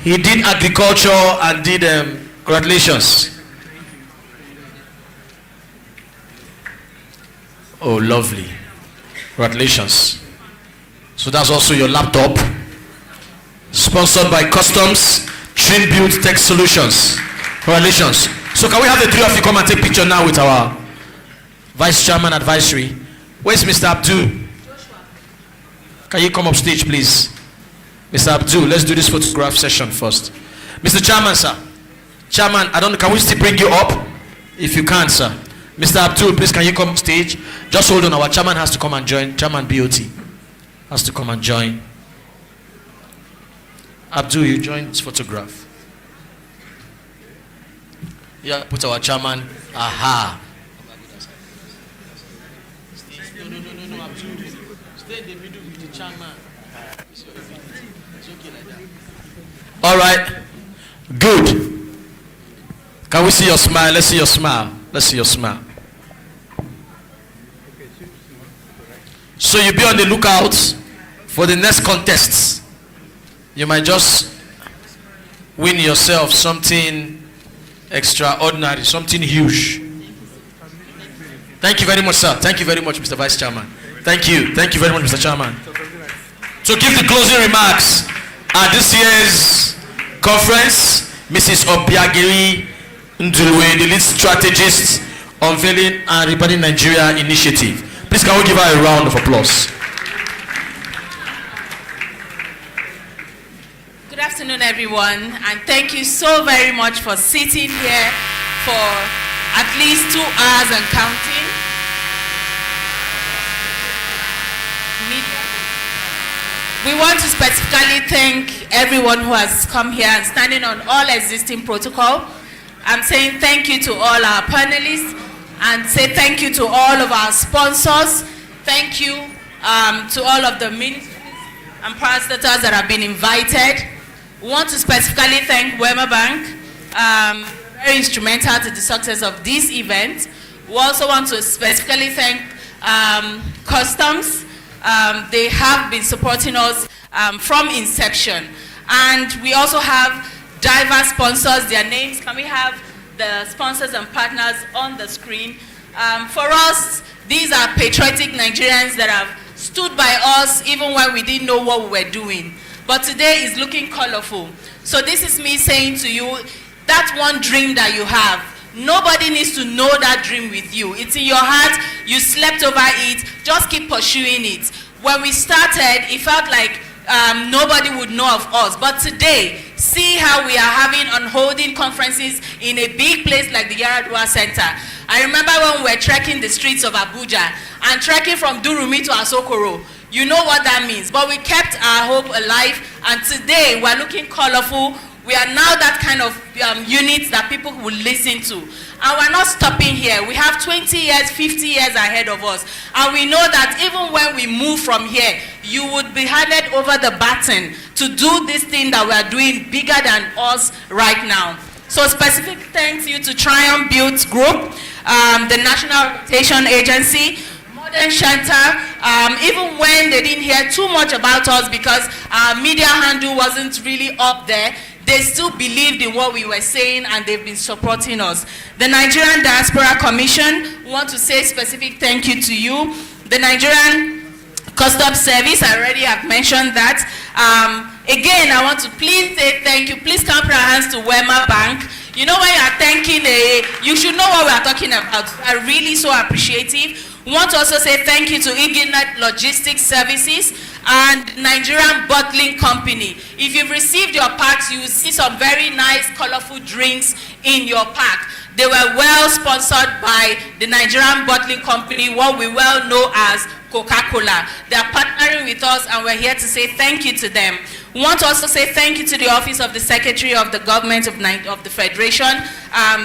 he did agriculture and did congratulations. Oh, lovely. Congratulations. So that's also your laptop. Sponsored by Customs, Trin Build Tech Solutions. Congratulations. So can we have the three of you come and take picture now with our Vice Chairman Advisory? Where's Mr. Abdul? Can you come up stage, please? Mr. Abdul, let's do this photograph session first. Mr. Chairman, sir. Chairman, I don't know, can we still bring you up? If you can, sir. Mr. Abdul, please, can you come on stage? Just hold on, our chairman has to come and join. Chairman BOT has to come and join. Abdul, you join this photograph. Yeah, put our chairman. Aha. No, Abdul. Stay in the middle with the chairman. It's okay like that. All right. Good. Can we see your smile? Let's see your smile. Let's see your smile. So you'll be on the lookout for the next contests. You might just win yourself something extraordinary, something huge. Thank you very much, sir. Thank you very much, Mr. Vice Chairman. Thank you. Thank you very much, Mr. Chairman. To give the closing remarks at this year's conference, Mrs. Obiagiri Ndulwe, the lead strategist unveiling and rebuilding Nigeria initiative. Please, can we give her a round of applause? Good afternoon, everyone, and thank you so very much for sitting here for at least 2 hours and counting. We want to specifically thank everyone who has come here and standing on all existing protocol. I'm saying thank you to all our panelists and say thank you to all of our sponsors. Thank you to all of the ministries and parastatals that have been invited. We want to specifically thank Wema Bank, very instrumental to the success of this event. We also want to specifically thank Customs. They have been supporting us from inception. And we also have diverse sponsors, their names. Can we have the sponsors and partners on the screen? For us, these are patriotic Nigerians that have stood by us even when we didn't know what we were doing. But today is looking colorful. So this is me saying to you, that one dream that you have, nobody needs to know that dream with you. It's in your heart, you slept over it, just keep pursuing it. When we started, it felt like nobody would know of us. But today, see how we are having and holding conferences in a big place like the Yaradua Center. I remember when we were trekking the streets of Abuja and trekking from Durumi to Asokoro. You know what that means. But we kept our hope alive, and today we're looking colorful. We are now that kind of unit that people will listen to. And we're not stopping here. We have 20 years, 50 years ahead of us. And we know that even when we move from here, you would be handed over the baton to do this thing that we're doing bigger than us right now. So specific thanks you to Triumph Build Group, the National Reputation Agency, Modern Shelter, even when they didn't hear too much about us because our media handle wasn't really up there, they still believed in what we were saying and they've been supporting us. The Nigerian Diaspora Commission, we want to say specific thank you to you. The Nigerian Customs Service, I already have mentioned that. Again, I want to please say thank you. Please come put our hands to Wema Bank. You know when you are thanking you should know what we are talking about. We are really so appreciative. We want to also say thank you to Ignite Logistics Services and Nigerian Bottling Company. If you've received your packs, you will see some very nice, colorful drinks in your pack. They were well sponsored by the Nigerian Bottling Company, what we well know as Coca-Cola. They are partnering with us and we're here to say thank you to them. We want to also say thank you to the Office of the Secretary of the Government of the Federation.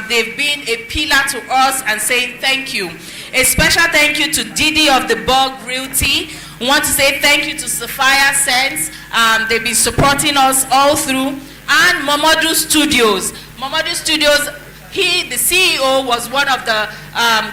They've been a pillar to us and say thank you. A special thank you to Didi of the Borg Realty. We want to say thank you to Sapphire Sense. They've been supporting us all through. And Momodu Studios. Momodu Studios, the CEO, was one of the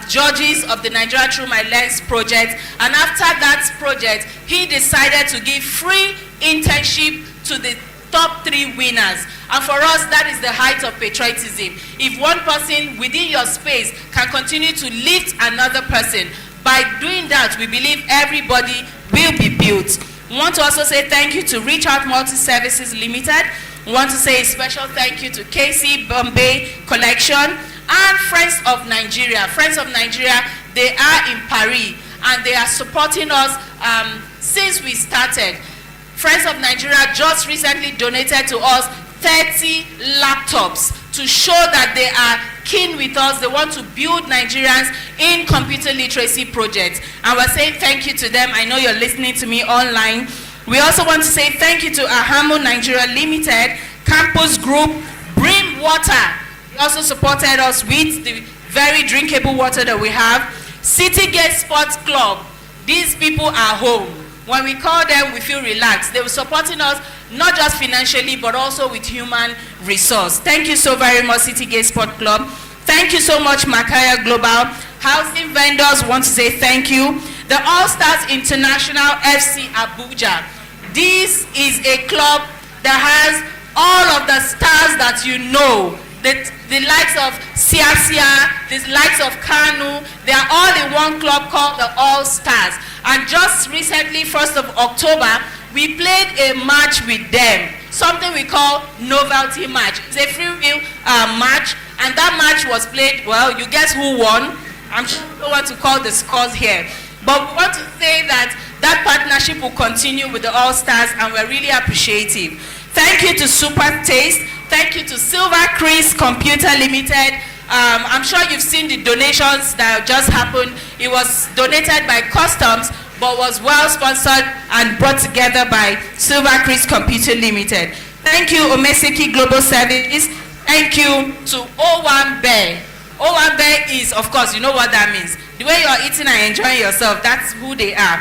judges of the Nigeria Through My Lens project. And after that project, he decided to give free internship to the top 3 winners. And for us, that is the height of patriotism. If one person within your space can continue to lift another person, by doing that, we believe everybody will be built. We want to also say thank you to Reach Out Multi-Services Limited. We want to say a special thank you to KC Bombay Collection and Friends of Nigeria. Friends of Nigeria, they are in Paris and they are supporting us since we started. Friends of Nigeria just recently donated to us 30 laptops to show that they are keen with us. They want to build Nigerians in computer literacy projects. And we're saying thank you to them. I know you're listening to me online. We also want to say thank you to Ahamo Nigeria Limited, Campus Group, Brim Water. They also supported us with the very drinkable water that we have. City Gate Sports Club. These people are home. When we call them, we feel relaxed. They were supporting us not just financially, but also with human resource. Thank you so very much, City Gate Sport Club. Thank you so much, Makaya Global. Housing vendors want to say thank you. The All Stars International FC Abuja. This is a club that has all of the stars that you know. The likes of Siasia, the likes of Kanu, they are all in one club called the All Stars. And just recently, 1st of October, we played a match with them, something we call novelty match. It's a free will match, and that match was played, well, you guess who won? I'm sure we don't want to call the scores here. But we want to say that that partnership will continue with the All Stars, and we're really appreciative. Thank you to Super Taste. Thank you to Silver Chris Computer Limited. I'm sure you've seen the donations that just happened. It was donated by Customs, but was well sponsored and brought together by Silver Chris Computer Limited. Thank you, Omeseki Global Service. Thank you to O1 Bear. O1 Bear is, of course, you know what that means. The way you're eating and enjoying yourself, that's who they are.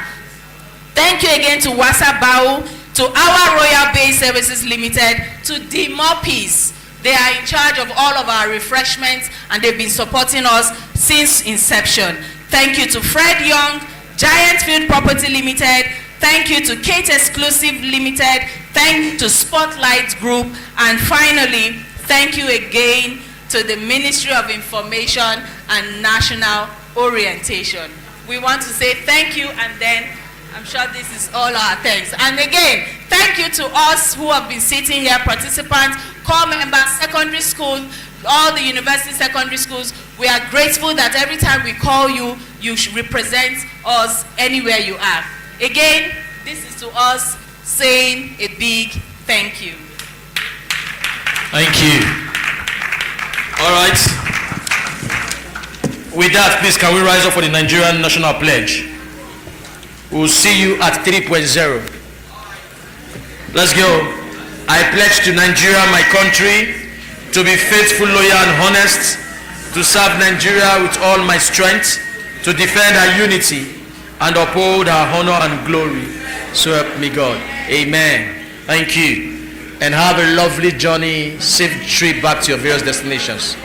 Thank you again to Wasa Bao, to our Royal Bay Services Limited, to Demopis. They are in charge of all of our refreshments and they've been supporting us since inception. Thank you to Fred Young, Giant Field Property Limited. Thank you to Kate Exclusive Limited. Thank you to Spotlight Group. And finally, thank you again to the Ministry of Information and National Orientation. We want to say thank you, and then I'm sure this is all our thanks. And again, thank you to us who have been sitting here, participants, core members, secondary school, all the university secondary schools. We are grateful that every time we call you, you represent us anywhere you are. Again, this is to us saying a big thank you. Thank you. All right. With that, please, can we rise up for the Nigerian National Pledge? We'll see you at 3.0. Let's go. I pledge to Nigeria, my country, to be faithful, loyal, and honest, to serve Nigeria with all my strength, to defend our unity, and uphold our honor and glory. So help me God. Amen. Thank you. And have a lovely journey, safe trip back to your various destinations.